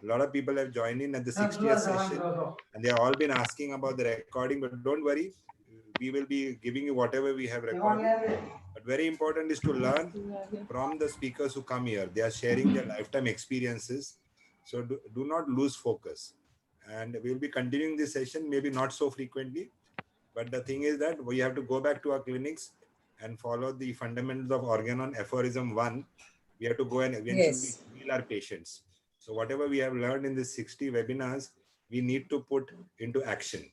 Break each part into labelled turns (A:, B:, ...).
A: A lot of people have joined in at the 60th session and they have all been asking about the recording, but don't worry, we will be giving you whatever we have recorded. But very important is to learn from the speakers who come here. They are sharing their lifetime experiences. So do not lose focus. And we'll be continuing this session, maybe not so frequently. But the thing is that we have to go back to our clinics and follow the fundamentals of organon aphorism 1. We have to go and eventually heal our patients. So whatever we have learned in these 60 webinars, we need to put into action.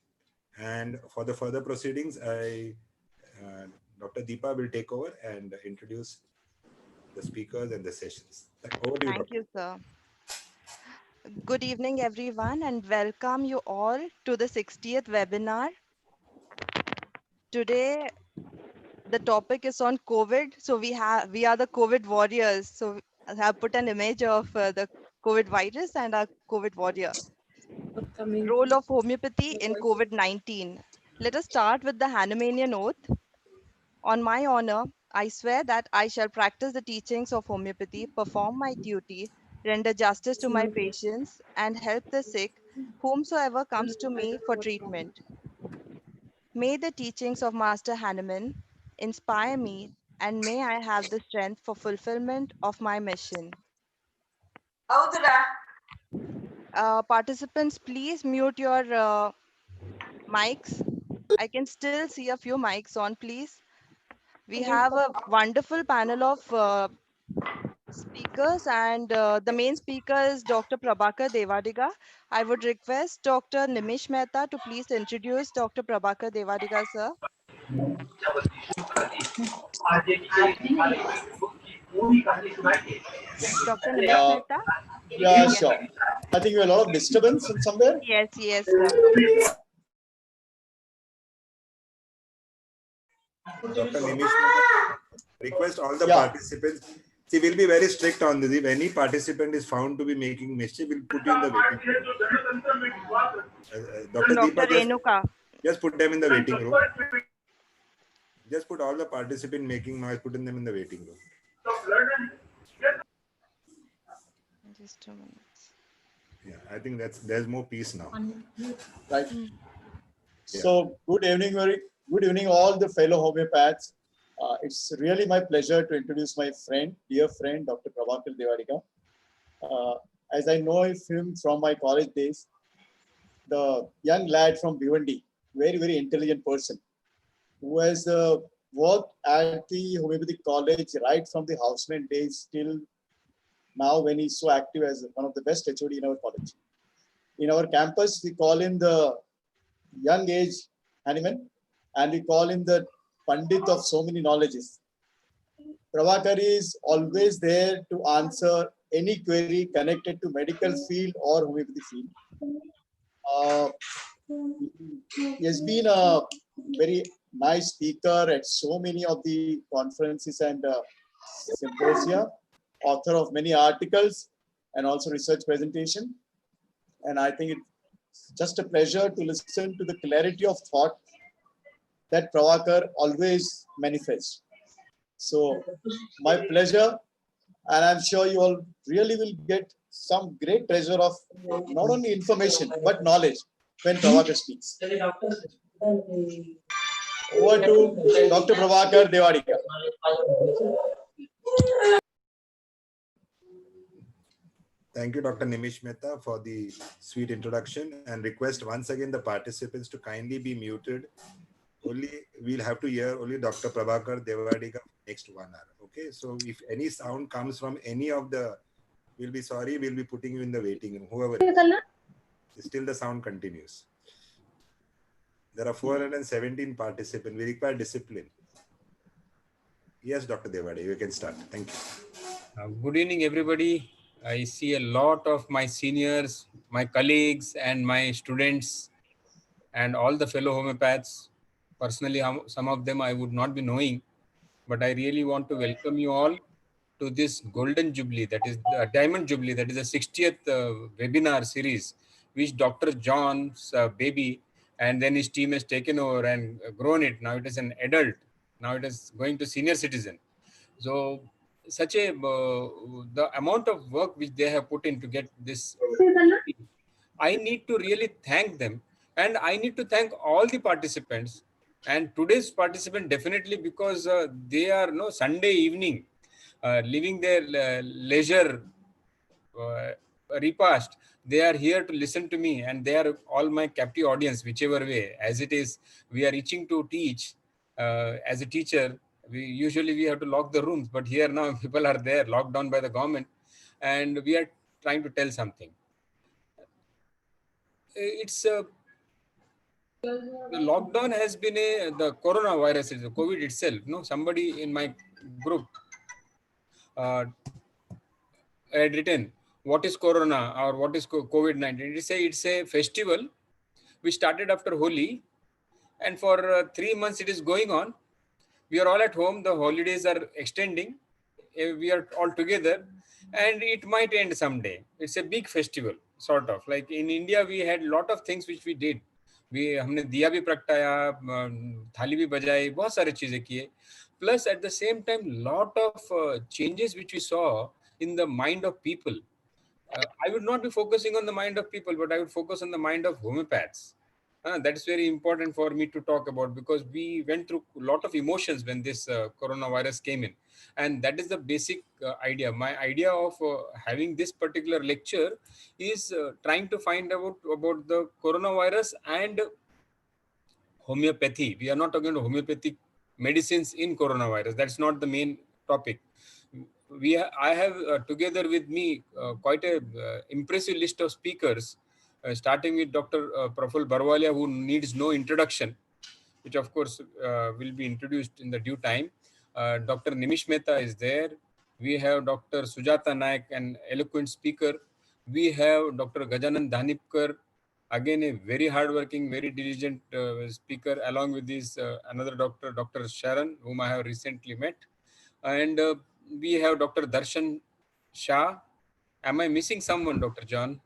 A: And for the further proceedings, Dr. Deepa will take over and introduce the speakers and the sessions. Over to you,
B: Thank you, sir. Good evening, everyone, and welcome you all to the 60th webinar. Today, the topic is on COVID. So we are the COVID warriors. So I have put an image of the COVID virus and our COVID warrior. Role of homeopathy in COVID-19. Let us start with the Hahnemannian oath. On my honor, I swear that I shall practice the teachings of homeopathy, perform my duty, render justice to my patients, and help the sick, whomsoever comes to me for treatment. May the teachings of Master Hahnemann inspire me, and may I have the strength for fulfillment of my mission. Participants, please mute your mics. I can still see a few mics on, please. We have a wonderful panel of speakers, and the main speaker is Dr. Prabhakar Devadiga. I would request Dr. Nimish Mehta to please introduce Dr. Prabhakar Devadiga, sir. Dr. Nimish Mehta?
C: Yeah, sure. I think we have a lot of disturbance in somewhere.
B: Yes, yes, sir.
A: Dr. Nimish, request all the participants. See, we'll be very strict on this. If any participant is found to be making mischief, we'll put you in the waiting room. Dr. Deepa, just put them in the waiting room. Just put all the participants making noise, put them in the waiting room.
B: Just a minute.
A: Yeah, I think there's more peace now.
C: Right. Yeah. So good evening, all the fellow homeopaths. It's really my pleasure to introduce my dear friend, Dr. Prabhakar Devadiga. As I know him from my college days, the young lad from Bhiwandi, very, very intelligent person, who has worked at the homeopathic college right from the houseman days till now, when he's so active as one of the best HOD in our college. In our campus, we call him the young age Hahnemann, and we call him the Pandit of so many knowledges. Prabhakar is always there to answer any query connected to medical field or homeopathy field. He has been a very nice speaker at so many of the conferences and symposia, author of many articles and also research presentation. And I think it's just a pleasure to listen to the clarity of thought that Prabhakar always manifests. So my pleasure, and I'm sure you all really will get some great treasure of not only information but knowledge when Prabhakar speaks. Over to Dr. Prabhakar Devadiga.
A: Thank you, Dr. Nimish Mehta, for the sweet introduction, and request once again the participants to kindly be muted. Only we'll have to hear only Dr. Prabhakar Devadiga next 1 hour. Okay, so if any sound comes from any of the, we'll be sorry, we'll be putting you in the waiting room, whoever. Still the sound continues. There are 417 participants. We require discipline. Yes, Dr. Devadiga, you can start. Thank you.
D: Good evening, everybody. I see a lot of my seniors, my colleagues, and my students, and all the fellow homeopaths. Personally, some of them I would not be knowing, but I really want to welcome you all to this Golden Jubilee, that is the Diamond Jubilee, that is the 60th webinar series, which Dr. John's baby, and then his team has taken over and grown it. Now it is an adult. Now it is going to senior citizen. So such a the amount of work which they have put in to get this. I need to really thank them, and I need to thank all the participants. And today's participant definitely, because they are no Sunday evening, living their leisure uh, repast. They are here to listen to me, and they are all my captive audience, whichever way. As it is, we are reaching to teach. As a teacher, we have to lock the rooms, but here now people are there, locked down by the government, and we are trying to tell something. It's the lockdown has been the coronavirus, is the COVID itself. No, somebody in my group uh, had written, "What is Corona or what is COVID-19?" It's a festival which started after Holi, and for 3 months it is going on. We are all at home. The holidays are extending. We are all together, and it might end someday. It's a big festival, sort of. Like in India, we had a lot of things which we did. हमने दिया भी प्रगटाया, थाली भी बजाई, बहुत सारी चीजें किए. Plus, at the same time, lot of changes which we saw in the mind of people. I would not be focusing on the mind of people, but I would focus on the mind of homeopaths. That is very important for me to talk about, because we went through a lot of emotions when this coronavirus came in. And that is the basic idea. My idea of having this particular lecture is trying to find out about the coronavirus and homeopathy. We are not talking about homeopathic medicines in coronavirus. That's not the main topic. I have together with me quite a impressive list of speakers, starting with Dr. Praful Barwalia, who needs no introduction, which of course will be introduced in the due time. Dr. Nimish Mehta is there. We have Dr. Sujata Naik, an eloquent speaker. We have Dr. Gajanan Dhanipkar, again a very hardworking, very diligent speaker, along with this another doctor, Dr. Sharon, whom I have recently met. And we have Dr. Darshan Shah. Am I missing someone, Dr. John?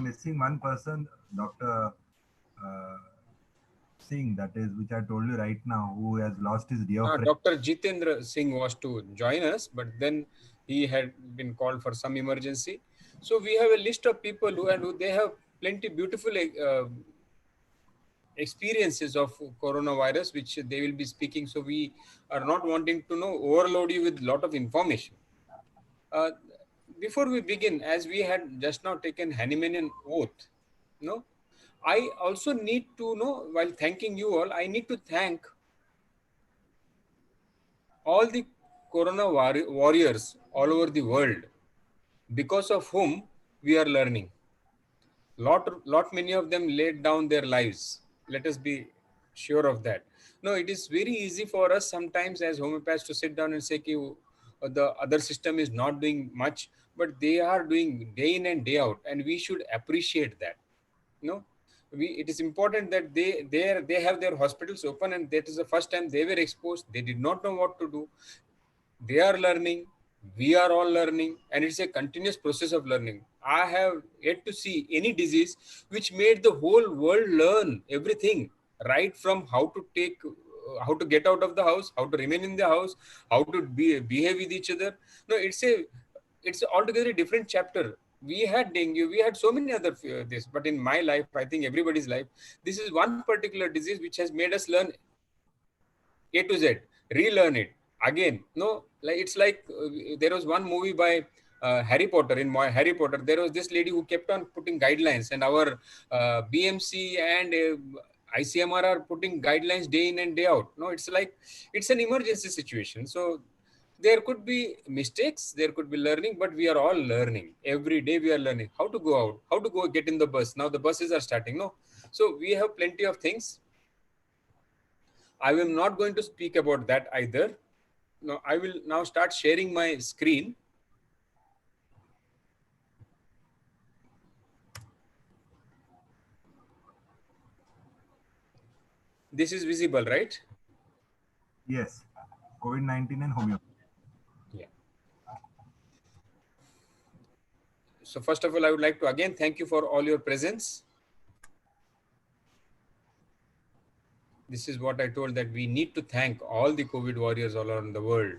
E: Missing one person, Dr. Singh, that is, which I told you right now, who has lost his dear friend.
D: Dr. Jitendra Singh was to join us, but then he had been called for some emergency. So we have a list of people who they have plenty beautiful experiences of coronavirus, which they will be speaking. So we are not wanting to overload you with a lot of information. Before we begin, as we had just now taken Hahnemannian oath, I also need to know, while thanking you all, I need to thank all the corona warriors all over the world, because of whom we are learning. Lot many of them laid down their lives. Let us be sure of that. No, it is very easy for us sometimes as homeopaths to sit down and say the other system is not doing much, but they are doing day in and day out, and we should appreciate that. It is important that they have their hospitals open, and that is the first time they were exposed. They did not know what to do. They are learning, we are all learning, and it's a continuous process of learning. I have yet to see any disease which made the whole world learn everything, right from how to get out of the house, how to remain in the house, how to behave with each other. No, it's altogether a different chapter. We had dengue, we had so many other this, but in my life, I think everybody's life, this is one particular disease which has made us learn A to Z, relearn it again. It's like there was one movie by Harry Potter. In Harry Potter, there was this lady who kept on putting guidelines, and our BMC and ICMR are putting guidelines day in and day out. It's like it's an emergency situation. So there could be mistakes, there could be learning, but we are all learning. Every day we are learning how to go out, how to go get in the bus. Now the buses are starting. So we have plenty of things. I am not going to speak about that either. No, I will now start sharing my screen. This is visible, right?
E: Yes, COVID-19 and homeopathy.
D: Yeah. So first of all, I would like to again thank you for all your presence. This is what I told, that we need to thank all the COVID warriors all around the world.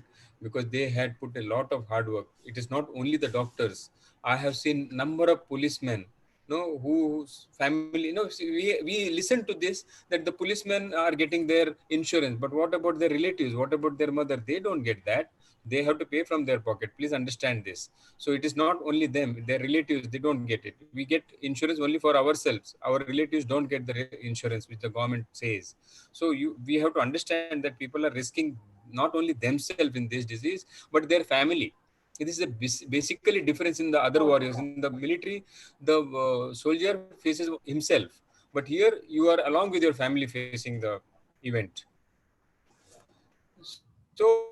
D: because they had put a lot of hard work. It is not only the doctors. I have seen number of policemen, whose family, see, we listen to this, that the policemen are getting their insurance, but what about their relatives? What about their mother? They don't get that. They have to pay from their pocket. Please understand this. So it is not only them, their relatives, they don't get it. We get insurance only for ourselves. Our relatives don't get the insurance which the government says. So we have to understand that people are risking not only themselves in this disease, but their family. This is a basically difference in the other warriors. In the military, the soldier faces himself, but here you are along with your family facing the event. So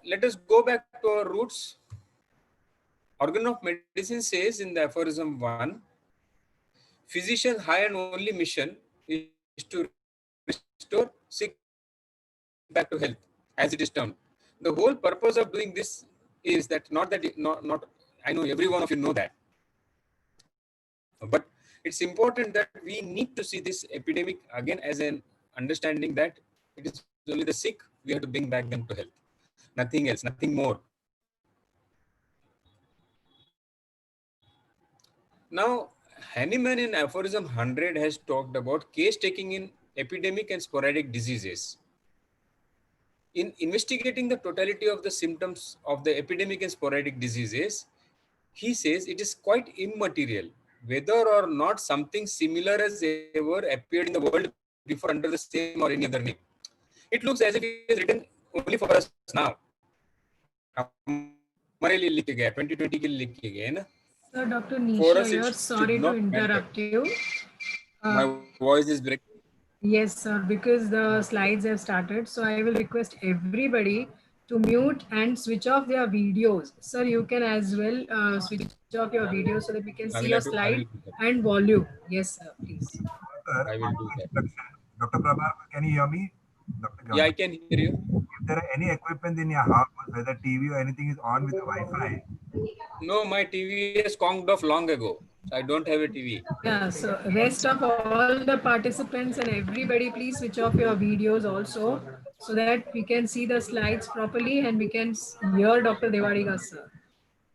D: let us go back to our roots. Organ of medicine says in the aphorism 1, physician's high and only mission is to restore sick back to health, as it is termed. The whole purpose of doing this is that not I know every one of you know that, but it's important that we need to see this epidemic again as an understanding that it is only the sick we have to bring back them to health. Nothing else, nothing more. Now, Hahnemann in aphorism 100 has talked about case taking in epidemic and sporadic diseases. In investigating the totality of the symptoms of the epidemic and sporadic diseases, he says it is quite immaterial whether or not something similar has ever appeared in the world before under the same or any other name. It looks as if it is written only for us now. हमारे लिए लिखे गया 2020 के लिए लिखे गए ना.
F: So, Dr.
D: For
F: Nisha,
D: us, it
F: you're
D: should
F: sorry to
D: not matter.
F: interrupt you.
D: My voice is breaking.
F: Yes, sir, because the slides have started. So I will request everybody to mute and switch off their videos. Sir, you can as well switch off your video so that we can see your slide and volume. Yes, sir, please.
D: I will do that.
E: Dr. Prabhakar, can you hear me?
D: Yeah, I can hear you.
E: If there are any equipment in your house, whether TV or anything is on with the Wi-Fi.
D: No, my TV is conked off long ago. I don't have a TV.
F: Yeah, so rest of all the participants and everybody, please switch off your videos also so that we can see the slides properly and we can hear Dr. Devadiga, sir.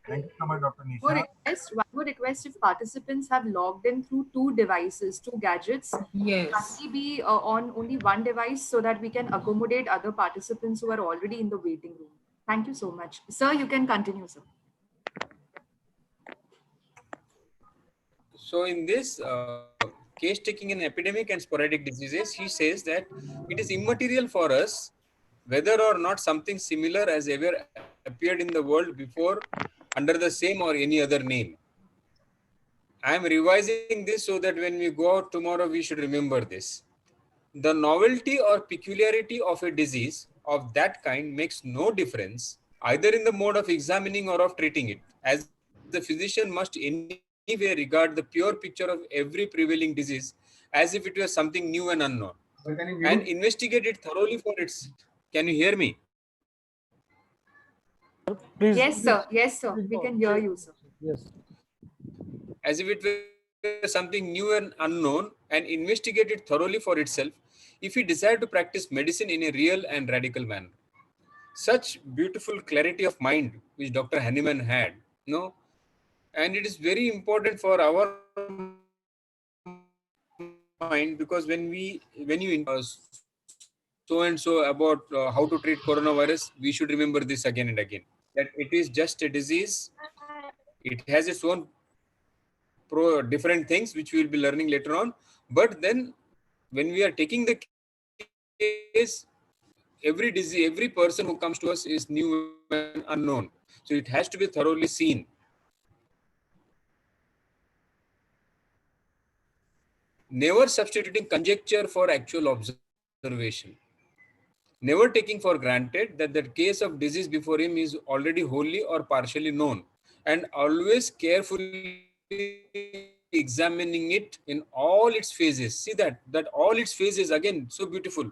E: Thank you so much, Dr. Nisha.
G: One more request, if participants have logged in through two devices, two gadgets,
F: yes,
G: kindly be on only one device so that we can accommodate other participants who are already in the waiting room. Thank you so much. Sir, you can continue, sir.
D: So in this case taking in epidemic and sporadic diseases, he says that it is immaterial for us whether or not something similar has ever appeared in the world before under the same or any other name. I am revising this so that when we go out tomorrow, we should remember this. The novelty or peculiarity of a disease of that kind makes no difference either in the mode of examining or of treating it, as the physician must anyway regard the pure picture of every prevailing disease as if it was something new and unknown, and investigate it thoroughly for its. Can you hear me?
H: Please,
G: Yes, sir. Yes, sir. We can hear you, sir.
H: yes.
D: As if it were something new and unknown, and investigate it thoroughly for itself if he desired to practice medicine in a real and radical manner. Such beautiful clarity of mind which Dr. Hahnemann had, and it is very important for our mind, because when you so and so about how to treat coronavirus, we should remember this again and again, that it is just a disease. It has its own different things which we will be learning later on. But then when we are taking the case, every person who comes to us is new and unknown. So it has to be thoroughly seen. Never substituting conjecture for actual observation. Never taking for granted that the case of disease before him is already wholly or partially known, and always carefully examining it in all its phases. See that all its phases, again, so beautiful.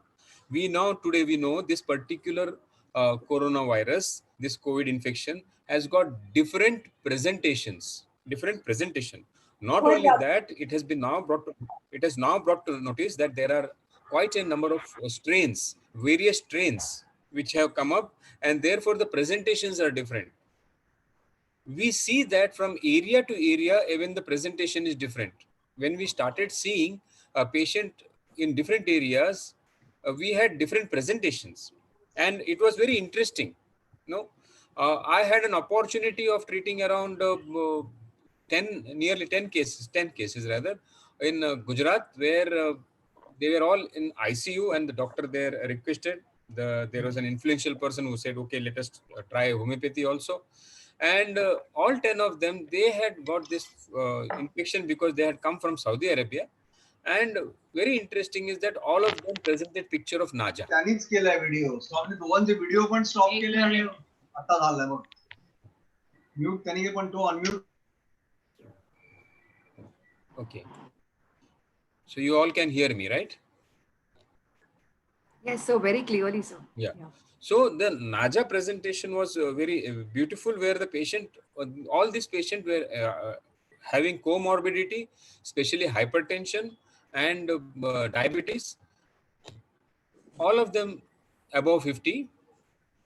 D: Today we know this particular coronavirus, this COVID infection has got different presentations, Not only that, it has now brought to notice that there are quite a number of various strains. which have come up, and therefore the presentations are different. We see that from area to area, even the presentation is different. When we started seeing a patient in different areas, we had different presentations, and it was very interesting. I had an opportunity of treating around 10 cases rather, in Gujarat, where they were all in ICU, and the doctor there requested, there was an influential person who said, okay, let us try homeopathy also. And all 10 of them, they had got this infection because they had come from Saudi Arabia. And very interesting is that all of them presented picture of Naja.
H: त्यांनीच केलाय video. सो आपण दोघांचे video पण stop केले आणि आता झालाय मग mute त्यांनी पण तो unmute.
D: Okay. So you all can hear me, right?
G: Yes, sir. Very clearly, sir.
D: Yeah. So the Naja presentation was very beautiful, where the patient, all these patients were having comorbidity, especially hypertension and diabetes. All of them above 50,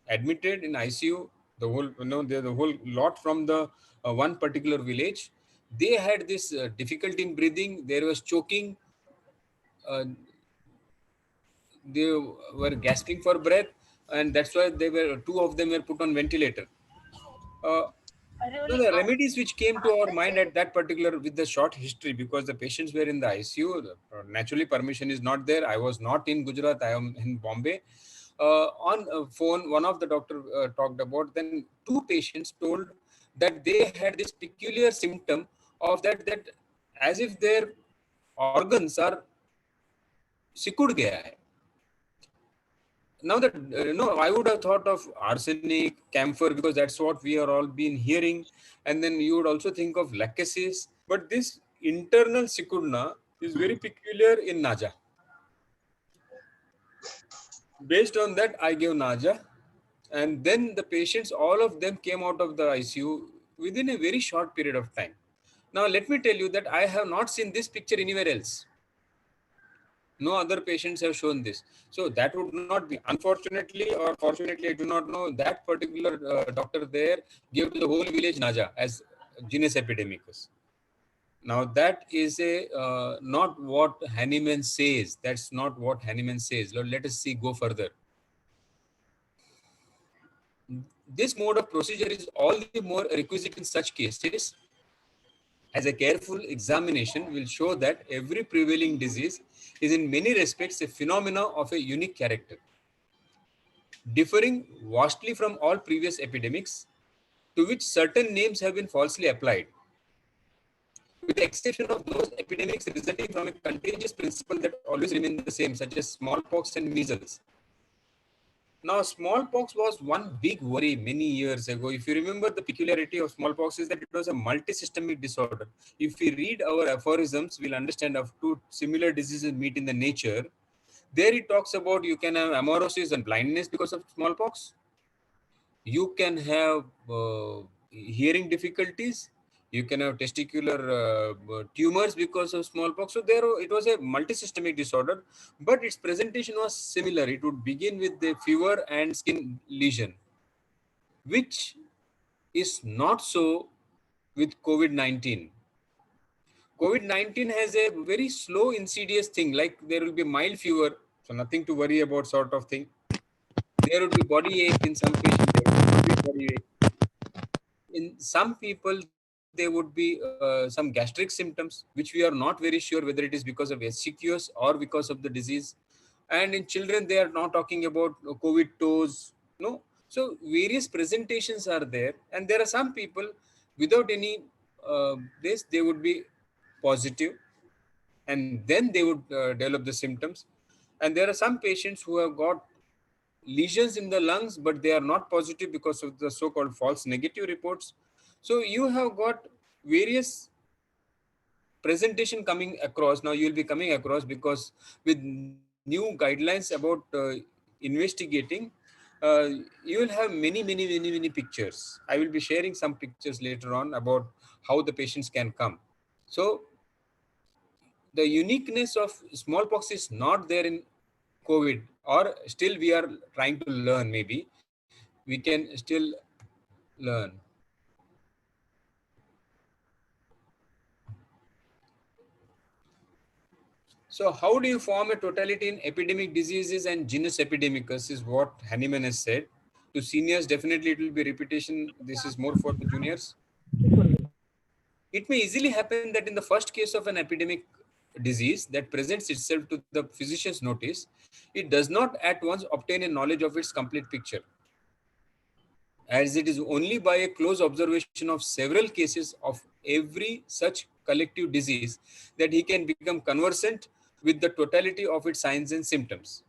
D: admitted in ICU. The whole, the whole lot from the one particular village. They had this difficulty in breathing. There was choking. They were gasping for breath, and that's why two of them were put on ventilator. So the remedies which came to our mind at that particular, with the short history, because the patients were in the ICU, naturally permission is not there. I was not in Gujarat, I am in Bombay. On phone, one of the doctor talked about, then two patients told that they had this peculiar symptom of that as if their organs are सिकुड़ गया है. Now that I would have thought of arsenic, camphor, because that's what we are all been hearing, and then you would also think of lachesis. But this internal sikudna is very peculiar in Naja. Based on that, I gave Naja, and then the patients, all of them came out of the ICU within a very short period of time. Now, let me tell you that I have not seen this picture anywhere else. No other patients have shown this. So that would not be, unfortunately or fortunately, I do not know, that particular doctor there gave to the whole village Naja as genus epidemicus. Now that is a not what Hahnemann says. That's not what Hahnemann says. Let us see, go further. This mode of procedure is all the more requisite in such cases, as a careful examination will show that every prevailing disease is in many respects a phenomena of a unique character, differing vastly from all previous epidemics, to which certain names have been falsely applied, with the exception of those epidemics resulting from a contagious principle that always remain the same, such as smallpox and measles. Now, smallpox was one big worry many years ago. If you remember, the peculiarity of smallpox is that it was a multisystemic disorder. If we read our aphorisms, we'll understand of two similar diseases meet in the nature. There it talks about you can have amaurosis and blindness because of smallpox. You can have hearing difficulties. You can have testicular tumors because of smallpox. So there, it was a multisystemic disorder, but its presentation was similar. It would begin with the fever and skin lesion, which is not so with COVID-19. COVID-19 has a very slow, insidious thing, like there will be mild fever, so nothing to worry about sort of thing. There would be body ache in some patients, there would be complete body ache. In some people, there would be some gastric symptoms, which we are not very sure whether it is because of SCQS or because of the disease. And in children, they are not talking about COVID toes. No. So various presentations are there. And there are some people without any this, they would be positive, and then they would develop the symptoms. And there are some patients who have got lesions in the lungs, but they are not positive because of the so-called false negative reports. So you have got various presentation coming across. Now you will be coming across because with new guidelines about investigating, you will have many pictures. I will be sharing some pictures later on about how the patients can come. So the uniqueness of smallpox is not there in COVID. or still we are trying to learn. Maybe we can still learn. So how do you form a totality in epidemic diseases and genus epidemicus is what Hahnemann has said. To seniors, definitely it will be repetition. This is more for the juniors. It may easily happen that in the first case of an epidemic disease that presents itself to the physician's notice, it does not at once obtain a knowledge of its complete picture, as it is only by a close observation of several cases of every such collective disease that he can become conversant with the totality of its signs and symptoms.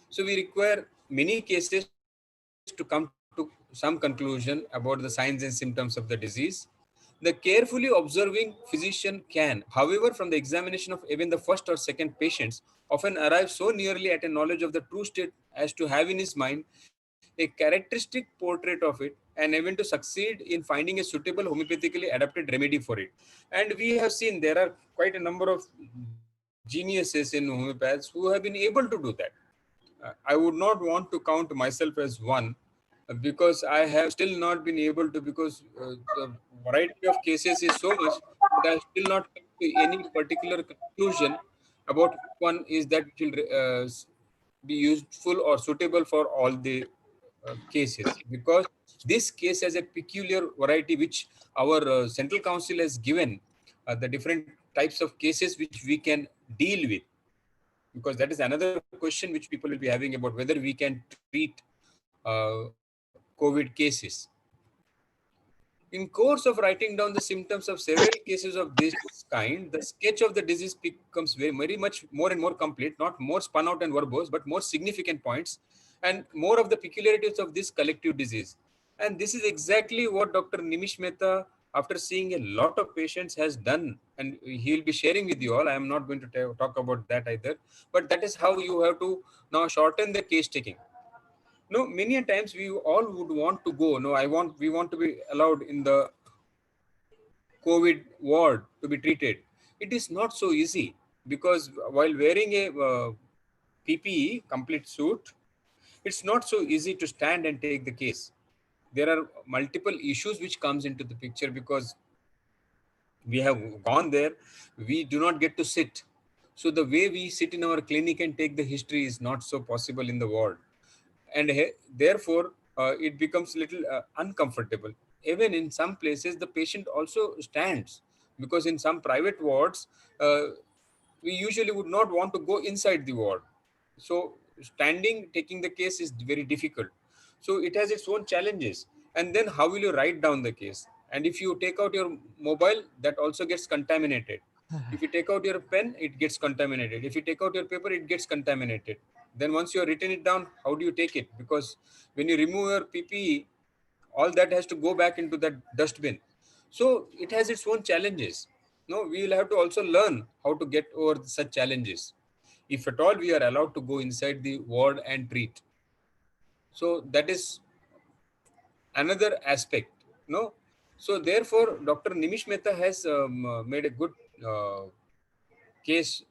D: So we require many cases to come to some conclusion about the signs and symptoms of the disease. The carefully observing physician can, however, from the examination of even the first or second patients, often arrive so nearly at a knowledge of the true state as to have in his mind a characteristic portrait of it, and even to succeed in finding a suitable homeopathically adapted remedy for it. And we have seen there are quite a number of geniuses in homeopaths who have been able to do that. I would not want to count myself as one, because I have still not been able to, because the variety of cases is so much that I have still not come to any particular conclusion about which one is that which will be useful or suitable for all the cases, because this case has a peculiar variety which our central council has given, the different types of cases which we can deal with, because that is another question which people will be having about whether we can treat COVID cases. In course of writing down the symptoms of several cases of this kind, the sketch of the disease becomes very much more and more complete, not more spun out and verbose, but more significant points and more of the peculiarities of this collective disease. And this is exactly what Dr. Nimish Mehta, after seeing a lot of patients, has done. And he will be sharing with you all. I am not going to talk about that either. But that is how you have to now shorten the case taking. No, many a times we all would want to go. No, we want to be allowed in the COVID ward to be treated. It is not so easy, because while wearing a PPE, complete suit, it's not so easy to stand and take the case. There are multiple issues which comes into the picture, because we have gone there, we do not get to sit. So the way we sit in our clinic and take the history is not so possible in the ward, and therefore it becomes little uncomfortable. Even in some places the patient also stands, because in some private wards uh, we usually would not want to go inside the ward, so standing taking the case is very difficult. So it has its own challenges. And then how will you write down the case? And if you take out your mobile, that also gets contaminated. If you take out your pen, it gets contaminated. If you take out your paper, it gets contaminated. Then once you have written it down, how do you take it? Because when you remove your PPE, all that has to go back into that dustbin. So it has its own challenges. No, we will have to also learn how to get over such challenges, if at all we are allowed to go inside the ward and treat. So that is another aspect. No, so therefore, Dr. Nimish Mehta has made a good case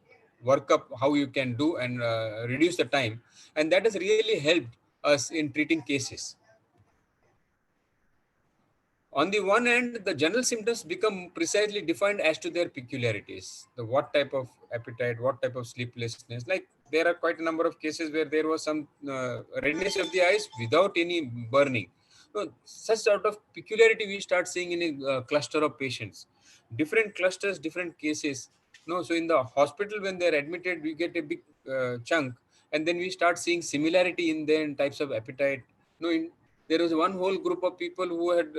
D: workup how you can do and reduce the time, and that has really helped us in treating cases. On the one hand, the general symptoms become precisely defined as to their peculiarities. The what type of appetite, what type of sleeplessness. Like there are quite a number of cases where there was some redness of the eyes without any burning. So such sort of peculiarity we start seeing in a cluster of patients. Different clusters, different cases. No, so in the hospital when they're admitted, we get a big chunk, and then we start seeing similarity in their types of appetite. No, there was one whole group of people who had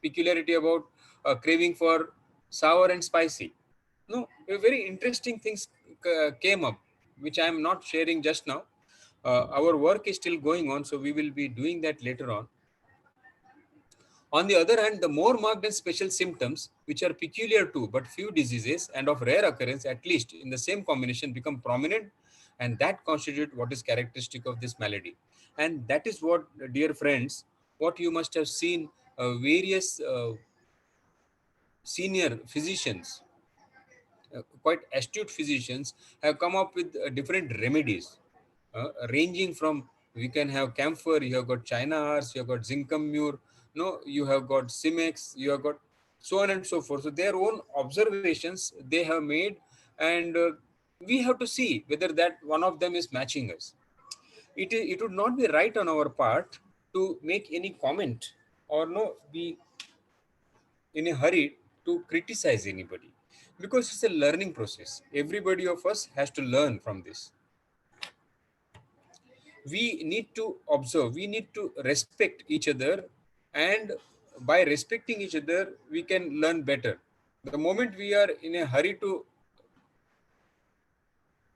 D: peculiarity about craving for sour and spicy. No, very interesting things came up, which I am not sharing just now. Our work is still going on, so we will be doing that later on. On the other hand, the more marked and special symptoms, which are peculiar to but few diseases and of rare occurrence, at least in the same combination, become prominent, and that constitute what is characteristic of this malady. And that is what, dear friends, what you must have seen various senior physicians, quite astute physicians, have come up with different remedies, ranging from, we can have camphor, you have got China horse, you have got zincum mure, no, you have got Simex, you have got so on and so forth. So their own observations they have made, and we have to see whether that one of them is matching us. It would not be right on our part to make any comment or no be in a hurry to criticize anybody, because it's a learning process. Everybody of us has to learn from this. We need to observe, we need to respect each other, and by respecting each other we can learn better. The moment we are in a hurry to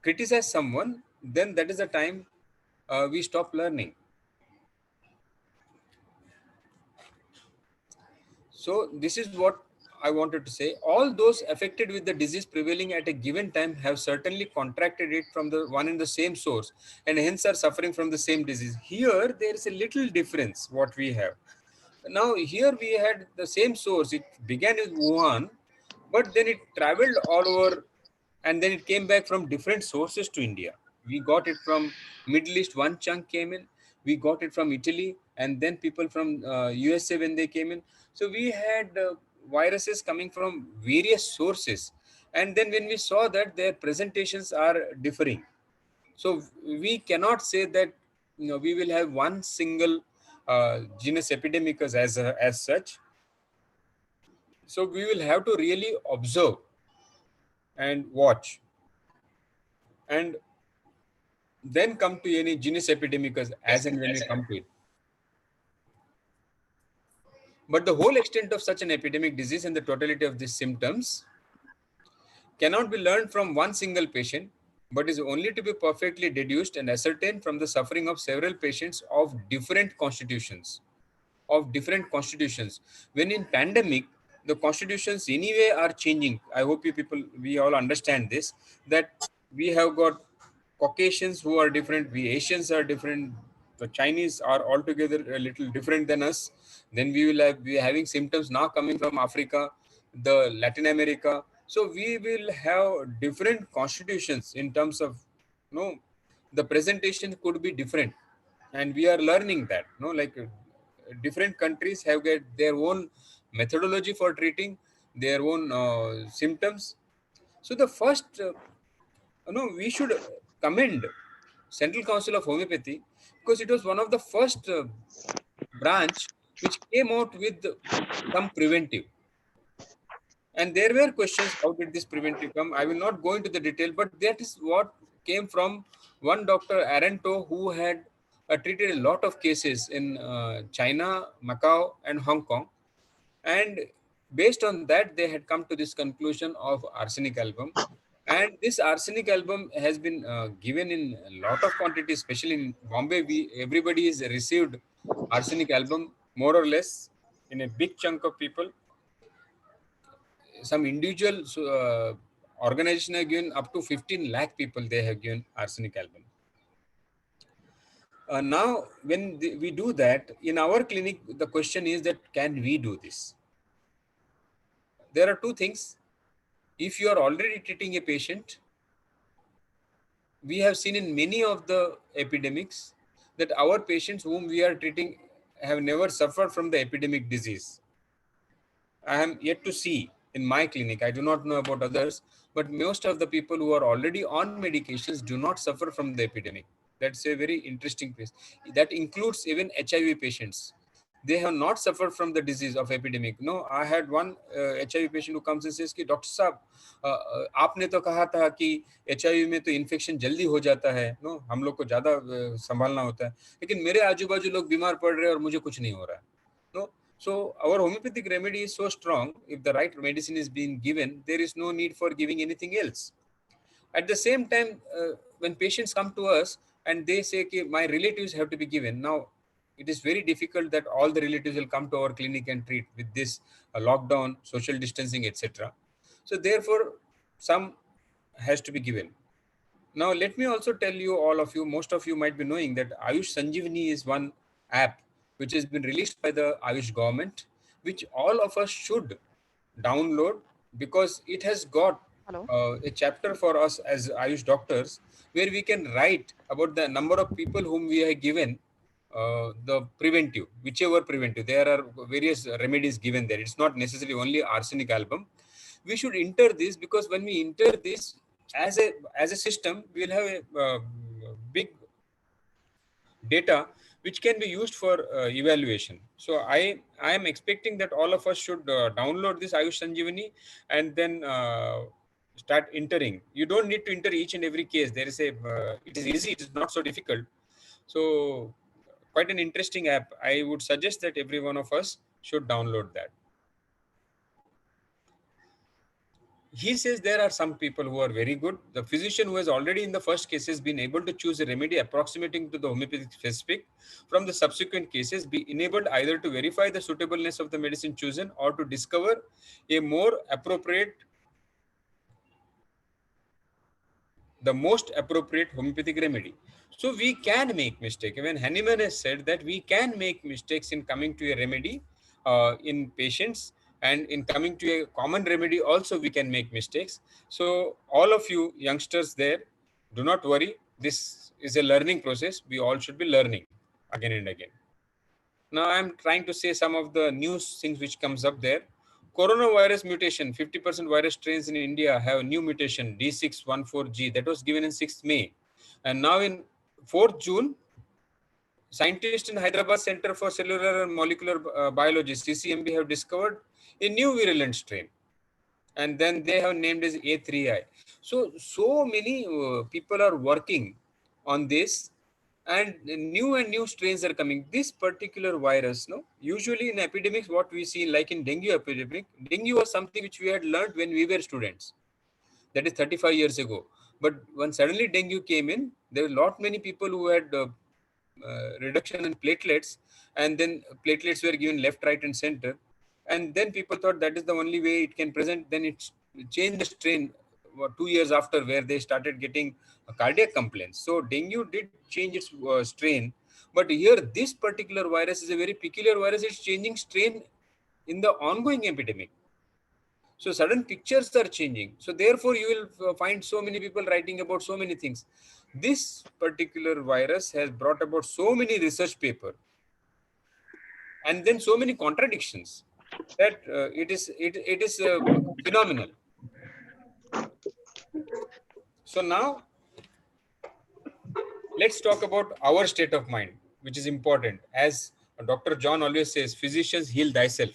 D: criticize someone, then that is the time we stop learning. So this is what I wanted to say. All those affected with the disease prevailing at a given time have certainly contracted it from the one and the same source, and hence are suffering from the same disease. Here there is a little difference what we have. Now here we had the same source. It began with Wuhan, but then it traveled all over, and then it came back from different sources to India. We got it from Middle East, one chunk came in. We got it from Italy, and then people from USA when they came in. So we had viruses coming from various sources, and then when we saw that their presentations are differing, so we cannot say that we will have one single genus epidemicus as such. So we will have to really observe and watch, and then come to any genus epidemicus as and when we come to it. But the whole extent of such an epidemic disease and the totality of these symptoms cannot be learned from one single patient, but is only to be perfectly deduced and ascertained from the suffering of several patients of different constitutions. When in pandemic, the constitutions anyway are changing. I hope you people, we all understand this, that we have got Caucasians who are different, we Asians are different, the Chinese are altogether a little different than us. Then we are having symptoms now coming from Africa, the Latin America. So we will have different constitutions in terms of, the presentation could be different, and we are learning that, like different countries have got their own methodology for treating their own symptoms. So the first, we should commend Central Council of Homeopathy, because it was one of the first branch which came out with some preventive. And there were questions, how did this preventive come? I will not go into the detail, but that is what came from one Dr. Aranto, who had treated a lot of cases in China, Macau, and Hong Kong. And based on that, they had come to this conclusion of arsenic album. And this arsenic album has been given in a lot of quantity, especially in Bombay. Everybody has received arsenic album, more or less, in a big chunk of people. Some individual organization have given up to 15 lakh people, they have given arsenic album. Now, when we do that, in our clinic, the question is that, can we do this? There are two things. If you are already treating a patient, we have seen in many of the epidemics that our patients whom we are treating have never suffered from the epidemic disease. I am yet to see in my clinic, I do not know about others, but most of the people who are already on medications do not suffer from the epidemic. That's a very interesting piece. That includes even HIV patients. They have not suffered from the disease of epidemic. No, I had one HIV patient who comes and says, कि doctor साहब आपने तो कहा था कि HIV में तो infection जल्दी हो जाता है, नो हम लोग को ज़्यादा संभालना होता है, लेकिन मेरे आजू बाजू लोग बीमार पड़ रहे हैं और मुझे कुछ नहीं हो रहा है. No, so our homeopathic remedy is so strong. If the right medicine is being given, there is no need for giving anything else. At the same time, when patients come to us and they say, okay, my relatives have to be given. Now, it is very difficult that all the relatives will come to our clinic and treat with this lockdown, social distancing, etc. So therefore, some has to be given. Now, let me also tell you, all of you, most of you might be knowing that Ayush Sanjeevani is one app which has been released by the Ayush government, which all of us should download, because it has got
B: Hello.
D: a chapter for us as Ayush doctors, where we can write about the number of people whom we have given the preventive, whichever preventive. There are various remedies given there. It's not necessarily only arsenic album. We should enter this, because when we enter this as a system, we will have a big data which can be used for evaluation. So I am expecting that all of us should download this Ayush Sanjeevani, and then start entering. You don't need to enter each and every case. There is a it is easy, it is not so difficult. So quite an interesting app. I would suggest that every one of us should download that. He says there are some people who are very good. The physician who has already in the first cases been able to choose a remedy approximating to the homeopathic specific, from the subsequent cases be enabled either to verify the suitableness of the medicine chosen or to discover a more appropriate, the most appropriate homeopathic remedy. So we can make mistake. Even Hahnemann has said that we can make mistakes in coming to a remedy in patients, and in coming to a common remedy also we can make mistakes. So all of you youngsters there, do not worry. This is a learning process. We all should be learning again and again. Now I'm trying to say some of the news things which comes up there. Coronavirus mutation, 50% virus strains in India have new mutation D614G that was given in 6th May. And now in 4th June, scientists in Hyderabad Center for Cellular and Molecular Biology, CCMB, have discovered a new virulent strain. And then they have named as A3I. So many people are working on this, and new strains are coming. This particular virus, no, usually in epidemics, what we see, like in dengue epidemic, dengue was something which we had learned when we were students. That is 35 years ago. But when suddenly dengue came in, there were lot many people who had reduction in platelets, and then platelets were given left, right, and center. And then people thought that is the only way it can present. Then it changed the strain 2 years after, where they started getting cardiac complaints. So dengue did change its strain. But here, this particular virus is a very peculiar virus. It's changing strain in the ongoing epidemic. So sudden pictures are changing. So therefore, you will find so many people writing about so many things. This particular virus has brought about so many research papers, and then so many contradictions, that it is phenomenal. So now let's talk about our state of mind, which is important. As Dr. John always says, physicians, heal thyself.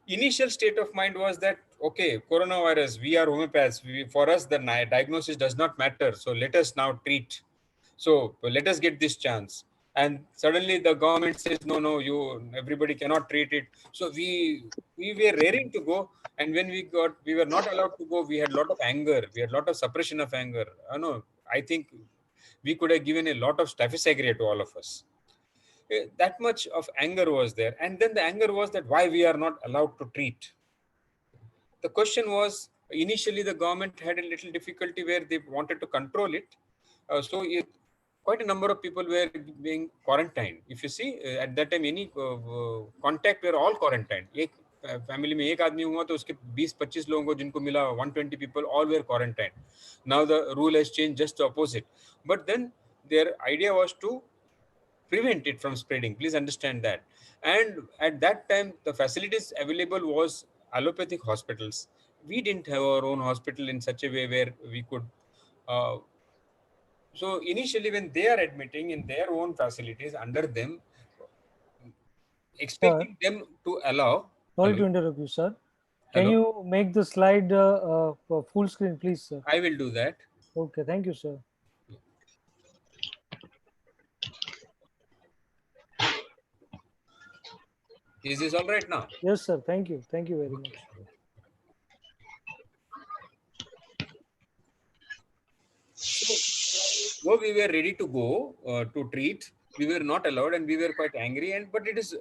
D: Initial state of mind was that, okay, coronavirus, we are homeopaths. For us, the diagnosis does not matter. So let us now treat. So let us get this chance. And suddenly the government says, no, everybody cannot treat it. So we were raring to go. And when we were not allowed to go, we had a lot of anger. We had a lot of suppression of anger. I think we could have given a lot of staphysagria to all of us. That much of anger was there. And then the anger was that why we are not allowed to treat. The question was, initially the government had a little difficulty where they wanted to control it. Quite a number of people were being quarantined. If you see, at that time, any contact were all quarantined. एक family में एक आदमी हुआ तो उसके 20-25 लोगों को जिनको मिला, 120 people, all were quarantined. Now the rule has changed, just the opposite. But then their idea was to prevent it from spreading. Please understand that. And at that time, the facilities available was allopathic hospitals. We didn't have our own hospital in such a way where we could. So initially, when they are admitting in their own facilities under them, expecting them to allow.
I: Sorry to interrupt you, sir. Can you make the slide full screen, please, sir?
D: I will do that.
I: Okay, thank you, sir.
D: Is this all right now?
I: Yes, sir. Thank you. Thank you very much.
D: So we were ready to go to treat, we were not allowed, and we were quite angry. But it is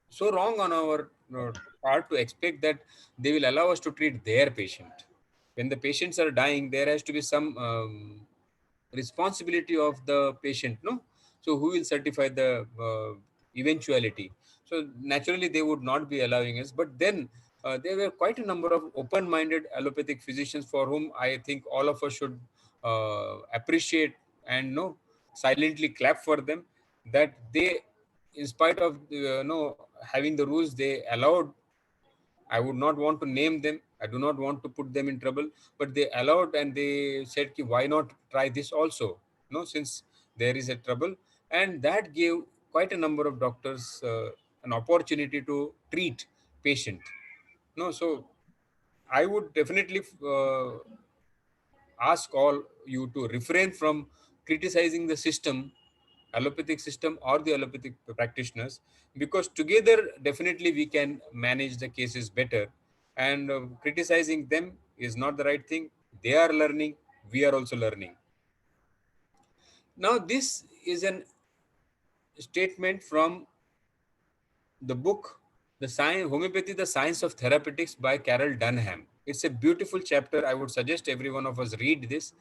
D: so wrong on our part to expect that they will allow us to treat their patient. When the patients are dying, there has to be some responsibility of the patient, no? So who will certify the eventuality? So naturally, they would not be allowing us. But then there were quite a number of open-minded allopathic physicians for whom I think all of us should appreciate and silently clap for them, that they, in spite of having the rules, they allowed. I would not want to name them. I do not want to put them in trouble, but they allowed and they said, "Ki, why not try this also? No, since there is a trouble," and that gave quite a number of doctors an opportunity to treat patient. No, so I would definitely ask all you to refrain from criticizing the system, allopathic system or the allopathic practitioners, because together definitely we can manage the cases better. And criticizing them is not the right thing. They are learning, we are also learning. Now this is an statement from the book, the science homeopathy, the science of therapeutics by Carol Dunham. It's a beautiful chapter. I would suggest every one of us read this.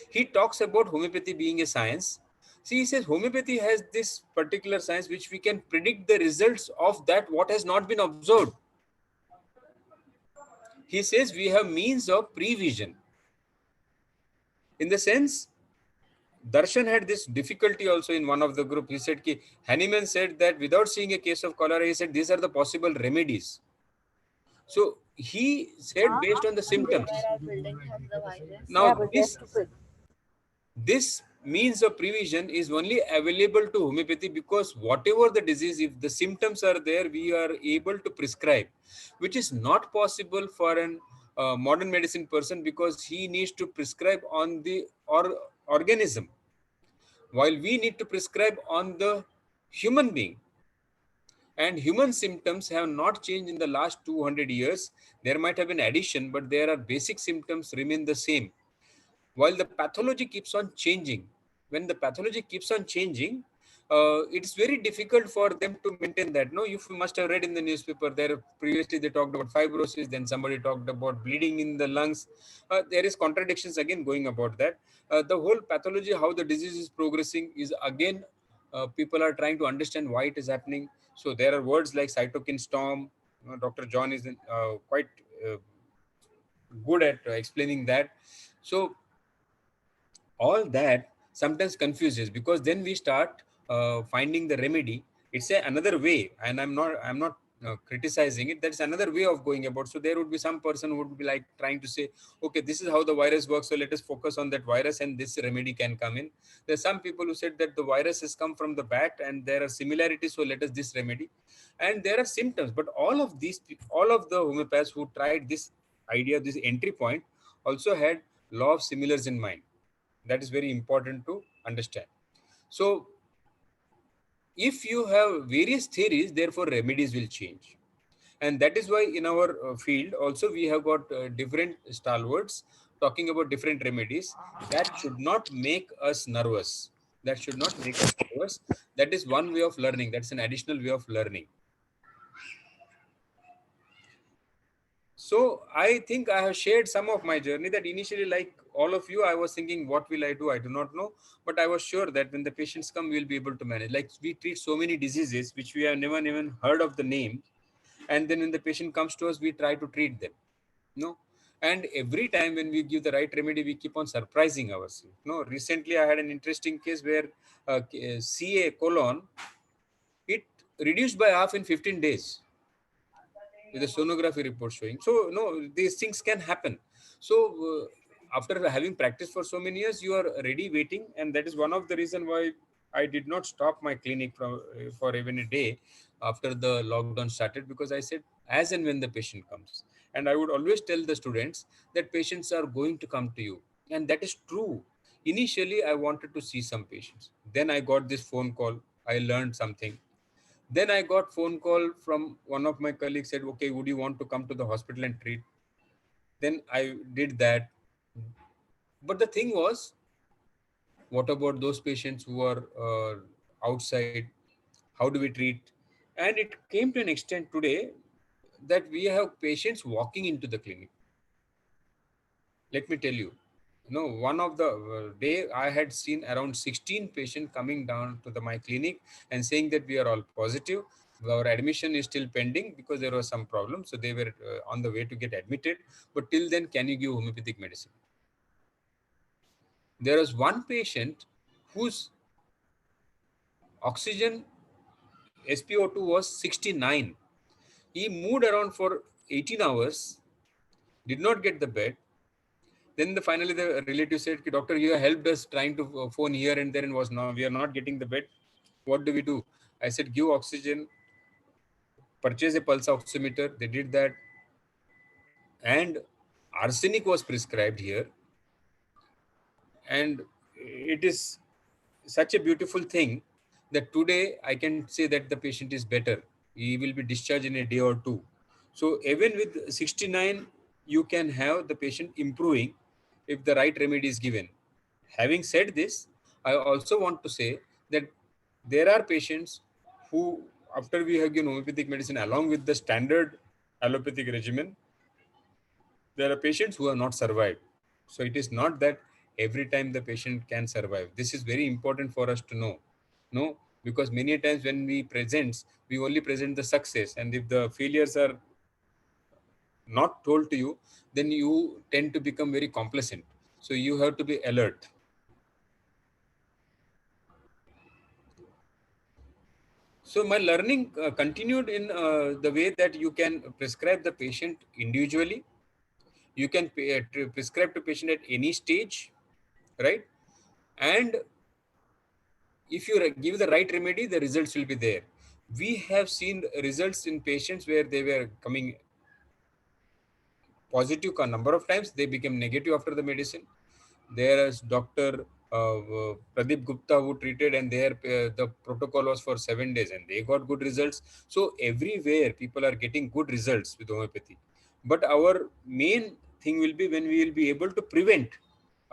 D: He talks about homeopathy being a science. See, he says homeopathy has this particular science which we can predict the results of that what has not been observed. He says we have means of prevision. In the sense, Darshan had this difficulty also in one of the group. He said, Ki, Hahnemann said that without seeing a case of cholera, he said these are the possible remedies. So he said based on the symptoms. Now this means of prevision is only available to homeopathy, because whatever the disease, if the symptoms are there, we are able to prescribe, which is not possible for an modern medicine person, because he needs to prescribe on the organism, while we need to prescribe on the human being. And human symptoms have not changed in the last 200 years. There might have been addition, but there are basic symptoms remain the same, while the pathology keeps on changing. When the pathology keeps on changing, it's very difficult for them to maintain that. No, you must have read in the newspaper there, previously they talked about fibrosis, then somebody talked about bleeding in the lungs. There is contradictions again going about that. The whole pathology, how the disease is progressing, is again people are trying to understand why it is happening. So there are words like cytokine storm. Dr. John is quite good at explaining that. So all that sometimes confuses, because then we start finding the remedy. It's another way, and I'm not criticizing it. That's another way of going about. So there would be some person who would be like trying to say, okay, this is how the virus works, so let us focus on that virus and this remedy can come in. There's some people who said that the virus has come from the bat and there are similarities, so let us this remedy. And there are symptoms, but all of the homeopaths who tried this idea, this entry point, also had law of similars in mind. That is very important to understand. So if you have various theories, therefore remedies will change. And that is why in our field also we have got different stalwarts talking about different remedies. That should not make us nervous. That should not make us nervous. That is one way of learning. That's an additional way of learning. So I think I have shared some of my journey, that initially, like all of you, I was thinking, what will I do? I do not know. But I was sure that when the patients come, we'll be able to manage. Like we treat so many diseases, which we have never even heard of the name. And then when the patient comes to us, we try to treat them. No. And every time when we give the right remedy, we keep on surprising ourselves. No, recently I had an interesting case where CA colon, it reduced by half in 15 days with a sonography report showing. So, no, these things can happen. So, after having practiced for so many years, you are ready waiting. And that is one of the reason why I did not stop my clinic for even a day after the lockdown started, because I said, as and when the patient comes. And I would always tell the students that patients are going to come to you. And that is true. Initially, I wanted to see some patients. Then I got this phone call. I learned something. Then I got phone call from one of my colleagues, said, okay, would you want to come to the hospital and treat? Then I did that. But the thing was, what about those patients who are outside? How do we treat? And it came to an extent today that we have patients walking into the clinic. Let me tell you, one of the day I had seen around 16 patients coming down to my clinic and saying that we are all positive. Our admission is still pending because there was some problem. So they were on the way to get admitted. But till then, can you give homeopathic medicine? There was one patient whose oxygen SpO2 was 69. He moved around for 18 hours, did not get the bed. Then finally the relative said, doctor, you helped us trying to phone here and there and was now we are not getting the bed. What do we do? I said, give oxygen, purchase a pulse oximeter. They did that. And arsenic was prescribed here. And it is such a beautiful thing that today I can say that the patient is better. He will be discharged in a day or two. So even with 69, you can have the patient improving if the right remedy is given. Having said this, I also want to say that there are patients who, after we have given homeopathic medicine along with the standard allopathic regimen, there are patients who have not survived. So it is not that every time the patient can survive. This is very important for us to know. No, because many times when we only present the success, and if the failures are not told to you, then you tend to become very complacent. So you have to be alert. So my learning continued in the way that you can prescribe the patient individually. You can prescribe to patient at any stage, right? And if you give the right remedy, the results will be there. We have seen results in patients where they were coming positive a number of times, they became negative after the medicine. There is Dr. Pradeep Gupta who treated, and the protocol was for 7 days and they got good results. So everywhere people are getting good results with homeopathy. But our main thing will be when we will be able to prevent.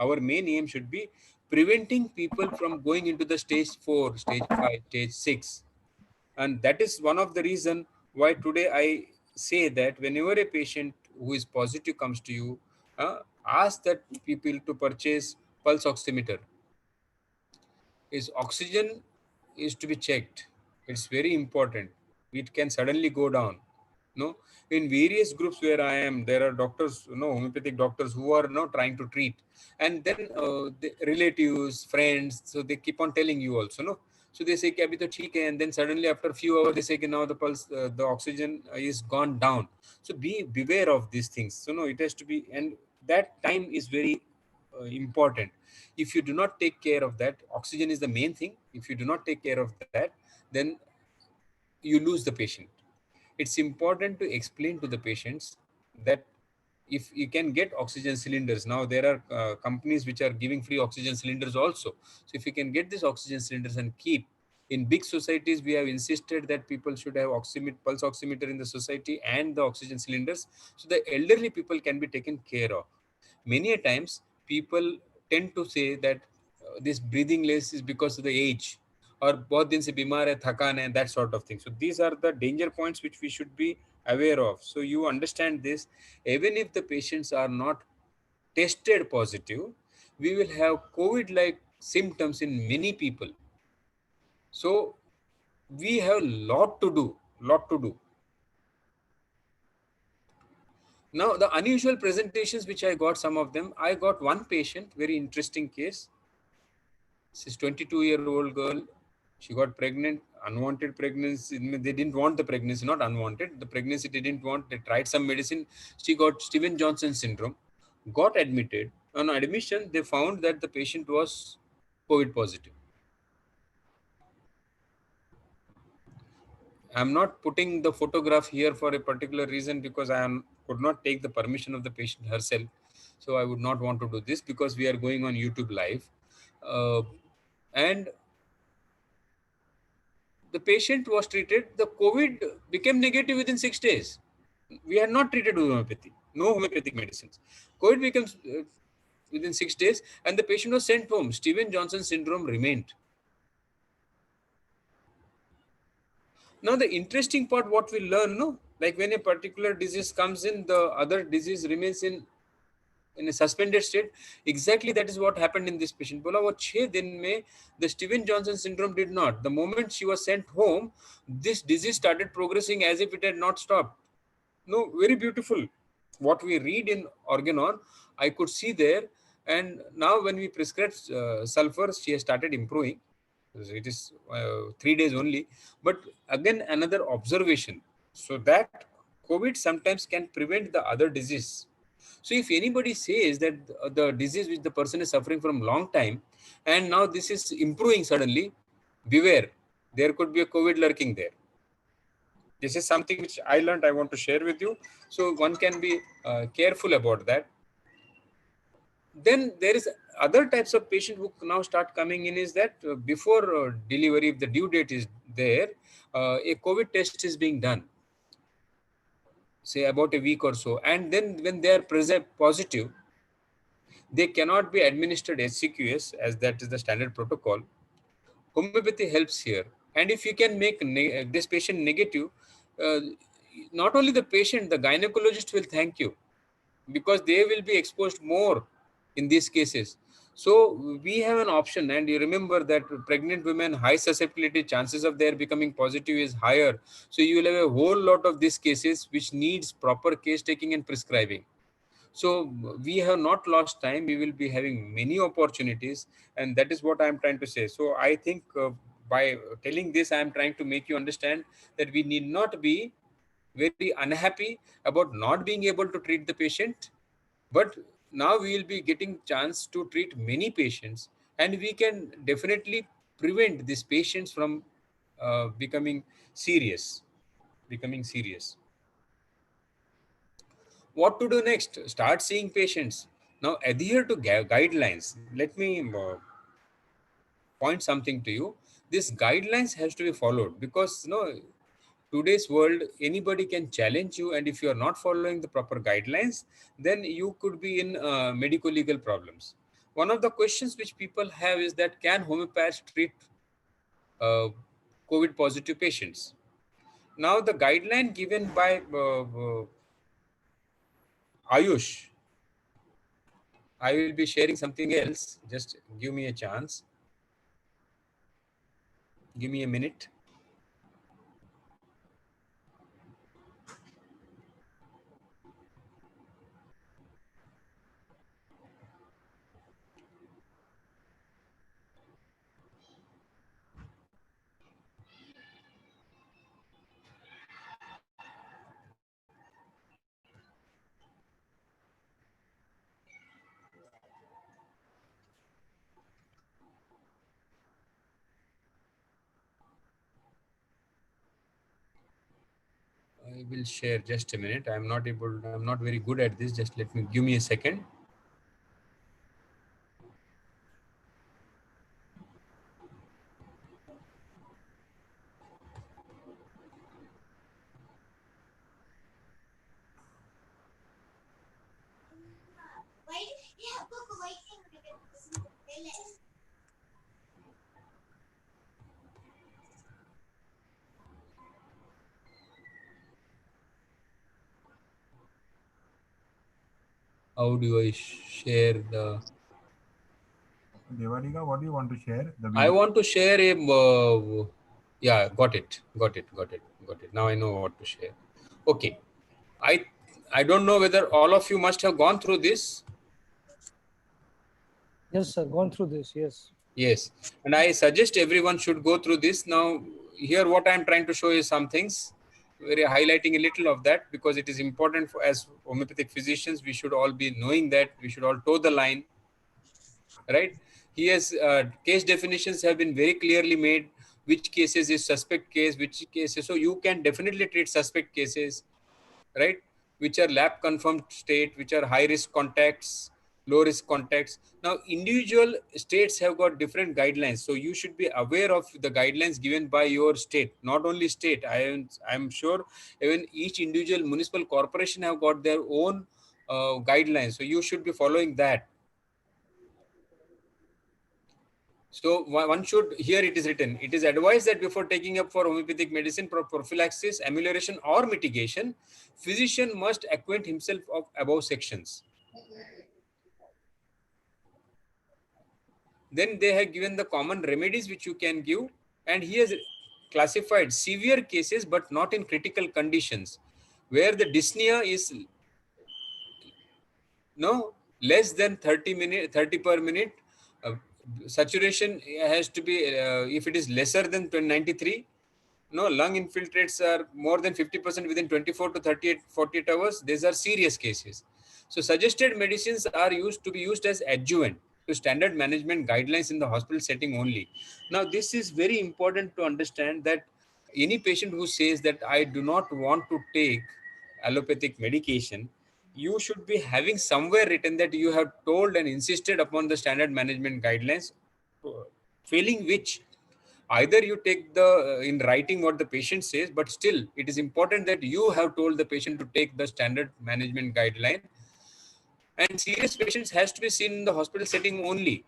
D: Our main aim should be preventing people from going into the stage 4, stage 5, stage 6. And that is one of the reason why today I say that whenever a patient who is positive comes to you, ask that people to purchase pulse oximeter. His oxygen is to be checked. It's very important. It can suddenly go down. No, in various groups where I am, there are doctors, homeopathic doctors who are now trying to treat, and then the relatives, friends, so they keep on telling you also, no. So they say, "Abhi to theek hai," and then suddenly after a few hours they say, "Now the pulse, the oxygen is gone down." So beware of these things. So no, it has to be, and that time is very important. If you do not take care of that, oxygen is the main thing. If you do not take care of that, then you lose the patient. It's important to explain to the patients that if you can get oxygen cylinders, now there are companies which are giving free oxygen cylinders also. So if you can get these oxygen cylinders and keep, in big societies we have insisted that people should have pulse oximeter in the society and the oxygen cylinders, so the elderly people can be taken care of. Many a times people tend to say that this breathing less is because of the age, or bahut din se bimar hai, thakan hai, that sort of thing. So these are the danger points which we should be aware of. So you understand this. Even if the patients are not tested positive, we will have COVID like symptoms in many people. So we have lot to do. Now the unusual presentations which I got, some of them, I got one patient, very interesting case. She's 22-year-old girl. She got pregnant, unwanted pregnancy. They didn't want the pregnancy, not unwanted. The pregnancy they didn't want. They tried some medicine. She got Steven Johnson syndrome, got admitted. On admission, they found that the patient was COVID positive. I'm not putting the photograph here for a particular reason because could not take the permission of the patient herself. So I would not want to do this because we are going on YouTube live. And the patient was treated, the COVID became negative within 6 days. We had not treated with homeopathy, no homeopathic medicines. COVID becomes within 6 days, and the patient was sent home. Steven Johnson syndrome remained. Now, the interesting part, what we learn, no, like when a particular disease comes in, the other disease remains in in a suspended state. Exactly that is what happened in this patient. बोला वो 6 दिन में the Steven Johnson syndrome did not. The moment she was sent home, this disease started progressing as if it had not stopped. No, very beautiful. What we read in Organon, I could see there. And now when we prescribe sulfur, she has started improving. It is 3 days only. But again, another observation. So that COVID sometimes can prevent the other disease. So if anybody says that the disease which the person is suffering from long time, and now this is improving suddenly, beware. There could be a COVID lurking there. This is something which I learned, I want to share with you. So one can be careful about that. Then there is other types of patient who now start coming in is that before delivery, if the due date is there, a COVID test is being done, say about a week or so. And then when they are present positive, they cannot be administered HCQS as that is the standard protocol. Homeopathy helps here. And if you can make this patient negative, uh, not only the patient, the gynecologist will thank you, because they will be exposed more in these cases. So we have an option, and you remember that pregnant women, high susceptibility, chances of their becoming positive is higher. So you will have a whole lot of these cases which needs proper case taking and prescribing. So we have not lost time. We will be having many opportunities, and that is what I am trying to say. So I think by telling this, I am trying to make you understand that we need not be very unhappy about not being able to treat the patient, but now we will be getting chance to treat many patients, and we can definitely prevent these patients from becoming serious. What to do next? Start seeing patients. Now adhere to guidelines. Let me point something to you. These guidelines has to be followed, because today's world, anybody can challenge you, and if you are not following the proper guidelines, then you could be in medico legal problems. One of the questions which people have is that, can homeopaths treat uh, COVID positive patients? Now the guideline given by Ayush, I will be sharing something else. Just give me a chance. Give me a minute. I will share, just a minute. I'm not very good at this. Just give me a second. How do I share the...
E: Devadiga, what do you want to share? The
D: I
E: video?
D: want to share a... yeah, got it. Now I know what to share. Okay. I don't know whether all of you must have gone through this.
I: Yes, sir. Gone through this. Yes.
D: Yes. And I suggest everyone should go through this. Now, here what I'm trying to show you some things, very highlighting a little of that, because it is important for, as homeopathic physicians, we should all be knowing that we should all toe the line, right? He has case definitions have been very clearly made, which cases is suspect case, which cases. So you can definitely treat suspect cases, right? Which are lab confirmed state, which are high risk contacts, low risk contacts. Now, individual states have got different guidelines. So you should be aware of the guidelines given by your state, not only state. I'm sure even each individual municipal corporation have got their own guidelines. So you should be following that. So one should, here it is written, it is advised that before taking up for homeopathic medicine for prophylaxis, amelioration or mitigation, physician must acquaint himself of above sections. Then they have given the common remedies which you can give, and he has classified severe cases but not in critical conditions, where the dyspnea is no less than 30 per minute. uh, Saturation has to be if it is lesser than 93, no, lung infiltrates are more than 50% within 24 to 38 48 hours, these are serious cases. So suggested medicines are used to be used as adjuvant to standard management guidelines in the hospital setting only. Now this is very important to understand, that any patient who says that I do not want to take allopathic medication, you should be having somewhere written that you have told and insisted upon the standard management guidelines, failing which either you take the in writing what the patient says, but still it is important that you have told the patient to take the standard management guideline. And serious patients has to be seen in the hospital setting only,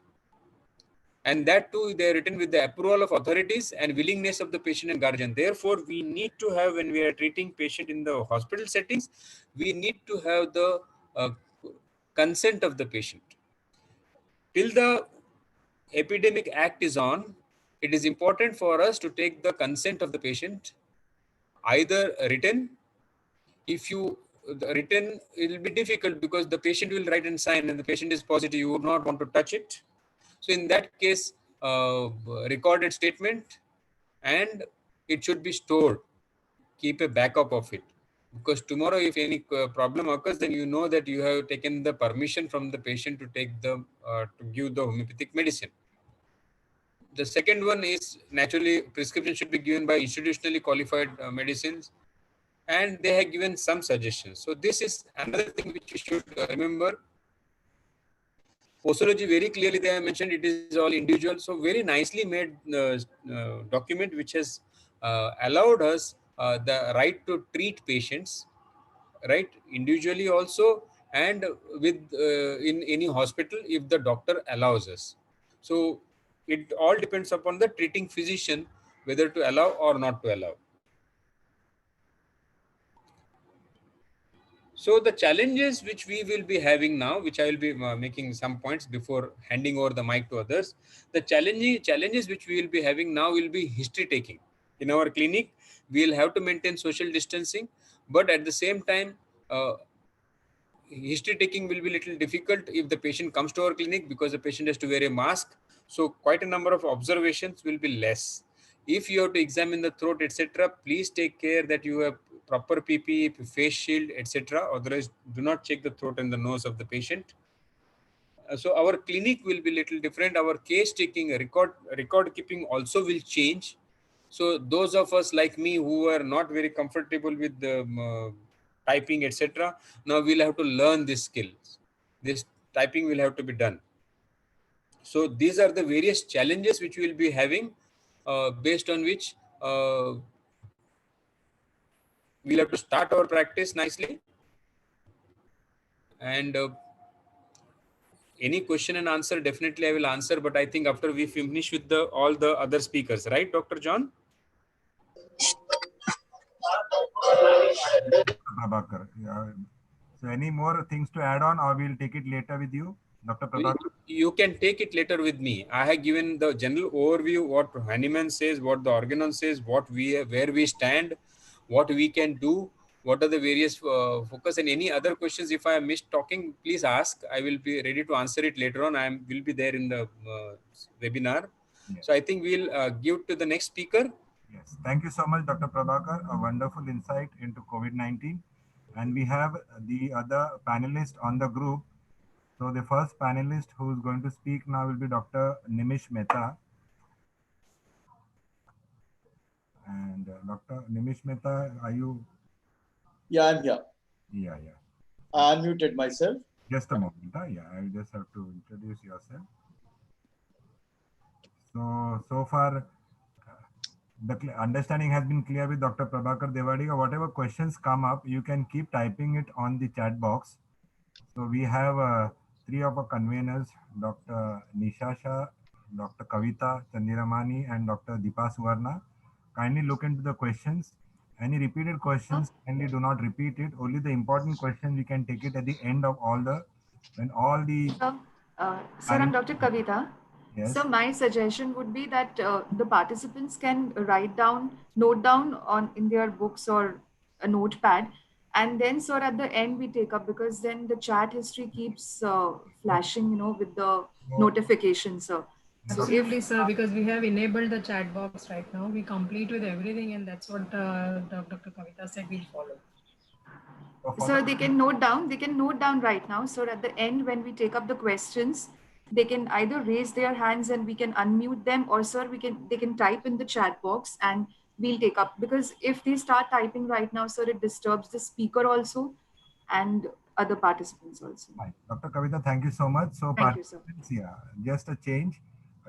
D: and that too they are written with the approval of authorities and willingness of the patient and guardian. Therefore we need to have, when we are treating patient in the hospital settings, we need to have the uh, consent of the patient. Till the epidemic act is on, it is important for us to take the consent of the patient, either written. If you the written, it will be difficult because the patient will write and sign, and the patient is positive, you would not want to touch it. So in that case, recorded statement, and it should be stored. Keep a backup of it, because tomorrow if any problem occurs, then you know that you have taken the permission from the patient to take the to give the homeopathic medicine. The second one is, naturally prescription should be given by institutionally qualified medicines, and they have given some suggestions. So this is another thing which you should remember. Posology, very clearly they have mentioned it is all individual. So very nicely made document which has allowed us the right to treat patients, right, individually also, and with in any hospital if the doctor allows us. So it all depends upon the treating physician whether to allow or not to allow. So the challenges which we will be having now, which I will be making some points before handing over the mic to others. The challenges which we will be having now will be history taking. In our clinic, we will have to maintain social distancing, but at the same time, history taking will be little difficult if the patient comes to our clinic, because the patient has to wear a mask. So quite a number of observations will be less. If you have to examine the throat, etc., please take care that you have proper PPE, face shield, etc. Otherwise, do not check the throat and the nose of the patient. So our clinic will be little different. Our case taking, record keeping also will change. So those of us like me who are not very comfortable with the typing, etc., now we'll have to learn these skills. This typing will have to be done. So these are the various challenges which we will be having, based on which we'll have to start our practice nicely. And any question and answer, definitely I will answer, but I think after we finish with the all the other speakers, right, Dr. John?
E: Prabhakar. Yeah. So any more things to add on, or we'll take it later with you, Dr. Prabhakar?
D: You can take it later with me. I have given the general overview, what Hahnemann says, what the organon says, where we stand, what we can do, what are the various focus, and any other questions. If I have missed talking, please ask. I will be ready to answer it later on. Will be there in the webinar. Yes. So I think we'll give to the next speaker.
E: Yes, thank you so much, Dr. Prabhakar. A wonderful insight into COVID-19. And we have the other panelists on the group. So the first panelist who is going to speak now will be Dr. Nimish Mehta. And Dr. Nimish Mehta, are you?
C: Yeah, I'm here.
E: Yeah.
C: I unmuted myself.
E: Just a moment. Yeah, I just have to introduce yourself. So far, the understanding has been clear with Dr. Prabhakar Devadiga. Whatever questions come up, you can keep typing it on the chat box. So we have three of our conveners, Dr. Nisha Shah, Dr. Kavita Chandiramani, and Dr. Deepa Suvarna. Kindly look into the questions. Any repeated questions, kindly do not repeat it. Only the important questions we can take it at the end of all the, when all the...
G: Sir, I'm Dr. Kavita.
E: Yes.
G: So my suggestion would be that the participants can note down in their books or a notepad, and then sir at the end we take up, because then the chat history keeps flashing, with the notifications, sir. So
F: Absolutely, sir, because we have enabled the chat box right now. We complete with everything, and that's what Dr. Kavita said we'll follow.
G: So they can note down right now. So at the end, when we take up the questions, they can either raise their hands and we can unmute them, or sir, they can type in the chat box and we'll take up. Because if they start typing right now, sir, it disturbs the speaker also and other participants also.
E: Fine. Dr. Kavita, thank you so much. So
G: Thank you, sir.
E: yeah, just a change.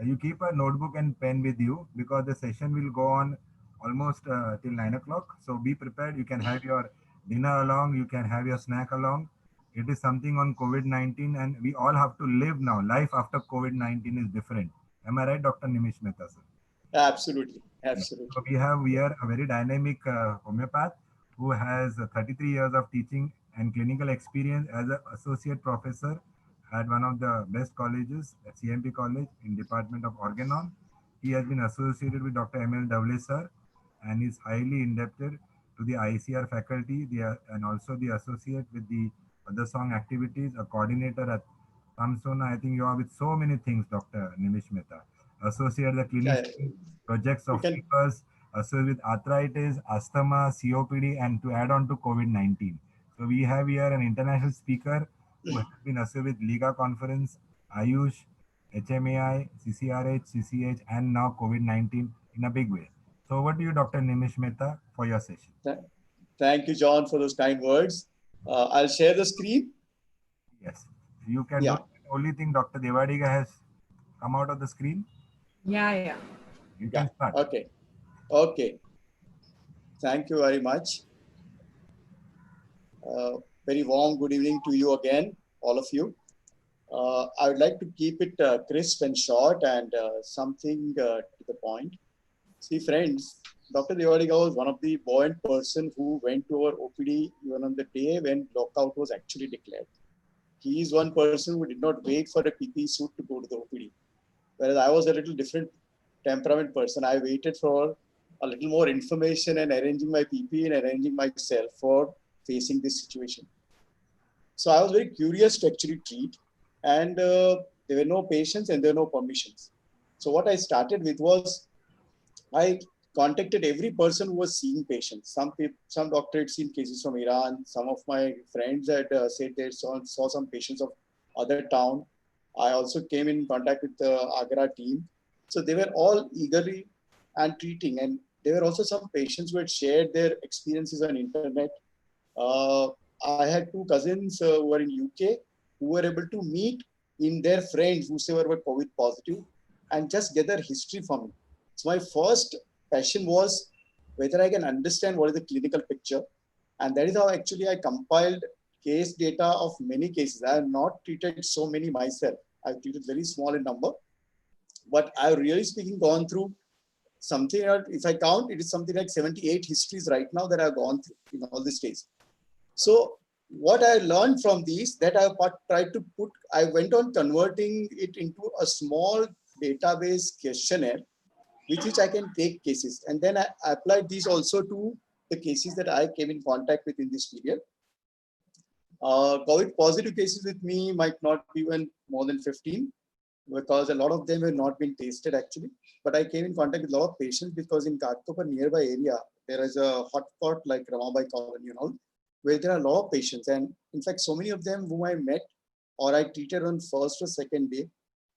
E: You keep a notebook and pen with you because the session will go on almost till 9 o'clock. So be prepared. You can have your dinner along. You can have your snack along. It is something on COVID-19 and we all have to live now. Life after COVID-19 is different. Am I right, Dr. Nimish Mehta, sir?
C: Absolutely. Absolutely.
E: So we have here a very dynamic homeopath who has 33 years of teaching and clinical experience as an associate professor at one of the best colleges, at CMP College in Department of Organon. He has been associated with Dr. M.L. Davle sir and is highly indebted to the ICR faculty and also the associate with the other song activities, a coordinator at Samsona. I think you are with so many things, Dr. Nimish Mehta. Associate the clinician projects of fevers, associated with arthritis, asthma, COPD, and to add on to COVID-19. So we have here an international speaker who has been associated with Liga Conference, Ayush, HMAI, CCRH, CCH, and now COVID-19 in a big way. So over to you, Dr. Nimish Mehta, for your session.
C: Thank you, John, for those kind words. I'll share the screen.
E: Yes, you can do the only thing. Dr. Devadiga has come out of the screen.
F: Yeah.
E: You can start.
C: Okay. Thank you very much. Very warm good evening to you again, all of you. I would like to keep it crisp and short and something to the point. See, friends, Dr. Devadiga was one of the buoyant person who went to our OPD even on the day when lockout was actually declared. He is one person who did not wait for a PPE suit to go to the OPD. Whereas I was a little different temperament person. I waited for a little more information and arranging my PPE and arranging myself for facing this situation. So I was very curious to actually treat, and there were no patients and there were no permissions. So what I started with was, I contacted every person who was seeing patients. Some doctor had seen cases from Iran. Some of my friends had said they saw some patients of other town. I also came in contact with the Agra team. So they were all eagerly and treating. And there were also some patients who had shared their experiences on internet. I had two cousins who were in UK who were able to meet in their friends whosoever were COVID positive and just get their history from me. So my first passion was whether I can understand what is the clinical picture. And that is how actually I compiled case data of many cases. I have not treated so many myself. I've treated very small in number. But I've really speaking gone through something, if I count, it is something like 78 histories right now that I've gone through in all these days. So what I learned from these, that I tried to put, I went on converting it into a small database questionnaire, which I can take cases. And then I applied these also to the cases that I came in contact with in this period. COVID positive cases with me might not be even more than 15, because a lot of them have not been tested actually. But I came in contact with a lot of patients because in Ghatkopar nearby area, there is a hotspot like Ramabai colony and all, where there are a lot of patients. And in fact, so many of them whom I met or I treated on first or second day,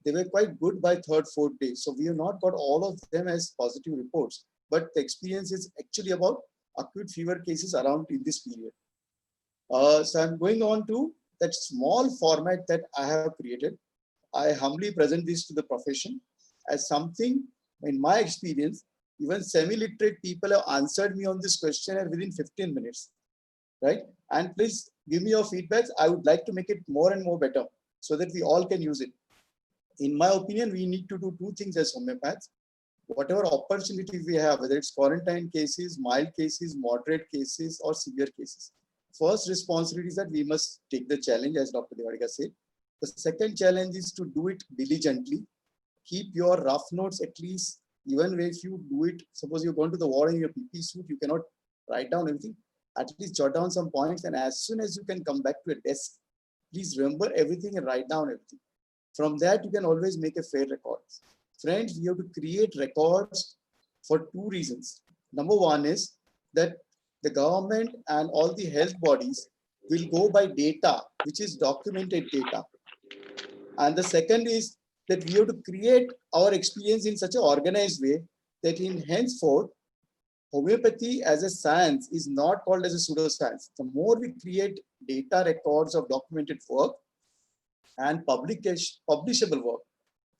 C: they were quite good by third, fourth day. So we have not got all of them as positive reports, but the experience is actually about acute fever cases around in this period. So I'm going on to that small format that I have created. I humbly present this to the profession as something, in my experience, even semi-literate people have answered me on this questionnaire within 15 minutes, right? And please give me your feedbacks. I would like to make it more and more better so that we all can use it. In my opinion, we need to do two things as homeopaths. Whatever opportunity we have, whether it's quarantine cases, mild cases, moderate cases, or severe cases. First responsibility is that we must take the challenge, as Dr. Devadiga said. The second challenge is to do it diligently, keep your rough notes at least, even if you do it, suppose you're going to the war in your PP suit, you cannot write down everything. At least jot down some points, and as soon as you can come back to a desk, please remember everything and write down everything. From that, you can always make a fair record. Friends, we have to create records for two reasons. Number one is that the government and all the health bodies will go by data, which is documented data. And the second is that we have to create our experience in such an organized way that in henceforth, homeopathy as a science is not called as a pseudoscience. The more we create data records of documented work and publishable work,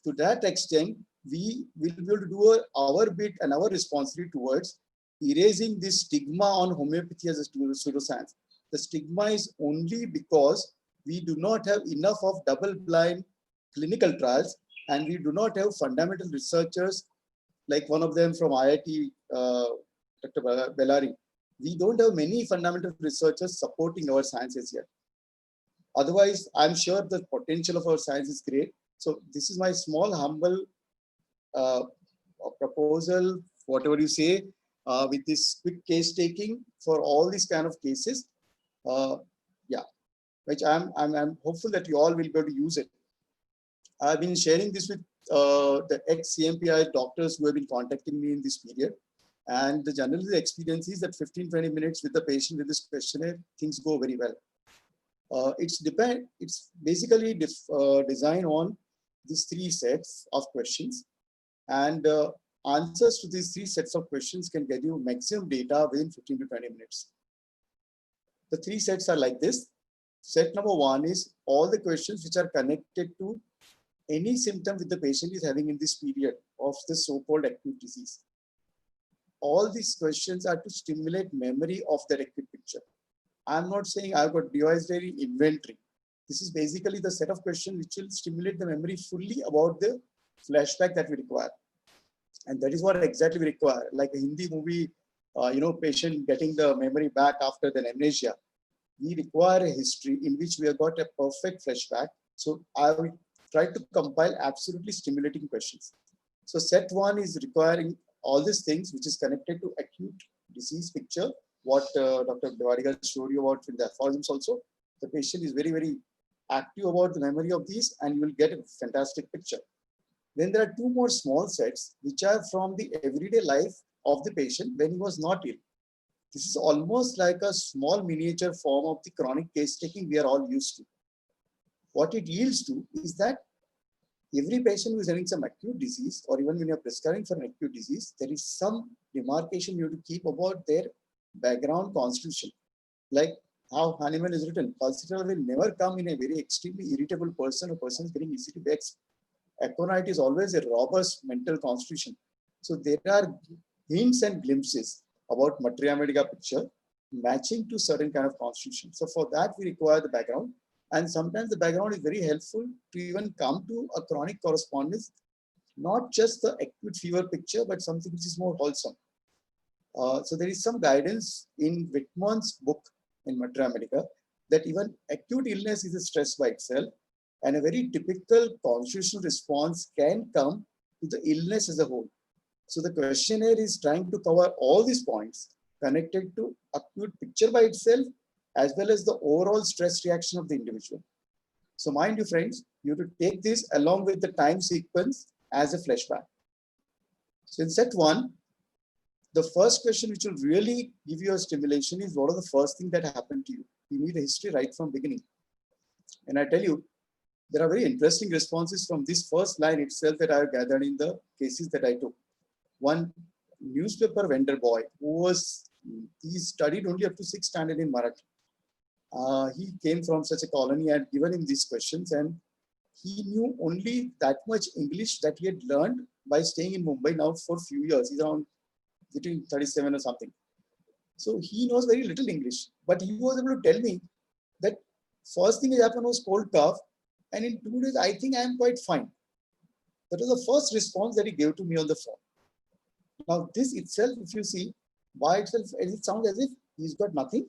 C: to that extent, we will be able to do our bit and our responsibility towards erasing this stigma on homeopathy as a pseudoscience. The stigma is only because we do not have enough of double-blind clinical trials, and we do not have fundamental researchers like one of them from IIT, Dr. Bellari. We don't have many fundamental researchers supporting our sciences yet. Otherwise, I'm sure the potential of our science is great. So this is my small, humble proposal, whatever you say, with this quick case taking for all these kind of cases. Yeah, which I'm hopeful that you all will be able to use it. I've been sharing this with the ex-CMPI doctors who have been contacting me in this period. And the general experience is that 15-20 minutes with the patient with this questionnaire, things go very well. It's basically designed on these three sets of questions, and answers to these three sets of questions can get you maximum data within 15 to 20 minutes. The three sets are like this. Set number one is all the questions which are connected to any symptom that the patient is having in this period of the so-called acute disease. All these questions are to stimulate memory of that acute picture. I'm not saying I've got devised any inventory. This is basically the set of questions which will stimulate the memory fully about the flashback that we require. And that is what exactly we require. Like a Hindi movie, patient getting the memory back after the amnesia. We require a history in which we have got a perfect flashback. So I will try to compile absolutely stimulating questions. So set one is requiring all these things which is connected to acute disease picture, what Dr. Devadiga showed you about in the aphorisms also. The patient is very, very active about the memory of these, and you will get a fantastic picture. Then there are two more small sets which are from the everyday life of the patient when he was not ill. This is almost like a small miniature form of the chronic case taking we are all used to. What it yields to is that every patient who is having some acute disease, or even when you're prescribing for an acute disease, there is some demarcation you have to keep about their background constitution. Like how Hahnemann is written, pulsatile will never come in a very extremely irritable person. A person is getting easily vexed. Aconite is always a robust mental constitution. So there are hints and glimpses about materia medica picture matching to certain kind of constitution. So for that, we require the background. And sometimes the background is very helpful to even come to a chronic correspondence, not just the acute fever picture, but something which is more wholesome. So there is some guidance in Whitman's book in Materia Medica that even acute illness is a stress by itself, and a very typical constitutional response can come to the illness as a whole. So the questionnaire is trying to cover all these points connected to acute picture by itself, as well as the overall stress reaction of the individual. So mind you friends, you have to take this along with the time sequence as a flashback. So in set one, the first question which will really give you a stimulation is what are the first thing that happened to you? You need a history right from beginning. And I tell you, there are very interesting responses from this first line itself that I have gathered in the cases that I took. One newspaper vendor boy he studied only up to 6th standard in Marathi. He came from such a colony. I had given him these questions, and he knew only that much English that he had learned by staying in Mumbai now for a few years. He's around between 37 or something. So he knows very little English, but he was able to tell me that first thing that happened was cold cough, and in 2 days, I think I am quite fine. That was the first response that he gave to me on the phone. Now, this itself, if you see, by itself, it sounds as if he's got nothing.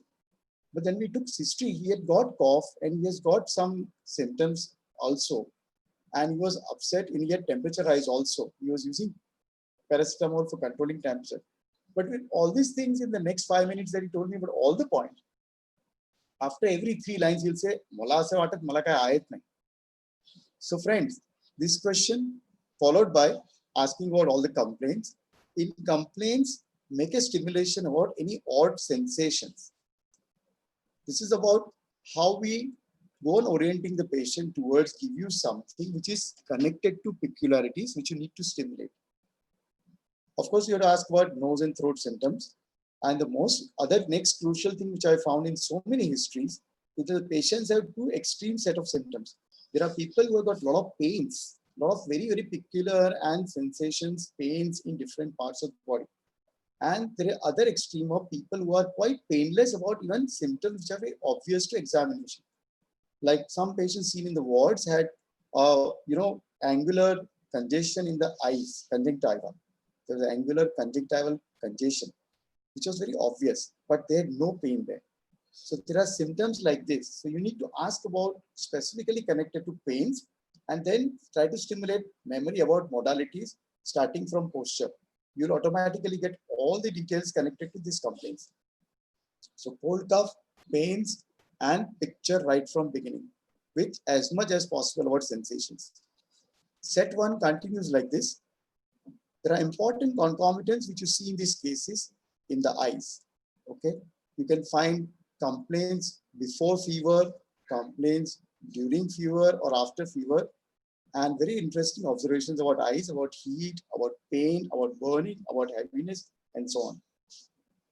C: But then we took history, he had got cough and he has got some symptoms also. and he was upset and he had temperature rise also. He was using paracetamol for controlling temperature. But with all these things in the next 5 minutes that he told me about all the points, after every 3 lines, he'll say, "Mala ase watat, mala kai aayat nahi." So friends, this question followed by asking about all the complaints. In complaints, make a stimulation about any odd sensations. This is about how we go on orienting the patient towards give you something which is connected to peculiarities which you need to stimulate. Of course, you have to ask about nose and throat symptoms. And the most other next crucial thing which I found in so many histories is that the patients have 2 extreme set of symptoms. There are people who have got a lot of pains, a lot of very, very peculiar and sensations, pains in different parts of the body. And there are other extreme of people who are quite painless about even symptoms which are very obvious to examination. Like some patients seen in the wards had, angular congestion in the eyes, conjunctiva. There was angular conjunctival congestion, which was very obvious, but they had no pain there. So there are symptoms like this. So you need to ask about specifically connected to pains and then try to stimulate memory about modalities starting from posture. You'll automatically get all the details connected to these complaints. So cold cough, pains, and picture right from beginning with as much as possible about sensations. Set 1 continues like this. There are important concomitants which you see in these cases in the eyes. Okay, you can find complaints before fever, complaints during fever or after fever, and very interesting observations about eyes, about heat, about pain, about burning, about heaviness, and so on.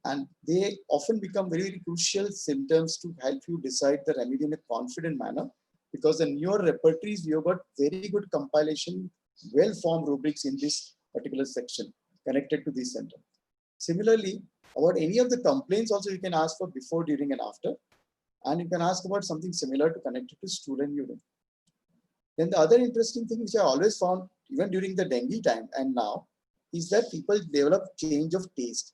C: And they often become very, very crucial symptoms to help you decide the remedy in a confident manner, because the newer repertories, you have got very good compilation, well-formed rubrics in this particular section connected to this symptom. Similarly, about any of the complaints also you can ask for before, during, and after. And you can ask about something similar to connect it to stool and urine. Then the other interesting thing which I always found, even during the dengue time and now, is that people develop change of taste.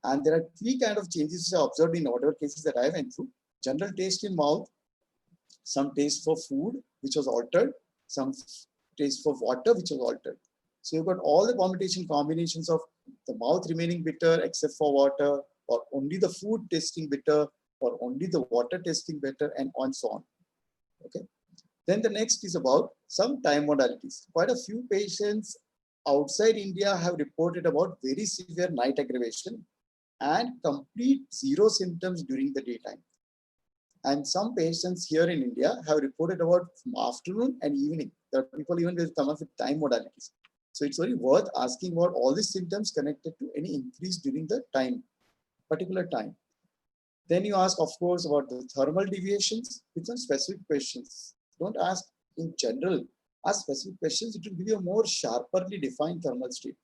C: And there are 3 kinds of changes I observed in whatever cases that I went through. General taste in mouth, some taste for food, which was altered, some taste for water, which was altered. So you've got all the combination combinations of the mouth remaining bitter except for water, or only the food tasting bitter, or only the water tasting better, and so on. Okay. Then the next is about some time modalities. Quite a few patients outside India have reported about very severe night aggravation and complete 0 symptoms during the daytime. And some patients here in India have reported about afternoon and evening. There are people even will come up with time modalities. So it's very worth asking about all these symptoms connected to any increase during the time, particular time. Then you ask, of course, about the thermal deviations with some specific questions. Don't ask in general, ask specific questions. It will give you a more sharply defined thermal state.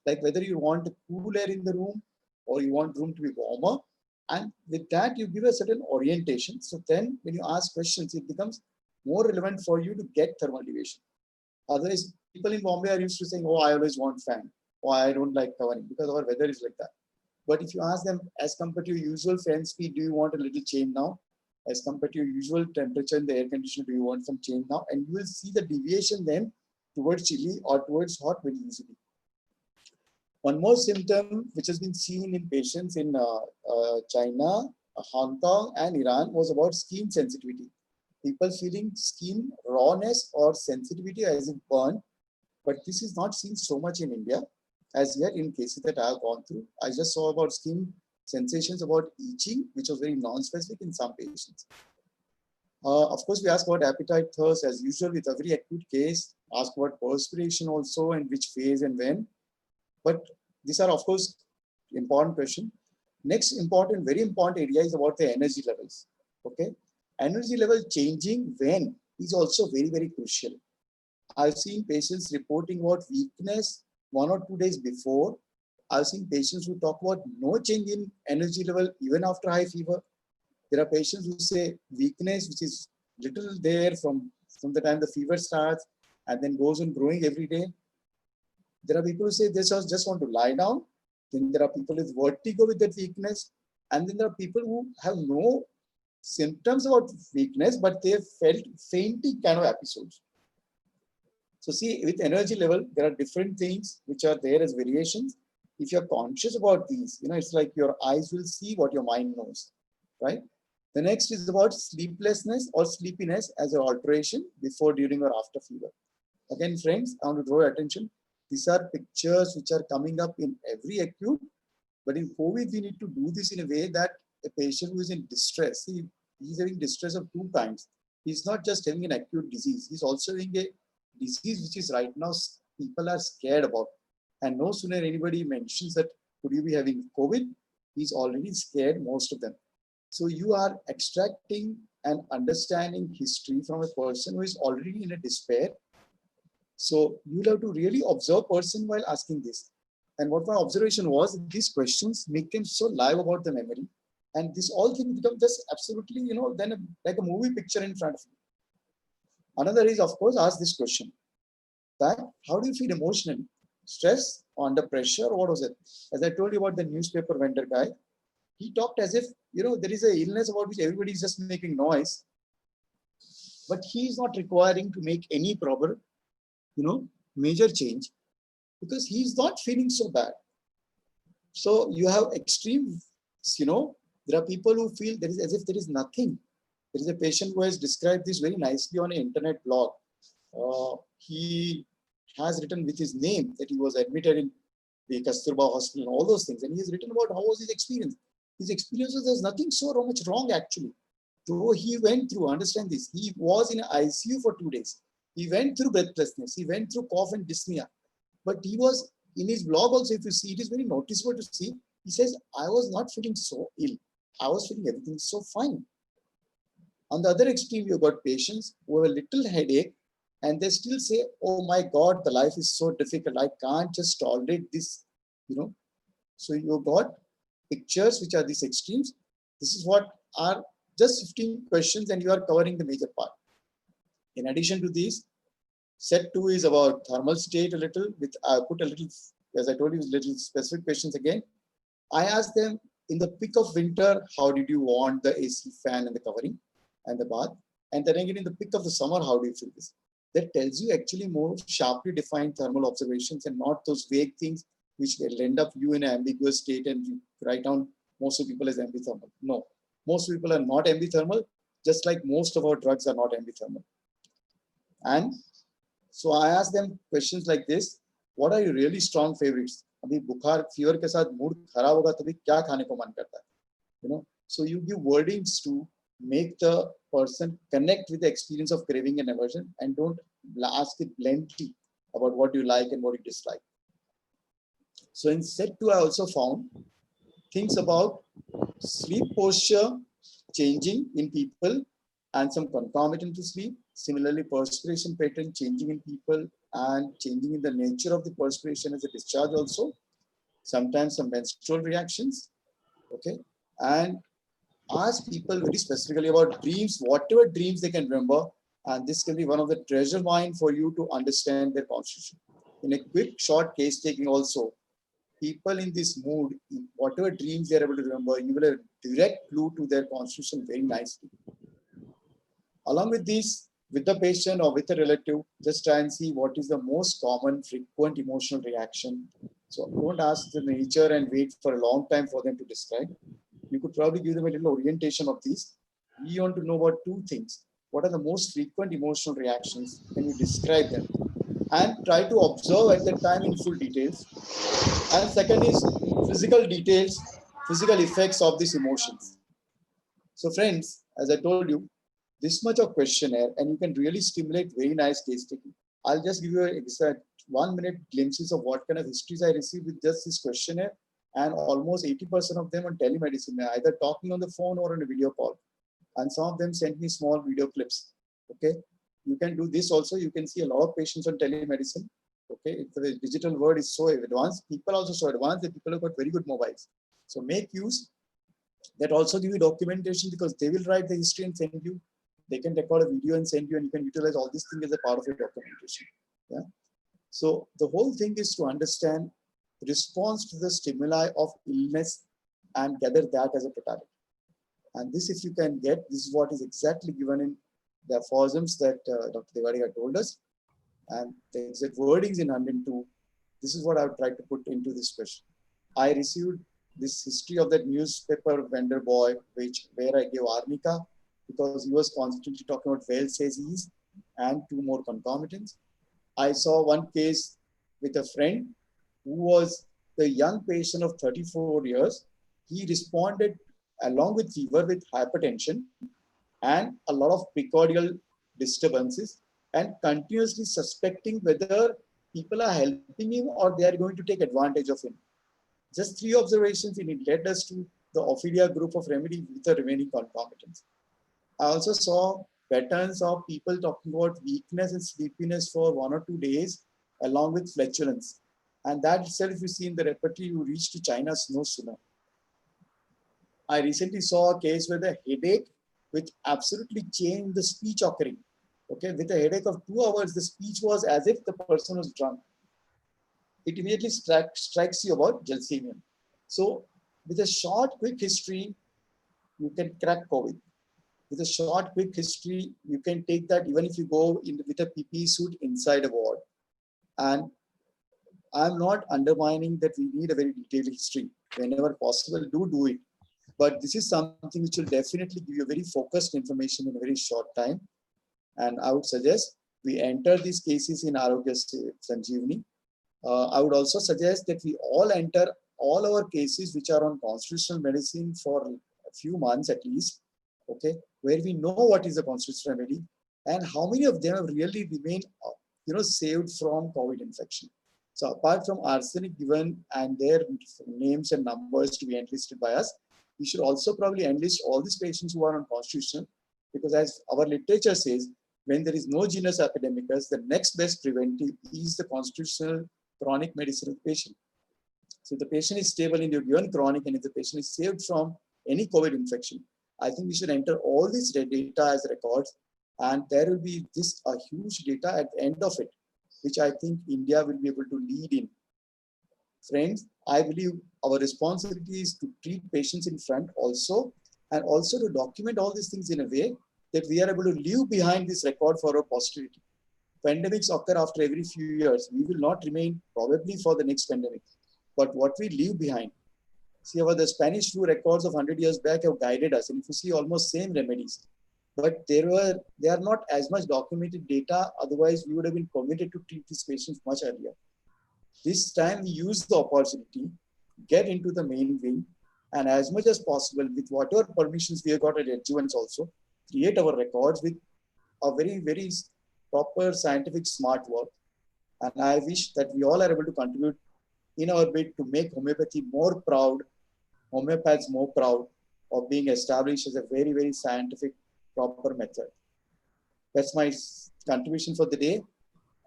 C: Like whether you want cool air in the room or you want room to be warmer. And with that, you give a certain orientation. So then when you ask questions, it becomes more relevant for you to get thermal deviation. Otherwise, people in Bombay are used to saying, "Oh, I always want fan," or "I don't like covering," because our weather is like that. But if you ask them, as compared to your usual fan speed, do you want a little change now? As compared to your usual temperature in the air conditioner, do you want some change now? And you will see the deviation then towards chilly or towards hot very easily. One more symptom which has been seen in patients in China, Hong Kong, and Iran was about skin sensitivity. People feeling skin rawness or sensitivity as if burned, but this is not seen so much in India as yet in cases that I have gone through. I just saw about skin sensations about itching, which was very non-specific in some patients. Of course, we ask about appetite, thirst as usual with every acute case, ask about perspiration also and which phase and when. But these are, of course, important question. Next important, very important area is about the energy levels. Okay, energy level changing when is also very, very crucial. I've seen patients reporting about weakness 1 or 2 days before. I've seen patients who talk about no change in energy level even after high fever. There are patients who say weakness, which is little there from the time the fever starts and then goes on growing every day. There are people who say they just want to lie down. Then there are people with vertigo with that weakness. And then there are people who have no symptoms about weakness, but they have felt fainting kind of episodes. So see, with energy level, there are different things which are there as variations. If you're conscious about these, it's like your eyes will see what your mind knows, right? The next is about sleeplessness or sleepiness as an alteration before, during, or after fever. Again, friends, I want to draw your attention. These are pictures which are coming up in every acute, but in COVID, we need to do this in a way that a patient who is in distress, he's having distress of two kinds. He's not just having an acute disease, he's also having a disease which is right now people are scared about. And no sooner anybody mentions that could you be having COVID, he's already scared, most of them. So you are extracting and understanding history from a person who is already in a despair. So you'll have to really observe person while asking this. And what my observation was, these questions make them so live about the memory. And this all thing becomes just absolutely, then like a movie picture in front of you. Another is, of course, ask this question, that how do you feel emotionally? Stress, under pressure, or what was it? As I told you about the newspaper vendor guy, he talked as if, there is an illness about which everybody is just making noise, but he is not requiring to make any proper, major change, because he's not feeling so bad. So you have extreme, there are people who feel there is as if there is nothing. There is a patient who has described this very nicely on an internet blog. He has written with his name that he was admitted in the Kasturba hospital and all those things. And he has written about how was his experience. His experience was there's nothing so much wrong actually. Though he went through, understand this, he was in ICU for 2 days. He went through breathlessness. He went through cough and dyspnea. But he was, in his blog also, if you see, it is very noticeable to see. He says, I was not feeling so ill. I was feeling everything so fine. On the other extreme, you've got patients who have a little headache and they still say, oh my God, the life is so difficult. I can't just tolerate this, So you've got pictures which are these extremes. This is what are just 15 questions and you are covering the major part. In addition to these, set 2 is about thermal state a little, with I put a little, as I told you, little specific questions again. I asked them, in the peak of winter, how did you want the AC fan and the covering and the bath? And then again, in the peak of the summer, how do you feel this? That tells you actually more sharply defined thermal observations and not those vague things which will end up you in an ambiguous state and you write down most of people as ambithermal. No, most people are not ambithermal, just like most of our drugs are not ambithermal. And so I asked them questions like this: what are your really strong favorites? Abhi bukhar, fever ke saath mood kharab hoga tabhi kya khane ko man karta hai? So you give wordings to make the person connect with the experience of craving and aversion, and don't ask it bluntly about what you like and what you dislike. So in set 2, I also found things about sleep posture changing in people and some concomitant to sleep. Similarly, perspiration pattern changing in people and changing in the nature of the perspiration as a discharge also. Sometimes some menstrual reactions, okay? And ask people very specifically about dreams, whatever dreams they can remember. And this can be one of the treasure mine for you to understand their constitution. In a quick, short case taking also, people in this mood, whatever dreams they are able to remember, you will have a direct clue to their constitution very nicely. Along with this, with the patient or with a relative, just try and see what is the most common frequent emotional reaction. So don't ask the nature and wait for a long time for them to describe. You could probably give them a little orientation of these. We want to know about 2 things. What are the most frequent emotional reactions? Can you describe them? And try to observe at that time in full details. And second is physical details, physical effects of these emotions. So friends, as I told you, this much of questionnaire, and you can really stimulate very nice case taking. I'll just give you an exact 1-minute glimpses of what kind of histories I received with just this questionnaire, and almost 80% of them on telemedicine, either talking on the phone or on a video call. And some of them sent me small video clips. Okay, you can do this also. You can see a lot of patients on telemedicine. Okay, the digital world is so advanced. People are also so advanced that people have got very good mobiles. So make use. That also give you documentation, because they will write the history and send you. They can record a video and send you, and you can utilize all these things as a part of your documentation. Yeah. So the whole thing is to understand response to the stimuli of illness and gather that as a totality. And this, if you can get, this is what is exactly given in the aphorisms that Dr. Devadiga told us. and the exact wordings in 102. This is what I would try to put into this question. I received this history of that newspaper vendor boy, where I gave arnica because he was constantly talking about well says he's and two more concomitants. I saw one case with a friend who was the young patient of 34 years. He responded along with fever with hypertension and a lot of precordial disturbances and continuously suspecting whether people are helping him or they are going to take advantage of him. Just 3 observations and it led us to the Ophelia group of remedy with the remaining concomitants. I also saw patterns of people talking about weakness and sleepiness for 1 or 2 days along with flatulence. And that itself, you see in the repertoire, you reach to China's no sooner. I recently saw a case where the headache, which absolutely changed the speech occurring. Okay, with a headache of 2 hours, the speech was as if the person was drunk. It immediately strikes you about gelsemium. So with a short, quick history, you can crack COVID. With a short, quick history, you can take that even if you go in with a PPE suit inside a ward. And I'm not undermining that we need a very detailed history. Whenever possible, do it. But this is something which will definitely give you very focused information in a very short time. And I would suggest we enter these cases in Arogya Sanjeevani. I would also suggest that we all enter all our cases which are on constitutional medicine for a few months at least, okay, where we know what is a constitutional remedy and how many of them have really remained, saved from COVID infection. So apart from arsenic given and their names and numbers to be enlisted by us, we should also probably enlist all these patients who are on constitutional, because as our literature says, when there is no genus epidemicus, the next best preventive is the constitutional chronic medicine patient. So if the patient is stable in your given chronic and if the patient is saved from any COVID infection, I think we should enter all these data as records, and there will be a huge data at the end of it, which I think India will be able to lead in. Friends, I believe our responsibility is to treat patients in front also, and also to document all these things in a way that we are able to leave behind this record for our posterity. Pandemics occur after every few years. We will not remain probably for the next pandemic, but what we leave behind. See, the Spanish flu records of 100 years back have guided us, and if you see almost same remedies, but they are not as much documented data. Otherwise, we would have been committed to treat these patients much earlier. This time we use the opportunity, get into the main wing, and as much as possible with whatever permissions we have got at adjuvants also, create our records with a very, very proper scientific smart work. And I wish that we all are able to contribute in our bid to make homeopathy more proud, homeopaths more proud of being established as a very, very scientific, proper method. That's my contribution for the day.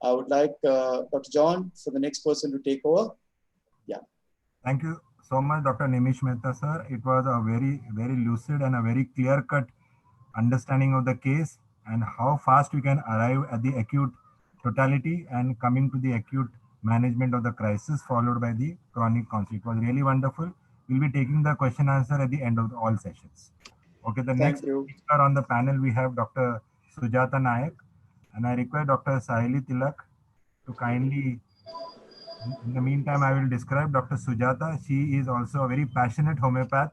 C: I would like Dr. John for the next person to take over. Yeah.
E: Thank you so much, Dr. Nimish Mehta, sir. It was a very, very lucid and a very clear-cut understanding of the case and how fast we can arrive at the acute totality and coming to the acute management of the crisis followed by the chronic conflict. It was really wonderful. We'll be taking the question answer at the end of all sessions. Okay, the next speaker on the panel, we have Dr. Sujata Nayak, and I request Dr. Sahili Tilak to kindly, in the meantime, I will describe Dr. Sujata. She is also a very passionate homeopath.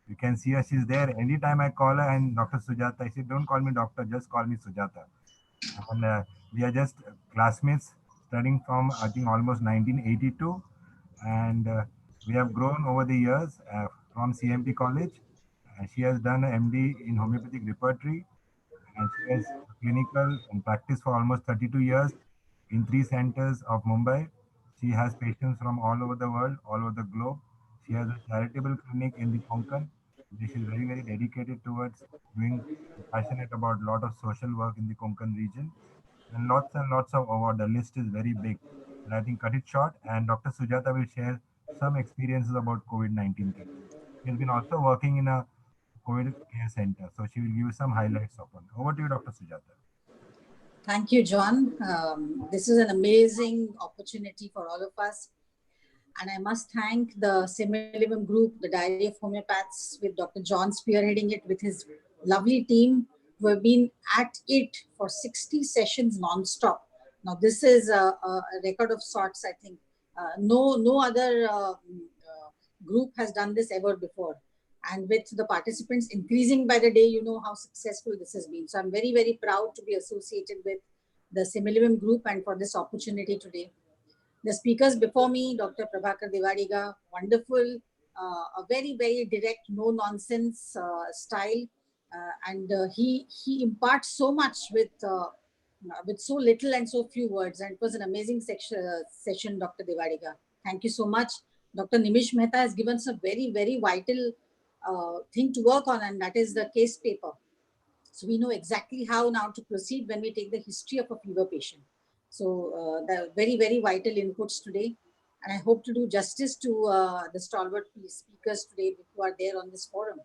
E: You can see her, she's there. Anytime I call her and Dr. Sujata, I say, don't call me doctor, just call me Sujata. And we are just classmates studying from, I think, almost 1982. And we have grown over the years from CMP College. She has done an MD in homeopathic repertory, and she has clinical and practice for almost 32 years in 3 centers of Mumbai. She has patients from all over the world, all over the globe. She has a charitable clinic in the Konkan. She is very, very dedicated towards doing, passionate about a lot of social work in the Konkan region. And lots of awards. The list is very big. And I think cut it short, and Dr. Sujata will share some experiences about COVID-19 cases. She has been also working in a COVID care center. So she will give you some highlights of it. Over to you, Dr. Sujata.
J: Thank you, John. This is an amazing opportunity for all of us. And I must thank the Similimum group, the Diary of Homeopaths, with Dr. John spearheading it with his lovely team who have been at it for 60 sessions non-stop Now, this is a record of sorts, I think. No other group has done this ever before. And with the participants increasing by the day, you know how successful this has been. So I'm very, very proud to be associated with the Similivim group and for this opportunity today. The speakers before me, Dr. Prabhakar Devadiga, wonderful, a very, very direct, no-nonsense style. And he imparts so much with so little and so few words. And it was an amazing session, Dr. Devadiga. Thank you so much. Dr. Nimish Mehta has given us a very, very vital thing to work on, and that is the case paper. So we know exactly how now to proceed when we take the history of a fever patient. So the very, very vital inputs today. And I hope to do justice to the stalwart speakers today who are there on this forum.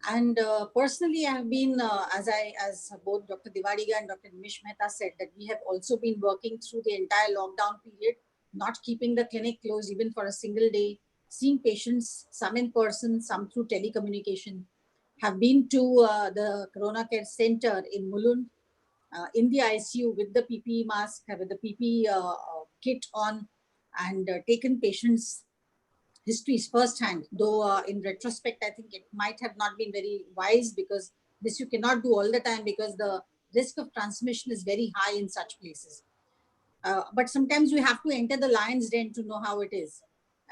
J: And personally, I have been, as both Dr. Devadiga and Dr. Nimish Mehta said, that we have also been working through the entire lockdown period, not keeping the clinic closed even for a single day, seeing patients, some in person, some through telecommunication, have been to the Corona Care Center in Mulund, in the ICU with the PPE mask, with the PPE kit on, and taken patients' histories firsthand. Though in retrospect, I think it might have not been very wise, because this you cannot do all the time, because the risk of transmission is very high in such places. But sometimes we have to enter the lion's den to know how it is.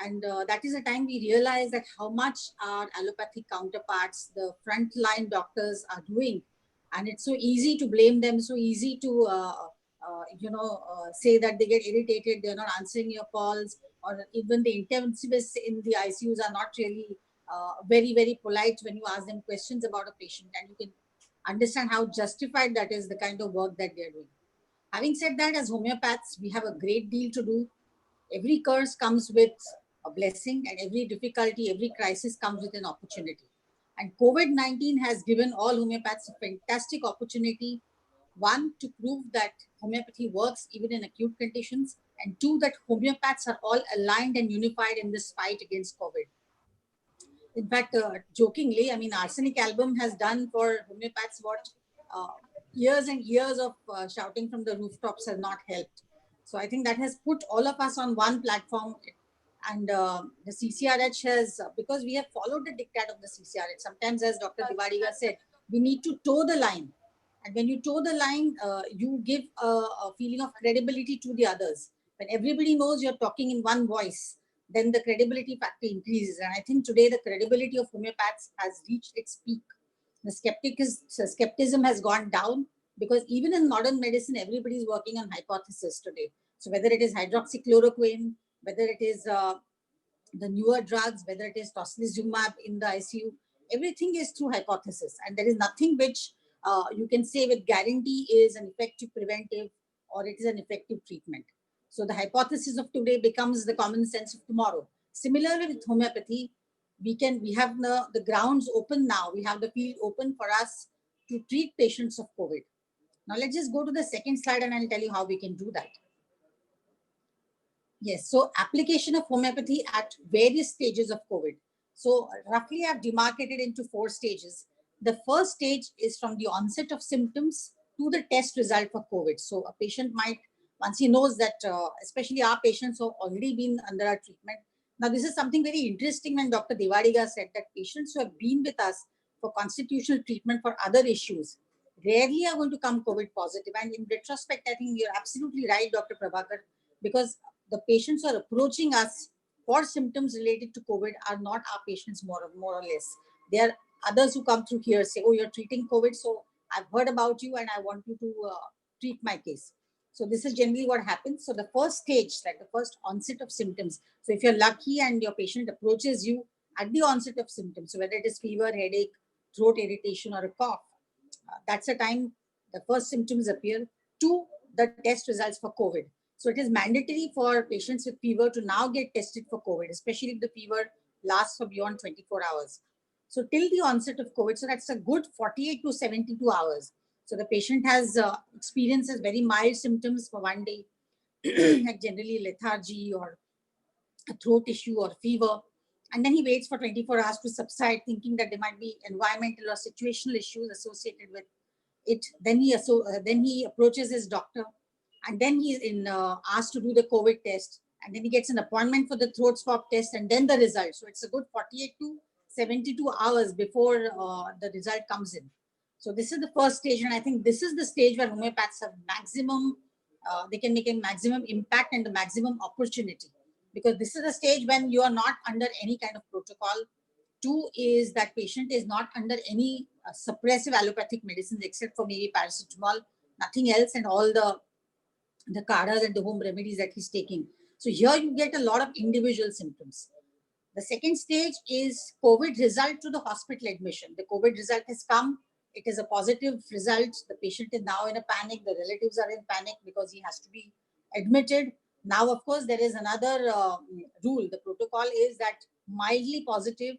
J: And that is the time we realize that how much our allopathic counterparts, the frontline doctors, are doing. And it's so easy to blame them, so easy to say that they get irritated, they're not answering your calls, or even the intensivists in the ICUs are not really very, very polite when you ask them questions about a patient. And you can understand how justified that is, the kind of work that they're doing. Having said that, as homeopaths, we have a great deal to do. Every curse comes with a blessing, and every difficulty, every crisis comes with an opportunity. And COVID-19 has given all homeopaths a fantastic opportunity. One, to prove that homeopathy works even in acute conditions, and two, that homeopaths are all aligned and unified in this fight against COVID. In fact, jokingly, I mean, Arsenic Album has done for homeopaths what years and years of shouting from the rooftops has not helped. So I think that has put all of us on one platform. And the CCRH has, because we have followed the diktat of the CCRH, sometimes, as Dr. Devadiga said, we need to toe the line. And when you toe the line, you give a feeling of credibility to the others. When everybody knows you're talking in one voice, then the credibility factor increases. And I think today the credibility of homeopaths has reached its peak. The skepticism has gone down, because even in modern medicine, everybody is working on hypothesis today. So whether it is hydroxychloroquine, whether it is the newer drugs, whether it is tocilizumab in the ICU, everything is through hypothesis. And there is nothing which you can say with guarantee is an effective preventive or it is an effective treatment. So the hypothesis of today becomes the common sense of tomorrow. Similarly with homeopathy, we have the grounds open now. We have the field open for us to treat patients of COVID. Now let's just go to the second slide and I'll tell you how we can do that. Yes, so application of homeopathy at various stages of COVID. So roughly I've demarcated into 4 stages. The first stage is from the onset of symptoms to the test result for COVID. So a patient might, once he knows that, especially our patients who have already been under our treatment. Now this is something very interesting when Dr. Devadiga said that patients who have been with us for constitutional treatment for other issues rarely are going to come COVID positive. And in retrospect, I think you're absolutely right, Dr. Prabhakar, because the patients who are approaching us for symptoms related to COVID are not our patients more or less. They are others who come through here, say, oh, you're treating COVID, so I've heard about you and I want you to treat my case. So this is generally what happens. So the first stage, like the first onset of symptoms. So if you're lucky and your patient approaches you at the onset of symptoms, so whether it is fever, headache, throat irritation or a cough, that's the time the first symptoms appear to the test results for COVID. So it is mandatory for patients with fever to now get tested for COVID, especially if the fever lasts for beyond 24 hours. So till the onset of COVID, so that's a good 48 to 72 hours. So the patient has experiences very mild symptoms for one day, like generally lethargy or a throat issue or fever. And then he waits for 24 hours to subside, thinking that there might be environmental or situational issues associated with it. Then he approaches his doctor. and then he's asked to do the COVID test, and then he gets an appointment for the throat swab test, and then the result. So it's a good 48 to 72 hours before the result comes in. So this is the first stage, and I think this is the stage where homeopaths have maximum, they can make a maximum impact and the maximum opportunity, because this is the stage when you are not under any kind of protocol. 2 is that patient is not under any suppressive allopathic medicines except for maybe paracetamol, nothing else, and all the kadas and the home remedies that he's taking. So here you get a lot of individual symptoms. The second stage is COVID result to the hospital admission. The COVID result has come. It is a positive result. The patient is now in a panic. The relatives are in panic because he has to be admitted. Now, of course, there is another rule. The protocol is that mildly positive,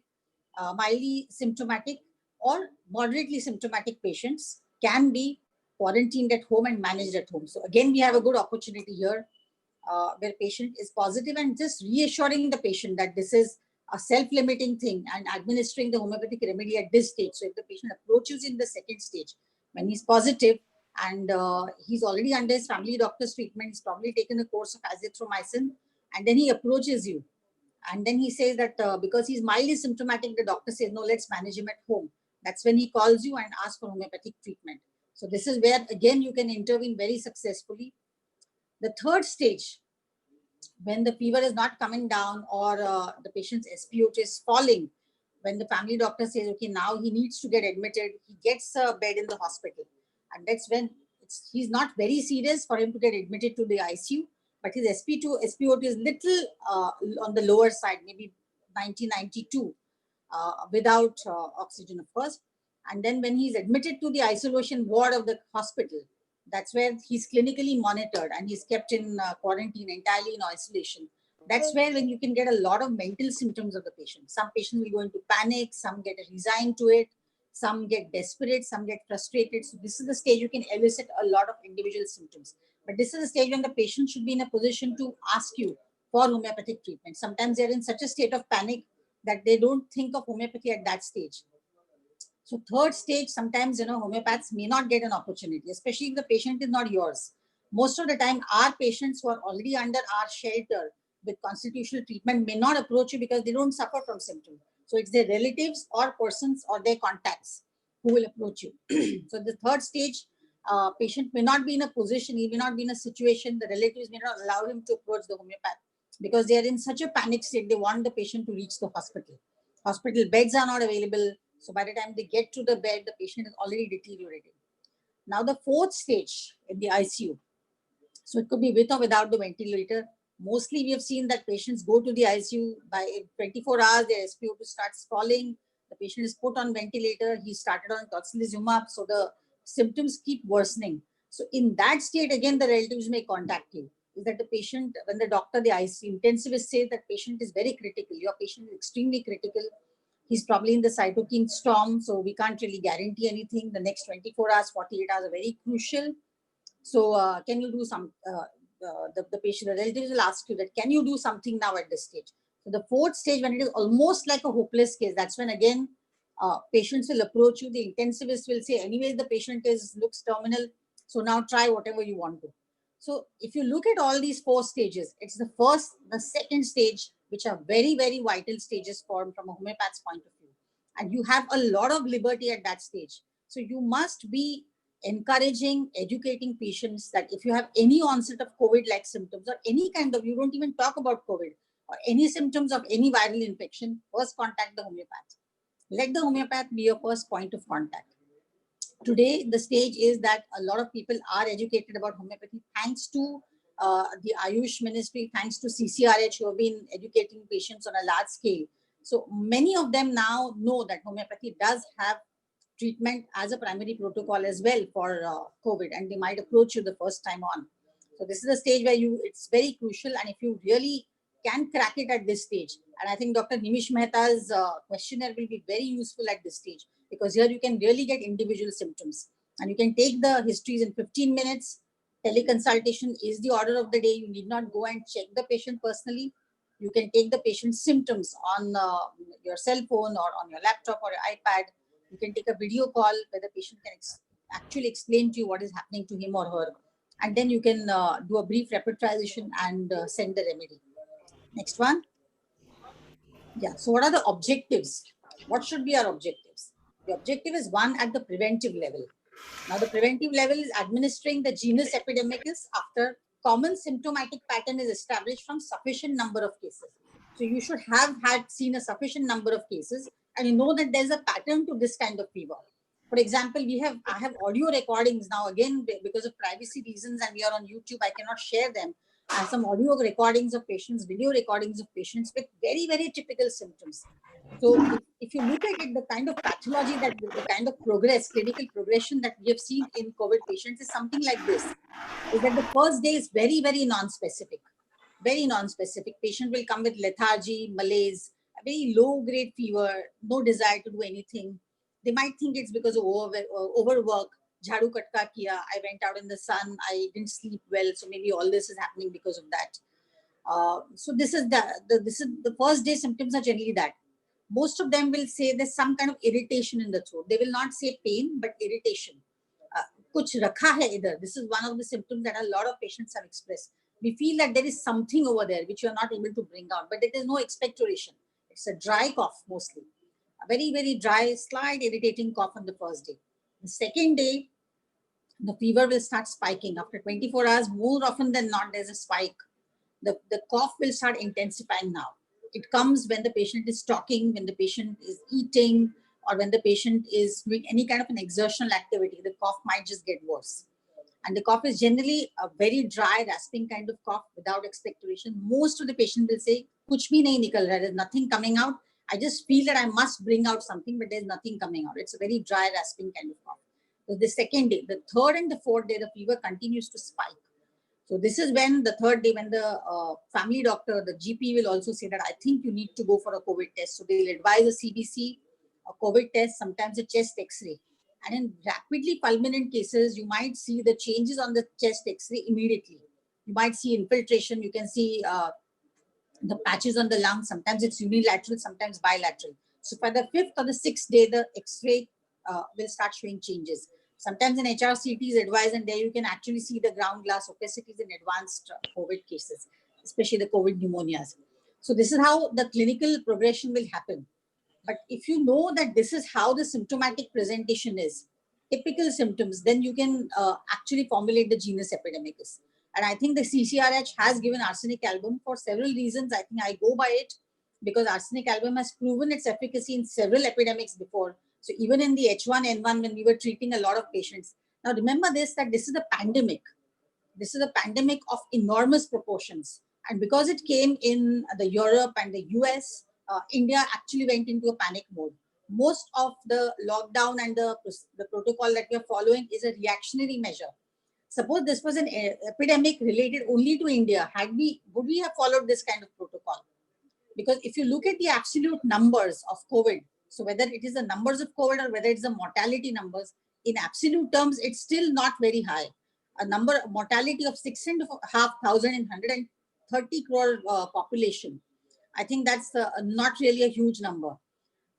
J: mildly symptomatic or moderately symptomatic patients can be quarantined at home and managed at home. So again, we have a good opportunity here where patient is positive, and just reassuring the patient that this is a self-limiting thing and administering the homeopathic remedy at this stage. So if the patient approaches in the second stage, when he's positive and he's already under his family doctor's treatment, he's probably taken a course of azithromycin, and then he approaches you. And then he says that because he's mildly symptomatic, the doctor says, no, let's manage him at home. That's when he calls you and asks for homeopathic treatment. So this is where, again, you can intervene very successfully. The third stage, when the fever is not coming down or the patient's SpO2 is falling, when the family doctor says, okay, now he needs to get admitted, he gets a bed in the hospital. And that's when he's not very serious for him to get admitted to the ICU, but his SpO2 is little on the lower side, maybe 90-92, without oxygen, of course. And then when he's admitted to the isolation ward of the hospital, that's where he's clinically monitored and he's kept in quarantine, entirely in isolation. That's where when you can get a lot of mental symptoms of the patient. Some patients will go into panic, some get resigned to it, some get desperate, some get frustrated. So this is the stage you can elicit a lot of individual symptoms. But this is the stage when the patient should be in a position to ask you for homeopathic treatment. Sometimes they're in such a state of panic that they don't think of homeopathy at that stage. So third stage, sometimes, homeopaths may not get an opportunity, especially if the patient is not yours. Most of the time, our patients who are already under our shelter with constitutional treatment may not approach you because they don't suffer from symptoms. So it's their relatives or persons or their contacts who will approach you. So the third stage, patient may not be in a position, he may not be in a situation, the relatives may not allow him to approach the homeopath because they are in such a panic state, they want the patient to reach the hospital. Hospital beds are not available. So by the time they get to the bed, the patient is already deteriorating. Now the fourth stage in the ICU. So it could be with or without the ventilator. Mostly we have seen that patients go to the ICU by 24 hours, their SpO2 starts falling. The patient is put on ventilator. He started on tocilizumab. So the symptoms keep worsening. So in that state, again, the relatives may contact you. Is that the patient, when the doctor, the ICU intensivist says that patient is very critical, your patient is extremely critical. He's probably in the cytokine storm, so we can't really guarantee anything. The next 24 hours, 48 hours are very crucial. So can you do some, the patient, the relatives will ask you that, can you do something now at this stage? So the fourth stage, when it is almost like a hopeless case, that's when again, patients will approach you. The intensivist will say, anyways, the patient looks terminal. So now try whatever you want to. So if you look at all these four stages, it's the first, the second stage, which are very, very vital stages from a homeopath's point of view. And you have a lot of liberty at that stage. So you must be encouraging, educating patients that if you have any onset of COVID-like symptoms or any kind of, you don't even talk about COVID or any symptoms of any viral infection, first contact the homeopath. Let the homeopath be your first point of contact. Today, the stage is that a lot of people are educated about homeopathy thanks to the Ayush Ministry, thanks to CCRH, who have been educating patients on a large scale. So many of them now know that homeopathy does have treatment as a primary protocol as well for COVID, and they might approach you the first time on. So this is the stage where it's very crucial, and if you really can crack it at this stage, and I think Dr. Nimish Mehta's questionnaire will be very useful at this stage, because here you can really get individual symptoms, and you can take the histories in 15 minutes. Teleconsultation is the order of the day. You need not go and check the patient personally. You can take the patient's symptoms on your cell phone or on your laptop or your iPad. You can take a video call where the patient can actually explain to you what is happening to him or her. And then you can do a brief repertorization and send the remedy. Next one. Yeah, so what are the objectives? What should be our objectives? The objective is one at the preventive level. Now, the preventive level is administering the genus epidemicus after common symptomatic pattern is established from sufficient number of cases. So you should have seen a sufficient number of cases, and you know that there's a pattern to this kind of fever. For example, I have audio recordings now, again, because of privacy reasons, and we are on YouTube, I cannot share them. I have some audio recordings of patients, video recordings of patients with very, very typical symptoms. So if you look at it, the kind of pathology that the kind of clinical progression that we have seen in COVID patients is something like this, is that the first day is very, very non-specific. Very non-specific. Patient will come with lethargy, malaise, a very low-grade fever, no desire to do anything. They might think it's because of overwork. Jhadu katka kiya, I went out in the sun, I didn't sleep well, so maybe all this is happening because of that. So this is the first day symptoms are generally that. Most of them will say there's some kind of irritation in the throat. They will not say pain, but irritation. Kuch rakha hai idhar. This is one of the symptoms that a lot of patients have expressed. We feel that there is something over there which you are not able to bring out, but there is no expectoration. It's a dry cough mostly. A very, very dry, slight irritating cough on the first day. The second day, the fever will start spiking. After 24 hours, more often than not, there's a spike. The cough will start intensifying now. It comes when the patient is talking, when the patient is eating, or when the patient is doing any kind of an exertional activity. The cough might just get worse. And the cough is generally a very dry, rasping kind of cough without expectoration. Most of the patients will say, kuch bhi nahi nikal raha, there's nothing coming out. I just feel that I must bring out something, but there's nothing coming out. It's a very dry, rasping kind of cough. So the second day, the third and the fourth day, the fever continues to spike. So this is when the third day, when the family doctor, the GP will also say that I think you need to go for a COVID test. So they'll advise a CBC, a COVID test, sometimes a chest X-ray. And in rapidly fulminant cases, you might see the changes on the chest X-ray immediately. You might see infiltration. You can see the patches on the lung. Sometimes it's unilateral, sometimes bilateral. So for the fifth or the sixth day, the X-ray will start showing changes. Sometimes an HRCT is advised, and there you can actually see the ground glass opacities in advanced COVID cases, especially the COVID pneumonias. So this is how the clinical progression will happen. But if you know that this is how the symptomatic presentation is, typical symptoms, then you can actually formulate the genus epidemicus. And I think the CCRH has given arsenic album for several reasons. I think I go by it because arsenic album has proven its efficacy in several epidemics before. So even in the H1N1, when we were treating a lot of patients. Now remember this, that this is a pandemic. This is a pandemic of enormous proportions. And because it came in the Europe and the US, India actually went into a panic mode. Most of the lockdown and the protocol that we are following is a reactionary measure. Suppose this was an epidemic related only to India, would we have followed this kind of protocol? Because if you look at the absolute numbers of COVID, so whether it is the numbers of COVID or whether it's the mortality numbers, in absolute terms, it's still not very high. A mortality of 6,500 in 130 crore population. I think that's not really a huge number.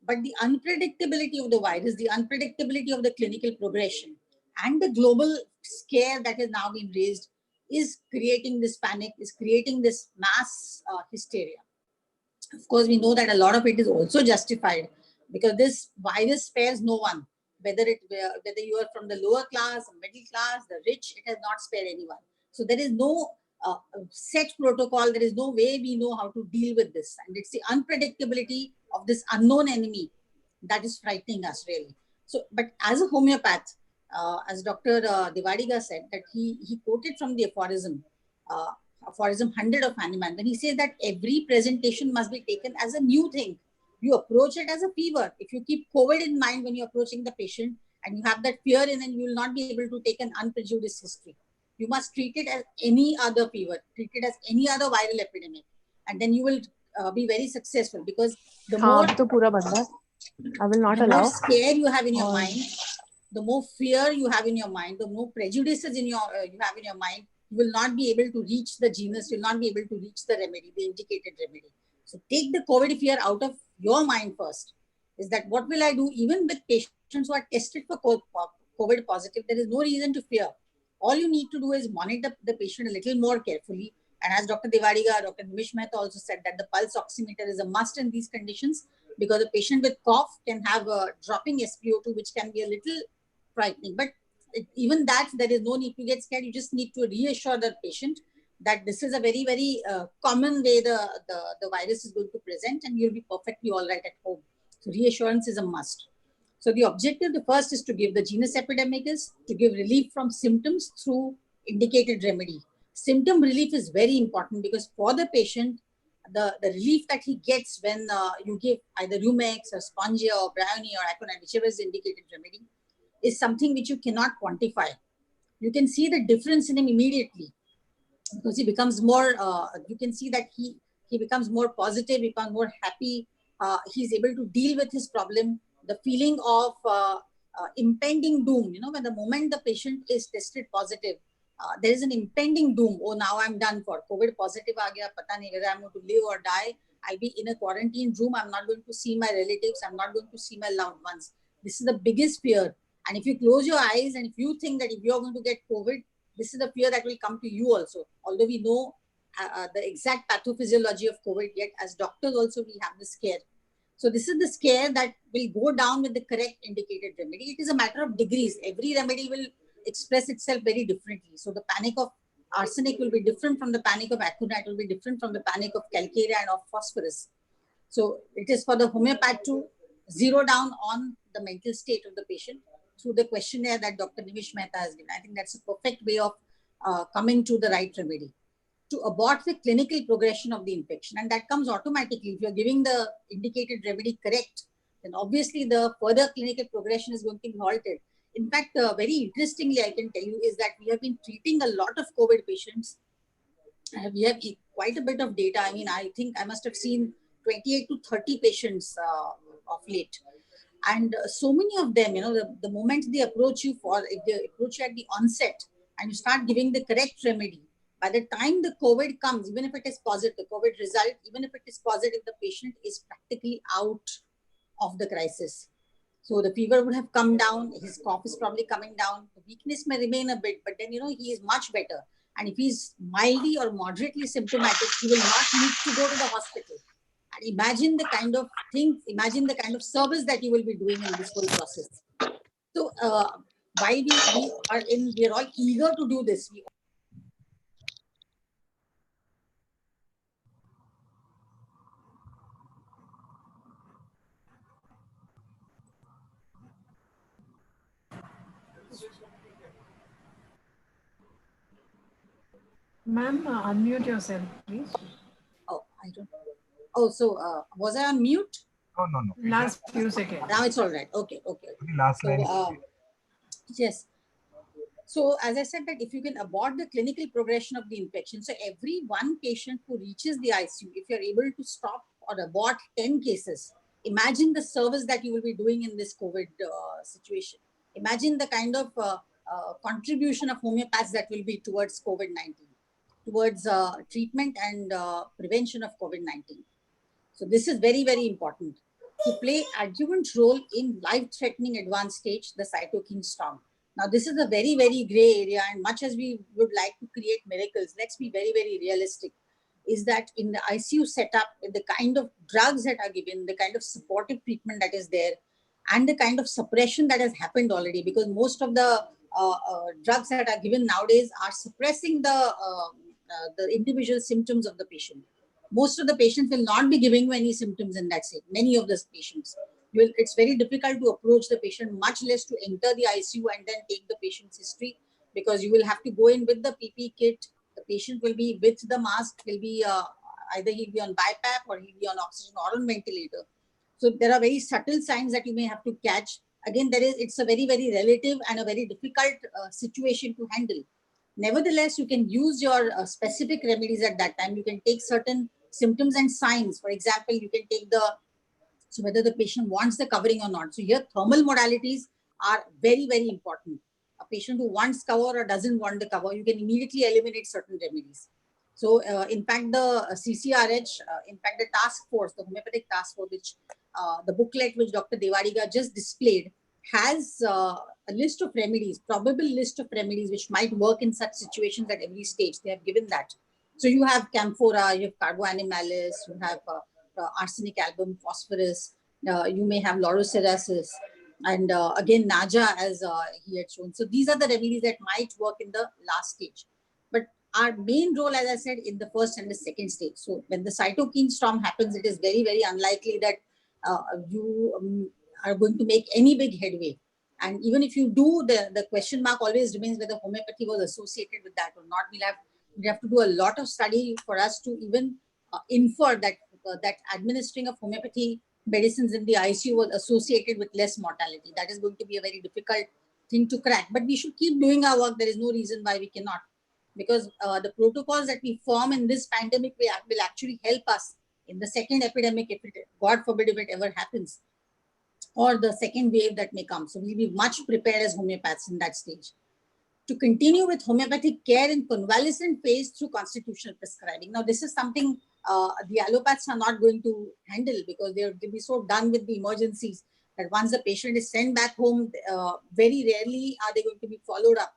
J: But the unpredictability of the virus, the unpredictability of the clinical progression, and the global scare that has now been raised is creating this panic, is creating this mass hysteria. Of course, we know that a lot of it is also justified because this virus spares no one, whether you are from the lower class, middle class, the rich, it has not spared anyone. So there is no set protocol. There is no way we know how to deal with this. And it's the unpredictability of this unknown enemy that is frightening us really. So, but as a homeopath, as Dr. Devadiga said, that he quoted from the aphorism 100 of Hanuman. Then he says that every presentation must be taken as a new thing. You approach it as a fever. If you keep COVID in mind when you're approaching the patient and you have that fear in, then you will not be able to take an unprejudiced history. You must treat it as any other fever, treat it as any other viral epidemic. And then you will be very successful because the more,
K: I will not
J: the
K: allow.
J: more scare you have in your mind, the more fear you have in your mind, the more prejudices you have in your mind, you will not be able to reach the genus, you will not be able to reach the remedy, the indicated remedy. So take the COVID fear out of your mind first. Is that what will I do? Even with patients who are tested for COVID positive, there is no reason to fear. All you need to do is monitor the patient a little more carefully. And as Dr. Devadiga, Dr. Nimish Mehta also said that the pulse oximeter is a must in these conditions, because a patient with cough can have a dropping SpO2, which can be a little frightening. But even that, there is no need to get scared. You just need to reassure the patient that this is a very, very common way the virus is going to present, and you'll be perfectly all right at home. So reassurance is a must. So the objective, the first is to give the genus epidemicus, to give relief from symptoms through indicated remedy. Symptom relief is very important, because for the patient, the relief that he gets when you give either Rumex or Spongia or Bryony or Aconite, whichever is the indicated remedy, is something which you cannot quantify. You can see the difference in him immediately, because he becomes more, you can see that he becomes more positive, he becomes more happy, he's able to deal with his problem. The feeling of impending doom, when the moment the patient is tested positive, there is an impending doom. Oh, now I'm done for. COVID positive aa gaya, pata nahi whether I'm going to live or die. I'll be in a quarantine room. I'm not going to see my relatives. I'm not going to see my loved ones. This is the biggest fear. And if you close your eyes and if you think that if you're going to get COVID, this is the fear that will come to you also. Although we know the exact pathophysiology of COVID, yet as doctors also we have this scare. So this is the scare that will go down with the correct indicated remedy. It is a matter of degrees. Every remedy will express itself very differently. So the panic of arsenic will be different from the panic of aconite, will be different from the panic of calcarea and of phosphorus. So it is for the homeopath to zero down on the mental state of the patient through the questionnaire that Dr. Nimish Mehta has given. I think that's a perfect way of coming to the right remedy. To abort the clinical progression of the infection, and that comes automatically. If you're giving the indicated remedy correct, then obviously the further clinical progression is going to be halted. In fact, very interestingly, I can tell you is that we have been treating a lot of COVID patients. We have quite a bit of data. I mean, I think I must have seen 28 to 30 patients of late. And so many of them, the moment they approach you if they approach you at the onset and you start giving the correct remedy, by the time the COVID comes, even if it is positive, the COVID result, even if it is positive, the patient is practically out of the crisis. So the fever would have come down, his cough is probably coming down, the weakness may remain a bit, but then, he is much better. And if he's mildly or moderately symptomatic, he will not need to go to the hospital. And imagine the kind of things, imagine the kind of service that you will be doing in this whole process. So while we are all eager to do this,
F: Ma'am, unmute yourself, please.
J: Oh, I don't know. Oh, so was I on mute?
E: Oh, no.
F: Last few seconds.
J: Now it's all right. Okay.
E: Last line.
J: Yes. So as I said, that if you can abort the clinical progression of the infection, so every one patient who reaches the ICU, if you're able to stop or abort 10 cases, imagine the service that you will be doing in this COVID situation. Imagine the kind of contribution of homeopaths that will be towards COVID-19, towards treatment and prevention of COVID-19. So this is very, very important to play adjuvant role in life-threatening advanced stage, the cytokine storm. Now, this is a very, very gray area, and much as we would like to create miracles, let's be very, very realistic, is that in the ICU setup, the kind of drugs that are given, the kind of supportive treatment that is there, and the kind of suppression that has happened already, because most of the drugs that are given nowadays are suppressing the individual symptoms of the patient. Most of the patients will not be giving you any symptoms in that state. Many of those patients it's very difficult to approach the patient, much less to enter the ICU and then take the patient's history, because you will have to go in with the PPE kit. The patient will be with the mask, will be either he'll be on BiPAP or he'll be on oxygen or on ventilator. So there are very subtle signs that you may have to catch. Again, it's a very, very relative and a very difficult situation to handle. Nevertheless, you can use your specific remedies at that time. You can take certain symptoms and signs. For example, you can take so whether the patient wants the covering or not. So here thermal modalities are very, very important. A patient who wants cover or doesn't want the cover, you can immediately eliminate certain remedies. So in fact, the CCRH, in fact, the task force, the homeopathic task force, which the booklet which Dr. Devadiga just displayed, has a list of remedies, probable list of remedies which might work in such situations at every stage. They have given that. So you have camphora, you have carboanimalis, you have arsenic album, phosphorus, you may have laurocerasus, and again naja, as he had shown. So these are the remedies that might work in the last stage. But our main role, as I said, in the first and the second stage. So when the cytokine storm happens, it is very, very unlikely that you are going to make any big headway. And even if you do, the question mark always remains whether homeopathy was associated with that or not. We have to do a lot of study for us to even infer that that administering of homeopathy medicines in the ICU was associated with less mortality. That is going to be a very difficult thing to crack. But we should keep doing our work. There is no reason why we cannot, because the protocols that we form in this pandemic will actually help us in the second epidemic, if it, God forbid, if it ever happens, or the second wave that may come. So we'll be much prepared as homeopaths in that stage. To continue with homeopathic care in convalescent phase through constitutional prescribing. Now, this is something the allopaths are not going to handle, because they'll be so done with the emergencies that once the patient is sent back home, very rarely are they going to be followed up.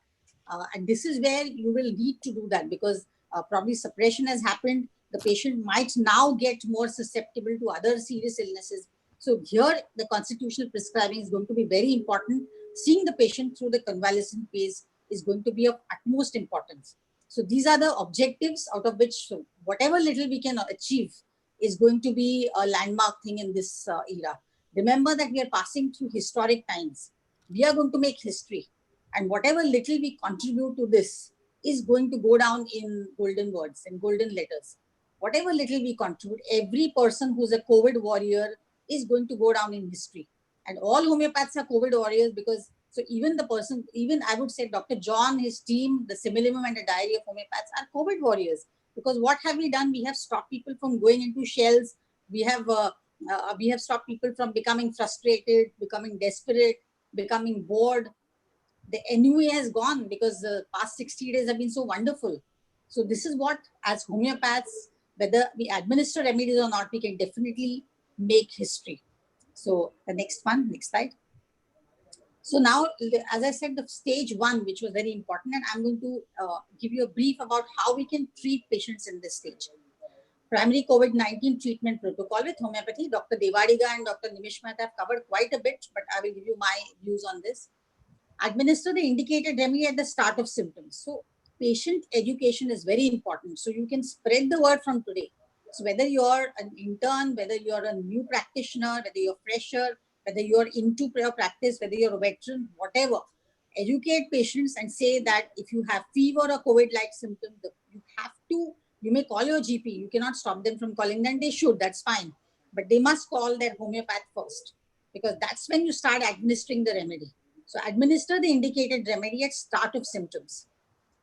J: And this is where you will need to do that, because probably suppression has happened. The patient might now get more susceptible to other serious illnesses. So here, the constitutional prescribing is going to be very important. Seeing the patient through the convalescent phase is going to be of utmost importance. So these are the objectives out of which whatever little we can achieve is going to be a landmark thing in this era. Remember that we are passing through historic times. We are going to make history. And whatever little we contribute to this is going to go down in golden words and golden letters. Whatever little we contribute, every person who's a COVID warrior is going to go down in history. And all homeopaths are COVID warriors, because so even the person, even I would say Dr. John, his team, the Similimum and the Diary of Homeopaths are COVID warriors. Because what have we done? We have stopped people from going into shells. We have stopped people from becoming frustrated, becoming desperate, becoming bored. The ennui has gone because the past 60 days have been so wonderful. So this is what, as homeopaths, whether we administer remedies or not, we can definitely make history. So the next one, next slide. So now, as I said, the stage one, which was very important, and I'm going to give you a brief about how we can treat patients in this stage. Primary COVID-19 treatment protocol with homeopathy. Dr. Devadiga and Dr. Nimishmat have covered quite a bit, but I will give you my views on this. Administer the indicated remedy at the start of symptoms. So patient education is very important. So you can spread the word from today. So whether you're an intern, whether you're a new practitioner, whether you're fresher, whether you're into prayer practice, whether you're a veteran, whatever, educate patients and say that if you have fever or COVID-like symptoms, you have to, you may call your GP. You cannot stop them from calling them. They should, that's fine. But they must call their homeopath first, because that's when you start administering the remedy. So administer the indicated remedy at start of symptoms.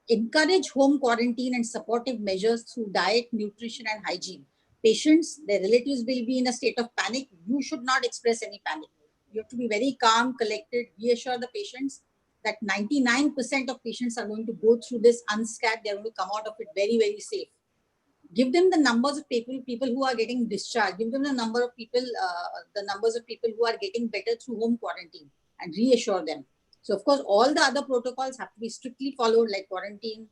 J: Encourage home quarantine and supportive measures through diet, nutrition, and hygiene. Patients, their relatives will be in a state of panic. You should not express any panic. You have to be very calm, collected, reassure the patients that 99% of patients are going to go through this unscathed. They're going to come out of it very, very safe. Give them the numbers of people who are getting discharged. Give them the numbers of people who are getting better through home quarantine, and reassure them. So, of course, all the other protocols have to be strictly followed, like quarantine,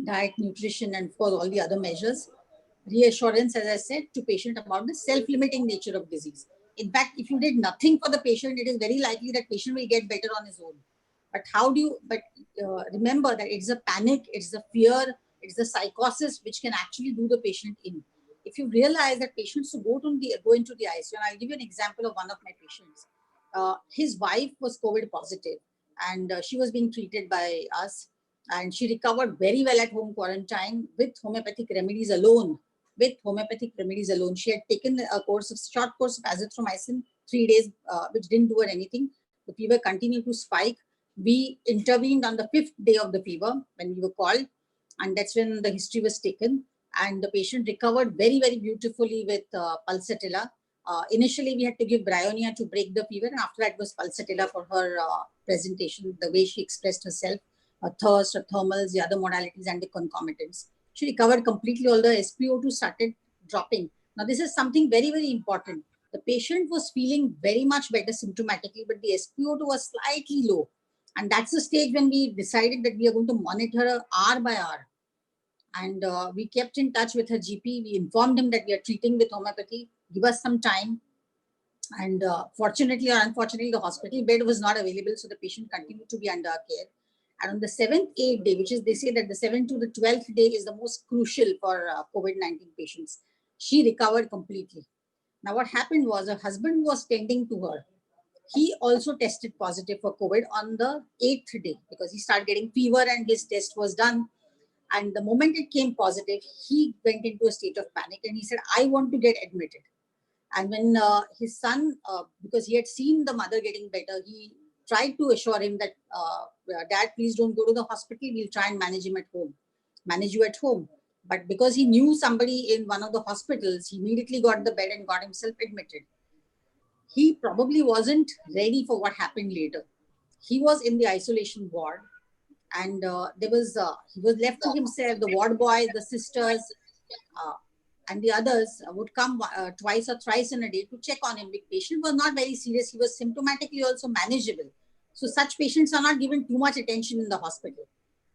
J: diet, nutrition, and of course, all the other measures. Reassurance, as I said, to patient about the self-limiting nature of disease. In fact, if you did nothing for the patient, it is very likely that patient will get better on his own. But how do you, remember that it's a panic, it's a fear, it's the psychosis which can actually do the patient in. If you realize that patients who go into the ICU, and I'll give you an example of one of my patients. His wife was COVID positive, and she was being treated by us, and she recovered very well at home quarantine with homeopathic remedies alone. She had taken a short course of azithromycin, 3 days, which didn't do her anything. The fever continued to spike. We intervened on the 5th day of the fever when we were called, and that's when the history was taken. And the patient recovered very, very beautifully with pulsatilla. Initially, we had to give bryonia to break the fever, and after that was pulsatilla for her presentation, the way she expressed herself, her thirst, her thermals, the other modalities, and the concomitants. She recovered completely. All the SpO2 started dropping. Now, this is something very, very important. The patient was feeling very much better symptomatically, but the SpO2 was slightly low. And that's the stage when we decided that we are going to monitor her hour by hour. And we kept in touch with her GP. We informed him that we are treating with homeopathy. Give us some time. And fortunately or unfortunately, the hospital bed was not available. So the patient continued to be under our care. And on the 7th, 8th day, which is, they say that the 7th to the 12th day is the most crucial for COVID-19 patients, she recovered completely. Now, what happened was her husband who was tending to her, he also tested positive for COVID on the 8th day because he started getting fever and his test was done. And the moment it came positive, he went into a state of panic and he said, I want to get admitted. And when his son, because he had seen the mother getting better, he tried to assure him that, Dad, please don't go to the hospital. We'll try and manage him at home, manage you at home. But because he knew somebody in one of the hospitals, he immediately got the bed and got himself admitted. He probably wasn't ready for what happened later. He was in the isolation ward and he was left to himself. The ward boy, the sisters, and the others would come twice or thrice in a day to check on him. The patient was not very serious. He was symptomatically also manageable. So such patients are not given too much attention in the hospital.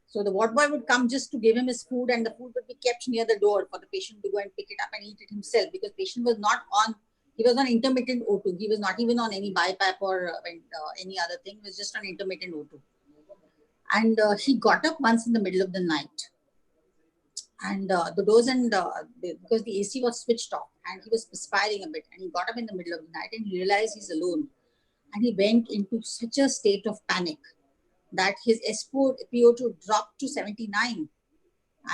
J: So the ward boy would come just to give him his food and the food would be kept near the door for the patient to go and pick it up and eat it himself because patient was not on, he was on intermittent O2. He was not even on any BiPAP or any other thing. He was just on intermittent O2. And he got up once in the middle of the night. And the doors and because the AC was switched off and he was perspiring a bit and he got up in the middle of the night and he realized he's alone. And he went into such a state of panic that his SpO2 dropped to 79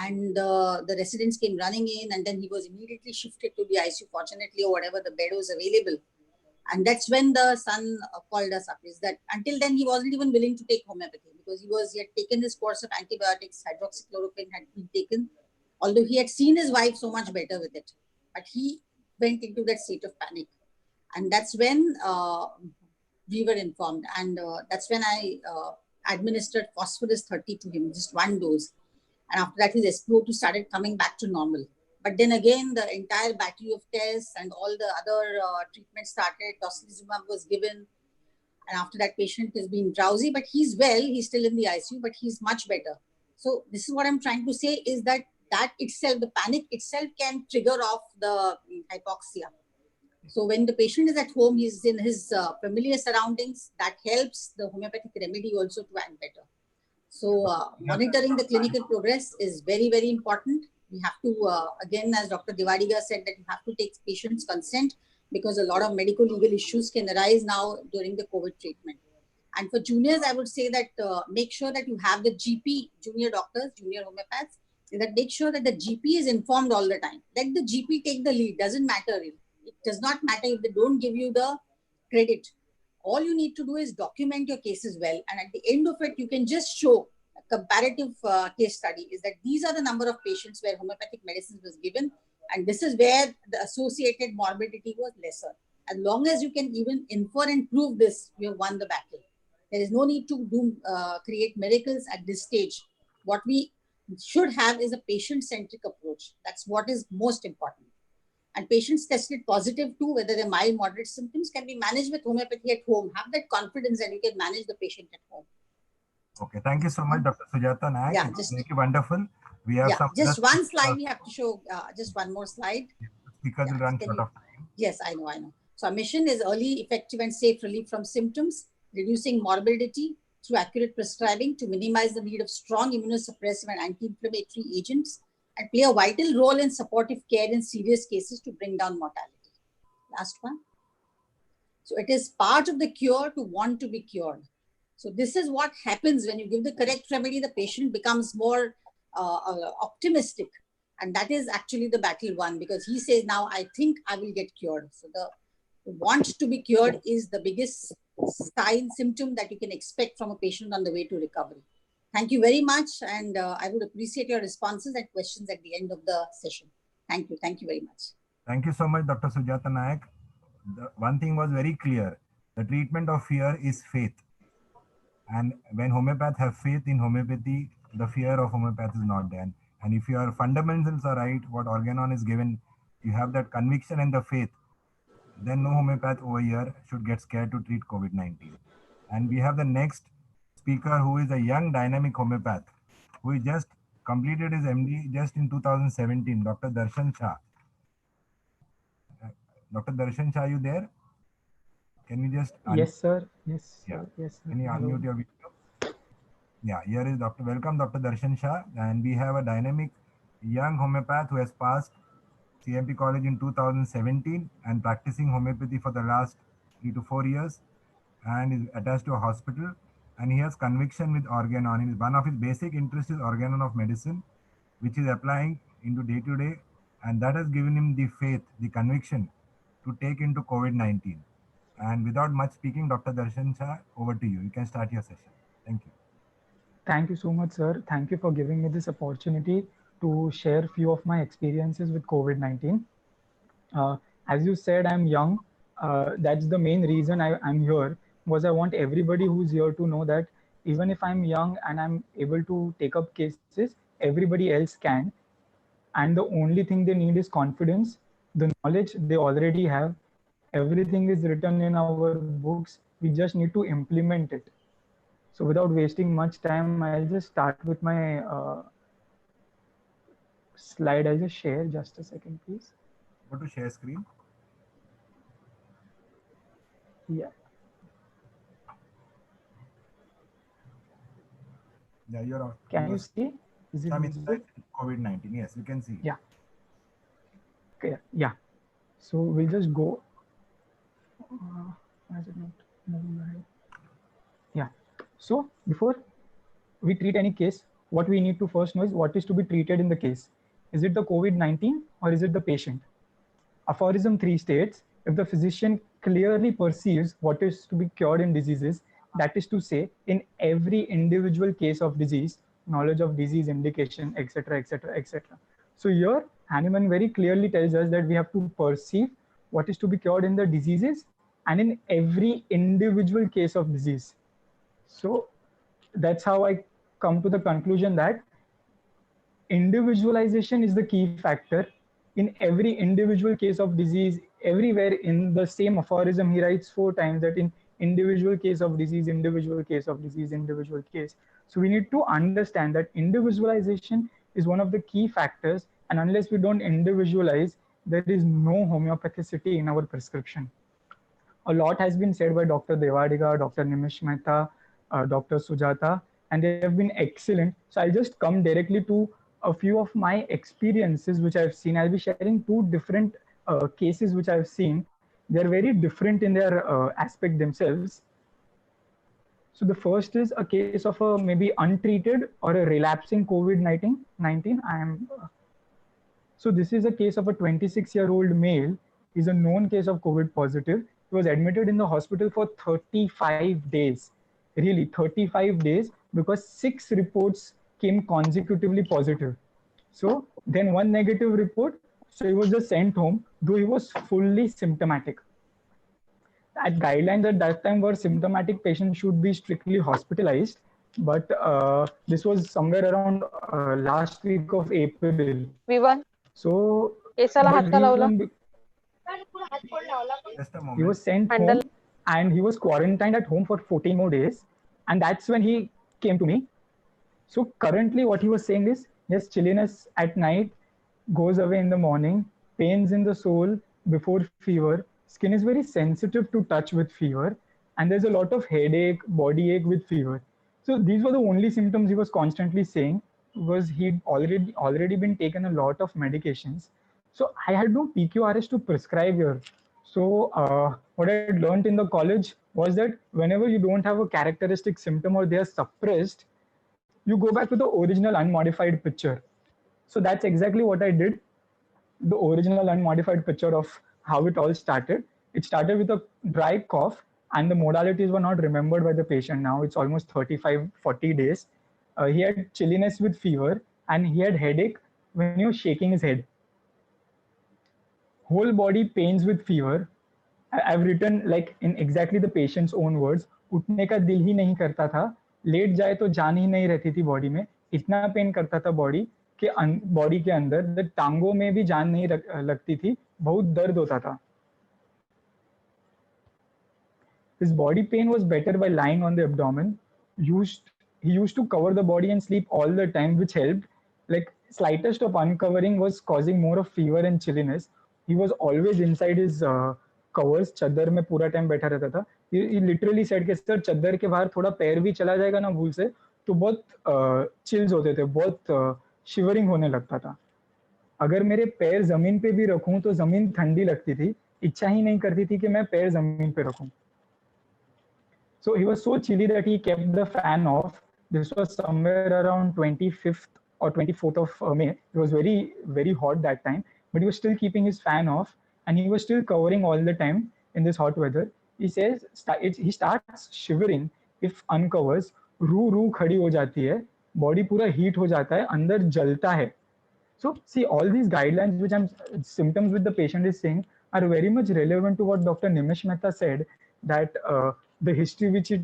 J: and the residents came running in and then he was immediately shifted to the ICU, fortunately, or whatever, the bed was available. And that's when the son called us up, is that until then he wasn't even willing to take homeopathy because he had taken his course of antibiotics, hydroxychloroquine had been taken, although he had seen his wife so much better with it. But he went into that state of panic. And that's when we were informed. And that's when I administered phosphorus 30 to him, just one dose. And after that, his SpO2 started coming back to normal. But then again, the entire battery of tests and all the other treatments started. Tocilizumab was given. And after that, patient has been drowsy, but he's well. He's still in the ICU, but he's much better. So this is what I'm trying to say is that itself, the panic itself can trigger off the hypoxia. So when the patient is at home, he's in his familiar surroundings, that helps the homeopathic remedy also to act better. So monitoring the clinical progress is very, very important. We have to, again, as Dr. Devadiga said, that you have to take patients' consent because a lot of medical legal issues can arise now during the COVID treatment. And for juniors, I would say that make sure that you have the GP, junior doctors, junior homeopaths, that make sure that the GP is informed all the time. Let the GP take the lead, doesn't matter. It does not matter if they don't give you the credit. All you need to do is document your cases well. And at the end of it, you can just show a comparative case study is that these are the number of patients where homeopathic medicines was given. And this is where the associated morbidity was lesser. As long as you can even infer and prove this, you have won the battle. There is no need to create miracles at this stage. What we should have is a patient-centric approach. That's what is most important. And patients tested positive too, whether they're mild, moderate symptoms, can be managed with homeopathy at home. Have that confidence that you can manage the patient at home.
E: Okay, thank you so much, Dr. Sujata Nayak.
J: Yeah, just
E: wonderful. We have
J: just one slide we have to show, just one more slide.
E: Speakers will run short of time.
J: Yes, I know. So our mission is early, effective and safe relief from symptoms, reducing morbidity through accurate prescribing to minimize the need of strong immunosuppressive and anti-inflammatory agents, and play a vital role in supportive care in serious cases to bring down mortality. Last one. So it is part of the cure to want to be cured. So this is what happens when you give the correct remedy, the patient becomes more optimistic. And that is actually the battle won because he says, now I think I will get cured. So the want to be cured is the biggest symptom that you can expect from a patient on the way to recovery. Thank you very much. And I would appreciate your responses and questions at the end of the session. Thank you. Thank you very much.
E: Thank you so much, Dr. Sujata Nayak. The one thing was very clear. The treatment of fear is faith. And when homeopaths have faith in homeopathy, the fear of homeopath is not there. And if your fundamentals are right, what Organon is given, you have that conviction and the faith, then no homeopath over here should get scared to treat COVID-19. And we have the next speaker who is a young dynamic homeopath who just completed his MD just in 2017, Dr. Darshan Shah. Dr. Darshan Shah, are you there? Can you just
L: Yes, sir. Yes,
E: yeah.
L: sir. Yes, sir.
E: Can you
L: Hello.
E: unmute your video? Yeah, here is Dr. Welcome, Dr. Darshan Shah, and we have a dynamic young homeopath who has passed CMP college in 2017 and practicing homeopathy for the last 3 to 4 years and is attached to a hospital, and he has conviction with organon. One of his basic interests is organon of medicine, which is applying into day to day, and that has given him the faith, the conviction to take into COVID-19. And without much speaking, Dr. Darshan Shah, over to you. You can start your session. Thank you.
L: Thank you so much, sir. Thank you for giving me this opportunity to share few of my experiences with COVID-19. As you said, I'm young. That's the main reason I'm here, was I want everybody who's here to know that even if I'm young and I'm able to take up cases, everybody else can. And the only thing they need is confidence. The knowledge they already have. Everything is written in our books. We just need to implement it. So without wasting much time, I'll just start with my slide. I'll just share. Just a second, please.
E: Go to share screen.
L: Yeah.
E: Yeah, you're on.
L: Can you see? Is it visible?
E: COVID-19. Yes, you can see.
L: Yeah. Okay. Yeah. So we'll just go. Why is it not moving ahead? Yeah. So before we treat any case, what we need to first know is what is to be treated in the case. Is it the COVID-19 or is it the patient? Aphorism 3 states, if the physician clearly perceives what is to be cured in diseases, that is to say, in every individual case of disease, knowledge of disease indication, etc., etc., etc. So here, Hahnemann very clearly tells us that we have to perceive what is to be cured in the diseases and in every individual case of disease. So that's how I come to the conclusion that individualization is the key factor in every individual case of disease. Everywhere in the same aphorism, he writes 4 times that in individual case of disease, individual case of disease, individual case. So we need to understand that individualization is one of the key factors, and unless we don't individualize, there is no homeopathicity in our prescription. A lot has been said by Dr. Devadiga, Dr. Nimish Mehta, Dr. Sujata, and they have been excellent. So I'll just come directly to a few of my experiences which I've seen. I'll be sharing 2 different cases which I've seen. They're very different in their aspect themselves. So the first is a case of a maybe untreated or a relapsing COVID-19. So this is a case of a 26-year-old male. He's a known case of COVID positive. He was admitted in the hospital for 35 days. Really, 35 days, because 6 reports came consecutively positive. So then 1 negative report. So he was just sent home, though he was fully symptomatic. At guidelines at that time were symptomatic patients should be strictly hospitalized. But this was somewhere around last week of April. So
E: Just a moment.
L: he was sent home and he was quarantined at home for 14 more days. And that's when he came to me. So currently what he was saying is, yes, chilliness at night goes away in the morning, pains in the sole before fever, skin is very sensitive to touch with fever, and there's a lot of headache, body ache with fever. So these were the only symptoms he was constantly saying, because he'd already been taken a lot of medications. So I had no PQRS to prescribe here. So what I had learned in the college was that whenever you don't have a characteristic symptom or they are suppressed, you go back to the original unmodified picture. So that's exactly what I did. The original unmodified picture of how it all started. It started with a dry cough, and the modalities were not remembered by the patient. Now it's almost 35, 40 days. He had chilliness with fever, and he had headache when he was shaking his head. Whole body pains with fever. I've written like in exactly the patient's own words, उठने का दिल ही नहीं करता था, late जाए तो जान ही नहीं रहती थी बॉडी में, इतना पेन करता था बॉडी के अंदर, टांगों में भी जान नहीं लगती थी, बहुत दर्द होता था. His body pain was better by lying on the abdomen. He used to cover the body and sleep all the time, which helped. Like slightest of uncovering was causing more of fever and chilliness. He was always inside his covers. चद्दर में पूरा time बैठा रहता था. He literally said कि sir चद्दर के बाहर थोड़ा पैर भी चला जाएगा ना भूल से तो बहुत चिल्स होते थे, बहुत शिवरिंग होने लगता था. अगर मेरे पैर जमीन पे भी रखूं तो जमीन ठंडी लगती थी. इच्छा ही नहीं करती थी कि मैं पैर जमीन पे रखूं. So he was so chilly that he kept the fan off. This was somewhere around 25th or 24th of May. It was very, very hot that time, but he was still keeping his fan off and he was still covering all the time in this hot weather. He says he starts shivering if uncovers. रू खड़ी हो जाती है, body पूरा heat हो जाता है, अंदर जलता है. So see, all these guidelines which symptoms with the patient is saying are very much relevant to what Dr. Nimish Mehta said, that the history which it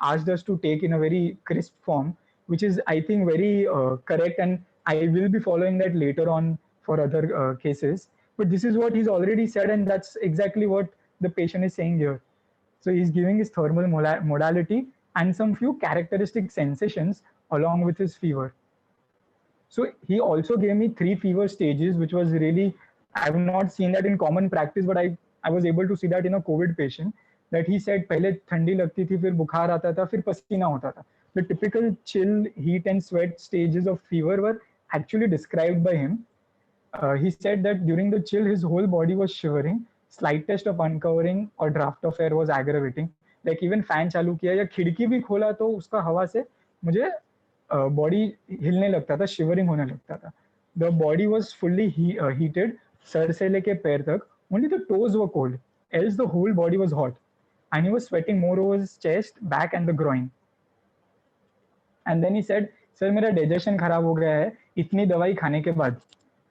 L: asked us to take in a very crisp form, which is I think very correct, and I will be following that later on for other cases. But this is what he's already said, and that's exactly what the patient is saying here. So he's giving his thermal modality and some few characteristic sensations along with his fever. So he also gave me 3 fever stages, which was really, I have not seen that in common practice, but I was able to see that in a COVID patient, that he said पहले ठंडी लगती थी, फिर बुखार आता था, फिर पसीना होता था. The typical chill, heat and sweat stages of fever were actually described by him. He said that during the chill, his whole body was shivering, slightest of uncovering or draft of air was aggravating. Like even fan चालू किया या खिड़की भी खोला तो उसका हवा से मुझे बॉडी हिलने लगता था, शिवरिंग होने लगता था. The body was fully heated, सर से लेके पैर तक. Only the toes were cold, else the whole body was hot and he was sweating more over his chest, back and the groin. And then he said, sir मेरा digestion खराब हो गया है, इतनी दवाई खाने के बाद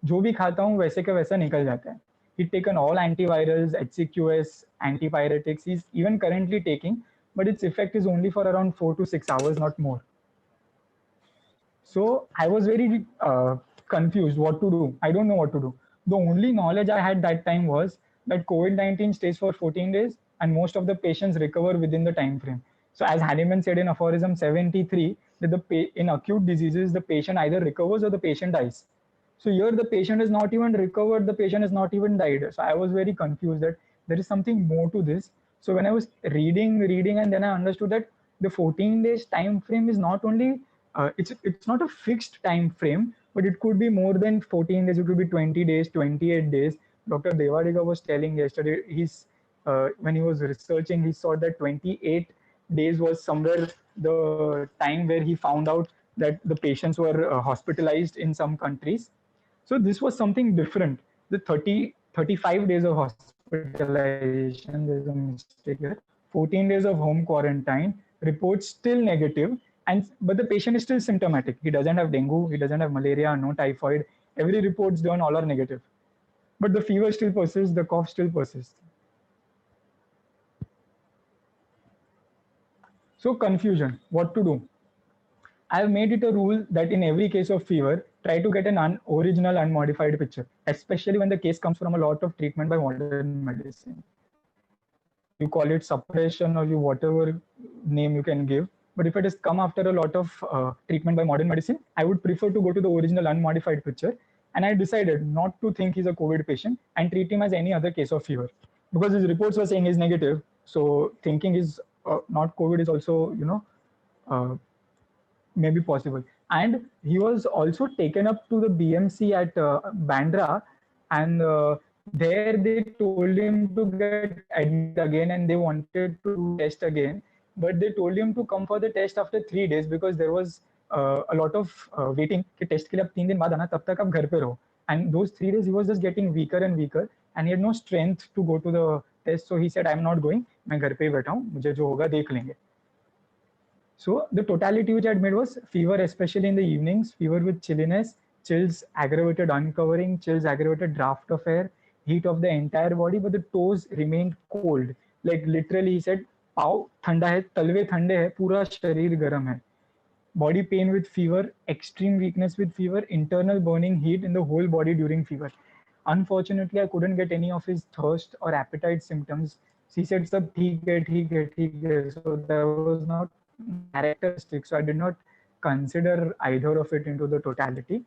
L: जो भी खाता हूँ वैसे का वैसा निकल जाता है. He'd taken all antivirals, HCQS, antipyretics. He's even currently taking, but its effect is only for around 4 to 6 hours, not more. So I was very confused what to do. I don't know what to do. The only knowledge I had that time was that COVID-19 stays for 14 days and most of the patients recover within the time frame. So as Hahnemann said in aphorism 73, that in acute diseases, the patient either recovers or the patient dies. So here the patient is not even recovered, the patient is not even died. So I was very confused that there is something more to this. So when I was reading, and then I understood that the 14 days time frame is not only, it's not a fixed time frame, but it could be more than 14 days, it could be 20 days, 28 days. Dr. Devadiga was telling yesterday, when he was researching, he saw that 28 days was somewhere the time where he found out that the patients were hospitalized in some countries. So this was something different. The 35 days of hospitalization, there's a mistake here. 14 days of home quarantine, reports still negative, but the patient is still symptomatic. He doesn't have dengue, he doesn't have malaria, no typhoid. Every report's done, all are negative. But the fever still persists, the cough still persists. So confusion, what to do? I have made it a rule that in every case of fever, try to get an original unmodified picture, especially when the case comes from a lot of treatment by modern medicine. You call it suppression or whatever name you can give. But if it has come after a lot of treatment by modern medicine, I would prefer to go to the original unmodified picture. And I decided not to think he's a COVID patient and treat him as any other case of fever. Because his reports were saying he's negative. So thinking he's not COVID is also, maybe possible. And he was also taken up to the BMC at Bandra, and there they told him to get admitted again and they wanted to test again, but they told him to come for the test after 3 days because there was a lot of waiting कि test के लिए अब 3 दिन बाद आना, तब तक आप घर पे रहो. And those 3 days he was just getting weaker and weaker and he had no strength to go to the test, so he said I'm not going, मैं घर पे ही बैठा हूँ, मुझे जो होगा देख लेंगे. So the totality which I had made was fever, especially in the evenings, fever with chilliness, chills aggravated uncovering, chills aggravated draft of air, heat of the entire body, but the toes remained cold. Like literally he said, पाव ठंडा है, तलवे ठंडे हैं, पूरा शरीर गर्म है. Body pain with fever, extreme weakness with fever, internal burning heat in the whole body during fever. Unfortunately, I couldn't get any of his thirst or appetite symptoms So he said, "Sab theek hai, theek hai, theek hai." So that was not characteristic. So I did not consider either of it into the totality.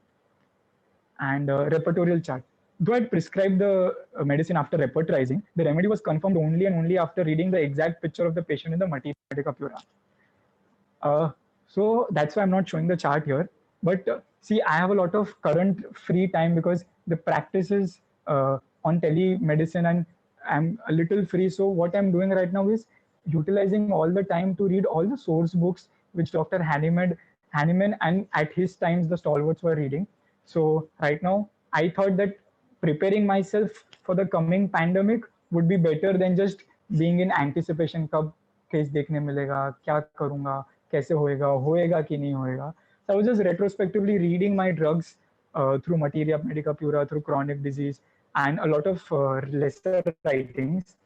L: And repertorial chart. Though I'd prescribed the medicine after repertorizing, the remedy was confirmed only and only after reading the exact picture of the patient in the Materia Medica Pura. So that's why I'm not showing the chart here. But see, I have a lot of current free time because the practice is on telemedicine and I'm a little free. So what I'm doing right now is utilizing all the time to read all the source books which Dr. Hahnemann and at his times the stalwarts were reading. So right now, I thought that preparing myself for the coming pandemic would be better than just being in anticipation. कब case देखने मिलेगा, क्या करूँगा, कैसे होएगा कि नहीं होएगा. So I was just retrospectively reading my drugs through Materia Medica Pura, through chronic disease, and a lot of lesser writings.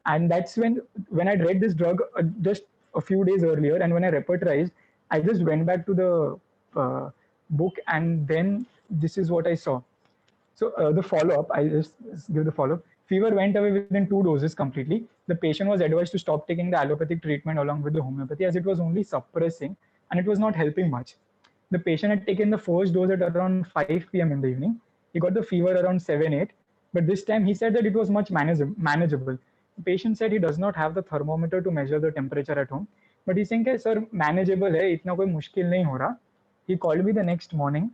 L: And that's when I'd read this drug just a few days earlier, and when I repertorized, I just went back to the book, and then this is what I saw. So the follow-up, I'll just give the follow-up. Fever went away within 2 doses completely. The patient was advised to stop taking the allopathic treatment along with the homeopathy as it was only suppressing and it was not helping much. The patient had taken the first dose at around 5 p.m. in the evening. He got the fever around 7, 8. But this time he said that it was much manageable. The patient said he does not have the thermometer to measure the temperature at home. But he's saying, sir, manageable hai, itna koi mushkil nahi ho raha. He called me the next morning.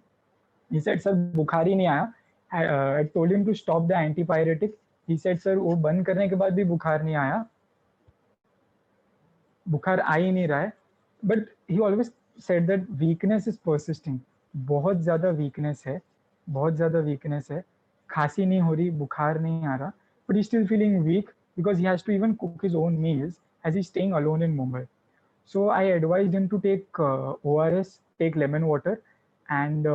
L: He said, sir, बुखार ही नहीं आया. I told him to stop the antipyretic. He said, sir, वो बंद करने के बाद भी बुखार नहीं आया. बुखार आ ही नहीं रहा है. But he always said that weakness is persisting. बहुत ज़्यादा weakness है. बहुत ज़्यादा weakness है. खांसी नहीं हो रही, बुखार नहीं आ रहा. But he's still feeling weak because he has to even cook his own meals as he's staying alone in Mumbai. So I advised him to take ORS, take lemon water, and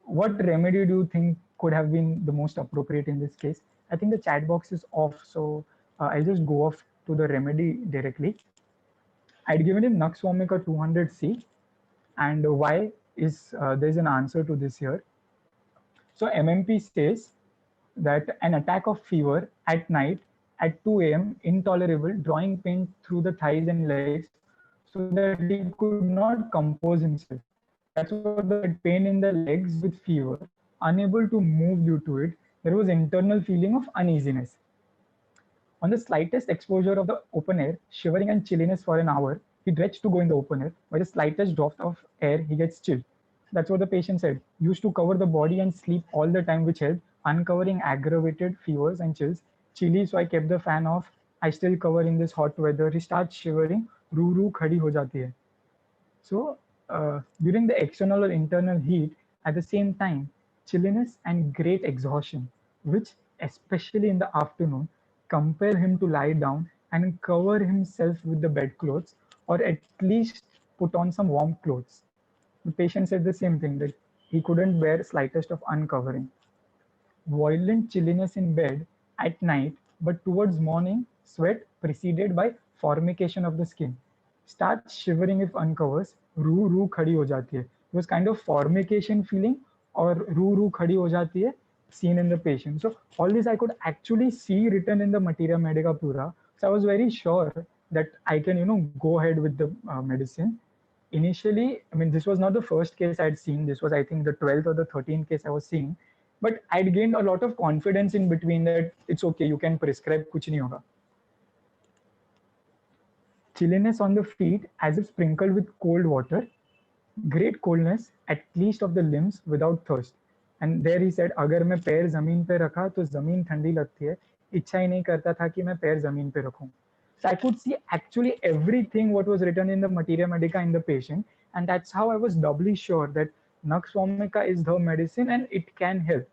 L: what remedy do you think could have been the most appropriate in this case? I think the chat box is off, so I'll just go off to the remedy directly. I'd given him Nux Vomica 200C, and why is there's an answer to this here. So MMP says that an attack of fever at night at 2 a.m. intolerable, drawing pain through the thighs and legs so that he could not compose himself. That's what the pain in the legs with fever, unable to move due to it. There was internal feeling of uneasiness. On the slightest exposure of the open air, shivering and chilliness for an hour, he dreads to go in the open air. By the slightest draught of air, he gets chilled. That's what the patient said. Used to cover the body and sleep all the time, which helped, uncovering aggravated fevers and chills. Chilly, so I kept the fan off. I still cover in this hot weather. He starts shivering. Roo khadi ho jati hai. So during the external or internal heat, at the same time, chilliness and great exhaustion, which especially in the afternoon, compel him to lie down and cover himself with the bedclothes or at least put on some warm clothes. The patient said the same thing, that he couldn't bear slightest of uncovering. Violent chilliness in bed at night, but towards morning, sweat preceded by formication of the skin. Starts shivering if uncovers, roo khadi ho jati hai. It was kind of formication feeling or roo khadi ho jati hai seen in the patient. So all this I could actually see written in the Materia Medica Pura. So I was very sure that I can, go ahead with the medicine. Initially, I mean, this was not the first case I'd seen. This was, I think, the 12th or the 13th case I was seeing. But I'd gained a lot of confidence in between that it's okay, you can prescribe, kuch nahi hoga. Chilliness on the feet as if sprinkled with cold water, great coldness at least of the limbs without thirst. And there he said, अगर मैं पैर जमीन पे रखा तो जमीन ठंडी लगती है, इच्छा ही नहीं करता था कि मैं पैर जमीन पे रखूं. So I could see actually everything what was written in the Materia Medica in the patient, and that's how I was doubly sure that Nux Vomica is the medicine and it can help.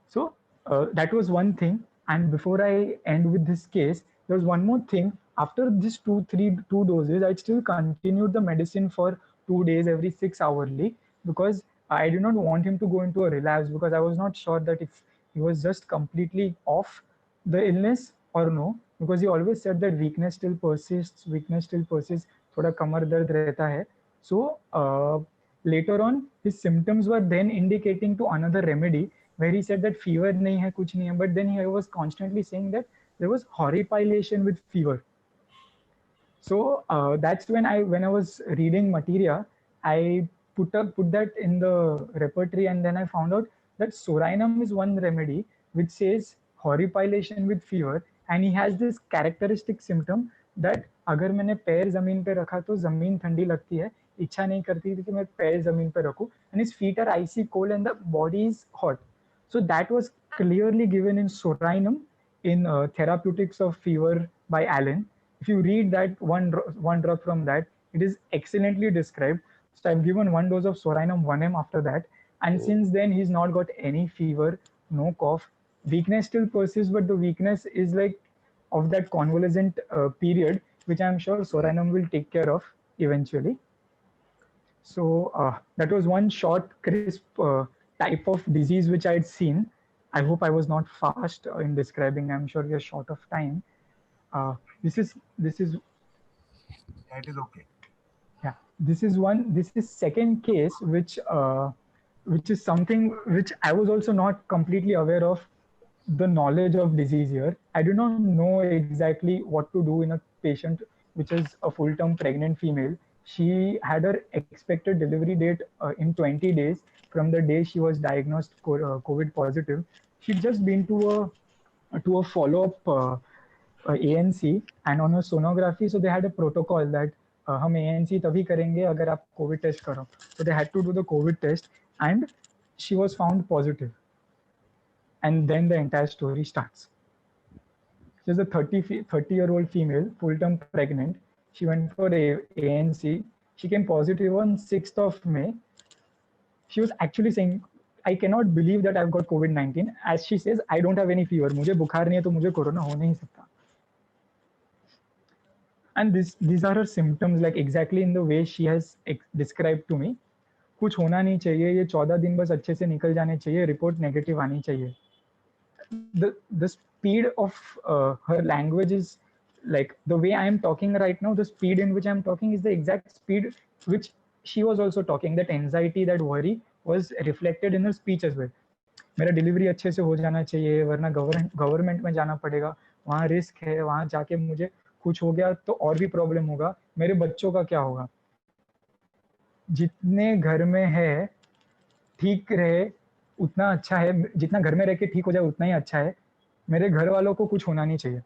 L: So that was one thing. And before I end with this case, there was one more thing. After this two doses, I still continued the medicine for 2 days every 6 hourly because I did not want him to go into a relapse because I was not sure that if he was just completely off the illness or no, because he always said that weakness still persists, thoda kamar dard rehta hai. So later on, his symptoms were then indicating to another remedy, where he said that fever nahi hai, kuch nahi hai, but then he was constantly saying that there was horripilation with fever. So that's when I was reading materia, I put that in the repertory, and then I found out that sorinum is one remedy which says horripilation with fever, and he has this characteristic symptom that अगर मैंने पैर जमीन पे रखा तो जमीन ठंडी लगती है, इच्छा नहीं करती थी कि मैं पैर जमीन पे रखूं, and his feet are icy cold and the body is hot. So that was clearly given in sorinum in Therapeutics of Fever by Allen. If you read that one drop from that, it is excellently described. So I've given 1 dose of sorinum 1 m after that, and since then he's not got any fever, no cough. Weakness still persists, but the weakness is like of that convalescent period, which I'm sure sorinum will take care of eventually. So that was one short, crisp type of disease which I had seen. I hope I was not fast in describing. I'm sure we are short of time. This is
E: Yeah, it is okay.
L: yeah. This is second case which is something which I was also not completely aware of the knowledge of disease here. I do not know exactly what to do in a patient which is a full-term pregnant female. She had her expected delivery date in 20 days from the day she was diagnosed COVID positive. She'd just been to a follow-up ANC and on a sonography. So they had a protocol that हम ANC तभी करेंगे अगर आप COVID test करो. So they had to do the COVID test and she was found positive. And then the entire story starts. She's a 30-year-old female, full-term pregnant. She went for ANC. She came positive on 6th of May. She was actually saying, I cannot believe that I've got COVID-19. As she says, I don't have any fever. मुझे बुखार नहीं है तो मुझे corona हो नहीं सकता. And these are her symptoms, like exactly in the way she has described to me. कुछ होना नहीं चाहिए, ये 14 दिन बस अच्छे से निकल जाने चाहिए, रिपोर्ट नेगेटिव आनी चाहिए. The speed of her language is like the way I am talking right now. The speed in which I am talking is the exact speed which she was also talking. That anxiety, that worry was reflected in her speech as well. मेरा delivery अच्छे से हो जाना चाहिए, वरना government में जाना पड़ेगा, वहाँ रिस्क है, वहाँ जाके मुझे कुछ हो गया तो और भी प्रॉब्लम होगा, मेरे बच्चों का क्या होगा. जितने घर में है ठीक रहे उतना अच्छा है, जितना घर में रह के ठीक हो जाए उतना ही अच्छा है. मेरे घर वालों को कुछ होना नहीं चाहिए.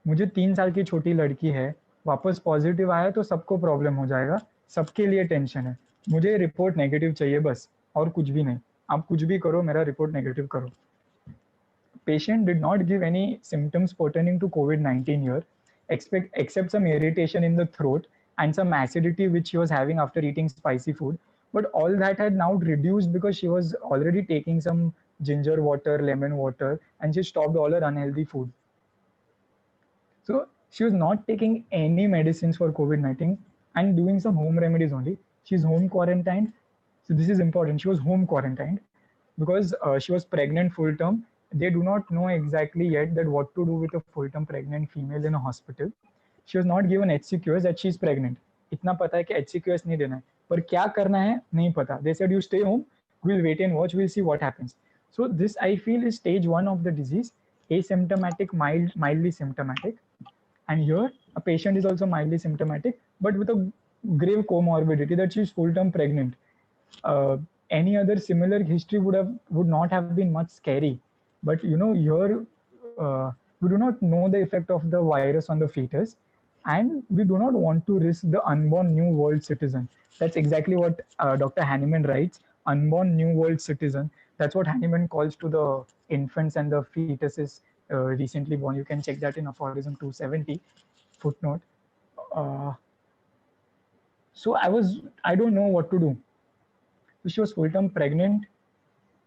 L: मुझे 3 साल की छोटी लड़की है, वापस पॉजिटिव आया तो सबको प्रॉब्लम हो जाएगा, सबके लिए टेंशन है. मुझे रिपोर्ट नेगेटिव चाहिए बस, और कुछ भी नहीं. आप कुछ भी करो, मेरा रिपोर्ट नेगेटिव करो. Patient did not give any symptoms pertaining to COVID-19 here, except some irritation in the throat and some acidity which she was having after eating spicy food. But all that had now reduced because she was already taking some ginger water, lemon water, and she stopped all her unhealthy food. So she was not taking any medicines for COVID-19 and doing some home remedies only. She's home quarantined. So this is important. She was home quarantined because she was pregnant full term. They do not know exactly yet that what to do with a full-term pregnant female in a hospital. She was not given HCQS that she is pregnant. इतना पता है कि HCQS नहीं देना है, पर क्या करना है नहीं पता. They said you stay home, we'll wait and watch, we'll see what happens. So this I feel is stage 1 of the disease, asymptomatic, mildly symptomatic. And here a patient is also mildly symptomatic, but with a grave comorbidity that she's full-term pregnant. Any other similar history would not have been much scary. But you know, here we do not know the effect of the virus on the fetus, and we do not want to risk the unborn new world citizen. That's exactly what Dr. Hahnemann writes, unborn new world citizen. That's what Hahnemann calls to the infants and the fetuses recently born. You can check that in aphorism 270 footnote. So I don't know what to do. So she was full-term pregnant.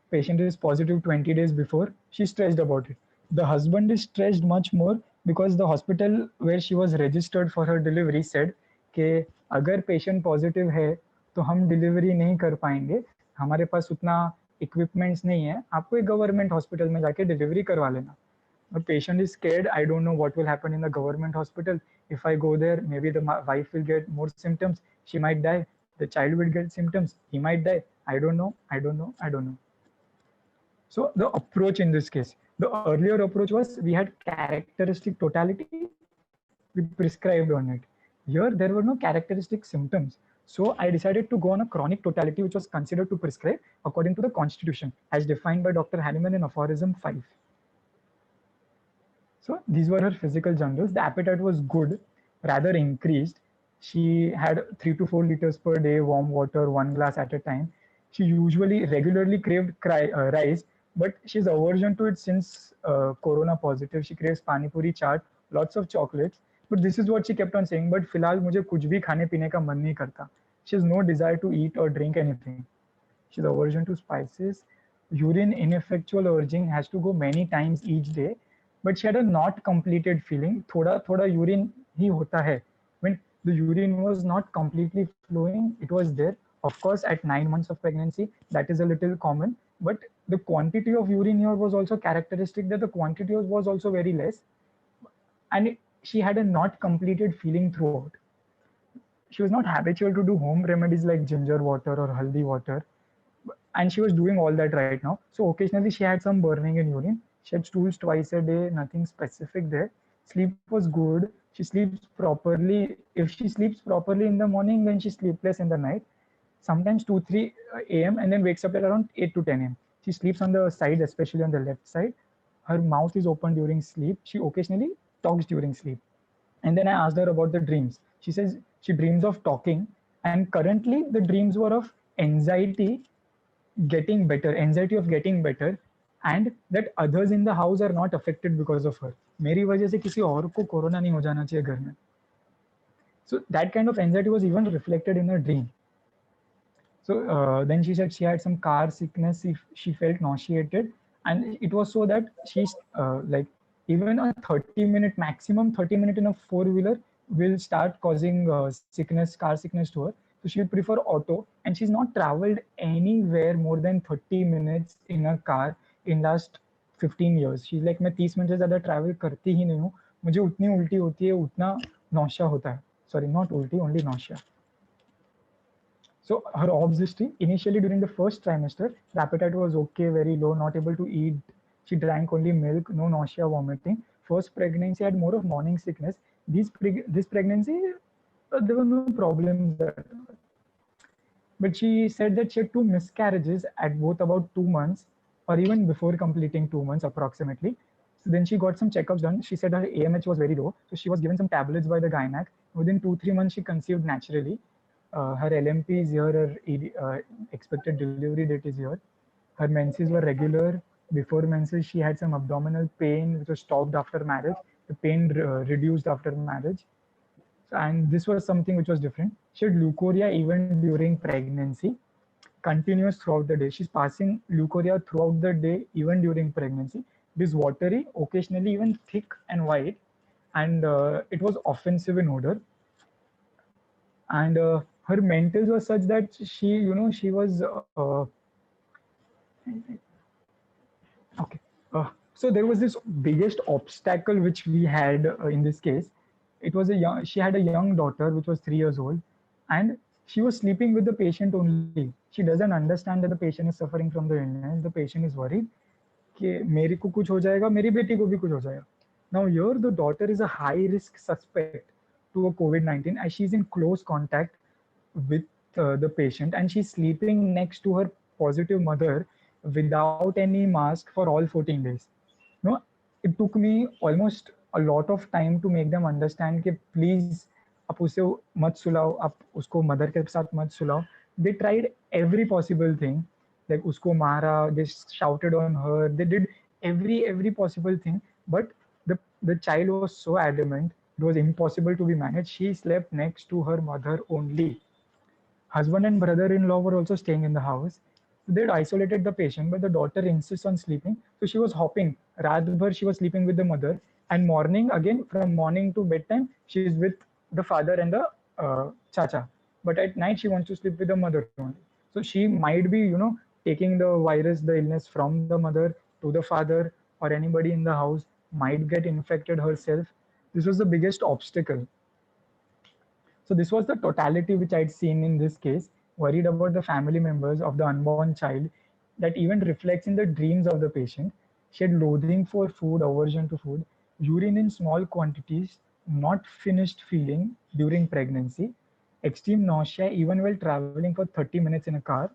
L: Patient is positive 20 days before. She's stressed about it. The husband is stressed much more because the hospital where she was registered for her delivery said कि अगर patient positive है तो हम delivery नहीं कर पाएंगे, हमारे पास उतना equipments नहीं है, आपको एक government hospital में जाके delivery करवा लेना. The patient is scared. I don't know what will happen in the government hospital. If I go there, maybe the wife will get more symptoms. She might die. The child will get symptoms. He might die. I don't know, I don't know, I don't know. So the approach in this case, the earlier approach was we had characteristic totality, we prescribed on it. Here there were no characteristic symptoms. So I decided to go on a chronic totality, which was considered to prescribe according to the constitution as defined by Dr. Hahnemann in aphorism 5. So these were her physical journals. The appetite was good, rather increased. She had 3 to 4 liters per day, warm water, 1 glass at a time. She usually regularly craved rice, but she's aversion to it since corona positive. She craves pani puri chaat, lots of chocolates. But this is what she kept on saying. But फिलहाल मुझे कुछ भी खाने पीने का मन नहीं करता. She has no desire to eat or drink anything. She's aversion to spices. Urine ineffectual urging has to go many times each day. But she had a not completed feeling. थोड़ा थोड़ा urine ही होता है. When the urine was not completely flowing, it was there. Of course, at 9 months of pregnancy, that is a little common. But the quantity of urine here was also characteristic that the quantity was also very less. And she had a not completed feeling throughout. She was not habitual to do home remedies like ginger water or haldi water. And she was doing all that right now. So occasionally she had some burning in urine. She had stools twice a day, nothing specific there. Sleep was good. She sleeps properly. If she sleeps properly in the morning, then she's sleepless in the night. Sometimes 2, 3 a.m. and then wakes up at around 8 to 10 a.m. She sleeps on the side, especially on the left side. Her mouth is open during sleep. She occasionally talks during sleep. And then I asked her about the dreams. She says she dreams of talking. And currently the dreams were of anxiety anxiety of getting better, and that others in the house are not affected because of her. मेरी वजह से किसी और को corona नहीं हो जाना चाहिए घर में. So that kind of anxiety was even reflected in her dream. So then she said she had some car sickness. She felt nauseated, and it was so that she's like even a 30-minute maximum 30-minute in a four-wheeler will start causing car sickness to her. So she would prefer auto, and she's not traveled anywhere more than 30 minutes in a car in last 15 years. She's like मैं 30 minute से ज़्यादा travel करती ही नहीं हूँ. मुझे उतनी उल्टी होती है, उतना nausea होता है. Sorry, not ulti, only nausea. So her OBS history, initially during the first trimester, the appetite was okay, very low, not able to eat. She drank only milk, no nausea, vomiting. First pregnancy had more of morning sickness. This pregnancy, there were no problems at all. But she said that she had 2 miscarriages at both about 2 months, or even before completing 2 months approximately. So then she got some checkups done. She said her AMH was very low. So she was given some tablets by the gynac. Within 2-3 months, she conceived naturally. Her LMP is here, her expected delivery date is here. Her menses were regular. Before menses, she had some abdominal pain, which was stopped after marriage. The pain reduced after marriage. And this was something which was different. She had leukorrhea even during pregnancy, continuous throughout the day. She's passing leukorrhea throughout the day, even during pregnancy. It is watery, occasionally even thick and white, and it was offensive in odor. And her mentals were such that she was okay. So there was this biggest obstacle which we had in this case. It was she had a young daughter which was 3 years old, and she was sleeping with the patient only. She doesn't understand that the patient is suffering from the illness. The patient is worried कि मेरे को कुछ हो जाएगा, मेरी बेटी को भी कुछ हो जाएगा. Now here the daughter is a high risk suspect to a COVID-19 as she's in close contact with the patient, and she's sleeping next to her positive mother without any mask for all 14 days. No, it took me almost a lot of time to make them understand कि please आप उसे मत सुलाओ, आप उसको mother के साथ मत सुलाओ. They tried every possible thing, like उसको मारा, they shouted on her, they did every possible thing, but the child was so adamant it was impossible to be managed. She slept next to her mother only. Husband and brother-in-law were also staying in the house. They had isolated the patient, but the daughter insists on sleeping. So she was hopping. Raat bhar she was sleeping with the mother. And morning, again, from morning to bedtime, she is with the father and the chacha. But at night, she wants to sleep with the mother only. So she might be, taking the virus, the illness from the mother to the father, or anybody in the house might get infected herself. This was the biggest obstacle. So this was the totality which I'd seen in this case. worried about the family members of the unborn child that even reflects in the dreams of the patient. She had loathing for food, aversion to food, urine in small quantities, not finished feeling during pregnancy, extreme nausea even while traveling for 30 minutes in a car,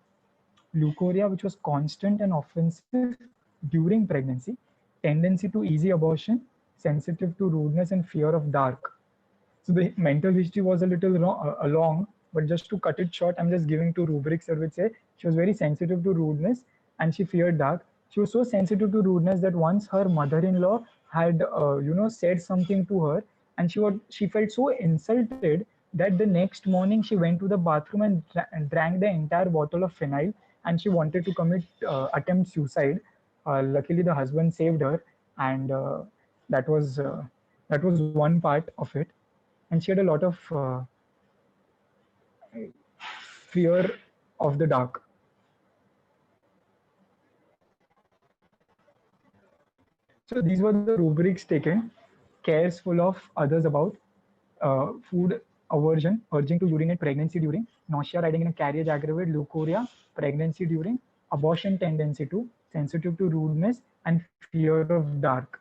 L: leukorrhea, which was constant and offensive during pregnancy, tendency to easy abortion, sensitive to rudeness and fear of dark. So the mental history was a little long, but just to cut it short, I'm just giving two rubrics that would say she was very sensitive to rudeness and she feared dark. She was so sensitive to rudeness that once her mother-in-law had, said something to her, and she felt so insulted that the next morning she went to the bathroom and drank the entire bottle of phenyl, and she wanted to commit attempt suicide. Luckily, the husband saved her, and that was uh, that was one part of it. And she had a lot of fear of the dark. So these were the rubrics taken: cares full of others about, food aversion, urging to urinate, pregnancy during, nausea riding in a carriage aggravate, leukorrhea, pregnancy during, abortion tendency to, sensitive to rudeness, and fear of dark.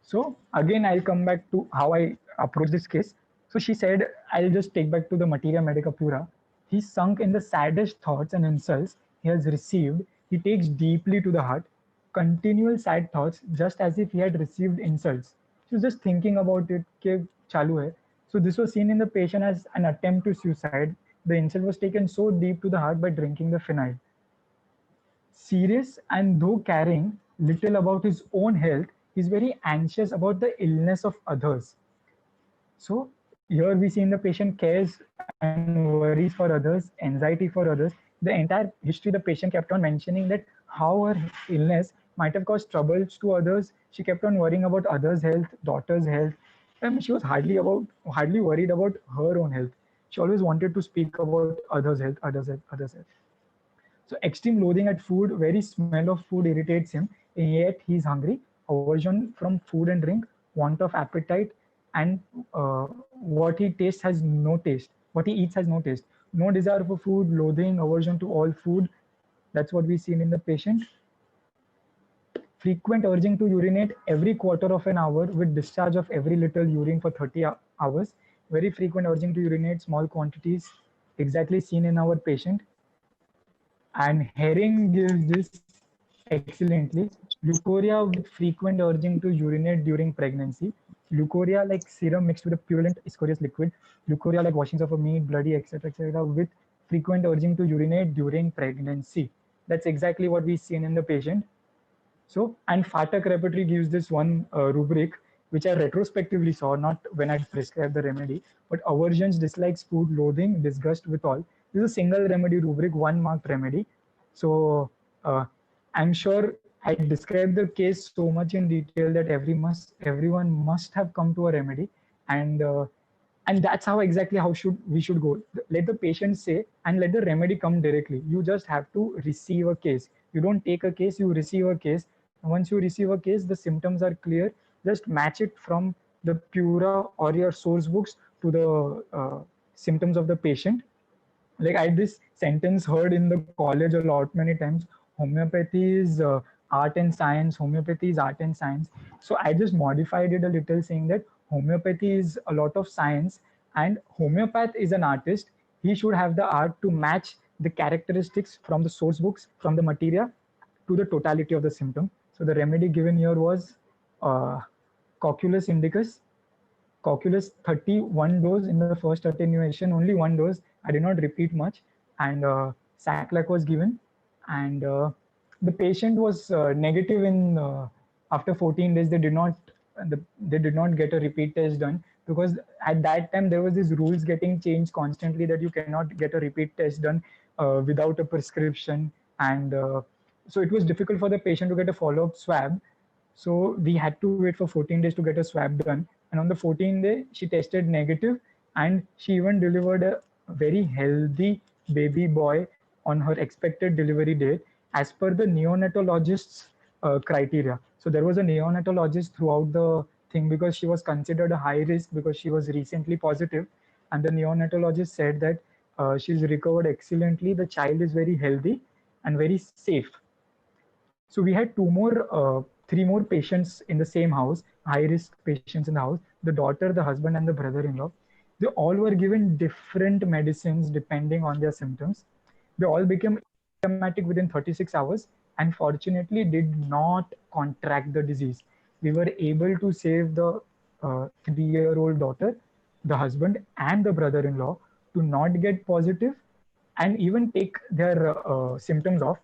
L: So again, I'll come back to how I approach this case. So she said, I'll just take back to the materia medica pura. He's sunk in the saddest thoughts and insults he has received. He takes deeply to the heart, continual sad thoughts, just as if he had received insults. She was just thinking about it, ke chalu hai. So this was seen in the patient as an attempt to suicide. The insult was taken so deep to the heart by drinking the phenyl. Serious, and though caring little about his own health, he's very anxious about the illness of others. So here we see in the patient cares and worries for others, anxiety for others. The entire history, the patient kept on mentioning that how her illness might have caused troubles to others. She kept on worrying about others' health, daughter's health. And she was hardly worried about her own health. She always wanted to speak about others' health, others' health. So extreme loathing at food, very smell of food irritates him, and yet he's hungry. Aversion from food and drink, want of appetite, and what he tastes has no taste. What he eats has no taste. No desire for food, loathing, aversion to all food. That's what we see in the patient. Frequent urging to urinate every quarter of an hour with discharge of every little urine for 30 hours. Very frequent urging to urinate small quantities, exactly seen in our patient. And Herring gives this excellently. Leukorrhea with frequent urging to urinate during pregnancy. Leukorrhea like serum mixed with a purulent viscous liquid. Leukorrhea like washings of a meat, bloody, etc., with frequent urging to urinate during pregnancy. That's exactly what we've seen in the patient. So, and Fatak Repertory gives this one rubric, which I retrospectively saw, not when I prescribed the remedy, but aversions, dislikes, food, loathing, disgust with all. This is a single remedy rubric, one marked remedy. So, I'm sure I described the case so much in detail that everyone must have come to a remedy, and that's how exactly how we should go. Let the patient say and let the remedy come directly. You just have to receive a case. You don't take a case, you receive a case. Once you receive a case, the symptoms are clear. Just match it from the Pura or your source books to the symptoms of the patient. Like I this sentence heard in the college a lot many times: homeopathy is art and science, homeopathy is art and science. So I just modified it a little, saying that homeopathy is a lot of science and homeopath is an artist. He should have the art to match the characteristics from the source books, from the materia, to the totality of the symptom. So the remedy given here was uh, cocculus indicus, Cocculus 31 dose in the first attenuation, only one dose. I did not repeat much. And Saclac was given. And the patient was negative in after 14 days. They did not get a repeat test done, because at that time there was these rules getting changed constantly that you cannot get a repeat test done without a prescription. And so it was difficult for the patient to get a follow-up swab. So we had to wait for 14 days to get a swab done. And on the 14th day, she tested negative, and she even delivered a very healthy baby boy on her expected delivery date as per the neonatologist's criteria. So there was a neonatologist throughout the thing, because she was considered a high risk because she was recently positive. and the neonatologist said that she's recovered excellently. The child is very healthy and very safe. So we had three more patients in the same house, high risk patients in the house, the daughter, the husband, and the brother-in-law. They all were given different medicines depending on their symptoms. They all became asymptomatic within 36 hours and fortunately did not contract the disease. We were able to save the 3-year-old daughter, the husband, and the brother-in-law to not get positive and even take their symptoms off.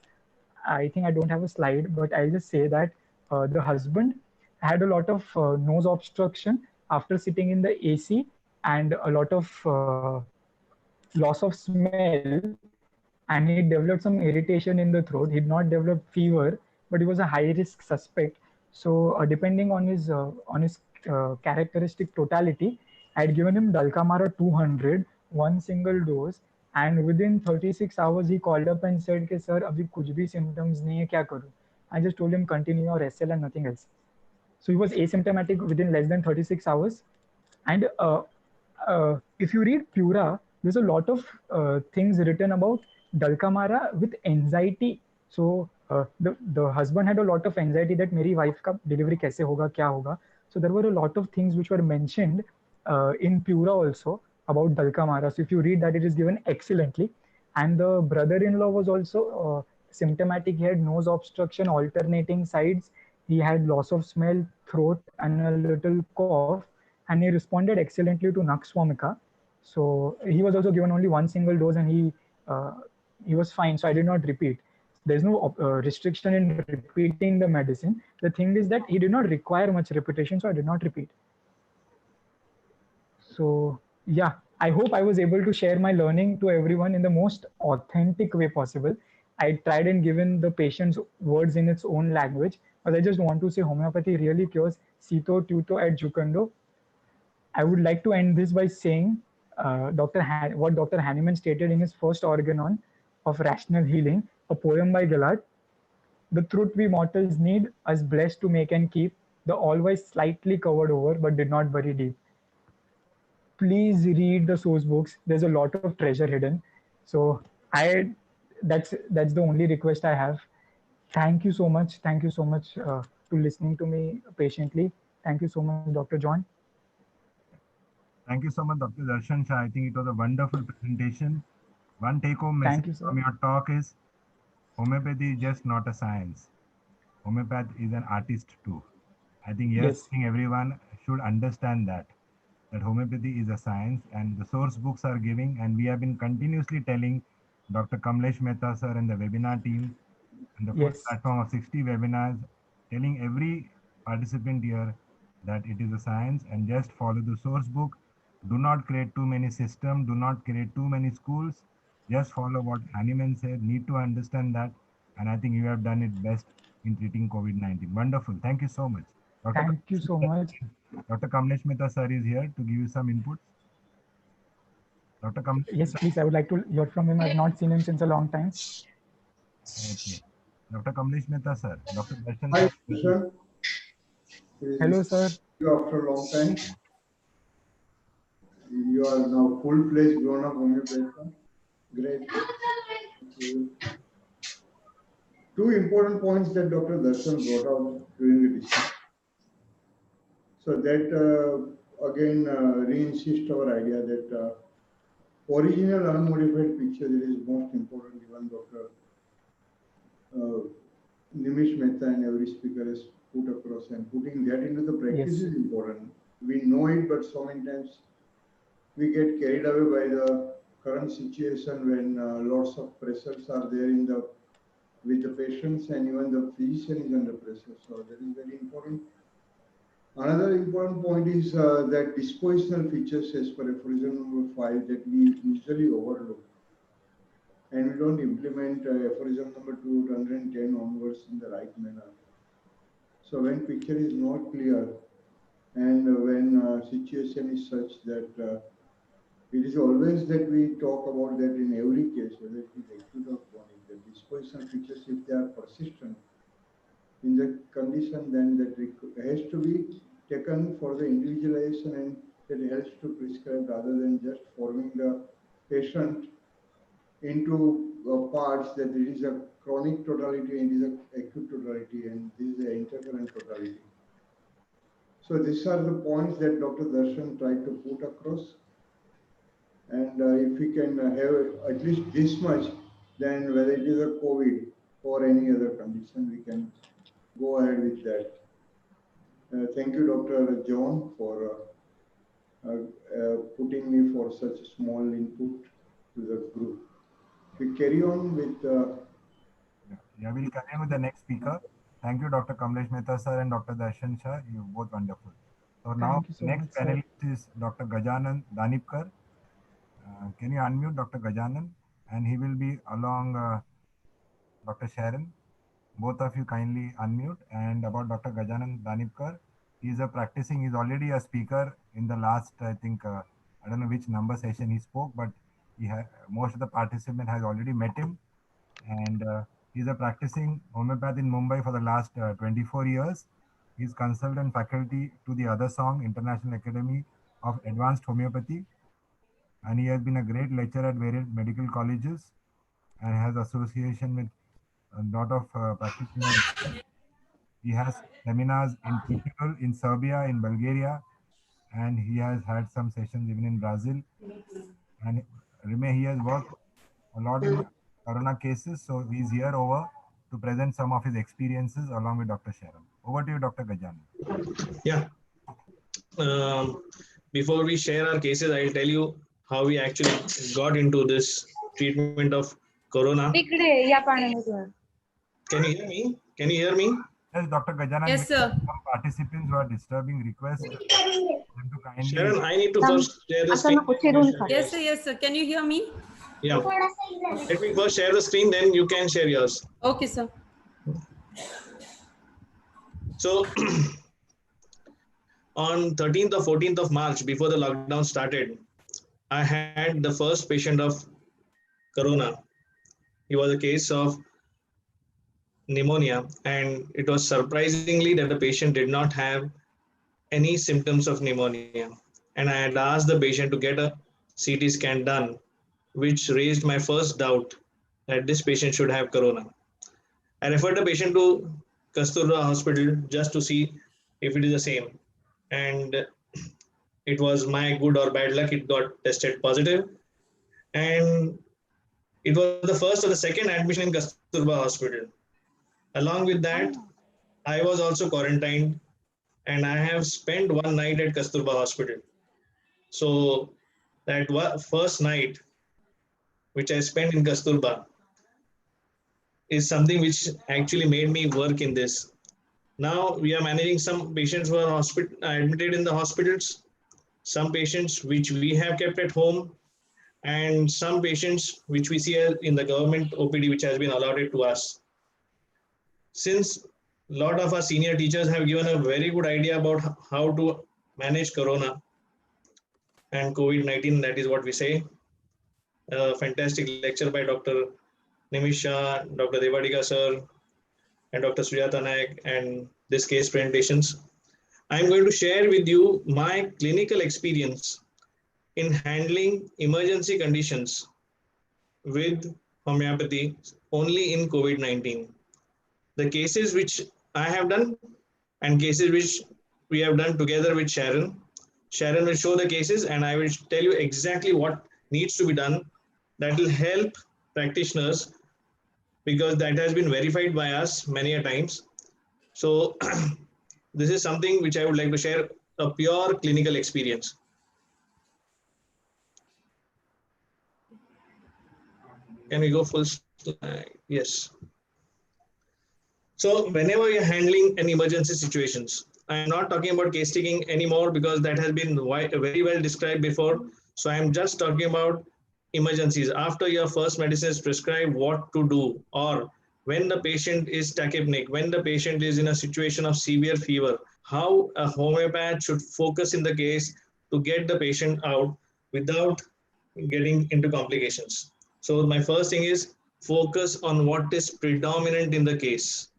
L: I think I don't have a slide, but I'll just say that the husband had a lot of nose obstruction after sitting in the AC and a lot of loss of smell, and he developed some irritation in the throat. He did not develop fever, but he was a high risk suspect. So depending on his characteristic totality, I had given him Dalkamara 200, one single dose, and within 36 hours he called up and said, "Ke sir, abhi kuch bhi symptoms nahi hai, kya karu?" I just told him continue your SL and nothing else. So he was asymptomatic within less than 36 hours. And if you read Pura, there's a lot of things written about Dalkamara with anxiety. So the husband had a lot of anxiety that मेरी wife का delivery कैसे होगा, क्या होगा. So there were a lot of things which were mentioned in Pura also about Dalkamara. So if you read that, it is given excellently. And the brother-in-law was also symptomatic. He had nose obstruction, alternating sides. He had loss of smell, throat, and a little cough. And he responded excellently to Nux vomica. So he was also given only one single dose, and he was fine. So I did not repeat. There's no restriction in repeating the medicine. The thing is that he did not require much repetition, so I did not repeat. So yeah, I hope I was able to share my learning to everyone in the most authentic way possible. I tried and given the patient's words in its own language, but I just want to say homeopathy really cures Sito, Tuto, and Jukundo. I would like to end this by saying what Dr. Hahnemann stated in his first organon of Rational Healing, a poem by Gillard. The truth we mortals need, us blessed to make and keep, the always slightly covered over but did not bury deep. Please read the source books. There's a lot of treasure hidden. So that's the only request I have. Thank you so much. Thank you so much to listening to me patiently. Thank you so much, Dr. John.
E: Thank you so much, Dr. Darshan Shah. I think it was a wonderful presentation. One take-home message from your talk is homeopathy is just not a science. Homeopath is an artist too. I think yes. Everyone should understand that homeopathy is a science, and the source books are giving, and we have been continuously telling Dr. Kamlesh Mehta sir and the webinar team and the first platform of 60 webinars, telling every participant here that it is a science and just follow the source book. Do not create too many systems, do not create too many schools, just follow what Hahnemann said, need to understand that, and I think you have done it best in treating COVID-19. Wonderful. Thank you so much.
L: Thank you so much.
E: Dr. Kamlesh Mehta sir is here to give you some inputs. Dr. Kamlesh.
L: Yes, please. I would like to hear from him. I've not seen him since a long time.
E: Okay. Dr. Kamlesh Mehta sir. Dr. Darshan.
M: Hi, sir.
L: Hello, sir.
M: After a long time. You are now full-fledged grown-up homeopath. Great. Two important points that Dr. Darshan brought out during the discussion. So that again re-insists our idea that original unmodified picture that is most important. Even Dr. Nimish Mehta and every speaker has put across, and putting that into the practice is important. We know it, but so many times we get carried away by the current situation when lots of pressures are there with the patients, and even the physician is under pressure. So that is very important. Another important point is that dispositional features as per aphorism number 5 that we usually overlook. And we don't implement aphorism number 210 onwards in the right manner. So when picture is not clear and when situation is such that it is always that we talk about that in every case, whether it is acute or chronic, the dispositional features, if they are persistent in the condition, then that has to be taken for the individualization and that helps to prescribe rather than just forming the patient into parts that it is a chronic totality and it is an acute totality and this is an intercurrent totality. So these are the points that Dr. Darshan tried to put across. And if we can have at least this much, then whether it is a COVID or any other condition, we can go ahead with that. Thank you, Dr. John, for putting me for such a small input to the group. We carry on with.
E: Yeah, we'll continue with the next speaker. Thank you, Dr. Kamlesh Mehta sir and Dr. Darshan Shah. You're both wonderful. So now,
L: you so
E: next
L: much, sir.
E: panelist is Dr. Gajanan Danipkar. Can you unmute Dr. Gajanan? And he will be along Dr. Sharon. Both of you kindly unmute. And about Dr. Gajanan Danipkar, he's already a speaker in the last, I think, I don't know which number session he spoke, but most of the participants has already met him. And he's a practicing homeopath in Mumbai for the last 24 years. He's consultant faculty to the Other Song International Academy of Advanced Homeopathy. And he has been a great lecturer at various medical colleges and has association with a lot of practitioners. He has seminars in Portugal, in Serbia, in Bulgaria, and he has had some sessions even in Brazil. And he has worked a lot in corona cases, so he's here over to present some of his experiences along with Dr. Sharon. Over to you, Dr. Gajanan.
N: Yeah. Before we share our cases, I'll tell you how we actually got into this treatment of corona. Can you hear me? Can you hear me?
E: Yes, Dr. Gajanan.
N: Yes, sir.
E: Some participants who are disturbing request them to kindly.
N: Sharon, I need to first share the screen.
O: Yes, sir. Yes, sir. Can you hear me?
N: Yeah. Let me first share the screen, then you can share yours.
O: Okay, sir.
N: So, on 13th or 14th of March, before the lockdown started, I had the first patient of corona. He was a case of pneumonia, and it was surprisingly that the patient did not have any symptoms of pneumonia. And I had asked the patient to get a CT scan done, which raised my first doubt that this patient should have corona. I referred the patient to Kasturba Hospital just to see if it is the same. And it was my good or bad luck, it got tested positive. And it was the first or the second admission in Kasturba Hospital. Along with that, I was also quarantined and I have spent one night at Kasturba Hospital. So that first night, which I spent in Kasturba, is something which actually made me work in this. Now we are managing some patients who are admitted in the hospitals, some patients which we have kept at home, and some patients which we see in the government OPD which has been allotted to us. Since a lot of our senior teachers have given a very good idea about how to manage corona and COVID-19, that is what we say. A fantastic lecture by Dr. Nimisha, Dr. Devadiga sir, and Dr. Sujata Nayak, and this case presentations. I'm going to share with you my clinical experience in handling emergency conditions with homeopathy only in COVID-19. The cases which I have done and cases which we have done together with Sharon. Sharon will show the cases and I will tell you exactly what needs to be done that will help practitioners, because that has been verified by us many a times. So this is something which I would like to share, a pure clinical experience. Can we go full slide? Yes. So whenever you're handling an emergency situations, I'm not talking about case taking anymore because that has been very well described before. So I'm just talking about emergencies. After your first medicine is prescribed, what to do, or when the patient is tachypneic, when the patient is in a situation of severe fever, how a homeopath should focus in the case to get the patient out without getting into complications. So my first thing is focus on what is predominant in the case.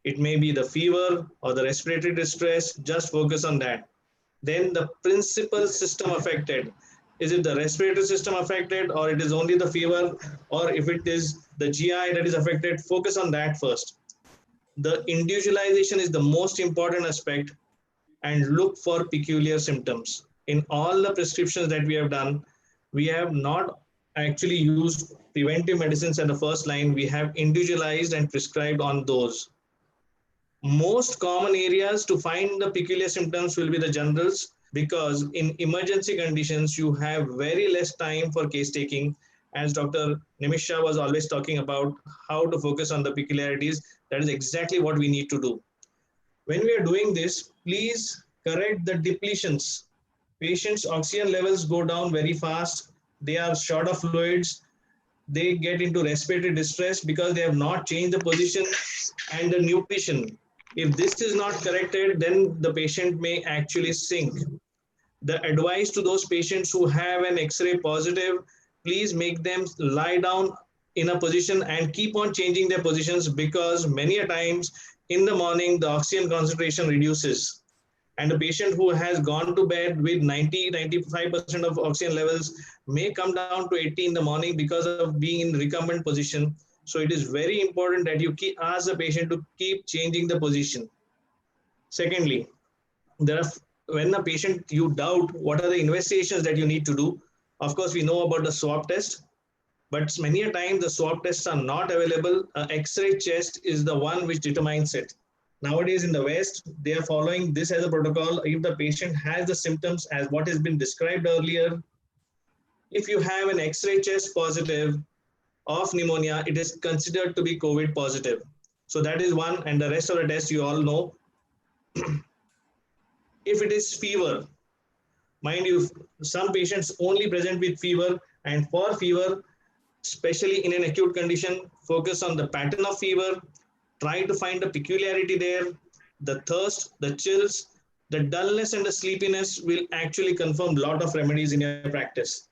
N: It may be the fever or the respiratory distress, just focus on that. then the principal system affected. Is it the respiratory system affected, or it is only the fever, or if it is the GI that is affected? Focus on that first. The individualization is the most important aspect, and look for peculiar symptoms. In all the prescriptions that we have done, we have not actually used preventive medicines at the first line. We have individualized and prescribed on those. Most common areas to find the peculiar symptoms will be the generals, because in emergency conditions, you have very less time for case taking. As Dr. Nimisha was always talking about how to focus on the peculiarities, that is exactly what we need to do. When we are doing this, please correct the depletions. Patients' oxygen levels go down very fast. They are short of fluids. They get into respiratory distress because they have not changed the position and the nutrition. If this is not corrected, then the patient may actually sink. The advice to those patients who have an X-ray positive, please make them lie down in a position and keep on changing their positions, because many a times in the morning the oxygen concentration reduces. And a patient who has gone to bed with 90-95% of oxygen levels may come down to 80 in the morning because of being in recumbent position. So it is very important that you ask the patient to keep changing the position. Secondly, when a patient, you doubt what are the investigations that you need to do. Of course, we know about the swab test, but many a time the swab tests are not available. X-ray chest is the one which determines it. Nowadays in the West, they are following this as a protocol. If the patient has the symptoms as what has been described earlier, if you have an X-ray chest positive of pneumonia, it is considered to be COVID positive. So that is one, and the rest of the tests you all know. If it is fever, mind you, some patients only present with fever, and for fever, especially in an acute condition, focus on the pattern of fever, try to find a peculiarity there. The thirst, the chills, the dullness and the sleepiness will actually confirm a lot of remedies in your practice.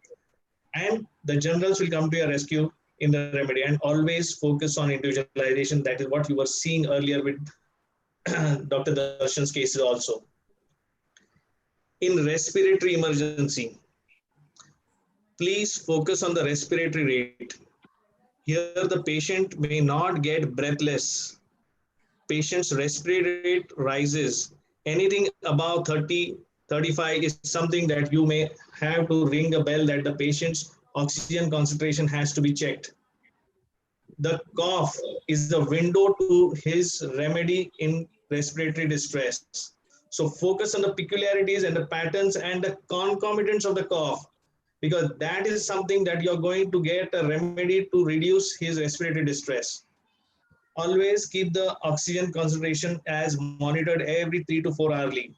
N: And the generals will come to your rescue in the remedy, and always focus on individualization. That is what you were seeing earlier with Dr. Darshan's cases also. In respiratory emergency, please focus on the respiratory rate. Here the patient may not get breathless. Patient's respiratory rate rises. Anything above 30, 35 is something that you may have to ring a bell that the patient's oxygen concentration has to be checked. The cough is the window to his remedy in respiratory distress. So focus on the peculiarities and the patterns and the concomitants of the cough, because that is something that you're going to get a remedy to reduce his respiratory distress. Always keep the oxygen concentration as monitored every 3 to 4 hourly.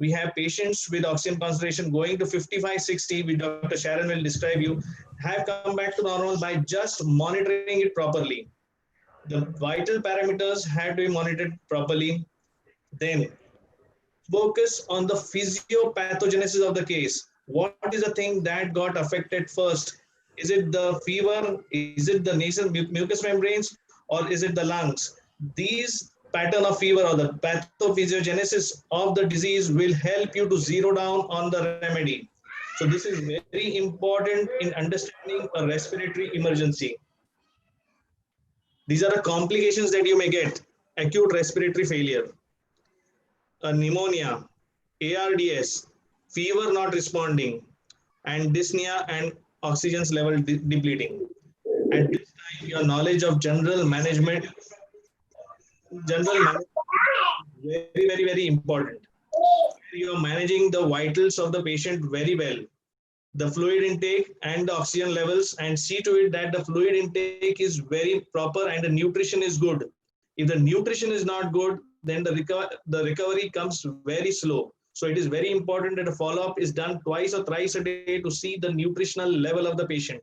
N: We have patients with oxygen concentration going to 55, 60, which Dr. Sharon will describe you, have come back to normal by just monitoring it properly. The vital parameters have to be monitored properly. Then focus on the physiopathogenesis of the case. What is the thing that got affected first? Is it the fever? Is it the nasal mucous membranes? Or is it the lungs? These pattern of fever or the pathophysiogenesis of the disease will help you to zero down on the remedy. So this is very important in understanding a respiratory emergency. These are the complications that you may get. Acute respiratory failure, a pneumonia, ARDS, fever not responding, and dyspnea and oxygen level depleting. At this time, your knowledge of general management is very, very important. You are managing the vitals of the patient very well. The fluid intake and the oxygen levels, and see to it that the fluid intake is very proper and the nutrition is good. If the nutrition is not good, then the recovery comes very slow. So it is very important that a follow-up is done twice or thrice a day to see the nutritional level of the patient.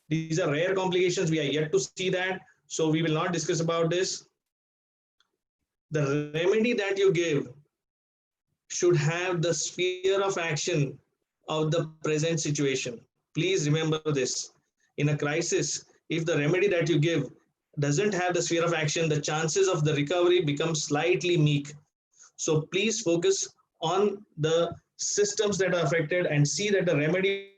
N: These are rare complications. We are yet to see that. So we will not discuss about this. The remedy that you give should have the sphere of action of the present situation. Please remember this. In a crisis, if the remedy that you give doesn't have the sphere of action, the chances of the recovery become slightly meek. So please focus on the systems that are affected and see that the remedy,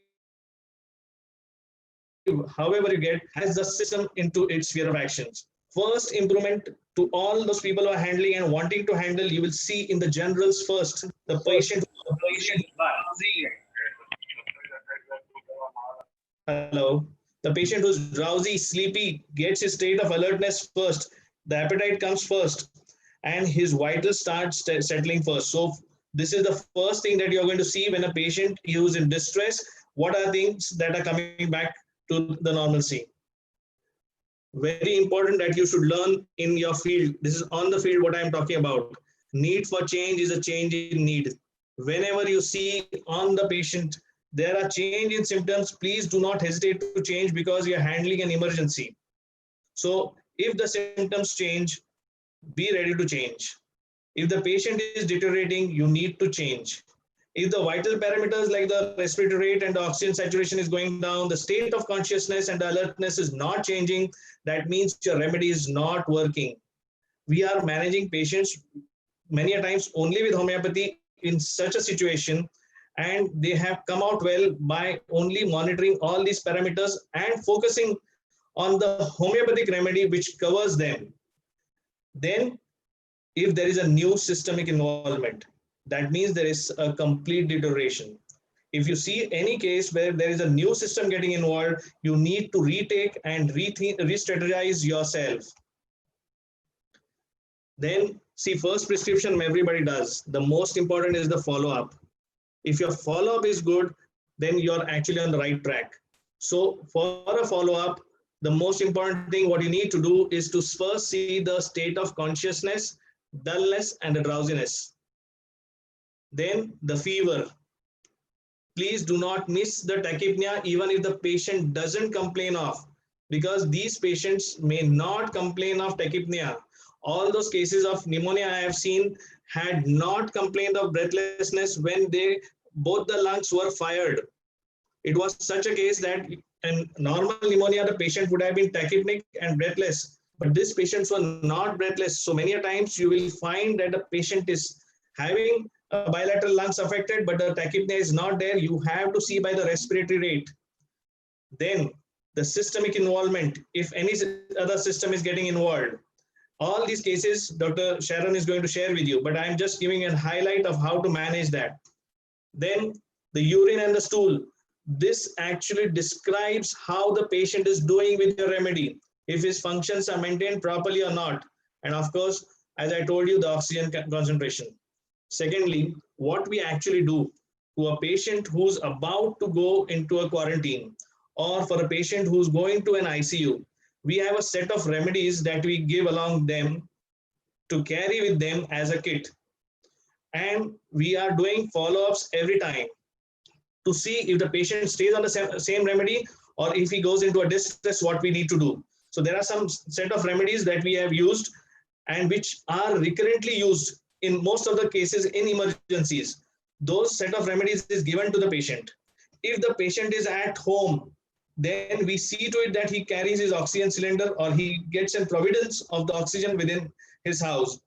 N: however you get, has the system into its sphere of actions. First improvement to all those people who are handling and wanting to handle, you will see in the generals first, the patient. Hello. The patient who's drowsy, sleepy, gets his state of alertness first. The appetite comes first, and his vitals start settling first. So this is the first thing that you're going to see when a patient is in distress. What are things that are coming back to the normalcy? Very important that you should learn in your field. This is on the field what I'm talking about. Need for change is a change in need. Whenever you see on the patient there are change in symptoms, please do not hesitate to change because you're handling an emergency. So if the symptoms change, be ready to change. If the patient is deteriorating, you need to change. If the vital parameters like the respiratory rate and the oxygen saturation is going down, the state of consciousness and the alertness is not changing, that means your remedy is not working. We are managing patients many a times only with homeopathy in such a situation, and they have come out well by only monitoring all these parameters and focusing on the homeopathic remedy which covers them. Then if there is a new systemic involvement, that means there is a complete deterioration. If you see any case where there is a new system getting involved, you need to retake and re-strategize yourself. Then see, first prescription everybody does. The most important is the follow-up. If your follow-up is good, then you're actually on the right track. So for a follow-up, the most important thing what you need to do is to first see the state of consciousness, dullness, and the drowsiness. Then the fever. Please do not miss the tachypnea even if the patient doesn't complain of, because these patients may not complain of tachypnea. All those cases of pneumonia I have seen had not complained of breathlessness when both the lungs were fired. It was such a case that in normal pneumonia, the patient would have been tachypnic and breathless, but these patients were not breathless. So many times you will find that the patient is having bilateral lungs affected, but the tachypnea is not there. You have to see by the respiratory rate. Then the systemic involvement, if any other system is getting involved. All these cases, Dr. Sharon is going to share with you, but I'm just giving a highlight of how to manage that. Then the urine and the stool. This actually describes how the patient is doing with the remedy, if his functions are maintained properly or not. And of course, as I told you, the oxygen concentration. Secondly, what we actually do to a patient who's about to go into a quarantine, or for a patient who's going to an ICU, we have a set of remedies that we give along them to carry with them as a kit. And we are doing follow-ups every time to see if the patient stays on the same remedy or if he goes into a distress, what we need to do. So there are some set of remedies that we have used and which are recurrently used in most of the cases in emergencies. Those set of remedies is given to the patient. If the patient is at home, then we see to it that he carries his oxygen cylinder or he gets a providence of the oxygen within his house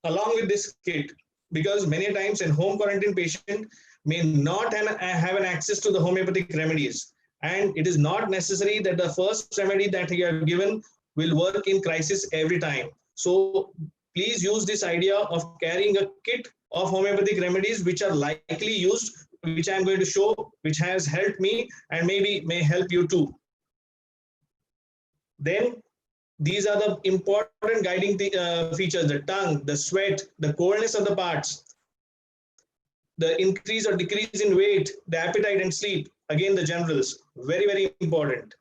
N: along with this kit, because many times in home quarantine patient may not have an access to the homeopathic remedies, and it is not necessary that the first remedy that you have given will work in crisis every time. So please use this idea of carrying a kit of homeopathic remedies which are likely used, which I'm going to show, which has helped me and maybe may help you too. Then these are the important guiding features: the tongue, the sweat, the coldness of the parts, the increase or decrease in weight, the appetite and sleep. Again, the generals, very, very important.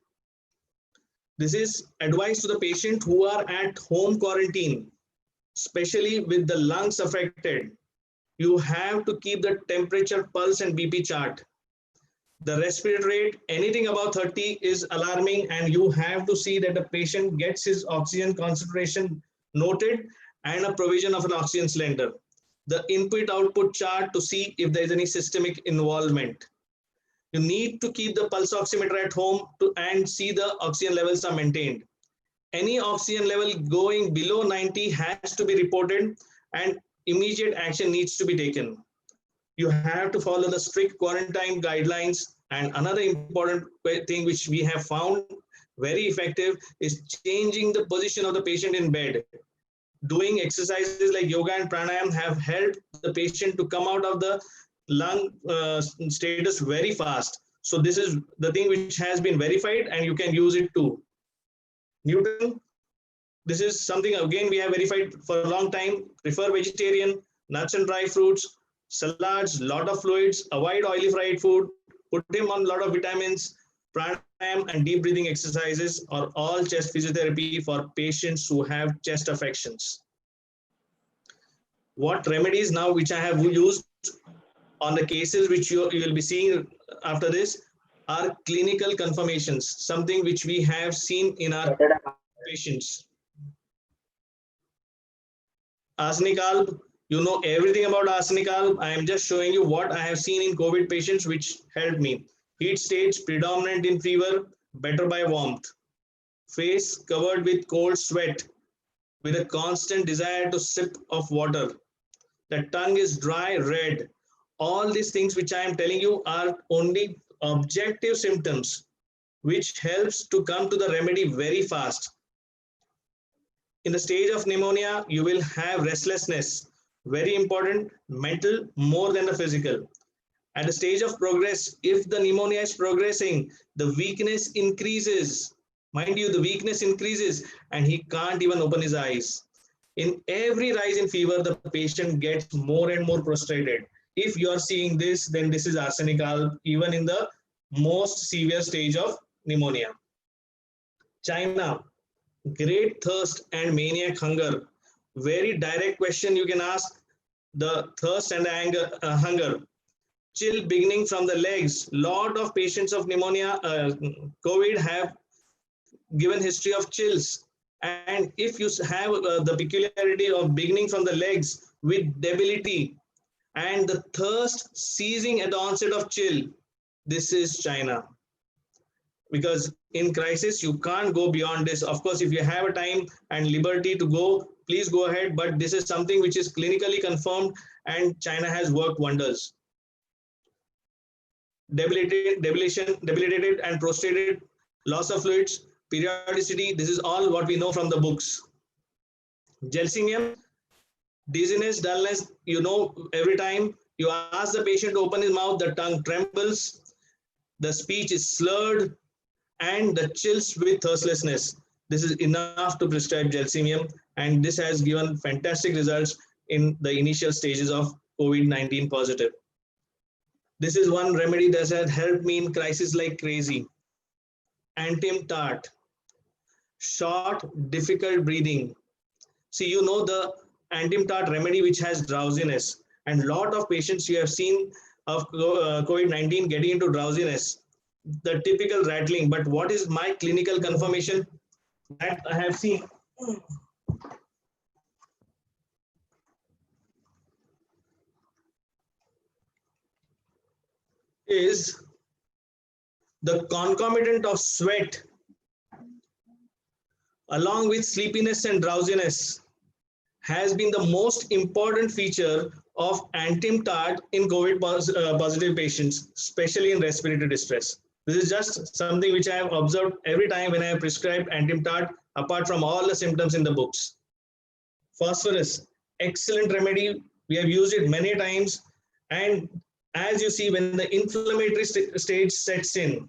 N: This is advice to the patient who are at home quarantine, especially with the lungs affected. You have to keep the temperature, pulse and BP chart. The respiratory rate, anything above 30 is alarming, and you have to see that the patient gets his oxygen concentration noted and a provision of an oxygen cylinder. The input-output chart to see if there is any systemic involvement. You need to keep the pulse oximeter at home and see the oxygen levels are maintained. Any oxygen level going below 90 has to be reported and immediate action needs to be taken. You have to follow the strict quarantine guidelines. And another important thing which we have found very effective is changing the position of the patient in bed. Doing exercises like yoga and pranayam have helped the patient to come out of the lung status very fast. So this is the thing which has been verified, and you can use it too. Newton, this is something again we have verified for a long time. Prefer vegetarian, nuts and dry fruits, salads, lot of fluids, avoid oily fried food, put him on a lot of vitamins. Pranayam and deep breathing exercises are all chest physiotherapy for patients who have chest affections. What remedies now which I have used on the cases which you will be seeing after this are clinical confirmations, something which we have seen in our patients. Arsenic alb, you know everything about arsenic alb. I am just showing you what I have seen in COVID patients which helped me. Heat stage predominant in fever, better by warmth. Face covered with cold sweat with a constant desire to sip of water. The tongue is dry, red. All these things which I am telling you are only objective symptoms which helps to come to the remedy very fast. In the stage of pneumonia, you will have restlessness, very important, mental more than the physical. At the stage of progress, if the pneumonia is progressing, the weakness increases. Mind you, the weakness increases and he can't even open his eyes. In every rise in fever, the patient gets more and more prostrated. If you are seeing this, then this is arsenic alb, even in the most severe stage of pneumonia. China, great thirst and maniac hunger. Very direct question you can ask, the thirst and the hunger. Chill beginning from the legs. Lot of patients of pneumonia, COVID have given history of chills. And if you have the peculiarity of beginning from the legs with debility and the thirst ceasing at the onset of chill, this is China. Because in crisis, you can't go beyond this. Of course, if you have a time and liberty to go, please go ahead. But this is something which is clinically confirmed and China has worked wonders. Debilitated and prostrated, loss of fluids, periodicity, this is all what we know from the books. Gelsemium, dizziness, dullness, you know, every time you ask the patient to open his mouth, the tongue trembles, the speech is slurred, and the chills with thirstlessness. This is enough to prescribe gelsemium, and this has given fantastic results in the initial stages of COVID-19 positive. This is one remedy that has helped me in crisis like crazy. Antim tart, short, difficult breathing. See, you know the antim tart remedy which has drowsiness, and lot of patients you have seen of COVID-19 getting into drowsiness, the typical rattling. But what is my clinical confirmation that I have seen? Is the concomitant of sweat along with sleepiness and drowsiness has been the most important feature of antim tart in COVID positive patients, especially in respiratory distress. This is just something which I have observed every time when I have prescribed antim tart, apart from all the symptoms in the books. Phosphorus, excellent remedy. We have used it many times. And as you see, when the inflammatory stage sets in,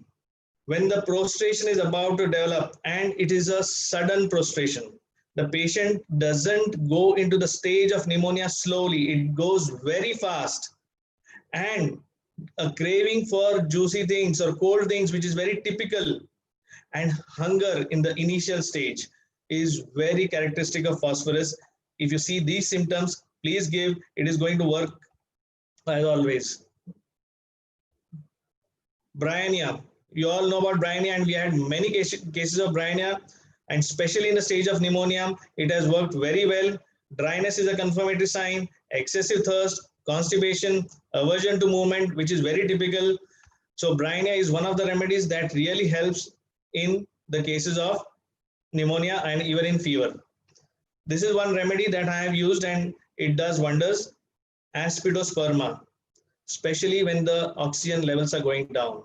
N: when the prostration is about to develop and it is a sudden prostration, the patient doesn't go into the stage of pneumonia slowly. It goes very fast. And a craving for juicy things or cold things, which is very typical, and hunger in the initial stage is very characteristic of phosphorus. If you see these symptoms, please give. It is going to work as always. Bryonia. You all know about bryonia, and we had many cases of bryonia, and especially in the stage of pneumonia, it has worked very well. Dryness is a confirmatory sign, excessive thirst, constipation, aversion to movement, which is very typical. So bryonia is one of the remedies that really helps in the cases of pneumonia and even in fever. This is one remedy that I have used and it does wonders. Aspidosperma. especially when the oxygen levels are going down.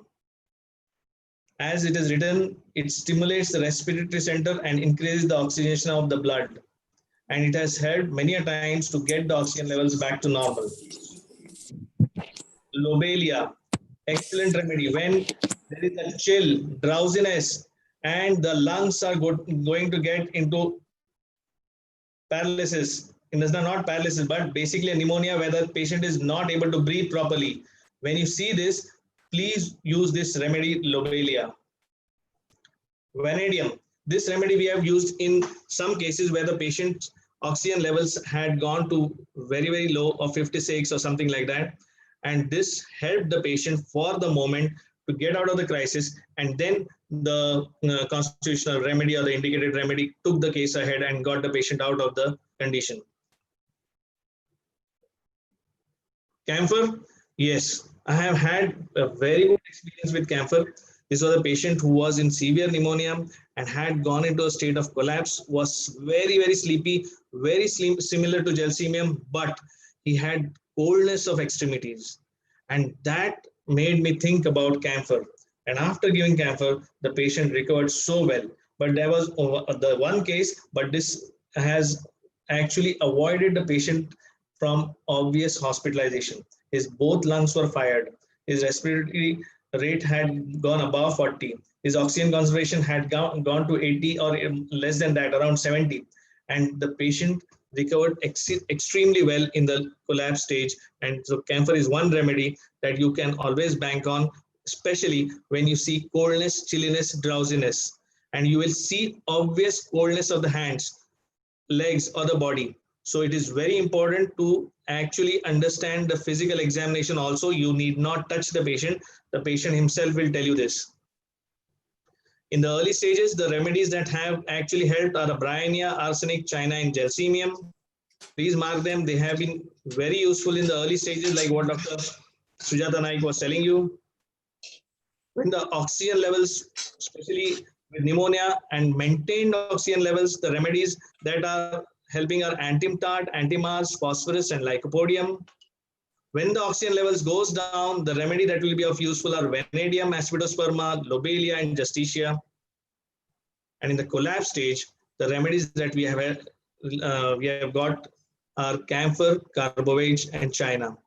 N: As it is written, it stimulates the respiratory center and increases the oxygenation of the blood. And it has helped many a times to get the oxygen levels back to normal. Lobelia, excellent remedy. When there is a chill, drowsiness, and the lungs are going to get into paralysis. It is not paralysis, but basically a pneumonia where the patient is not able to breathe properly. When you see this, please use this remedy, Lobelia. Vanadium. This remedy we have used in some cases where the patient's oxygen levels had gone to very, very low of 56 or something like that. And this helped the patient for the moment to get out of the crisis. And then the constitutional remedy or the indicated remedy took the case ahead and got the patient out of the condition. Camphor, yes, I have had a very good experience with camphor. This was a patient who was in severe pneumonia and had gone into a state of collapse, was very, very sleepy, very similar to gelsemium, but he had coldness of extremities. And that made me think about camphor. And after giving camphor, the patient recovered so well. But there was the one case, but this has actually avoided the patient from obvious hospitalization. His both lungs were fired. His respiratory rate had gone above 40. His oxygen concentration had gone to 80 or less than that, around 70. And the patient recovered extremely well in the collapse stage. And so camphor is one remedy that you can always bank on, especially when you see coldness, chilliness, drowsiness. And you will see obvious coldness of the hands, legs, or the body. So it is very important to actually understand the physical examination also. You need not touch the patient. The patient himself will tell you this. In the early stages, the remedies that have actually helped are Bryonia, arsenic, china, and gelsemium. Please mark them. They have been very useful in the early stages, like what Dr. Sujata Naik was telling you. When the oxygen levels, especially with pneumonia and maintained oxygen levels, the remedies that are helping are antimtart, antimars, phosphorus, and lycopodium. When the oxygen levels goes down, the remedy that will be of useful are vanadium, aspidosperma, lobelia, and justicia. And in the collapse stage, the remedies that we have got are camphor, carbovage, and china.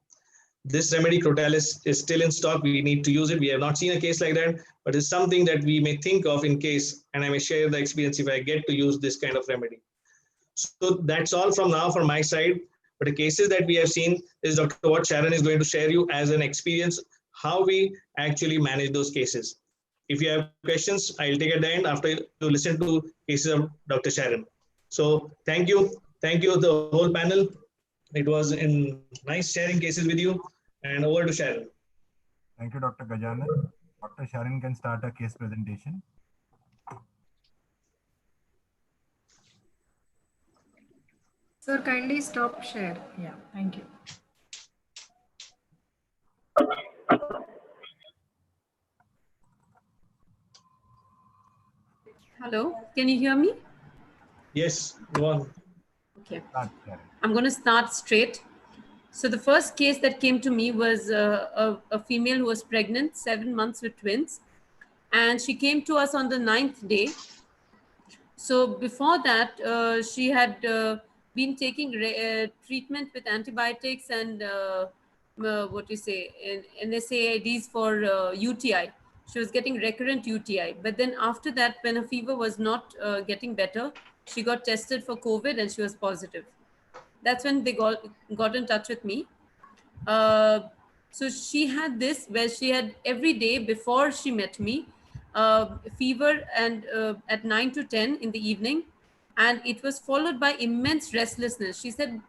N: This remedy, Crotalis, is still in stock. We need to use it. We have not seen a case like that, but it's something that we may think of in case, and I may share the experience if I get to use this kind of remedy. So that's all from now from my side. But the cases that we have seen is what Sharon is going to share you as an experience, how we actually manage those cases. If you have questions, I'll take at the end after you listen to cases of Dr. Sharon. So thank you. Thank you, the whole panel. It was nice sharing cases with you. And over to Sharon.
E: Thank you, Dr. Gajanan. Dr. Sharon can start a case presentation.
F: Sir, kindly stop share. Yeah, thank you.
O: Hello, can you hear me?
N: Yes, go on.
O: Okay, I'm going to start straight. So the first case that came to me was a female who was pregnant, 7 months with twins. And she came to us on the 9th day. So before that, she had been taking treatment with antibiotics and NSAIDs for UTI. She was getting recurrent UTI. But then after that, when her fever was not getting better, she got tested for COVID and she was positive. That's when they got in touch with me. So she had this where she had every day before she met me, fever and at 9 to 10 in the evening, and it was followed by immense restlessness. She said,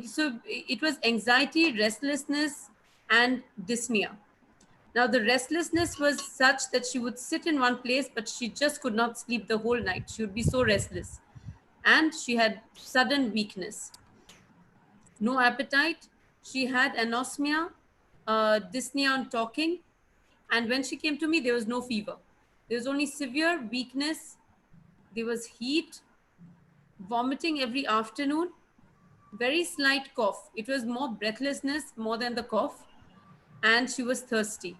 O: so it was anxiety, restlessness, and dyspnea. Now the restlessness was such that she would sit in one place, but she just could not sleep the whole night. She would be so restless. And she had sudden weakness. No appetite. She had anosmia, dyspnea on talking. And when she came to me, there was no fever. There was only severe weakness. There was heat, vomiting every afternoon, very slight cough. It was more breathlessness more than the cough. and she was thirsty.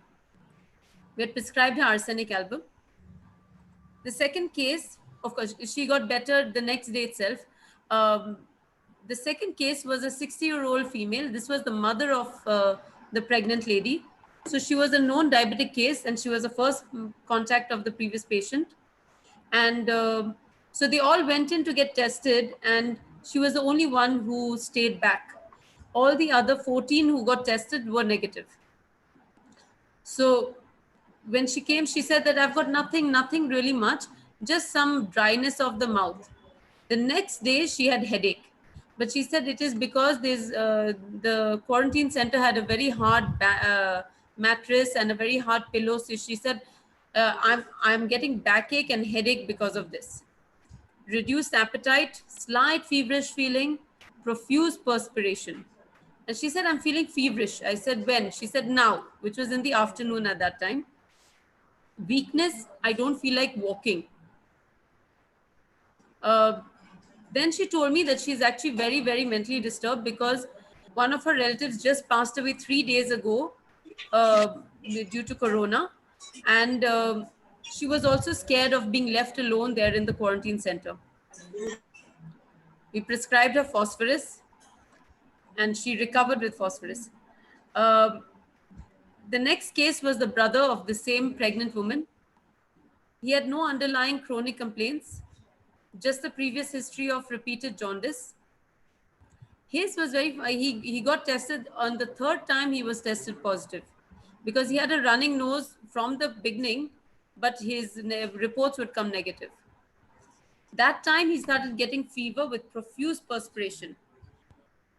O: We had prescribed her arsenic album. The second case, of course, she got better the next day itself. The second case was a 60-year-old female. This was the mother of the pregnant lady. So she was a known diabetic case, and she was the first contact of the previous patient. And so they all went in to get tested, and she was the only one who stayed back. All the other 14 who got tested were negative. So when she came, she said that I've got nothing really much, just some dryness of the mouth. The next day she had headache, but she said it is because the quarantine center had a very hard mattress and a very hard pillow. So she said, I'm getting backache and headache because of this. Reduced appetite, slight feverish feeling, profuse perspiration. And she said, I'm feeling feverish. I said, when? She said, now, which was in the afternoon at that time. Weakness, I don't feel like walking. Then she told me that she's actually very mentally disturbed because one of her relatives just passed away 3 days ago due to corona. And she was also scared of being left alone there in the quarantine center. We prescribed her phosphorus and she recovered with phosphorus. The next case was the brother of the same pregnant woman. He had no underlying chronic complaints, just the previous history of repeated jaundice. His was he got tested on the third time he was tested positive because he had a running nose from the beginning, but his reports would come negative. That time he started getting fever with profuse perspiration.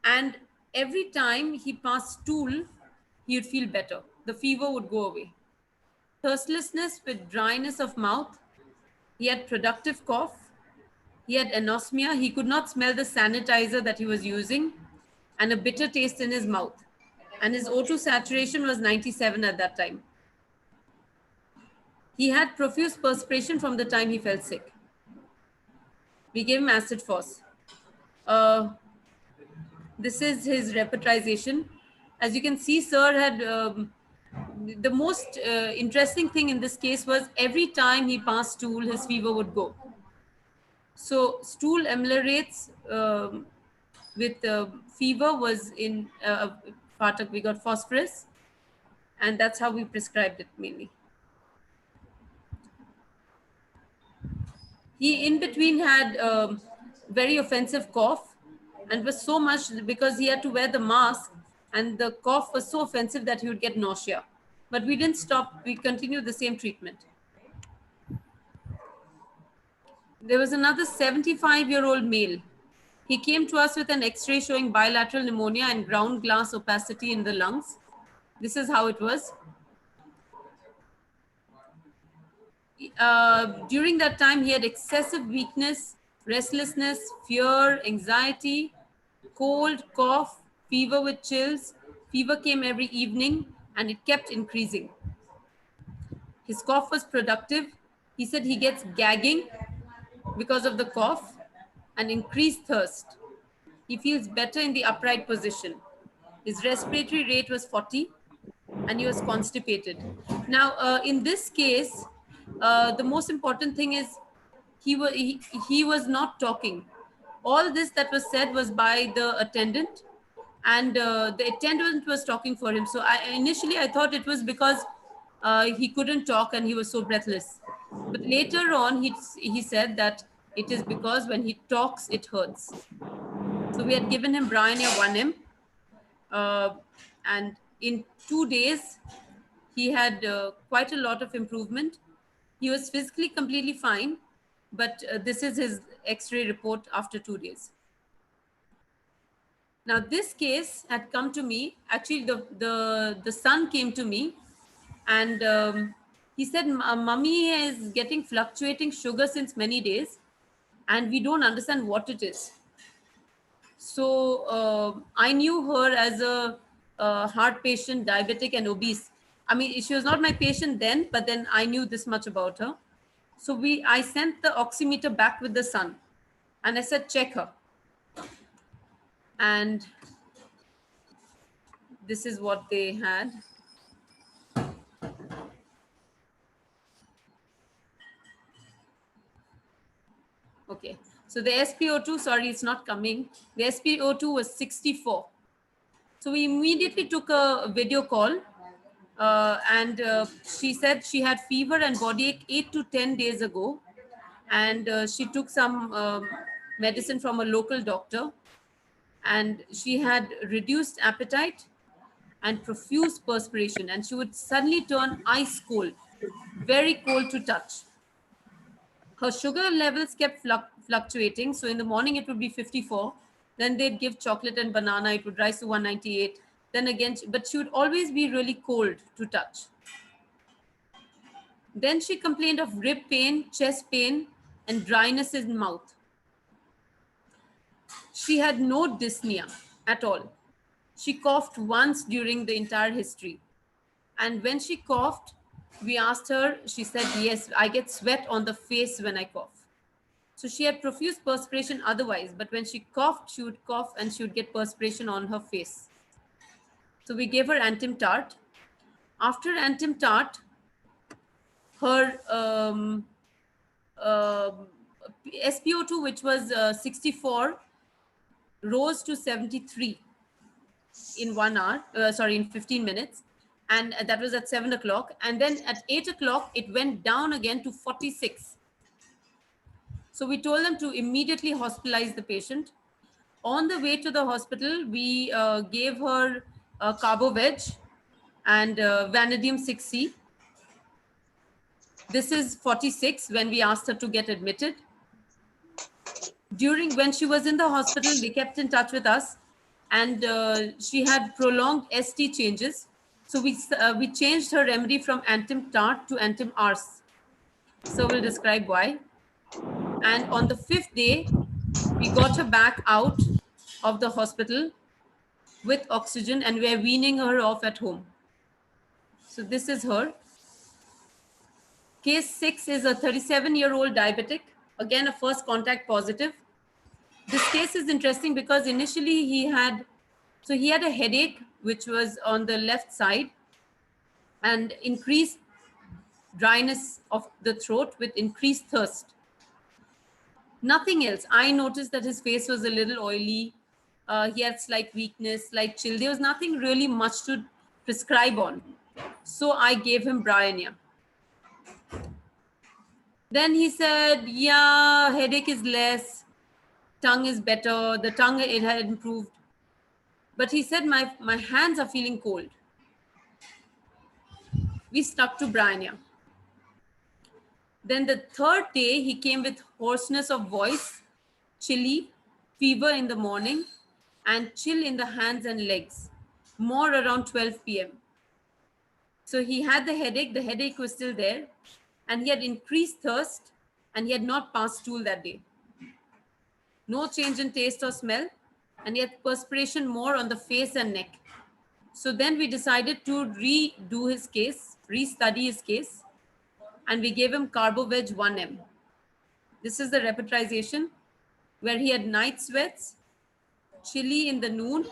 O: And every time he passed stool, he would feel better. The fever would go away. Thirstlessness with dryness of mouth. He had productive cough. He had anosmia. He could not smell the sanitizer that he was using, and a bitter taste in his mouth. And his O2 saturation was 97 at that time. He had profuse perspiration from the time he felt sick. We gave him acid phos. This is his repertorization. As you can see, sir had the most interesting thing in this case was every time he passed stool, his fever would go. So stool ameliorates with fever was in Phatak. We got phosphorus, and that's how we prescribed it mainly. He in between had very offensive cough, and was so much because he had to wear the mask, and the cough was so offensive that he would get nausea. But we didn't stop. We continued the same treatment. There was another 75-year-old male. He came to us with an X-ray showing bilateral pneumonia and ground glass opacity in the lungs. This is how it was. During that time, he had excessive weakness, restlessness, fear, anxiety, cold, cough, fever with chills. Fever came every evening and it kept increasing. His cough was productive. He said he gets gagging because of the cough and increased thirst. He feels better in the upright position. His respiratory rate was 40 and he was constipated. Now, in this case, the most important thing is he was not talking. All this that was said was by the attendant, and the attendant was talking for him. So initially I thought it was because he couldn't talk and he was so breathless. But later on, he said that it is because when he talks, it hurts. So we had given him Briania 1M, and in 2 days, he had quite a lot of improvement. He was physically completely fine, but this is his X-ray report after 2 days. Now, this case had come to me. Actually, the son came to me, and he said, "Mummy is getting fluctuating sugar since many days, and we don't understand what it is." So I knew her as a heart patient, diabetic, and obese. I mean, she was not my patient then, but then I knew this much about her. So I sent the oximeter back with the son, and I said, check her. And this is what they had. So the SpO2, sorry, it's not coming. The SpO2 was 64. So we immediately took a video call, and she said she had fever and body ache 8 to 10 days ago. And she took some medicine from a local doctor, and she had reduced appetite and profuse perspiration, and she would suddenly turn ice cold, very cold to touch. Her sugar levels kept fluctuating. So in the morning it would be 54, then they'd give chocolate and banana, it would rise to 198, then again, but she would always be really cold to touch. Then she complained of rib pain, chest pain, and dryness in mouth. She had no dyspnea at all. She coughed once during the entire history. And when she coughed, we asked her, she said, yes, I get sweat on the face when I cough. So she had profuse perspiration otherwise, but when she coughed, she would cough and she would get perspiration on her face. So we gave her Antim-Tart. After Antim-Tart, her SpO2, which was 64, rose to 73 in 1 hour, in 15 minutes. And that was at 7 o'clock. And then at 8 o'clock, it went down again to 46. So we told them to immediately hospitalize the patient. On the way to the hospital, we gave her Carbo-Veg and Vanadium 6C. This is 46 when we asked her to get admitted. When she was in the hospital, they kept in touch with us, and she had prolonged ST changes. So we changed her remedy from Antim-Tart to Antim-Ars. So we'll describe why. And on the 5th day, we got her back out of the hospital with oxygen, and we're weaning her off at home. So this is her. Case 6 is a 37-year-old diabetic, again a first contact positive. This case is interesting because initially he had a headache, which was on the left side, and increased dryness of the throat with increased thirst. Nothing else. I noticed that his face was a little oily. He had slight weakness, slight chill. There was nothing really much to prescribe on. So I gave him Briania. Then he said, yeah, headache is less, tongue is better, the tongue, it had improved. But he said, my hands are feeling cold. We stuck to Briania. Then the 3rd day, he came with hoarseness of voice, chilly, fever in the morning, and chill in the hands and legs, more around 12 p.m. So he had the headache was still there, and he had increased thirst, and he had not passed stool that day. No change in taste or smell, and he had perspiration more on the face and neck. So then we decided to redo his case, restudy his case, and we gave him Carbo-Veg 1M. This is the repetization where he had night sweats, chilly in the noon,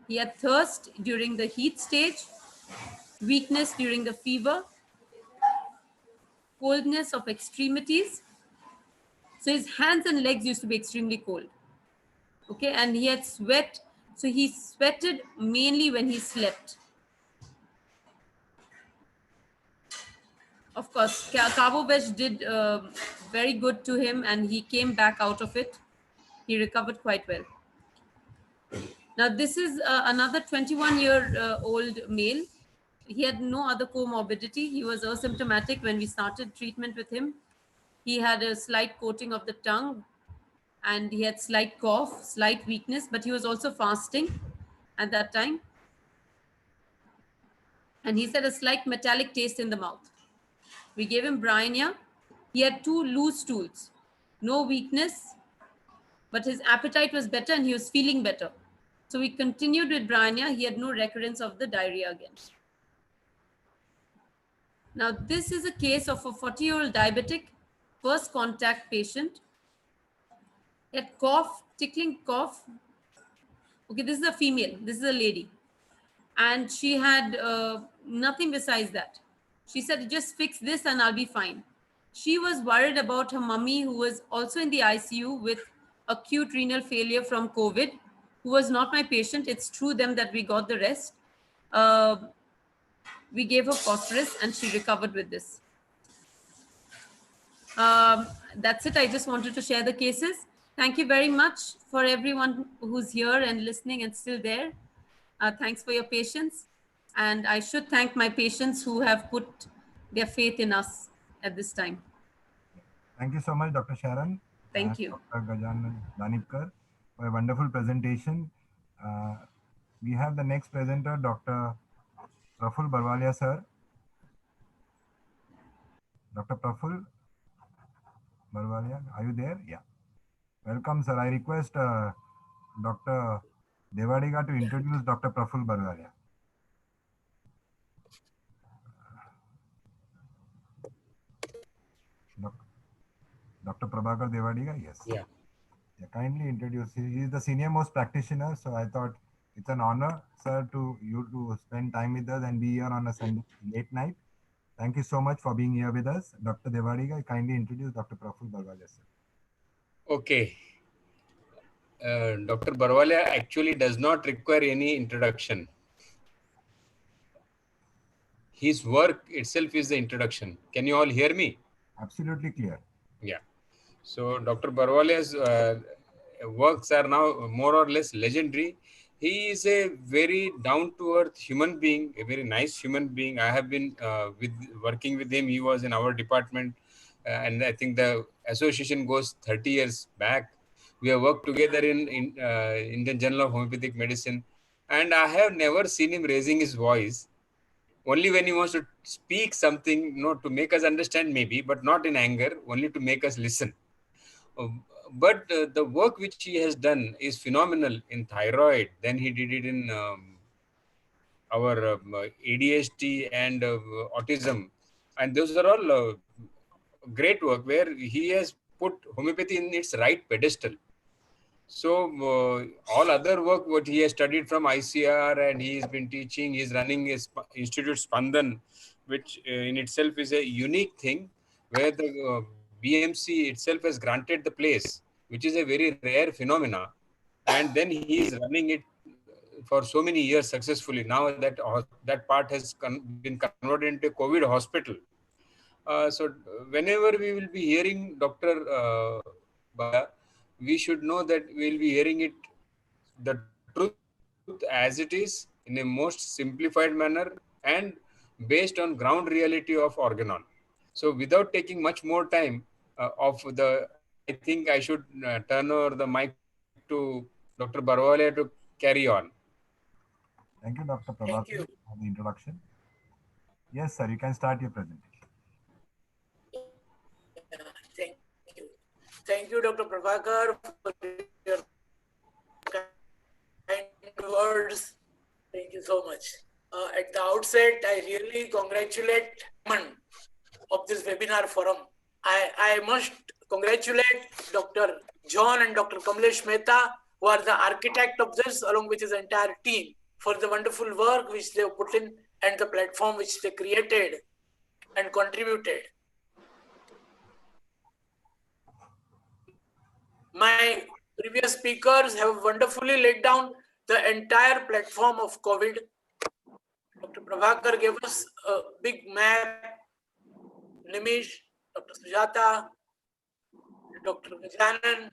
O: he had thirst during the heat stage, weakness during the fever, coldness of extremities. So his hands and legs used to be extremely cold. Okay, and he had sweat. So he sweated mainly when he slept. Of course, Carbo-Veg did very good to him, and he came back out of it. He recovered quite well. Now, this is another 21-year-old male. He had no other comorbidity. He was asymptomatic when we started treatment with him. He had a slight coating of the tongue, and he had slight cough, slight weakness, but he was also fasting at that time. And he said a slight metallic taste in the mouth. We gave him Briania. He had 2 loose stools, no weakness, but his appetite was better and he was feeling better. So we continued with Briania. He had no recurrence of the diarrhea again. Now, this is a case of a 40-year-old diabetic, first contact patient. He had cough, tickling cough. Okay, this is a female. This is a lady. And she had nothing besides that. She said, just fix this and I'll be fine. She was worried about her mummy, who was also in the ICU with acute renal failure from COVID, who was not my patient. It's through them that we got the rest. We gave her phosphorus and she recovered with this. That's it. I just wanted to share the cases. Thank you very much for everyone who's here and listening and still there. Thanks for your patience. And I should thank my patients who have put their faith in us at this time.
E: Thank you so much, Dr. Sharon.
O: Thank you.
E: Dr. Gajan Danipkar, for a wonderful presentation. We have the next presenter, Dr. Praful Barwalia, sir. Dr. Praful Barwalia, are you there? Yeah. Welcome, sir. I request Dr. Devadiga to introduce Dr. Praful Barwalia. Dr. Prabhakar Devadiga, yes.
D: Yeah.
E: Kindly introduce. He is the senior most practitioner, so I thought it's an honor, sir, to you to spend time with us and be here on a Sunday late night. Thank you so much for being here with us. Dr. Devadiga, kindly introduce Dr. Praful Barwalia, sir.
D: Okay. Dr. Barwalia actually does not require any introduction. His work itself is the introduction. Can you all hear me?
E: Absolutely clear.
D: Yeah. So Dr. Barwalia's works are now more or less legendary. He is a very down-to-earth human being, a very nice human being. I have been working with him. He was in our department, and I think the association goes 30 years back. We have worked together in Indian Journal of Homeopathic Medicine, and I have never seen him raising his voice. Only when he wants to speak something, to make us understand maybe, but not in anger, only to make us listen. But the work which he has done is phenomenal in thyroid. Then he did it in our ADHD and autism. And those are all great work where he has put homeopathy in its right pedestal. So all other work what he has studied from ICR and he has been teaching, he is running his Institute Spandan, which in itself is a unique thing where the BMC itself has granted the place, which is a very rare phenomena. And then he is running it for so many years successfully. Now that part has been converted into a COVID hospital. So whenever we will be hearing Dr. Baya, we should know that we will be hearing it, the truth as it is, in a most simplified manner and based on ground reality of organon. So without taking much more time I think I should turn over the mic to Dr. Barwalia to carry on.
E: Thank you, Dr. Prabhakar, for the introduction. Yes, sir, you can start your presentation.
P: Thank you. Thank you, Dr. Prabhakar, for your kind words. Thank you so much. At the outset, I really congratulate of this webinar forum. I must congratulate Dr. John and Dr. Kamlesh Mehta, who are the architect of this, along with his entire team, for the wonderful work which they have put in and the platform which they created and contributed. My previous speakers have wonderfully laid down the entire platform of COVID. Dr. Prabhakar gave us a big map. Nimish, Dr. Sujata, Dr. Gajanan,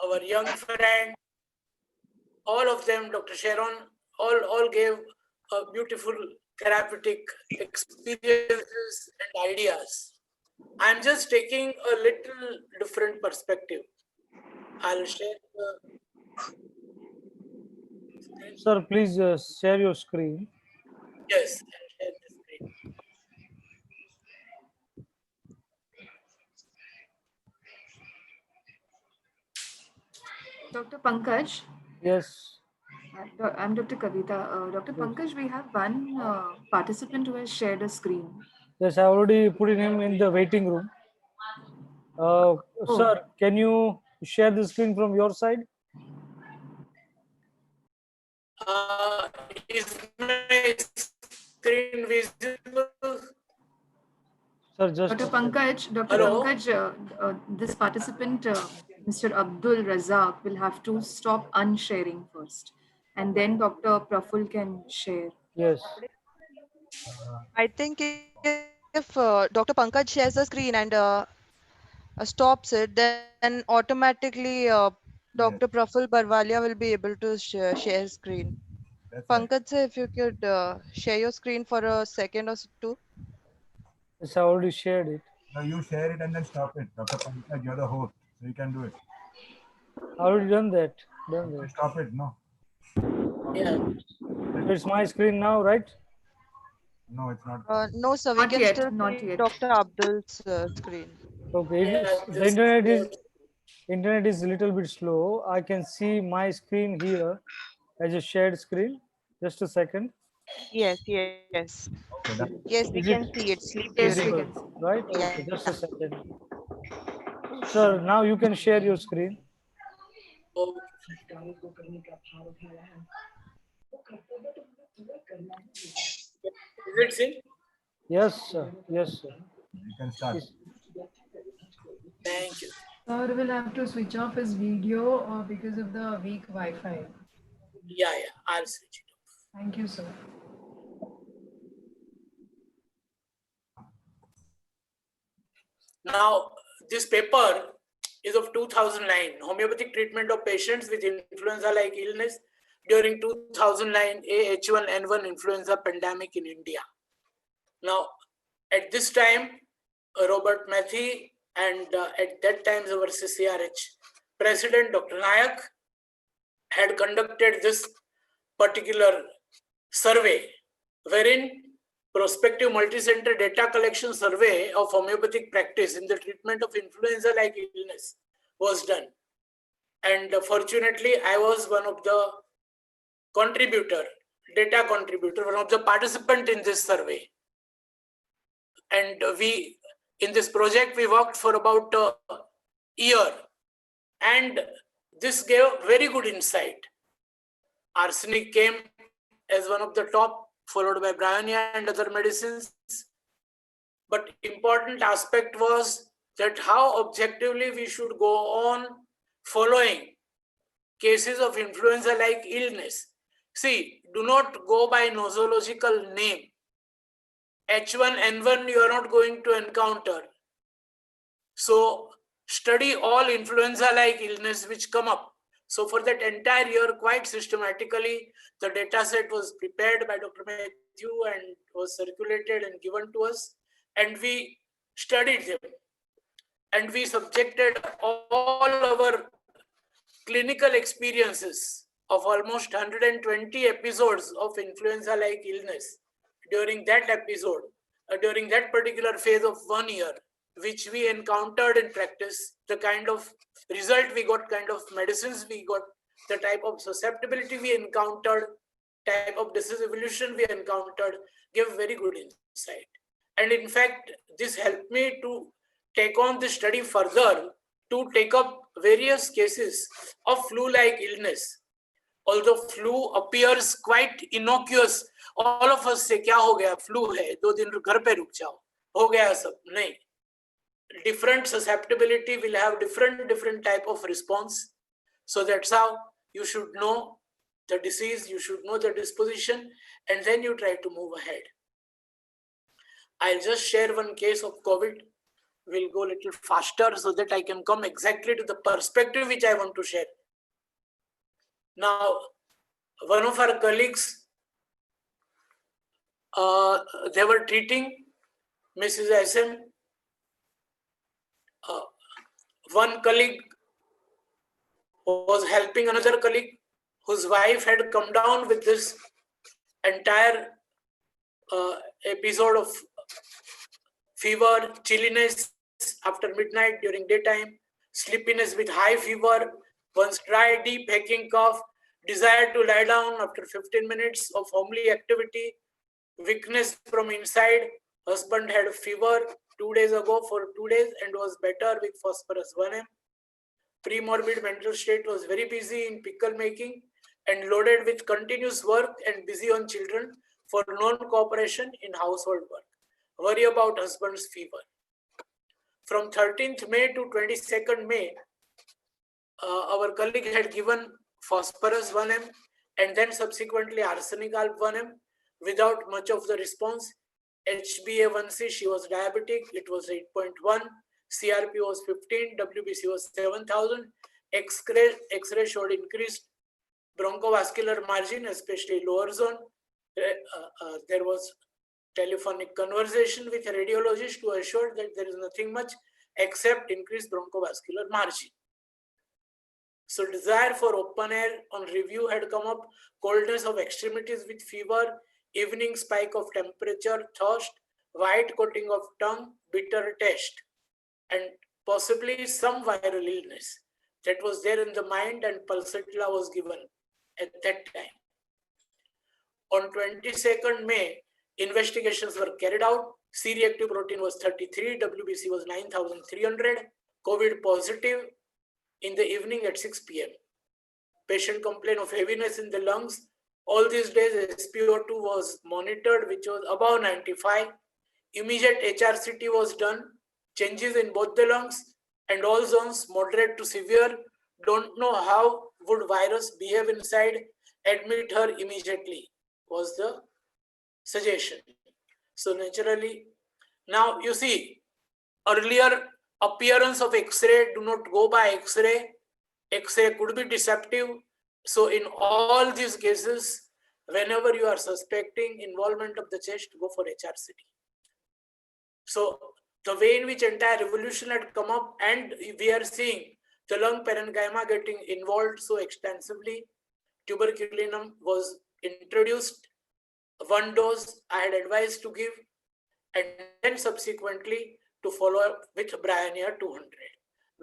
P: our young friend, all of them, Dr. Sharon, all gave beautiful therapeutic experiences and ideas. I'm just taking a little different perspective. I'll share the screen.
I: Sir, please share your screen.
P: Yes, I'll share the screen.
G: Dr. Pankaj.
I: Yes.
G: I'm Dr. Kavita. Dr. Pankaj, we have one participant who has shared a screen.
I: Yes, I already put him in the waiting room. Sir, can you share the screen from your side?
P: Is my screen visible?
I: Sir, just
G: Dr. Pankaj,
P: Hello?
G: This participant, Mr. Abdul Razak, will have to stop unsharing first, and then Dr. Praful can share.
I: yes.
B: I think if Dr. Pankaj shares the screen and stops it, then automatically Dr.
E: Yes,
B: Praful Barwalia will be able to share screen.
E: that's right.
B: Pankaj, sir, if you could share your screen for a second or two.
I: Yes, I already shared it.
E: No, you share it and then stop it. Dr. Pankaj, you're the host, so you can do it.
I: I already done that. Done
E: You
I: that.
E: stop it, no?
P: Yeah.
I: So it's my screen now, right?
E: No, it's not.
B: No, sir, we
G: Not
B: can
G: yet,
B: still
G: not
B: see
G: yet.
B: Dr. Abdul's screen.
I: Okay.
P: Yeah,
I: The internet is a little bit slow. I can see my screen here as a shared screen. Just a second.
B: Yes.
E: Okay,
B: Yes, we can
I: Is
B: see
I: it
B: it. Sleep during.
G: Yes, we
I: visible?
G: can see.
I: Right?
B: Yeah.
I: Okay. Just a second. Sir, now you can share your screen.
P: Okay. Is it seen?
I: Yes, sir. Yes, sir.
E: you can start.
I: Yes.
P: Thank you.
F: Sir will have to switch off his video because of the weak Wi-Fi.
P: Yeah, I'll switch it.
F: Thank you, sir.
P: Now, this paper is of 2009, Homeopathic Treatment of Patients with Influenza-like Illness during 2009 H1N1 influenza pandemic in India. Now, at this time, Robert Matthey and at that time our CCRH President Dr. Nayak had conducted this particular survey wherein prospective multi-center data collection survey of homeopathic practice in the treatment of influenza-like illness was done. And fortunately, I was one of the data contributor, one of the participant in this survey. And in this project, we worked for about a year. And this gave very good insight. Arsenic came as one of the top, followed by bryonia and other medicines. But important aspect was that how objectively we should go on following cases of influenza-like illness. See, do not go by nosological name. H1N1 you are not going to encounter. So study all influenza-like illness which come up. So for that entire year, quite systematically, the data set was prepared by Dr. Matthew and was circulated and given to us. And we studied them. And we subjected all our clinical experiences of almost 120 episodes of influenza-like illness during that episode, during that particular phase of 1 year, which we encountered in practice, the kind of result we got, kind of medicines we got, the type of susceptibility we encountered, type of disease evolution we encountered, gave very good insight. And in fact, this helped me to take on the study further, to take up various cases of flu-like illness. Although flu appears quite innocuous, all of us say क्या हो गया, flu है, 2 दिन घर पे रुक जाओ, हो गया सब, नहीं. Different susceptibility will have different type of response. So that's how you should know the disease, you should know the disposition, and then you try to move ahead. I'll just share one case of COVID. We'll go a little faster so that I can come exactly to the perspective which I want to share. Now, one of our colleagues, they were treating Mrs. SM. One colleague was helping another colleague whose wife had come down with this entire episode of fever, chilliness after midnight during daytime, sleepiness with high fever, once dry, deep hacking cough, desire to lie down after 15 minutes of homely activity, weakness from inside. Husband had fever 2 days ago for 2 days and was better with phosphorus 1M. Pre-morbid mental state, was very busy in pickle making and loaded with continuous work and busy on children for non-cooperation in household work. worry about husband's fever. From 13th May to 22nd May, our colleague had given phosphorus 1 m and then subsequently arsenic 1 m without much of the response. HbA1c, she was diabetic, it was 8.1, CRP was 15, WBC was 7,000, X-ray showed increased bronchovascular margin, especially lower zone. There was telephonic conversation with a radiologist who assured that there is nothing much except increased bronchovascular margin. So desire for open air on review had come up, coldness of extremities with fever, evening spike of temperature, thirst, white coating of tongue, bitter taste, and possibly some viral illness that was there in the mind, and pulsatilla was given at that time. On 22nd May, investigations were carried out. C-reactive protein was 33, WBC was 9,300, COVID positive in the evening at 6 p.m. Patient complained of heaviness in the lungs. All these days, SpO2 was monitored, which was above 95. Immediate HRCT was done. Changes in both the lungs and all zones, moderate to severe. Don't know how would virus behave inside. Admit her immediately was the suggestion. So naturally, now you see, earlier appearance of X-ray, do not go by X-ray. X-ray could be deceptive. So in all these cases, whenever you are suspecting involvement of the chest, go for HRCT. So the way in which entire revolution had come up, and we are seeing the lung parenchyma getting involved so extensively, tuberculinum was introduced. 1 dose I had advised to give, and then subsequently to follow up with Bryonia 200.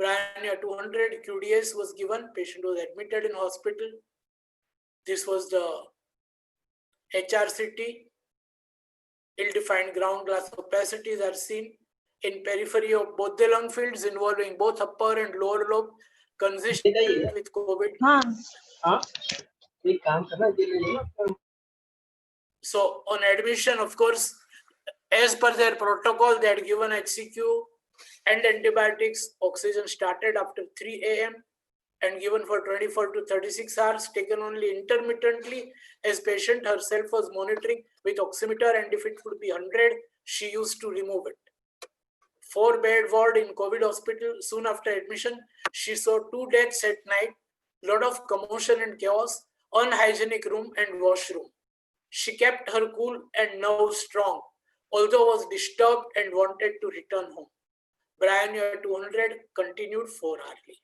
P: Bryonia 200 QDS was given, patient was admitted in hospital. This was the HRCT. Ill-defined ground glass opacities are seen in periphery of both the lung fields involving both upper and lower lobe, consistent with COVID. So on admission, of course, as per their protocol, they had given HCQ and antibiotics. Oxygen started after 3 a.m. and given for 24 to 36 hours, taken only intermittently, as patient herself was monitoring with oximeter, and if it would be 100, she used to remove it. 4-bed ward in COVID hospital. Soon after admission, she saw 2 deaths at night, lot of commotion and chaos, unhygienic room and washroom. She kept her cool and nerve strong, although was disturbed and wanted to return home. Bryonia 200 continued 4 hourly.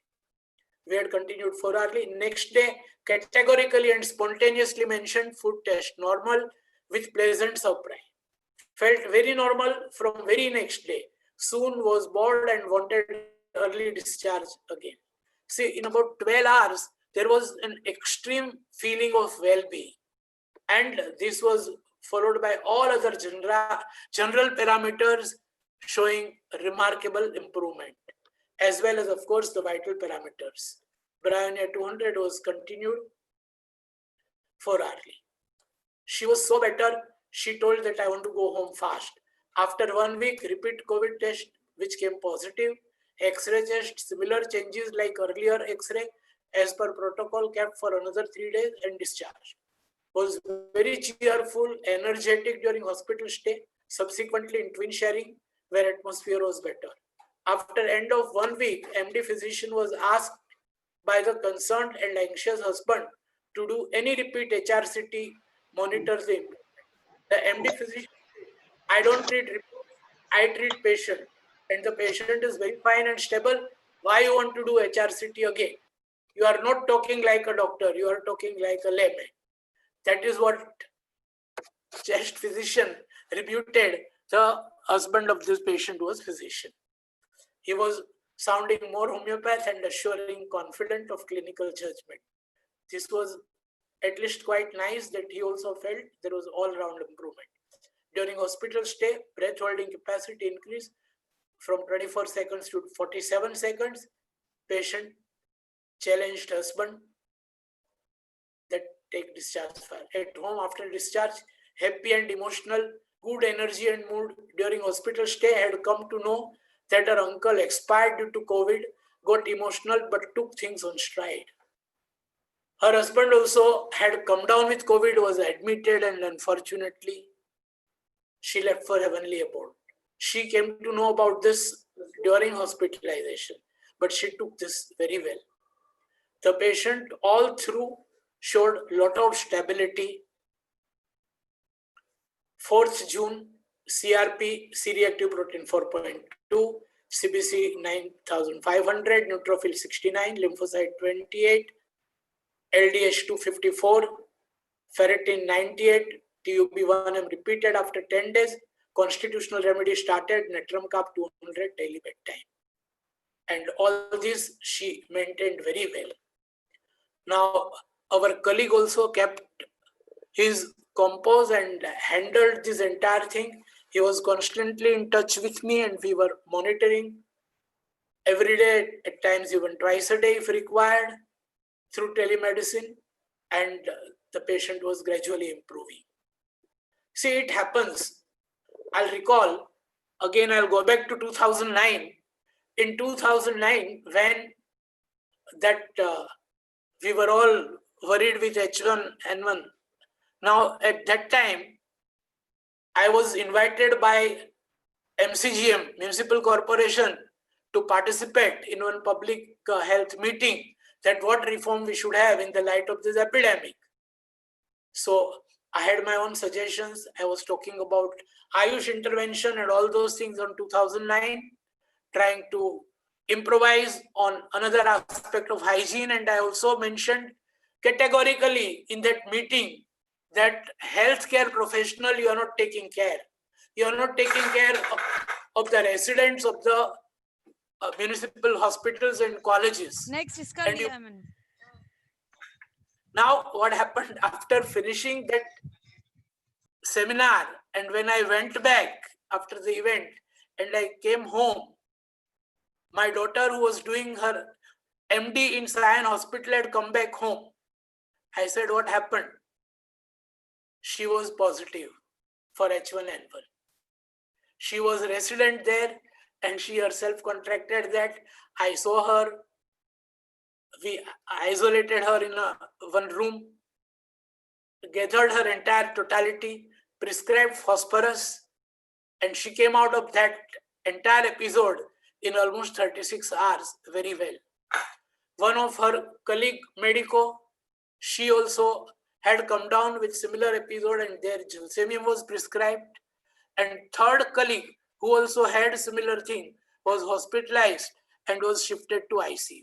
P: We had continued 4 hourly. Next day, categorically and spontaneously mentioned food test normal with pleasant surprise. Felt very normal from very next day. Soon was bored and wanted early discharge again. See, in about 12 hours, there was an extreme feeling of well-being. And this was followed by all other general parameters showing remarkable improvement, as well as, of course, the vital parameters. Bryonia 200 was continued 4 hourly. She was so better, she told that I want to go home fast. After 1 week, repeat COVID test, which came positive. X-ray test, similar changes like earlier X-ray, as per protocol, kept for another 3 days and discharged. Was very cheerful, energetic during hospital stay, subsequently in twin sharing, where atmosphere was better. After end of 1 week, MD physician was asked by the concerned and anxious husband to do any repeat HRCT, monitors the improvement. The MD physician said, I don't treat reports, I treat patient, and the patient is very fine and stable. Why you want to do HRCT again? You are not talking like a doctor, you are talking like a layman. That is what chest physician reputed the husband of this patient was physician. He was sounding more homeopath and assuring confident of clinical judgment. This was at least quite nice that he also felt there was all-round improvement. During hospital stay, breath holding capacity increased from 24 seconds to 47 seconds. Patient challenged husband that take discharge file. At home after discharge, happy and emotional, good energy and mood during hospital stay, had come to know that her uncle expired due to COVID, got emotional but took things on stride. Her husband also had come down with COVID, was admitted, and unfortunately, she left for heavenly abode. She came to know about this during hospitalization, but she took this very well. The patient all through showed lot of stability. 4th June, CRP, C-reactive protein 4.2, CBC 9500, neutrophil 69, lymphocyte 28, LDH 254, ferritin 98, TUB1M repeated after 10 days, constitutional remedy started, natrum cap 200 daily bedtime. And all this she maintained very well. Now, our colleague also kept his compose and handled this entire thing. He was constantly in touch with me and we were monitoring every day, at times even twice a day if required, through telemedicine, and the patient was gradually improving. See, it happens. I'll recall, again, I'll go back to 2009. In 2009, when that we were all worried with H1N1. Now, at that time, I was invited by MCGM, Municipal Corporation, to participate in one public health meeting that what reform we should have in the light of this epidemic. So I had my own suggestions. I was talking about Ayush intervention and all those things on 2009, trying to improvise on another aspect of hygiene. And I also mentioned categorically in that meeting that healthcare professional, you are not taking care. You are not taking care of the residents of the municipal hospitals and colleges.
B: Next,
P: now, what happened after finishing that seminar, and when I went back after the event and I came home, my daughter, who was doing her MD in Sion Hospital, had come back home. I said, what happened? She was positive for H1N1. She was a resident there and she herself contracted that. I saw her. We isolated her in one room, gathered her entire totality, prescribed phosphorus, and she came out of that entire episode in almost 36 hours very well. One of her colleague, Medico, she also had come down with similar episode and their gelsemium was prescribed. And third colleague, who also had similar thing, was hospitalized and was shifted to ICU.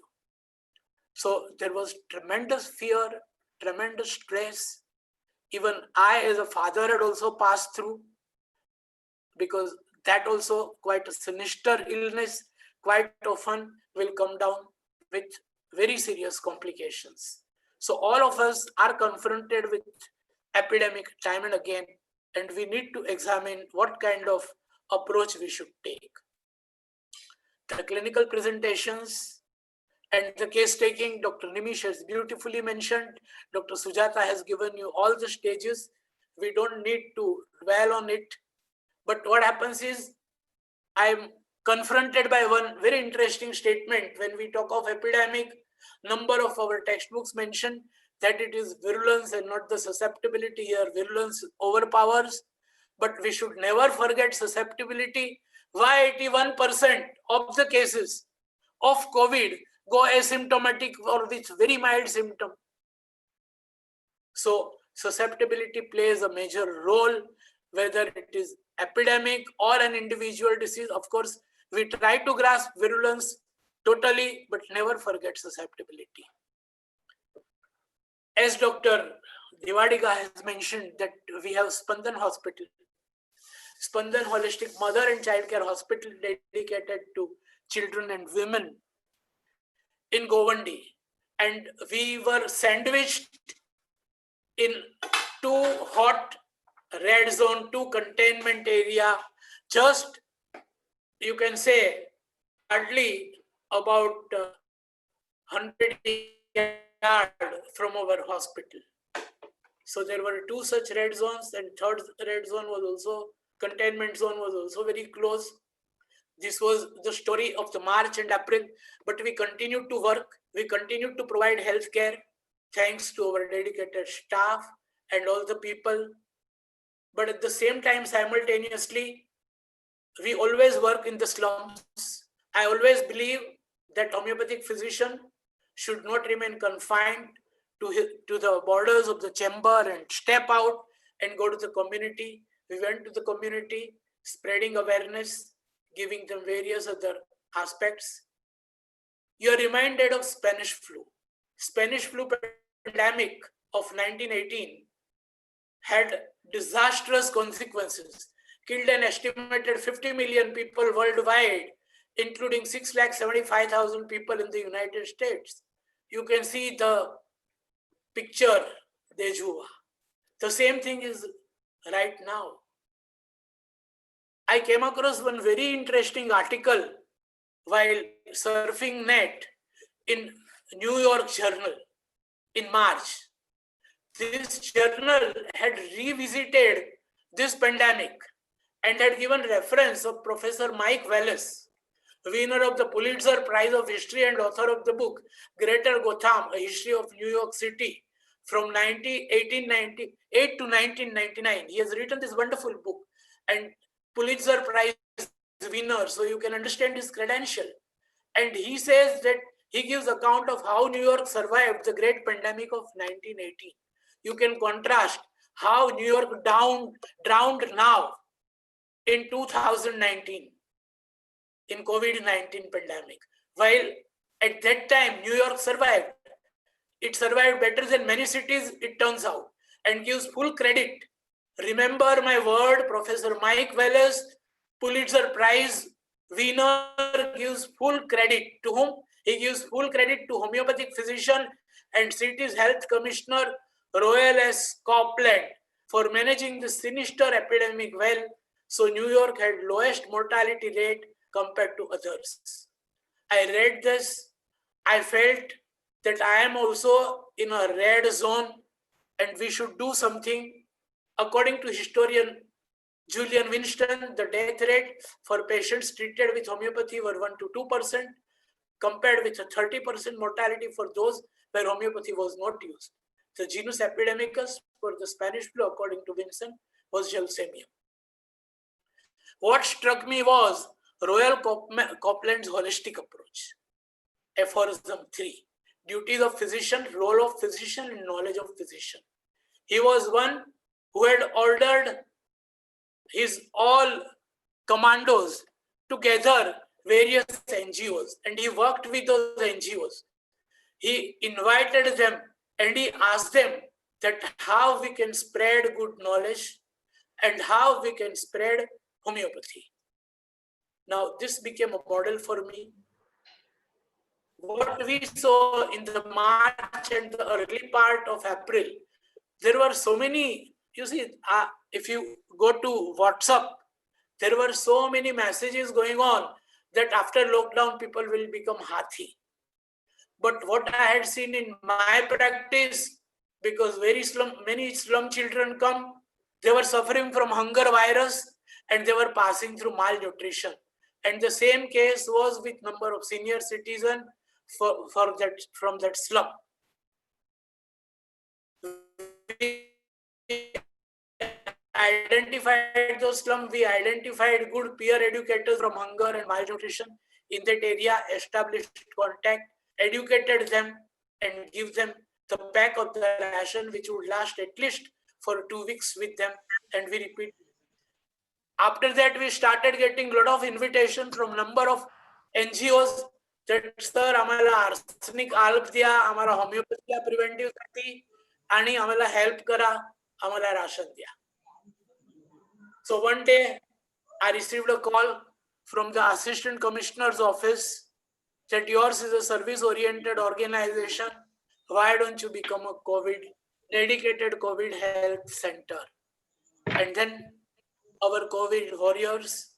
P: So there was tremendous fear, tremendous stress. Even I, as a father, had also passed through, because that also quite a sinister illness quite often will come down with very serious complications. So all of us are confronted with epidemic time and again, and we need to examine what kind of approach we should take. The clinical presentations and the case taking, Dr. Nimish has beautifully mentioned. Dr. Sujata has given you all the stages. We don't need to dwell on it. But what happens is, I'm confronted by one very interesting statement. When we talk of epidemic, number of our textbooks mention that it is virulence and not the susceptibility here. Virulence overpowers, but we should never forget susceptibility. Why 81% of the cases of COVID go asymptomatic or with very mild symptom? So susceptibility plays a major role, whether it is epidemic or an individual disease. Of course, we try to grasp virulence totally, but never forget susceptibility. As Dr. Devadiga has mentioned, that we have Spandan Hospital, Spandan Holistic Mother and Child Care Hospital, dedicated to children and women in Govandi. And we were sandwiched in 2 hot red zone, 2 containment area, just, you can say, hardly about 100 yards from our hospital. So there were 2 such red zones, and third red zone was also containment zone was also very close. This was the story of the March and April, but we continued to work. We continued to provide healthcare thanks to our dedicated staff and all the people. But at the same time, simultaneously, we always work in the slums. I always believe that homeopathic physician should not remain confined to the borders of the chamber and step out and go to the community. We went to the community, spreading awareness, giving them various other aspects. You are reminded of Spanish flu. Spanish flu pandemic of 1918 had disastrous consequences, killed an estimated 50 million people worldwide, including 675,000 people in the United States. You can see the picture, Dejua. The same thing is right now. I came across one very interesting article while surfing net in New York Journal in March. This journal had revisited this pandemic and had given reference of Professor Mike Wallace, winner of the Pulitzer Prize of History and author of the book Greater Gotham, A History of New York City from 1898 to 1999. He has written this wonderful book and Pulitzer Prize winner, so you can understand his credential. And he says that he gives account of how New York survived the great pandemic of 1918. You can contrast how New York drowned now in 2019 in COVID-19 pandemic. While at that time, New York survived. It survived better than many cities, it turns out, and gives full credit. Remember my word, Professor Mike Wallace, Pulitzer Prize winner, gives full credit to whom? He gives full credit to homeopathic physician and city's health commissioner, Royal S. Copeland, for managing the sinister epidemic well. So New York had lowest mortality rate compared to others. I read this, I felt that I am also in a red zone and we should do something. According to historian Julian Winston, the death rate for patients treated with homeopathy were 1 to 2%, compared with a 30% mortality for those where homeopathy was not used. The genus epidemicus for the Spanish flu, according to Winston, was Gelsemium. What struck me was Royal Copeland's holistic approach. Aphorism 3, duties of physician, role of physician, and knowledge of physician. He was one who had ordered his all commandos to gather various NGOs, and he worked with those NGOs. He invited them and he asked them that how we can spread good knowledge and how we can spread homeopathy. Now, this became a model for me. What we saw in the March and the early part of April, there were so many, you see, if you go to WhatsApp, there were so many messages going on that after lockdown, people will become hathi. But what I had seen in my practice, because many slum children come, they were suffering from hunger virus and they were passing through malnutrition. And the same case was with number of senior citizens from that slum. We identified those slums, we identified good peer educators from hunger and malnutrition in that area, established contact, educated them and give them the pack of the ration which would last at least for 2 weeks with them, and we repeat. After that, we started getting a lot of invitation from number of NGOs that sir आम्हाला arsenic आल्प द्या, आम्हाला homoeopathy preventive साठी आणि आम्हाला help करा, आम्हाला ration द्या. So one day I received a call from the Assistant Commissioner's office that yours is a service-oriented organization. Why don't you become a dedicated COVID health center? And then our COVID warriors,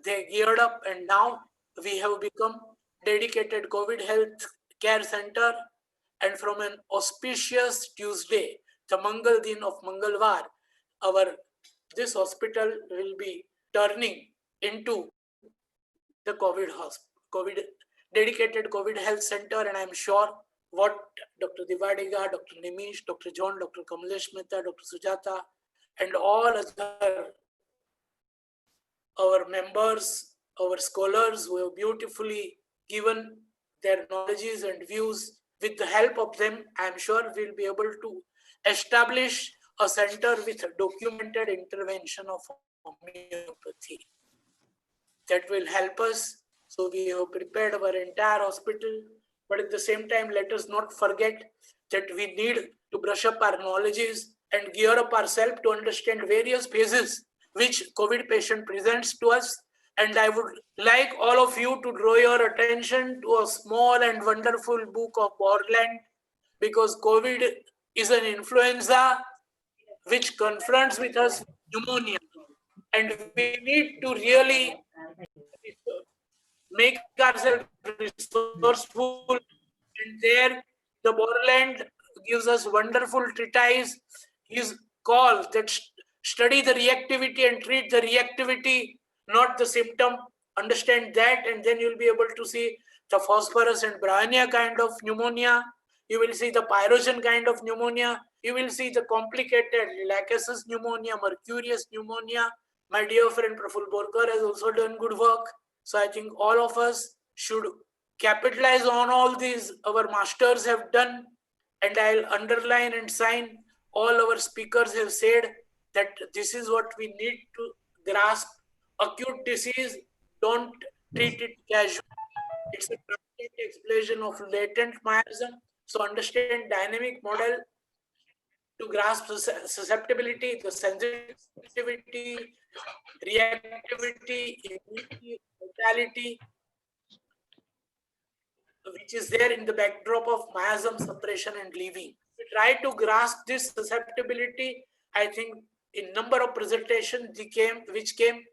P: they geared up and now we have become dedicated COVID health care center. And from an auspicious Tuesday, the Mangal Din of Mangalwar, our this hospital will be turning into the COVID dedicated COVID health center, and I'm sure what Dr. Devadiga, Dr. Nimish, Dr. John, Dr. Kamlesh Mehta, Dr. Sujata, and all other our members, our scholars who have beautifully given their knowledges and views. With the help of them, I'm sure we'll be able to establish a center with a documented intervention of homeopathy. That will help us. So we have prepared our entire hospital, but at the same time, let us not forget that we need to brush up our knowledges and gear up ourselves to understand various phases which COVID patient presents to us. And I would like all of you to draw your attention to a small and wonderful book of Borland, because COVID is an influenza which confronts with us pneumonia. And we need to really make ourselves resourceful. And there, the Borland gives us wonderful treatise. His call that study the reactivity and treat the reactivity, not the symptom. Understand that, and then you'll be able to see the phosphorus and bryonia kind of pneumonia. You will see the pyrogen kind of pneumonia. You will see the complicated lachesis pneumonia, mercurius pneumonia. My dear friend Prabhakar Borkar has also done good work. So I think all of us should capitalize on all these our masters have done, and I'll underline and sign all our speakers have said that this is what we need to grasp. Acute disease, don't treat it casually. It's a transient explosion of latent miasm. So understand dynamic model to grasp the susceptibility, the sensitivity, reactivity, immunity, mortality, which is there in the backdrop of miasm suppression and leaving. We try to grasp this susceptibility. I think in number of presentations which came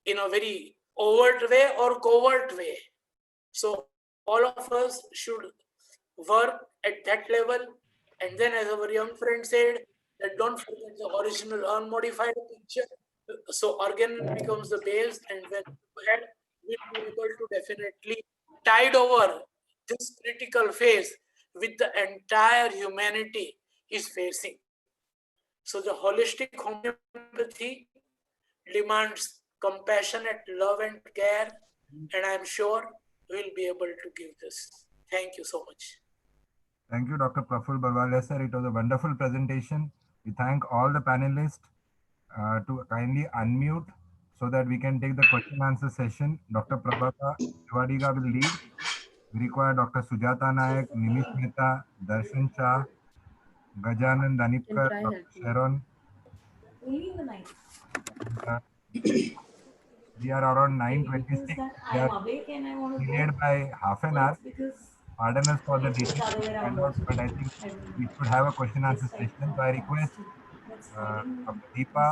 P: in a very overt way or covert way. So all of us should work at that level. And then, as our young friend said, that don't forget the original unmodified picture. So organ becomes the base, and when we'll be able to definitely tide over this critical phase with the entire humanity is facing. So the holistic homeopathy demands compassionate love and care, and I'm sure we'll be able to give this. Thank you so much.
E: Thank you, Dr. Praful Barwale, sir. It was a wonderful presentation. We thank all the panelists to kindly unmute so that we can take the question answer session. Dr. Prabhakar Devadiga will lead. We require Dr. Sujata Nayak, Nimish Mehta, Darshan Shah, Gajanan Danipkar, Dr. Sharon.
Q: Only in the night.
E: We are around 9:26. We are delayed by half an hour. Pardon us for the delay, but I think we should have a question answer session. So I request Dr. Deepa,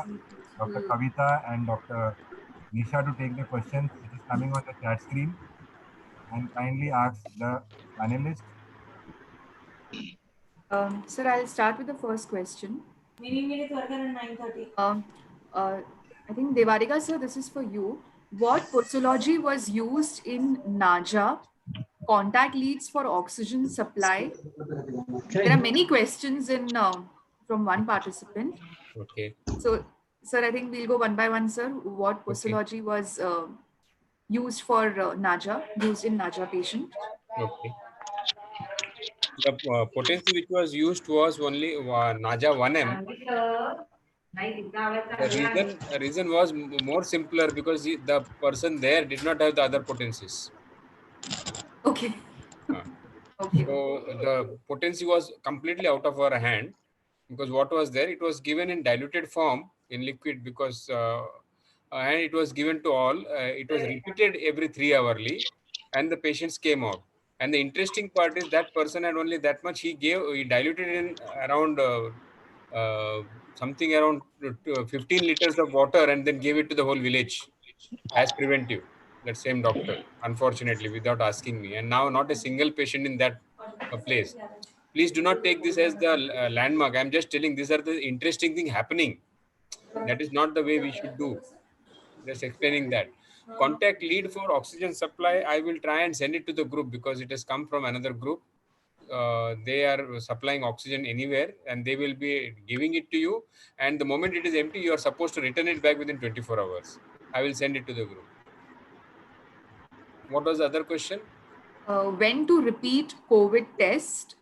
E: Dr. Kavita, and Dr. Nisha to take the questions which is coming on the chat screen, and kindly ask the panelists.
G: Sir, I'll start with the first question. I think Devadiga sir, this is for you. What posology was used in Naja? Contact leads for oxygen supply. There are many questions in from one participant.
D: Okay.
G: So, sir, I think we'll go one by one, sir. What posology was used for Naja, used in Naja patient?
D: Okay. The potency which was used was only Naja 1M. The reason was more simpler because the person there did not have the other potencies.
G: Okay. Okay.
D: So the potency was completely out of our hand, because what was there, it was given in diluted form in liquid, because and it was given to all. It was repeated every 3 hourly, and the patients came out. And the interesting part is that person had only that much. He diluted in around something around 15 liters of water, and then gave it to the whole village as preventive. That same doctor, unfortunately, without asking me. And now not a single patient in that place. Please do not take this as the landmark. I'm just telling these are the interesting thing happening. That is not the way we should do. Just explaining that. Contact lead for oxygen supply, I will try and send it to the group because it has come from another group. They are supplying oxygen anywhere and they will be giving it to you. And the moment it is empty, you are supposed to return it back within 24 hours. I will send it to the group. What was the other question?
G: When to repeat COVID test,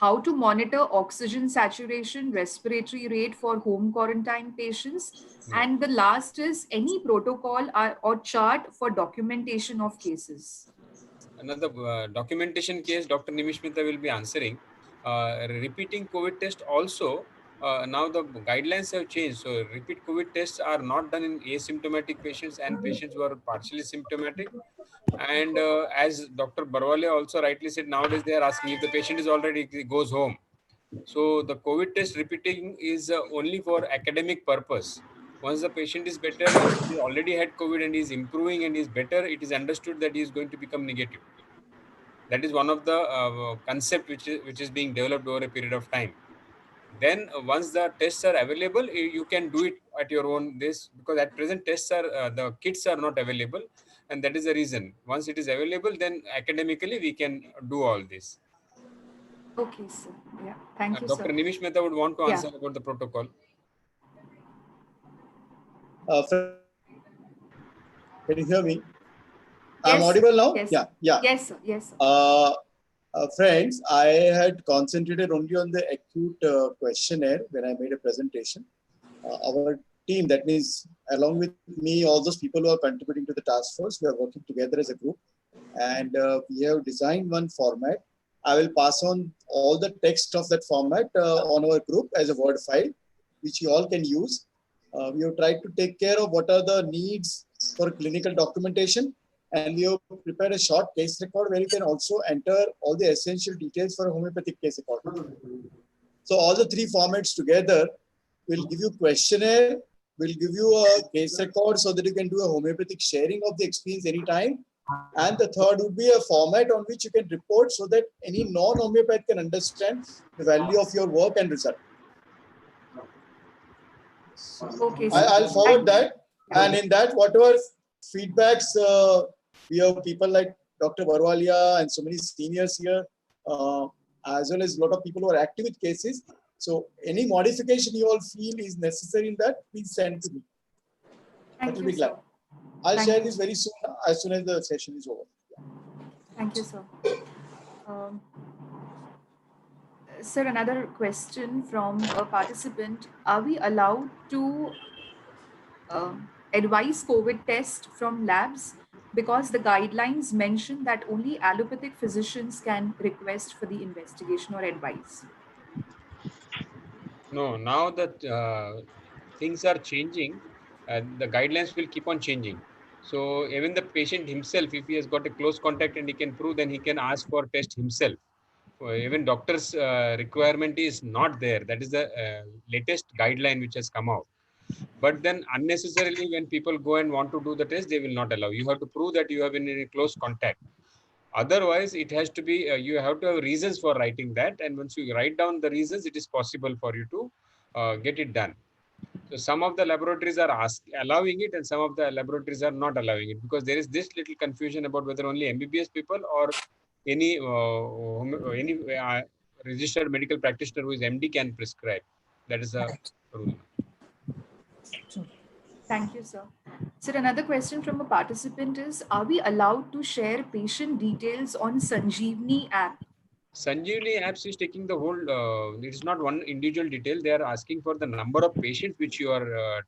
G: how to monitor oxygen saturation, respiratory rate for home quarantine patients, and the last is any protocol or chart for documentation of cases.
D: Another documentation case, Dr. Nimish Mehta will be answering. Repeating COVID test also, now the guidelines have changed. So repeat COVID tests are not done in asymptomatic patients and patients who are partially symptomatic. And as Dr. Barwale also rightly said, nowadays they are asking if the patient is already goes home. So the COVID test repeating is only for academic purpose. Once the patient is better, if he already had COVID and is improving and is better, it is understood that he is going to become negative. That is one of the concept which is being developed over a period of time. Then once the tests are available, you can do it at your own this, because at present tests are the kits are not available, and that is the reason. Once it is available, then academically we can do all this.
G: Okay, sir. Yeah, thank you,
D: Dr.
G: sir.
D: Nimish Mehta would want to answer about the protocol.
C: Can you hear me?
G: Yes,
C: I'm audible now?
G: yes,
C: Yeah, yeah.
G: Yes, sir. Yes, sir.
C: Friends, I had concentrated only on the acute questionnaire when I made a presentation. Our team, that means along with me, all those people who are contributing to the task force, we are working together as a group. And we have designed one format. I will pass on all the text of that format on our group as a Word file, which you all can use. We have tried to take care of what are the needs for clinical documentation. And we have prepared a short case record where you can also enter all the essential details for a homeopathic case record. So all the three formats together will give you questionnaire, will give you a case record so that you can do a homeopathic sharing of the experience anytime. And the third would be a format on which you can report so that any non-homeopath can understand the value of your work and result.
G: Okay,
C: I'll forward that. And in that, whatever feedbacks, we have people like Dr. Barwalia and so many seniors here, as well as a lot of people who are active with cases. So any modification you all feel is necessary in that, please send to me.
G: Thank you,
C: be glad.
G: sir.
C: I'll share this very soon as the session is over.
G: Thank you, sir. Sir, another question from a participant. Are we allowed to advise COVID test from labs? Because the guidelines mention that only allopathic physicians can request for the investigation or advice.
D: No, now that things are changing, the guidelines will keep on changing. So even the patient himself, if he has got a close contact and he can prove, then he can ask for test himself. Even doctor's requirement is not there. That is the latest guideline which has come out. But then unnecessarily, when people go and want to do the test, they will not allow. You have to prove that you have been in a close contact. Otherwise, it has to be, you have to have reasons for writing that. And once you write down the reasons, it is possible for you to get it done. So some of the laboratories are allowing it and some of the laboratories are not allowing it, because there is this little confusion about whether only MBBS people or any registered medical practitioner who is MD can prescribe. That is a rule.
G: Thank you, sir. Sir, another question from a participant is, are we allowed to share patient details on Sanjeevani app?
D: Sanjeevani apps is taking the whole, it is not one individual detail. They are asking for the number of patients which you are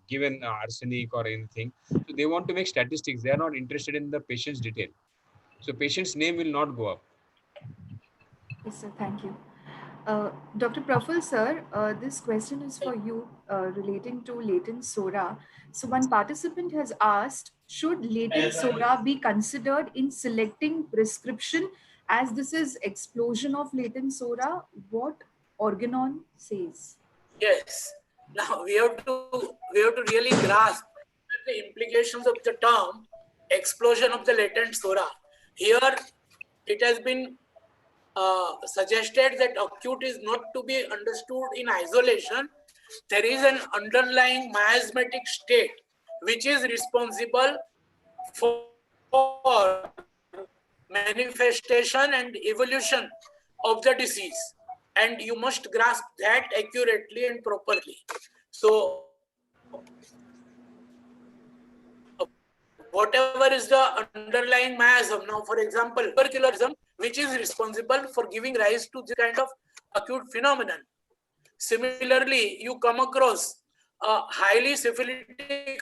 D: given arsenic or anything. So they want to make statistics. They are not interested in the patient's detail. So patient's name will not go up.
G: Yes, sir. Thank you. Dr. Praful, sir, this question is for you relating to latent sora. So one participant has asked, should latent sora be considered in selecting prescription, as this is explosion of latent sora? What Organon says?
P: Yes. Now we have to really grasp the implications of the term explosion of the latent sora. Here, it has been suggested that acute is not to be understood in isolation, there is an underlying miasmatic state which is responsible for manifestation and evolution of the disease, and you must grasp that accurately and properly. So whatever is the underlying miasm, now for example tuberculosis, which is responsible for giving rise to this kind of acute phenomenon. Similarly, you come across a highly syphilitic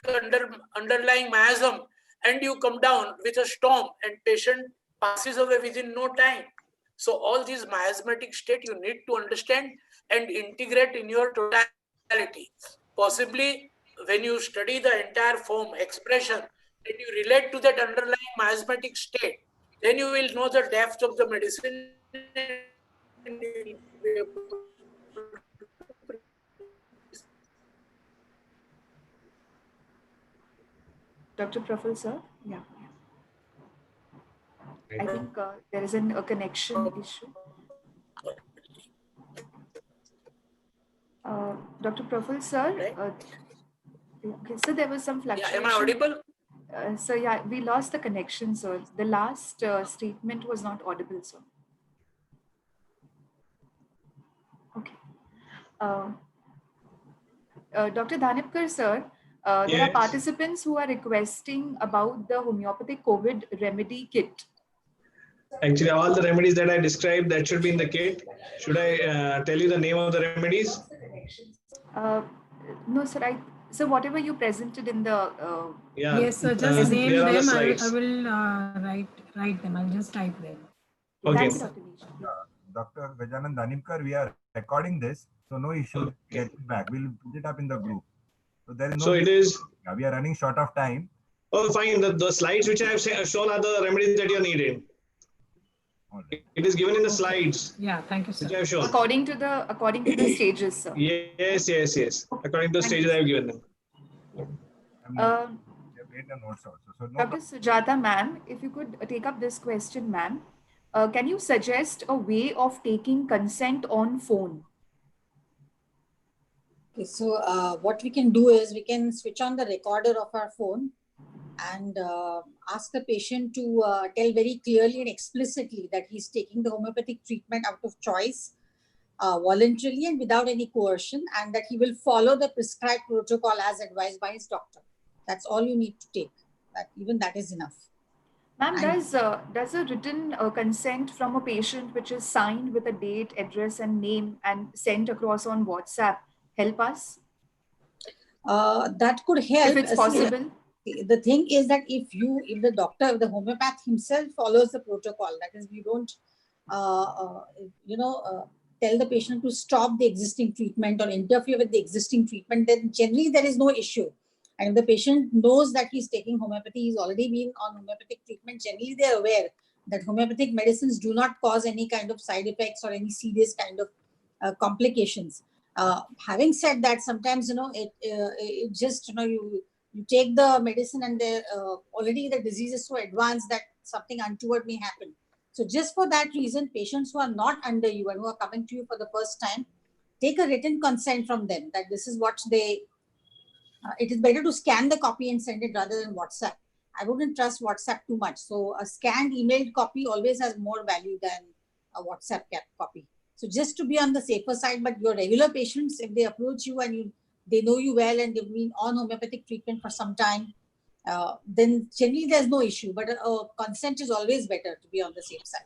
P: underlying miasm and you come down with a storm and patient passes away within no time. So all these miasmatic state you need to understand and integrate in your totality. Possibly when you study the entire form expression and you relate to that underlying miasmatic state, then you will know the depth of the medicine and you will be able to.
G: Dr. Praful, sir? Yeah. I think there is a connection issue. Dr. Praful, sir? Okay, so there was some fluctuation.
P: Am I audible?
G: So yeah, we lost the connection, sir. The last statement was not audible, sir. Okay. Dr. Dhanipkar, sir, there are
N: Yes.
G: participants who are requesting about the homeopathic COVID remedy kit.
N: Actually, all the remedies that I described, that should be in the kit. Should I tell you the name of the remedies?
G: No, sir. So whatever you presented in the
N: Yeah.
F: Yes, sir. Just name
N: they are on the
F: them.
N: slides.
F: I will write them. I'll just type them.
N: Okay.
G: Thank you, Dr.
E: Dr. Gajanan Dhanipkar, we are recording this, so no issue. Get it back. We'll put it up in the group. So there is no.
N: So it is.
E: Yeah, we are running short of time.
N: Oh, fine. The slides which I have shown are the remedies that you are needing. It is given in the slides.
F: Yeah, thank you, sir.
N: Which I have shown.
G: According to the stages, sir.
N: Yes. According to the stages I have given them.
G: Dr. Sujata, ma'am, if you could take up this question, ma'am. Can you suggest a way of taking consent on phone?
J: Okay, so what we can do is we can switch on the recorder of our phone and ask the patient to tell very clearly and explicitly that he's taking the homeopathic treatment out of choice, voluntarily and without any coercion, and that he will follow the prescribed protocol as advised by his doctor. That's all you need to take. Even that is enough.
G: Ma'am, does a written consent from a patient which is signed with a date, address and name and sent across on WhatsApp help us?
J: That could help.
G: If it's possible.
J: The thing is that if the doctor, the homeopath himself follows the protocol, that is, we don't, tell the patient to stop the existing treatment or interfere with the existing treatment, then generally there is no issue. And if the patient knows that he's taking homeopathy, he's already been on homeopathic treatment, generally they're aware that homeopathic medicines do not cause any kind of side effects or any serious kind of complications. Having said that, sometimes, it just, you take the medicine and already the disease is so advanced that something untoward may happen. So just for that reason, patients who are not under you and who are coming to you for the first time, take a written consent from them that this is what they, it is better to scan the copy and send it rather than WhatsApp. I wouldn't trust WhatsApp too much. So a scanned emailed copy always has more value than a WhatsApp copy. So just to be on the safer side, but your regular patients, if they approach you and they know you well and they've been on homeopathic treatment for some time, then generally there's no issue. But consent is always better to be on the safe side.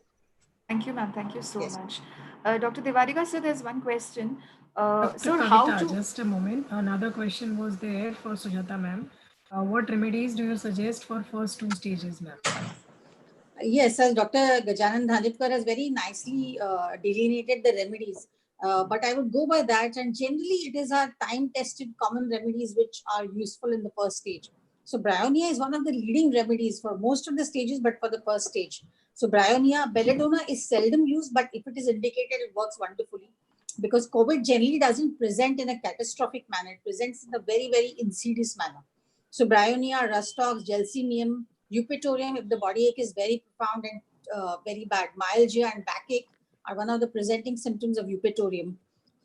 G: Thank you, ma'am. Thank you so much. Dr. Devadiga, sir, there's one question.
F: Dr. Kavita, just a moment. Another question was there for Sujata, ma'am. What remedies do you suggest for first 2 stages, ma'am?
J: Yes, as Dr. Gajanan Dhanipkar has very nicely delineated the remedies. But I would go by that, and generally it is our time-tested common remedies which are useful in the first stage. So bryonia is one of the leading remedies for most of the stages, but for the first stage. So bryonia, belladonna is seldom used, but if it is indicated, it works wonderfully. Because COVID generally doesn't present in a catastrophic manner. It presents in a very, very insidious manner. So bryonia, rustox, gelsemium, eupatorium, if the body ache is very profound and very bad, myalgia and backache are one of the presenting symptoms of eupatorium.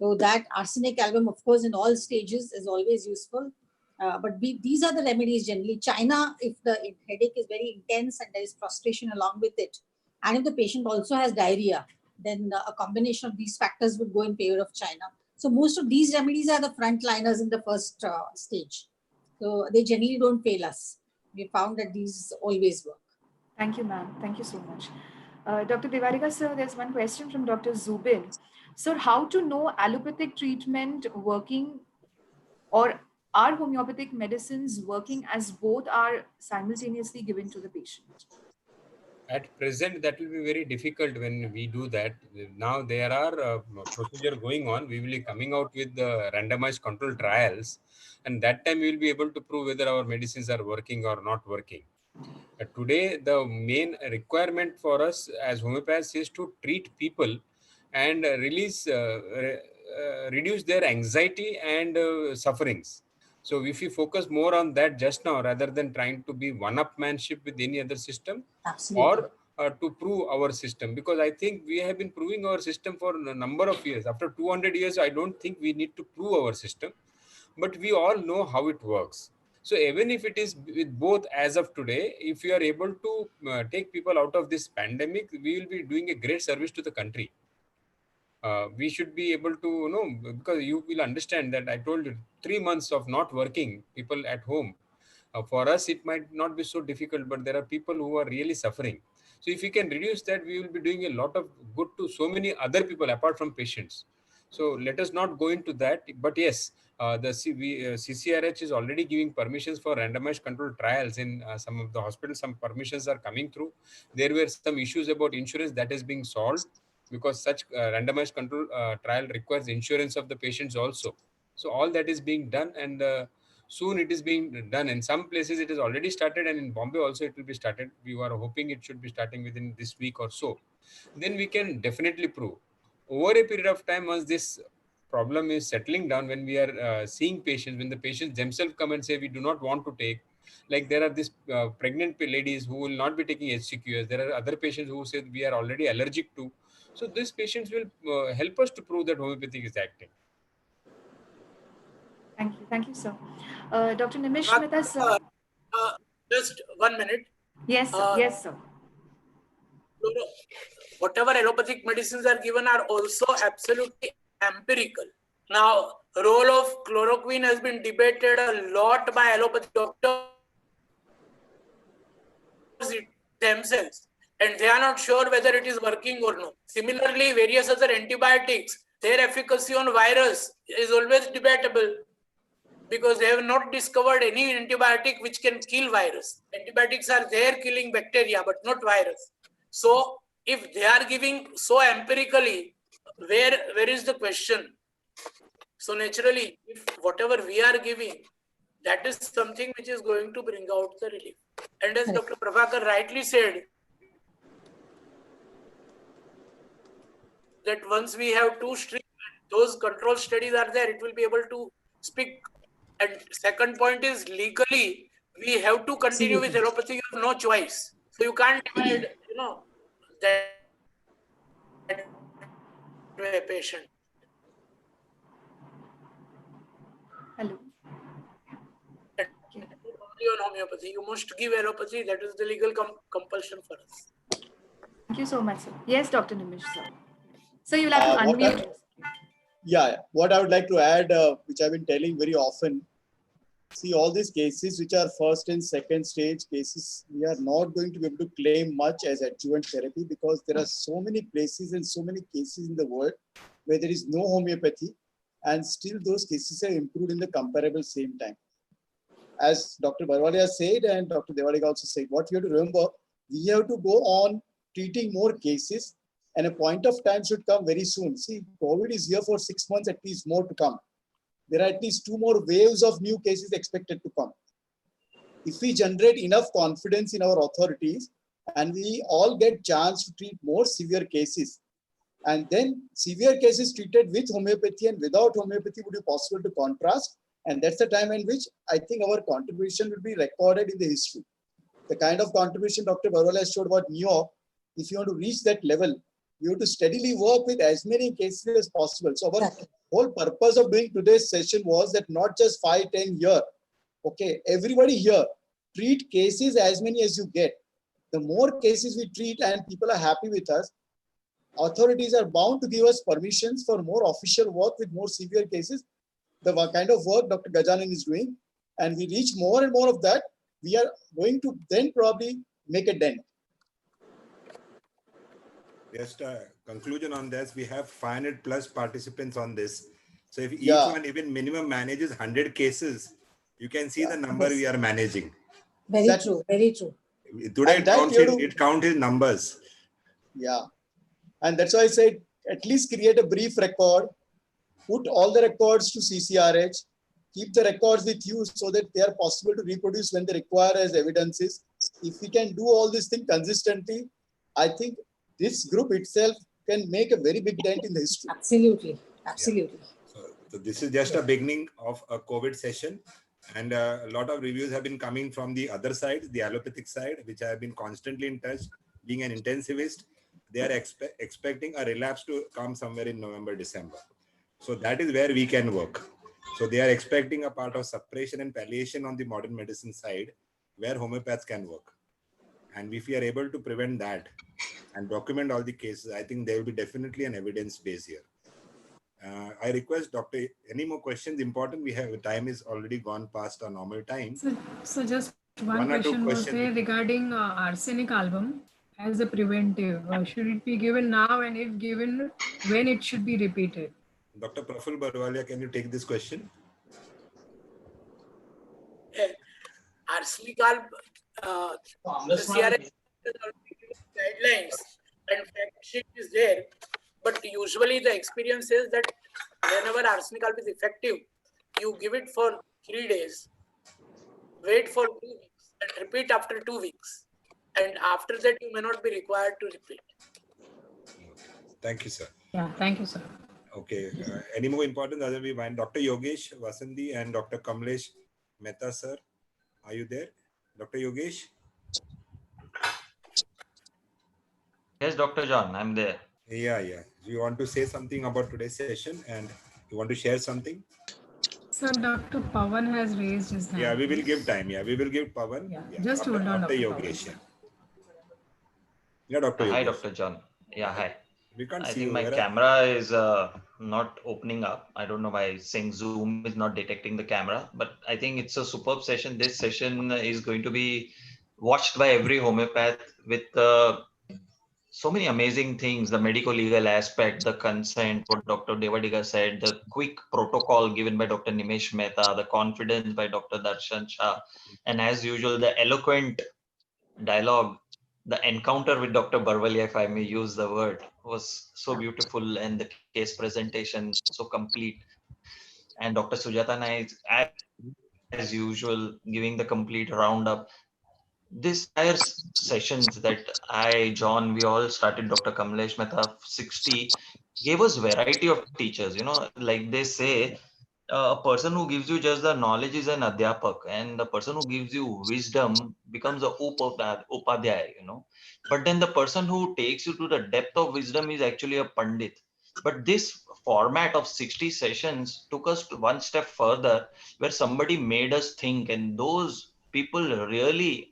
J: So that arsenic album, of course, in all stages is always useful. But these are the remedies generally. China, if the headache is very intense and there is frustration along with it, and if the patient also has diarrhea, then a combination of these factors would go in favor of China. So most of these remedies are the frontliners in the first stage. So they generally don't fail us. We found that these always work.
G: Thank you, ma'am. Thank you so much. Dr. Devadiga, sir, there's one question from Dr. Zubin. Sir, how to know allopathic treatment working, or are homeopathic medicines working as both are simultaneously given to the patient?
D: At present, that will be very difficult when we do that. Now there are procedure going on. We will be coming out with the randomized control trials, and that time we will be able to prove whether our medicines are working or not working. Today, the main requirement for us as homeopaths is to treat people and reduce their anxiety and sufferings. So if we focus more on that just now, rather than trying to be one-upmanship with any other system,
J: Absolutely.
D: or to prove our system, because I think we have been proving our system for a number of years. After 200 years, I don't think we need to prove our system, but we all know how it works. So even if it is with both as of today, if we are able to take people out of this pandemic, we will be doing a great service to the country. We should be able to, because you will understand that I told you 3 months of not working, people at home. For us, it might not be so difficult, but there are people who are really suffering. So if we can reduce that, we will be doing a lot of good to so many other people apart from patients. So let us not go into that. But yes, the CCRH is already giving permissions for randomized controlled trials in some of the hospitals. Some permissions are coming through. There were some issues about insurance that is being solved, because such randomized control trial requires insurance of the patients also. So all that is being done, and soon it is being done. In some places it is already started, and in Bombay also it will be started. We were hoping it should be starting within this week or so. Then we can definitely prove over a period of time, once this problem is settling down, when we are seeing patients, when the patients themselves come and say we do not want to take, like there are these pregnant ladies who will not be taking HCQS. There are other patients who say we are already allergic to. So these patients will help us to prove that homeopathy is acting.
G: Thank you, sir. Dr. Nimish Mehta, sir.
P: Just 1 minute.
G: Yes, sir. Yes, sir.
P: Whatever allopathic medicines are given are also absolutely empirical. Now, role of chloroquine has been debated a lot by allopathic doctors themselves, and they are not sure whether it is working or not. Similarly, various other antibiotics, their efficacy on virus is always debatable, because they have not discovered any antibiotic which can kill virus. Antibiotics are there killing bacteria, but not virus. So if they are giving so empirically, where is the question? So naturally, if whatever we are giving, that is something which is going to bring out the relief. And as Dr. Prabhakar rightly said, that once we have 2 streams, those control studies are there, it will be able to speak. And second point is, legally, we have to continue with allopathy. You have no choice. So you can't divide, that way patient.
G: Hello.
P: Only on homeopathy. You must give allopathy. That is the legal compulsion for us.
G: Thank you so much, sir. Yes, Dr. Nimish, sir. So you'll have to unmute.
C: What I would like to add, which I've been telling very often, see, all these cases which are first and second stage cases, we are not going to be able to claim much as adjuvant therapy, because there are so many places and so many cases in the world where there is no homeopathy, and still those cases are improved in the comparable same time. As Dr. Barwalia said, and Dr. Devadiga also said, what we have to remember, we have to go on treating more cases, and a point of time should come very soon. See, COVID is here for 6 months, at least more to come. There are at least 2 more waves of new cases expected to come. If we generate enough confidence in our authorities, and we all get chance to treat more severe cases, and then severe cases treated with homeopathy and without homeopathy would be possible to contrast. And that's the time in which I think our contribution will be recorded in the history. The kind of contribution Dr. Barwala showed about New York, if you want to reach that level, We have to steadily work with as many cases as possible. So our whole purpose of doing today's session was that not just 5, 10 year. Okay, everybody here, treat cases as many as you get. The more cases we treat and people are happy with us, authorities are bound to give us permissions for more official work with more severe cases. The kind of work Dr. Gajanan is doing, and we reach more and more of that, we are going to then probably make a dent.
A: Just a conclusion on this, we have 500 plus participants on this. So if each one even minimum manages 100 cases, you can see the number we are managing.
J: Very true, very true.
A: Today it counts in numbers.
C: Yeah. And that's why I said, at least create a brief record, put all the records to CCRH, keep the records with you so that they are possible to reproduce when they require as evidences. If we can do all these things consistently, I think this group itself can make a very big dent in the history.
J: Absolutely, absolutely.
A: Yeah. So this is just a beginning of a COVID session, and a lot of reviews have been coming from the other side, the allopathic side, which I have been constantly in touch. Being an intensivist, they are expecting a relapse to come somewhere in November, December. So that is where we can work. So they are expecting a part of suppression and palliation on the modern medicine side, where homeopaths can work. And if we are able to prevent that and document all the cases, I think there will be definitely an evidence base here. I request Doctor, any more questions? Important, we have time is already gone past our normal time.
F: So just one question was there regarding arsenic album as a preventive. Should it be given now, and if given, when it should be repeated?
A: Dr. Praful Barwalia, can you take this question?
P: Arsenic album, the CRS guidelines and fact sheet is there, but usually the experience is that whenever arsenic album is effective, you give it for 3 days, wait for 2 weeks, and repeat after 2 weeks. And after that, you may not be required to repeat.
A: Thank you, sir.
F: Yeah, thank you, sir.
A: Okay. Any more important other we mind? Dr. Yogesh Vasandi and Dr. Kamlesh Mehta, sir. Are you there? Dr. Yogesh?
R: Yes, Dr. John, I'm there.
A: Yeah. You want to say something about today's session and you want to share something?
F: Sir, Dr. Pawan has raised his hand.
A: Yeah, we will give time. Yeah, we will give Pawan.
F: Yeah. Just hold on,
A: Dr.
F: Dr.
A: Yogesh. Yeah, Dr. Yogesh.
R: Hi, Dr. John. Yeah, hi.
A: We can't
R: I
A: see
R: think
A: you.
R: my camera is not opening up. I don't know why saying Zoom is not detecting the camera, but I think it's a superb session. This session is going to be watched by every homeopath with so many amazing things, the medical legal aspect, the consent, what Dr. Devadiga said, the quick protocol given by Dr. Nimesh Mehta, the confidence by Dr. Darshan Shah, and as usual, the eloquent dialogue, the encounter with Dr. Barwalia, if I may use the word, was so beautiful, and the case presentation so complete. And Dr. Sujata Naik, as usual, giving the complete roundup. This entire sessions that John, we all started, Dr. Kamlesh Mehta, 60, gave us variety of teachers. Like they say, a person who gives you just the knowledge is an adhyapak, and the person who gives you wisdom becomes a upadhyay. But then the person who takes you to the depth of wisdom is actually a pandit. But this format of 60 sessions took us to one step further, where somebody made us think, and those people really,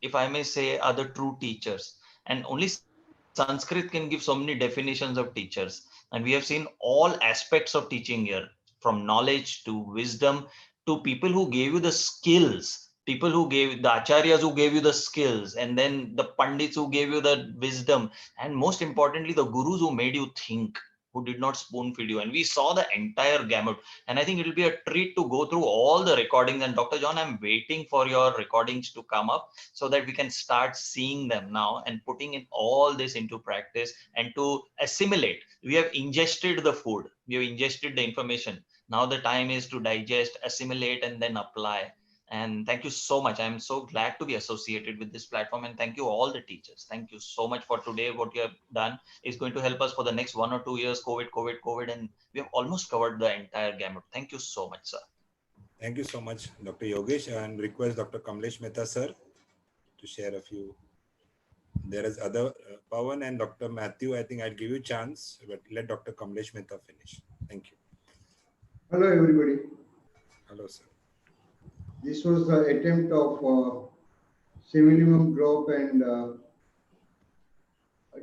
R: if I may say, are the true teachers. And only Sanskrit can give so many definitions of teachers. And we have seen all aspects of teaching here, from knowledge to wisdom to people who gave you the skills, people who gave the acharyas who gave you the skills, and then the pandits who gave you the wisdom, and most importantly, the gurus who made you think, who did not spoon feed you. And we saw the entire gamut. And I think it will be a treat to go through all the recordings. And Dr. John, I'm waiting for your recordings to come up so that we can start seeing them now and putting in all this into practice and to assimilate. We have ingested the food, we have ingested the information. Now the time is to digest, assimilate, and then apply. And thank you so much. I'm so glad to be associated with this platform. And thank you all the teachers. Thank you so much for today. What you have done is going to help us for the next 1 or 2 years, COVID. And we have almost covered the entire gamut. Thank you so much, sir.
A: Thank you so much, Dr. Yogesh, and request Dr. Kamlesh Mehta, sir, to share a few. There is other Pawan and Dr. Matthew. I think I'll give you a chance, but let Dr. Kamlesh Mehta finish. Thank you.
M: Hello, everybody.
A: Hello, sir.
M: This was the attempt of Semilimum Group and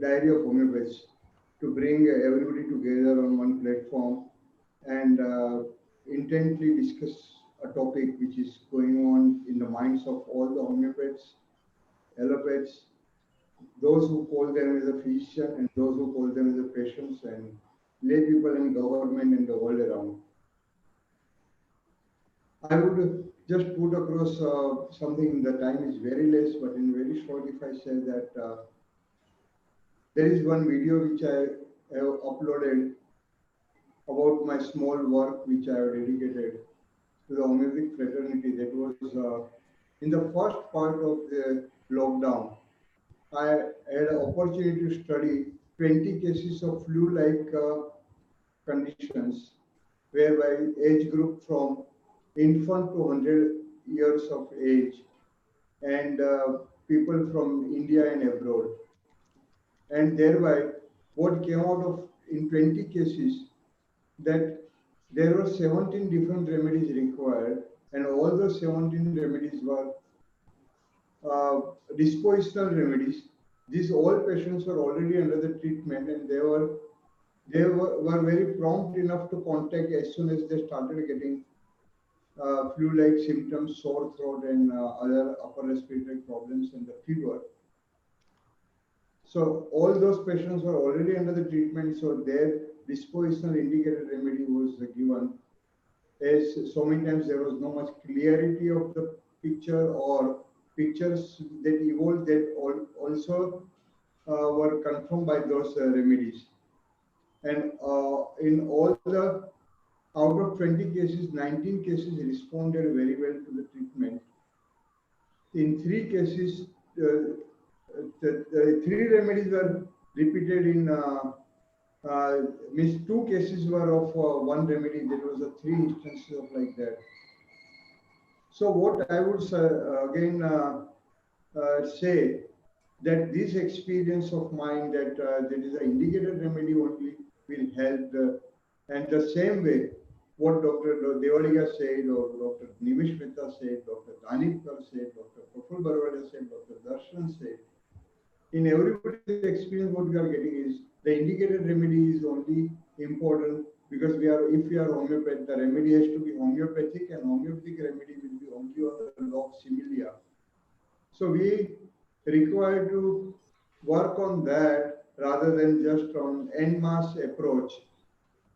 M: Diary of Homeopathy to bring everybody together on one platform and intently discuss a topic which is going on in the minds of all the homeopaths, allopathics, those who call them as a physician and those who call them as a patients, and lay people in government and the world around. I would just put across something. The time is very less, but in very short, if I say that there is one video which I have uploaded about my small work which I have dedicated to the homeopathic fraternity. That was in the first part of the lockdown. I had an opportunity to study 20 cases of flu-like conditions, whereby age group from infant to 100 years of age, and people from India and abroad. And thereby, what came out of in 20 cases, that there were 17 different remedies required, and all those 17 remedies were dispositional remedies. These all patients were already under the treatment, and they were very prompt enough to contact as soon as they started getting flu-like symptoms, sore throat, and other upper respiratory problems and the fever. So all those patients were already under the treatment, so their dispositional indicated remedy was given. As so many times there was no much clarity of the picture or pictures that evolved that also were confirmed by those remedies. And in all the out of 20 cases, 19 cases responded very well to the treatment. In 3 cases, the 3 remedies were repeated in means 2 cases were of 1 remedy. There was a 3 instances of like that. So what I would again say that this experience of mine that there is an indicated remedy only will help and the same way what Dr. Devadiga said or Dr. Nimish Mehta said, Dr. Danipkar said, Dr. Praful Barwada said, Dr. Darshan said, in everybody's experience what we are getting is the indicated remedy is only important because if we are homeopathic, the remedy has to be homeopathic and homeopathic remedy will be only on the law of similia. So we require to work on that rather than just on en masse approach.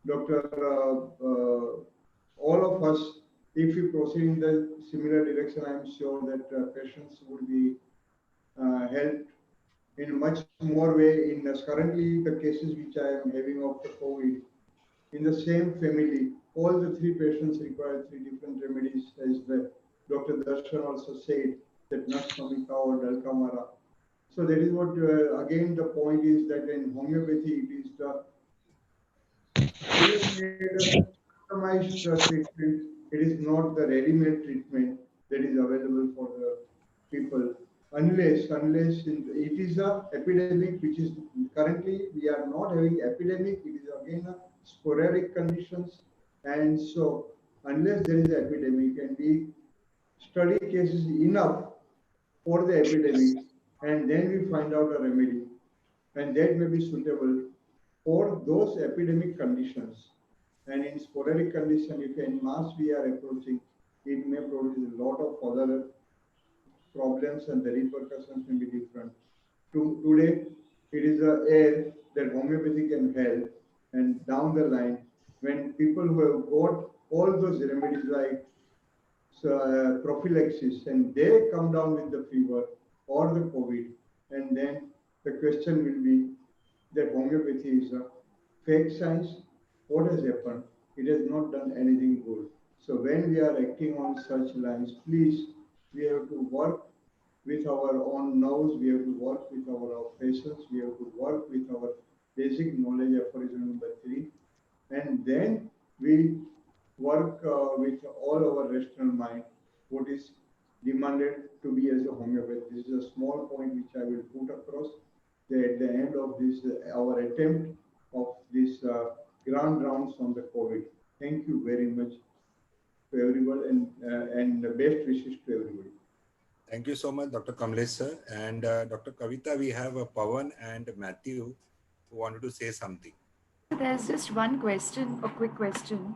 M: Dr. All of us, if we proceed in the similar direction, I am sure that patients would be helped in much more way. In currently the cases which I am having of the COVID, in the same family, all the 3 patients require 3 different remedies, as the Dr. Darshan also said, that Nastamika or Dalkamara. So that is what, again, the point is that in homeopathy, it is the customized treatment. It is not the ready-made treatment that is available for the people. Unless it is a epidemic, which is currently we are not having epidemic. It is again a sporadic conditions, and so unless there is an epidemic and we study cases enough for the epidemic, and then we find out a remedy, and that may be suitable for those epidemic conditions. And in sporadic condition, if en masse we are approaching, it may produce a lot of other problems and the repercussions may be different. Today, it is the air that homeopathy can help, and down the line, when people who have got all those remedies like prophylaxis and they come down with the fever or the COVID, and then the question will be that homeopathy is a fake science. What has happened? It has not done anything good. So when we are acting on such lines, please, we have to work with our own nose, we have to work with our patients, we have to work with our basic knowledge, aphorism number 3, and then we work with all our rational mind, what is demanded to be as a homeopath. This is a small point which I will put across. At the end of this, our attempt of this grand rounds on the COVID. Thank you very much to everyone and the best wishes to everybody.
A: Thank you so much, Dr. Kamlesh sir. And Dr. Kavita, we have Pawan and Matthew who wanted to say something.
G: There's just one question, a quick question.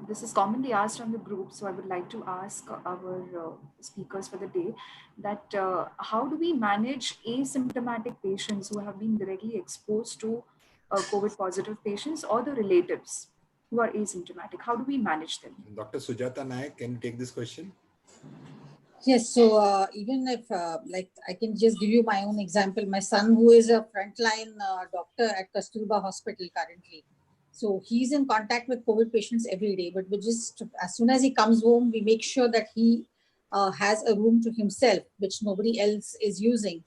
G: This is commonly asked on the group, so I would like to ask our speakers for the day that how do we manage asymptomatic patients who have been directly exposed to COVID positive patients or the relatives who are asymptomatic? How do we manage them?
A: Dr. Sujata Nayak, can you take this question?
J: Yes, so even if, like, I can just give you my own example. My son, who is a frontline doctor at Kasturba Hospital currently, so he's in contact with COVID patients every day. But we just, as soon as he comes home, we make sure that he has a room to himself, which nobody else is using.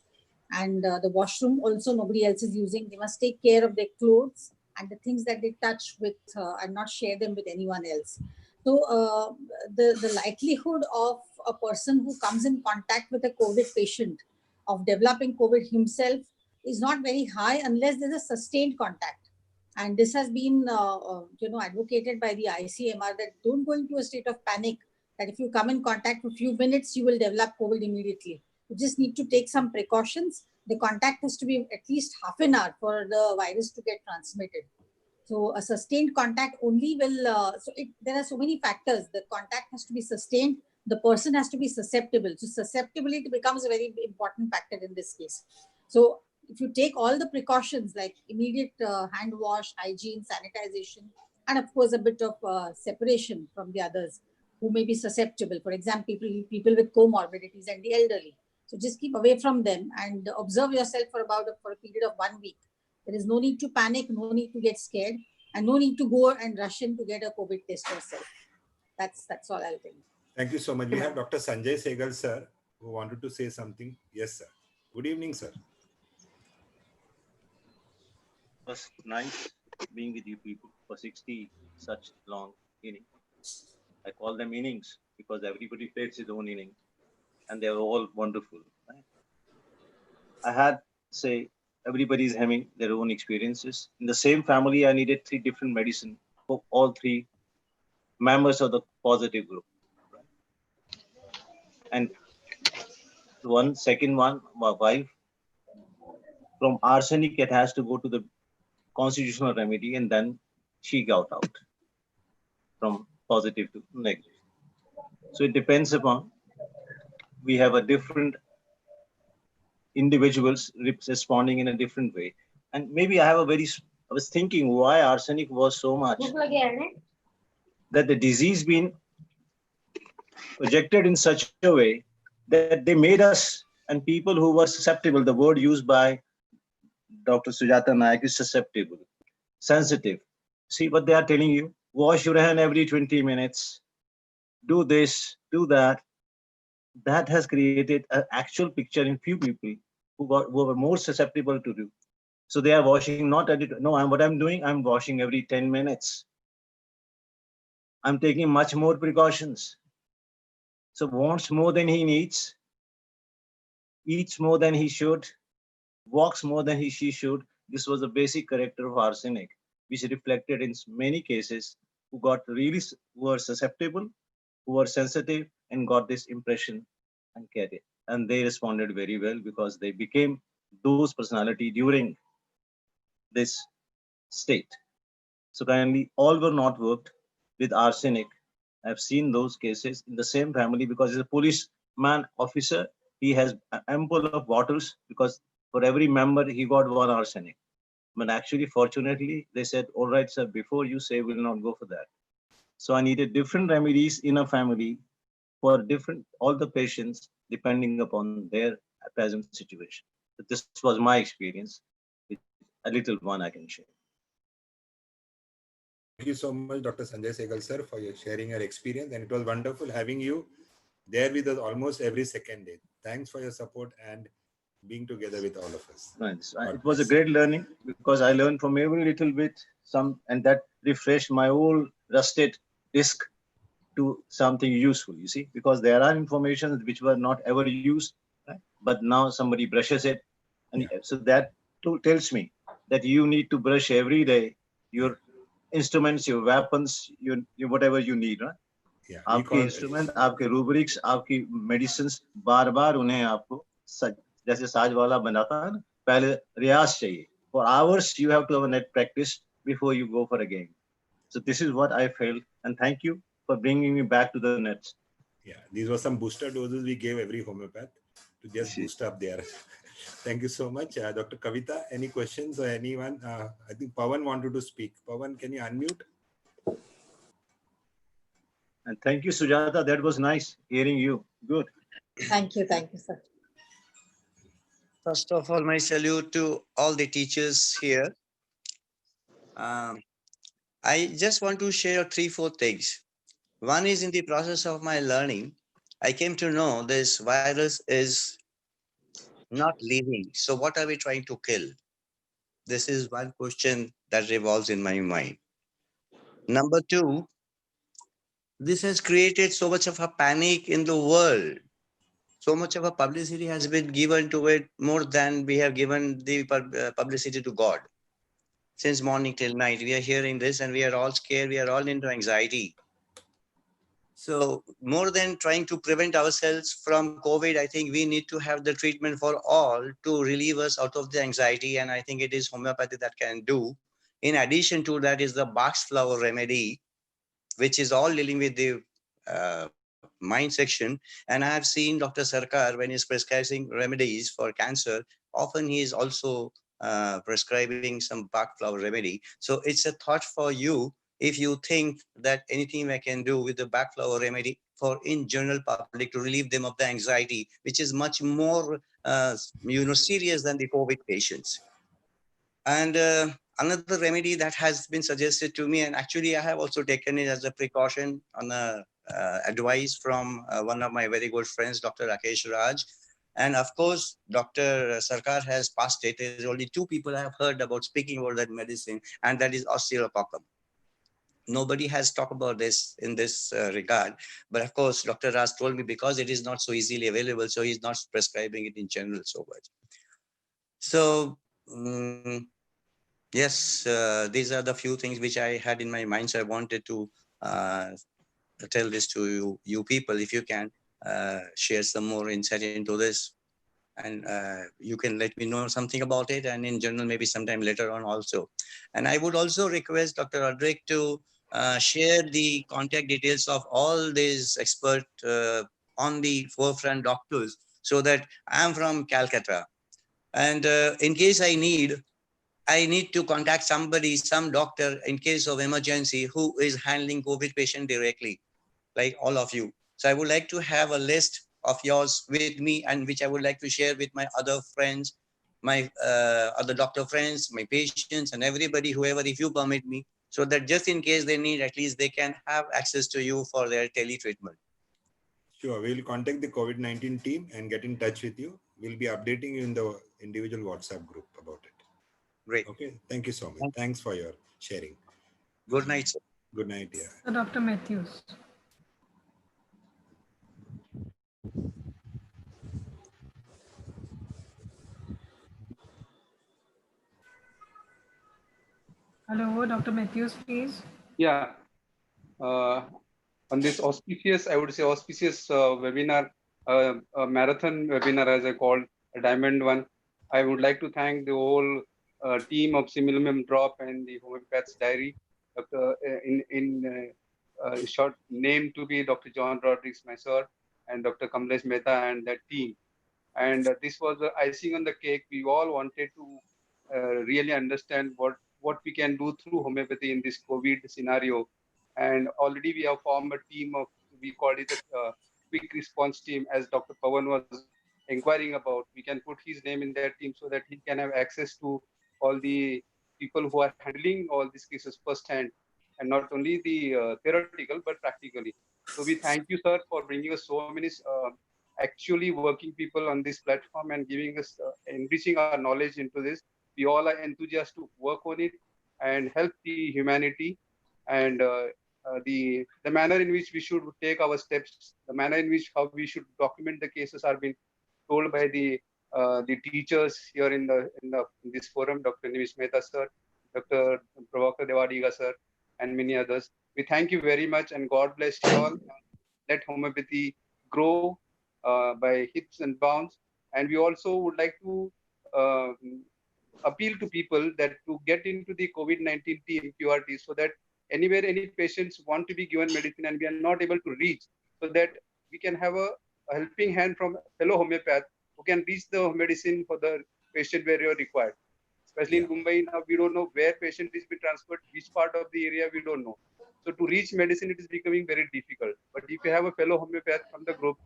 J: And the washroom also nobody else is using. They must take care of their clothes and the things that they touch with and not share them with anyone else. So the likelihood of a person who comes in contact with a COVID patient of developing COVID himself is not very high unless there's a sustained contact. And this has been, advocated by the ICMR that don't go into a state of panic that if you come in contact for a few minutes, you will develop COVID immediately. You just need to take some precautions. The contact has to be at least half an hour for the virus to get transmitted. So a sustained contact only will, there are so many factors. The contact has to be sustained. The person has to be susceptible. So susceptibility becomes a very important factor in this case. So if you take all the precautions like immediate hand wash, hygiene, sanitization, and of course a bit of separation from the others who may be susceptible. For example, people with comorbidities and the elderly. So just keep away from them and observe yourself for a period of 1 week. There is no need to panic, no need to get scared, and no need to go and rush in to get a COVID test yourself. That's all I'll tell you.
A: Thank you so much. We have Dr. Sanjay Segal, sir, who wanted to say something. Yes, sir. Good evening, sir.
S: It was nice being with you people for 60 such long innings. I call them innings because everybody plays his own inning and they're all wonderful. Right? I had, say, everybody's having their own experiences. In the same family, I needed 3 different medicine for all 3 members of the positive group. Right? And second one, my wife, from arsenic, it has to go to the constitutional remedy, and then she got out from positive to negative. So it depends upon, we have a different individuals responding in a different way. And maybe I was thinking why arsenic was so much that the disease being projected in such a way that they made us, and people who were susceptible, the word used by Dr. Sujata Nayak is susceptible, sensitive. See what they are telling you? Wash your hand every 20 minutes. Do this, do that. That has created an actual picture in few people who were more susceptible to do. So they are washing not at it. No, what I'm doing, I'm washing every 10 minutes. I'm taking much more precautions. So wants more than he needs, eats more than he should, walks more than she should. This was the basic character of arsenic, which reflected in many cases who were susceptible, who were sensitive, and got this impression and carried it. And they responded very well because they became those personality during this state. So kindly, all were not worked with arsenic. I've seen those cases in the same family because he's a policeman officer. He has ample of bottles because for every member, he got 1 arsenic. But actually, fortunately, they said, all right, sir, before you say, we'll not go for that. So I needed different remedies in a family for all the patients, depending upon their present situation. But this was my experience. A little one I can share.
A: Thank you so much, Dr. Sanjay Segal, sir, for sharing your experience. And it was wonderful having you there with us almost every second day. Thanks for your support and being together with all of us.
S: Nice. It was a great learning because I learned from every little bit and that refreshed my old rusted disc to something useful, you see, because there are information which were not ever used, right? But now somebody brushes it. And so that tells me that you need to brush every day your instruments, your weapons, your whatever you need, right?
A: Yeah, we
S: आपके
A: call
S: instrument, आपके rubrics, आपकी medicines बार बार उन्हें आपको जैसे साज वाला बनाता है ना, पहले रियाज चाहिए. For hours you have to have a net practice before you go for a game. So this is what I felt, and thank you for bringing me back to the nets.
A: Yeah, these were some booster doses we gave every homeopath to just boost up there. Thank you so much. Dr. Kavita, any questions or anyone? I think Pawan wanted to speak. Pawan, can you unmute?
S: And thank you, Sujata. That was nice hearing you. Good.
J: Thank you, sir.
T: First of all, my salute to all the teachers here. I just want to share 3-4 things. One is in the process of my learning, I came to know this virus is not living. So what are we trying to kill? This is one question that revolves in my mind. Number 2, this has created so much of a panic in the world. So much of a publicity has been given to it, more than we have given the publicity to God. Since morning till night, we are hearing this and we are all scared. We are all into anxiety. So more than trying to prevent ourselves from COVID, I think we need to have the treatment for all to relieve us out of the anxiety. And I think it is homeopathy that can do. In addition to that is the Bach's flower remedy, which is all dealing with the mind section. And I have seen Dr. Sarkar, when he's prescribing remedies for cancer, often he is also prescribing some Bach flower remedy. So it's a thought for you. If you think that anything I can do with the Bach flower remedy for in general public to relieve them of the anxiety, which is much more serious than the COVID patients. And another remedy that has been suggested to me, and actually I have also taken it as a precaution on a advice from one of my very good friends, Dr. Rakesh Raj. And of course, Dr. Sarkar has passed it. There's only 2 people I have heard about speaking about that medicine, and that is osteococcum. Nobody has talked about this in this regard. But of course, Dr. Raj told me because it is not so easily available, so he's not prescribing it in general so much. So, yes, these are the few things which I had in my mind. So I wanted to tell this to you people. If you can share some more insight into this, and you can let me know something about it, and in general, maybe sometime later on also. And I would also request Dr. Adrik to share the contact details of all these expert on the forefront doctors, so that I'm from Calcutta. And in case I need to contact somebody, some doctor in case of emergency who is handling COVID patient directly, like all of you. So I would like to have a list of yours with me, and which I would like to share with my other friends, my other doctor friends, my patients, and everybody, whoever, if you permit me, so that just in case they need, at least they can have access to you for their tele-treatment.
A: Sure, we'll contact the COVID-19 team and get in touch with you. We'll be updating you in the individual WhatsApp group about it.
T: Great.
A: Okay, thank you so much. Thanks for your sharing.
T: Good night, sir.
A: Good night, yeah.
F: So Dr. Matthews. Hello, Dr. Matthews, please.
U: Yeah. On this auspicious, I would say auspicious webinar, a marathon webinar, as I called, a diamond one, I would like to thank the whole team of Similumum Drop and the Homeopath's Diary. In short name to be Dr. John Rodriguez, my sir, and Dr. Kamlesh Mehta and that team. And this was the icing on the cake. We all wanted to really understand what we can do through homeopathy in this COVID scenario. And already we have formed a team of, we called it a quick response team, as Dr. Pawan was inquiring about. We can put his name in that team so that he can have access to all the people who are handling all these cases firsthand, and not only the theoretical, but practically. So we thank you, sir, for bringing us so many actually working people on this platform and giving us, enriching our knowledge into this. We all are enthusiastic to work on it and help the humanity. And the manner in which we should take our steps, the manner in which how we should document the cases are being told by the teachers here in this forum, Dr. Nimish Mehta sir, Dr. Prabhakar Devadiga sir, and many others. We thank you very much, and God bless you all. Let homeopathy grow by hits and bounds. And we also would like to uh, appeal to people that to get into the COVID-19 team QRT, so that anywhere any patients want to be given medicine and we are not able to reach, so that we can have a helping hand from fellow homeopath who can reach the medicine for the patient where you are required. Especially in Mumbai now, we don't know where patient is being transferred, which part of the area we don't know. So to reach medicine, it is becoming very difficult. But if you have a fellow homeopath from the group,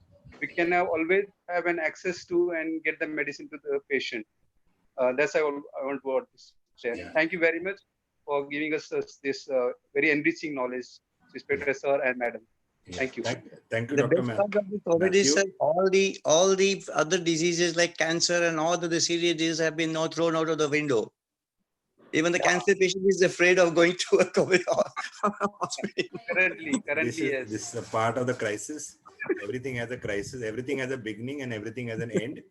U: we can always have an access to and get the medicine to the patient. That's I want to share. Thank you very much for giving us this very enriching knowledge, respected sir and madam. Thank you.
A: Thank you,
T: The
A: Dr.
T: best part of the COVID is that all the other diseases like cancer and all the serious diseases have been now thrown out of the window. Even the cancer patient is afraid of going to a COVID hospital.
U: Currently, yes.
A: This is a part of the crisis. Everything has a crisis. Everything has a beginning and everything has an end.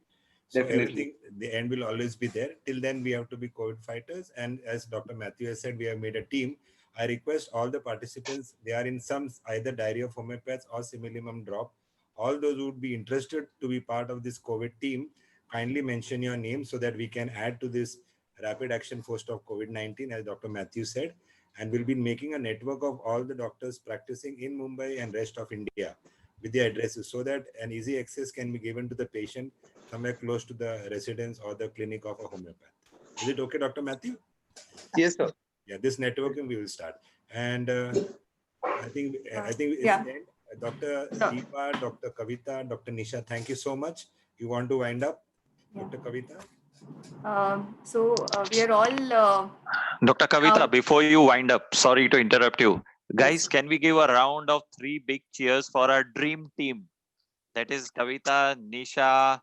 A: So
U: Definitely.
A: the end will always be there. Till then, we have to be COVID fighters. And as Dr. Matthew has said, we have made a team. I request all the participants, they are in some either Diary of Homeopaths or Similimum Drop. All those who would be interested to be part of this COVID team, kindly mention your name so that we can add to this rapid action force of COVID-19, as Dr. Matthew said. And we'll be making a network of all the doctors practicing in Mumbai and rest of India with the addresses, so that an easy access can be given to the patient somewhere close to the residence or the clinic of a homeopath. Is it okay, Dr. Matthew?
U: Yes, sir.
A: Yeah, this networking we will start. And I think it's the end. Dr. Deepa, Dr. Kavita, Dr. Nisha, thank you so much. You want to wind up, Dr. Kavita?
G: We are all
R: Dr. Kavita, before you wind up, sorry to interrupt you. Guys, can we give a round of 3 big cheers for our dream team? That is Kavita, Nisha,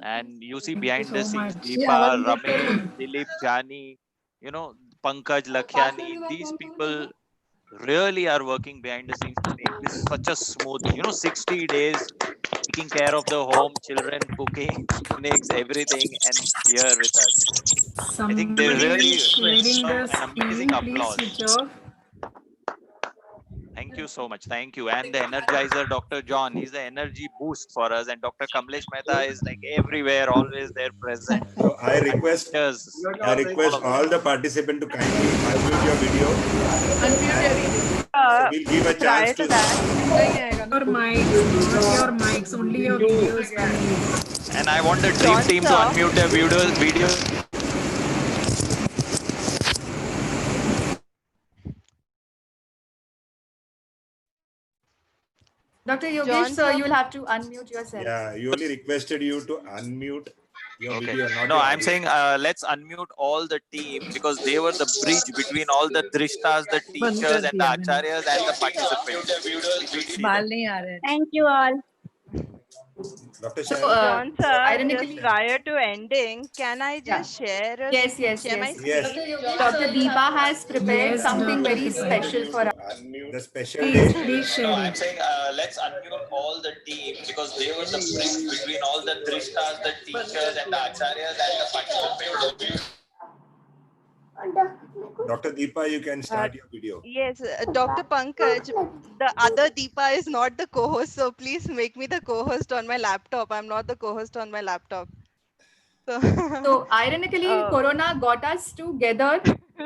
R: and you see behind the scenes, Deepa, Ramesh, Dilip, Jani, Pankaj, Lakhiani. These people really are working behind the scenes to make this such a smooth, 60 days, taking care of the home, children, cooking, clinics, everything, and here with us. I think they really deserve an amazing applause. Thank you so much. Thank you. And the energizer, Dr. John, he's the energy boost for us. And Dr. Kamlesh Mehta is like everywhere, always there present.
A: So I request all the participants to kindly unmute your video. So we'll give a chance to
F: Your mics, not your mics, only your videos.
R: And I want the dream team to unmute their video.
G: Dr. Yogesh, sir, you'll have to unmute yourself.
A: Yeah, you only requested you to unmute your video. Not
R: No,
A: your
R: I'm
A: audio.
R: saying let's unmute all the team because they were the bridge between all the drishtas, the teachers, and the acharyas and the participants. We should see them.
K: Thank you all.
A: Dr.
B: John sir,
G: ironically-
B: just prior to ending, can I just share my screen?
G: Dr. Deepa has prepared something very special for us.
A: The special day.
R: No, I'm saying let's unmute all the team because they were the bridge between all the drishtas, the teachers, and the acharyas and the participants.
A: Dr. Deepa, you can start your video.
B: Yes, Dr. Pankaj, the other Deepa is not the co-host, so please make me the co-host on my laptop. I'm not the co-host on my laptop.
G: So ironically, Corona got us together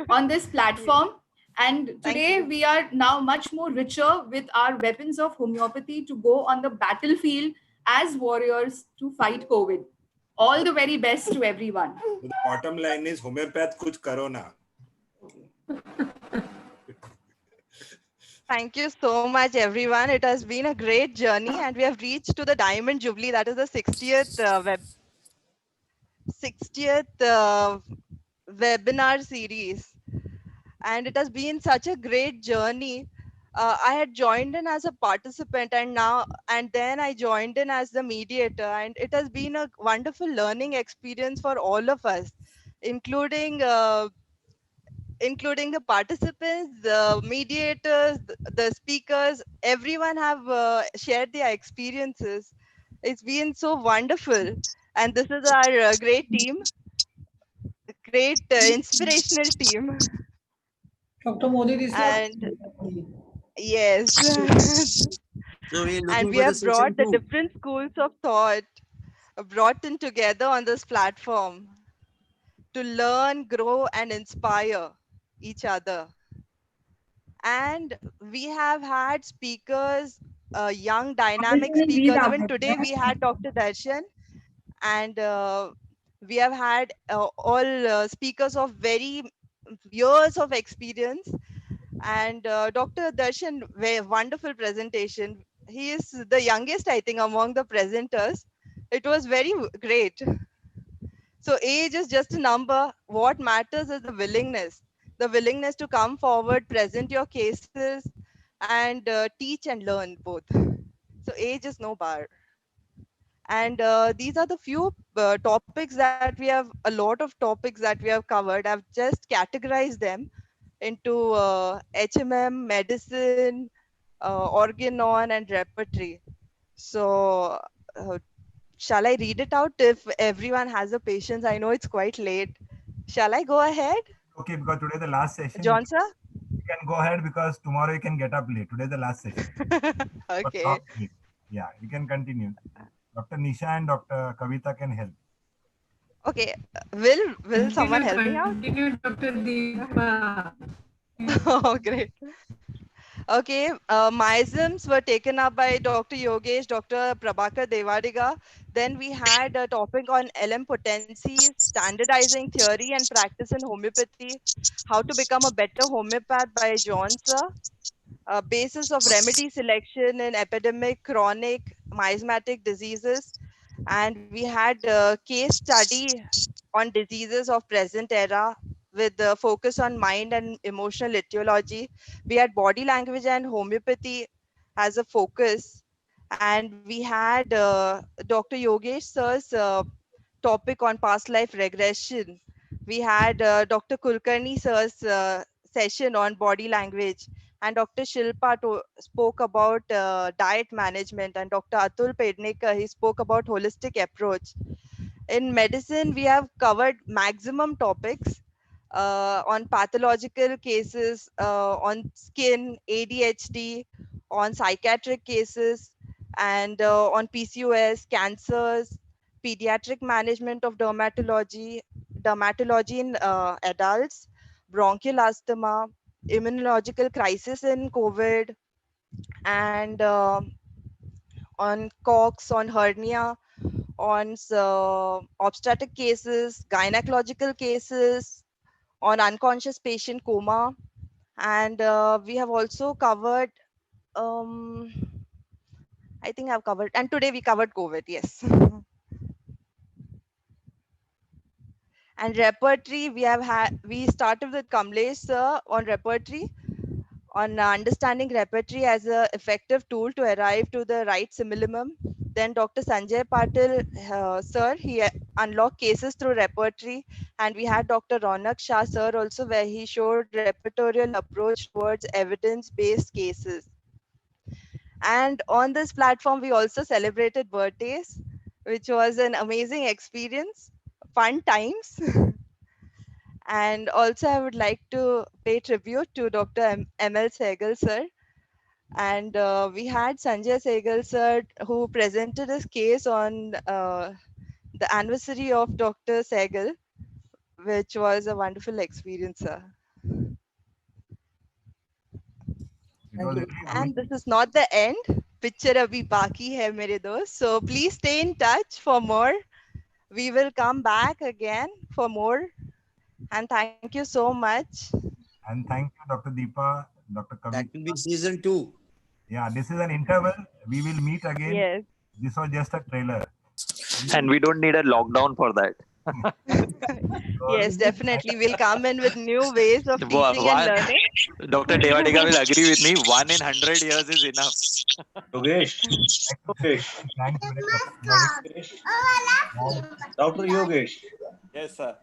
G: on this platform. And today we are now much more richer with our weapons of homeopathy to go on the battlefield as warriors to fight COVID. All the very best to everyone.
A: So the bottom line is homeopath kuch karo na.
B: Thank you so much, everyone. It has been a great journey, and we have reached to the Diamond Jubilee. That is the 60th webinar series, and it has been such a great journey. I had joined in as a participant, and then I joined in as the mediator, and it has been a wonderful learning experience for all of us, including including the participants, the mediators, the speakers, everyone have shared their experiences. It's been so wonderful. And this is our great team, great inspirational team.
H: Dr. Modi, this
B: And yes.
T: So we're
B: And
T: looking
B: we
T: for the
B: have
T: session
B: brought the
T: 2.
B: different schools of thought, brought in together on this platform to learn, grow, and inspire each other. And we have had speakers, young dynamic speakers. Even today we had Dr. Darshan, and we have had all speakers of very years of experience. And Dr. Darshan, very wonderful presentation. He is the youngest, I think, among the presenters. It was very great. So age is just a number. What matters is the willingness to come forward, present your cases, and teach and learn both. So age is no bar. And these are the few topics that we have, a lot of topics that we have covered. I've just categorized them into HMM, medicine, organon, and repertory. So shall I read it out if everyone has the patience? I know it's quite late. Shall I go ahead?
E: Okay, because today the last session.
B: John, sir?
E: You can go ahead because tomorrow you can get up late. Today the last session.
B: Okay.
E: Yeah, you can continue. Dr. Nisha and Dr. Kavita can help.
B: Okay. Will someone help me out?
F: Continue, Dr. Deepa.
B: Oh, great. Okay, miasms were taken up by Dr. Yogesh, Dr. Prabhakar Devadiga. Then we had a topic on LM potencies, standardizing theory and practice in homeopathy, how to become a better homeopath by John Sir, basis of remedy selection in epidemic, chronic, miasmatic diseases. And we had a case study on diseases of present era with the focus on mind and emotional etiology. We had body language and homeopathy as a focus. And we had Dr. Yogesh sir's topic on past life regression. We had Dr. Kulkarni sir's session on body language, and Dr. Shilpa spoke about diet management, and Dr. Atul Pednekar, he spoke about holistic approach. In medicine, we have covered maximum topics on pathological cases, on skin, ADHD, on psychiatric cases, and on PCOS, cancers, pediatric management of dermatology in adults, bronchial asthma, immunological crisis in COVID, and on COX, on hernia, on obstetric cases, gynecological cases, on unconscious patient coma, and we have also covered. Um, I think I've covered, and today we covered COVID. Yes. And repertory, we started with Kamlesh sir on repertory, on understanding repertory as an effective tool to arrive to the right simillimum. Then Dr. Sanjay Patil, sir, he unlocked cases through repertory. And we had Dr. Ronak Shah, sir, also, where he showed repertorial approach towards evidence-based cases. And on this platform, we also celebrated birthdays, which was an amazing experience, fun times. And also, I would like to pay tribute to Dr. M.L. Sehgal, sir. And we had Sanjay Sehgal, sir, who presented his case on the anniversary of Dr. Sehgal, which was a wonderful experience, sir. And this is not the end. Picture abhi baki hai mere dost. So please stay in touch for more. We will come back again for more. And thank you so much.
E: And thank you, Dr. Deepa, Dr. Kavita.
T: That will be season 2.
E: Yeah, this is an interval. We will meet again.
B: Yes.
E: This was just a trailer.
V: And we don't need a lockdown for that.
B: Yes, definitely. We'll come in with new ways of teaching and learning.
V: Dr. Devadiga will agree with me. 1 in 100 years is enough.
S: Yogesh.
E: Thank you,
S: Dr. Yogesh.
V: Yes, sir.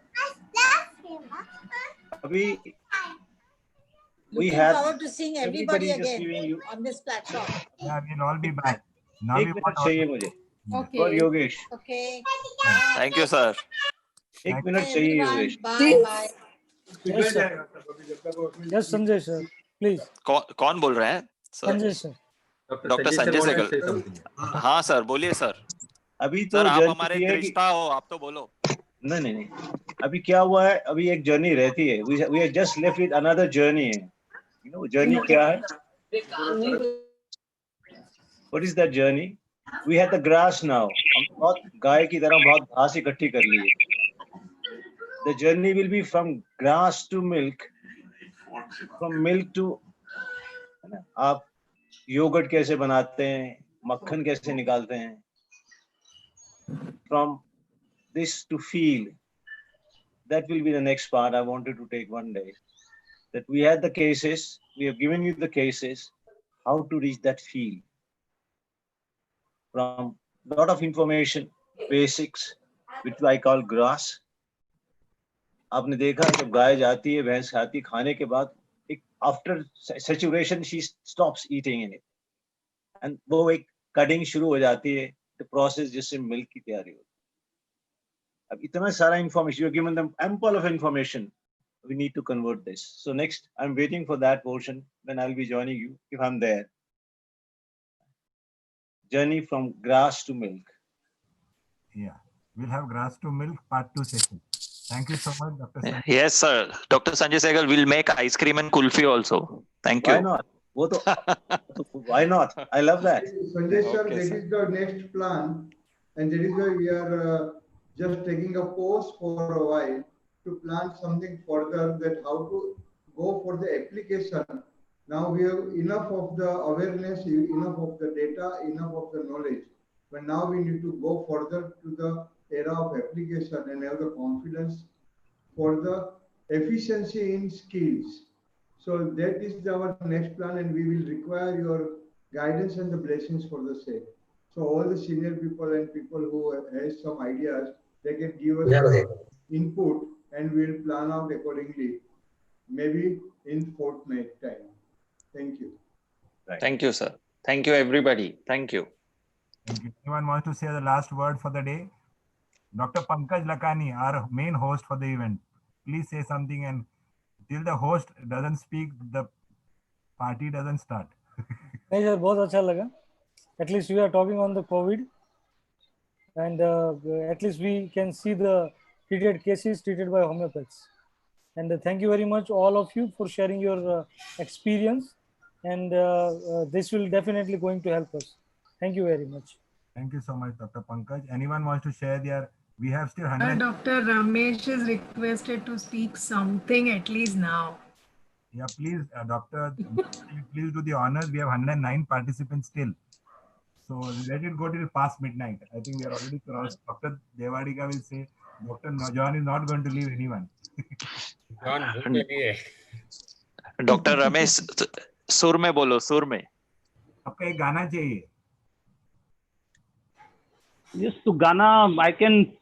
S: अभी we
J: Looking
S: have
J: forward to seeing everybody
S: just
J: again
S: giving you.
J: on this platform.
E: Yeah, we'll all be back. Now we
S: एक
E: want
S: minute
E: all.
S: चाहिए मुझे
J: Okay.
S: और Yogesh
J: Okay.
V: Thank you, sir.
S: एक
E: Thank
S: minute
J: Bye,
S: चाहिए
J: everyone.
S: Yogesh
J: Bye. Bye.
I: Yes, sir. Yes, Sanjay sir, please.
V: कौन बोल रहे हैं sir?
I: Sanjay sir.
V: Doctor Sanjay Sehgal. हाँ सर, बोलिए सर.
S: अभी तो
V: सर आप
S: जर्नी
V: हमारे
S: ये है कि
V: दृष्टा हो, आप तो बोलो.
S: नहीं अभी क्या हुआ है अभी एक जर्नी रहती है we are just left with another journey है you know जर्नी क्या है what is that journey we had the grass now हम बहुत गाय की तरह बहुत घास इकट्ठी कर ली है the journey will be from grass to milk from milk to है ना आप योगर्ट कैसे बनाते हैं मक्खन कैसे निकालते हैं from this to feel that will be the next part I wanted to take one day that we had the cases we have given you the cases how to reach that feel from lot of information basics which I call grass आपने देखा जब गाय जाती है भैंस खाती खाने के बाद एक after saturation she stops eating in it and वो एक cutting शुरू हो जाती है the process जिससे milk की तैयारी होती है अब इतना सारा information you have given them ample of information we need to convert this so next I'm waiting for that portion when I'll be joining you if I'm there journey from grass to milk
E: Yeah, we'll have grass to milk part 2 session. Thank you so much, Dr. Sanjay.
V: Yes, sir. Dr. Sanjay Sehgal will make ice cream and kulfi also. Thank
S: why
V: you.
S: not वो तो why not I love that
M: Sanjay sir,
V: Okay,
M: that
V: sir.
M: is the next plan, and that is why we are just taking a pause for a while to plan something further that how to go for the application. Now we have enough of the awareness, enough of the data, enough of the knowledge, but now we need to go further to the era of application and have the confidence for the efficiency in skills. So that is our next plan, and we will require your guidance and the blessings for the same. So all the senior people and people who has some ideas, they can give us input, and we'll plan out accordingly, maybe in fortnight time. Thank you.
V: Thank you, sir. Thank you, everybody. Thank you.
E: Thank you. Anyone wants to say the last word for the day? Dr. Pankaj Lakani, our main host for the event, please say something, and till the host doesn't speak, the party doesn't start.
I: नहीं sir बहुत अच्छा लगा at least we are talking on the COVID and at least we can see the treated cases treated by homeopaths and thank you very much all of you for sharing your experience and this will definitely going to help us. Thank you very much.
E: Thank you so much, Dr. Pankaj. Anyone wants to share their, we have still 100.
F: Dr. Ramesh is requested to speak something at least now.
E: Yeah, please, doctor, please do the honors. We have 109 participants still. So let it go till past midnight. I think we are already crossed. Dr. Devadiga will say, Dr. John is not going to leave anyone.
D: John, भूल गए.
V: Dr. Ramesh, सुर में बोलो, सुर में.
E: आपका एक गाना चाहिए.
L: Yes, to Ghana, I can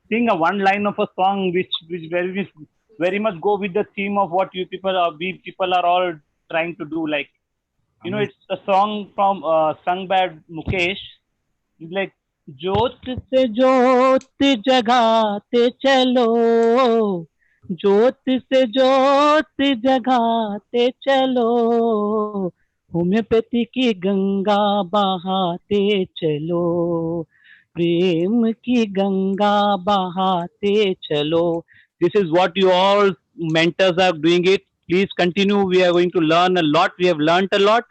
L: sing a one line of a song which very much go with the theme of what we people are all trying to do. Like, you know, it's a song from sung by Mukesh. It's like, ज्योत से ज्योत जगाते चलो, ज्योत से ज्योत जगाते चलो, homeopathy की गंगा बहाते चलो, प्रेम की गंगा बहाते चलो. This is what you all mentors are doing it. Please continue. We are going to learn a lot. We have learned a lot.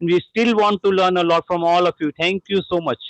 L: And we still want to learn a lot from all of you. Thank you so much.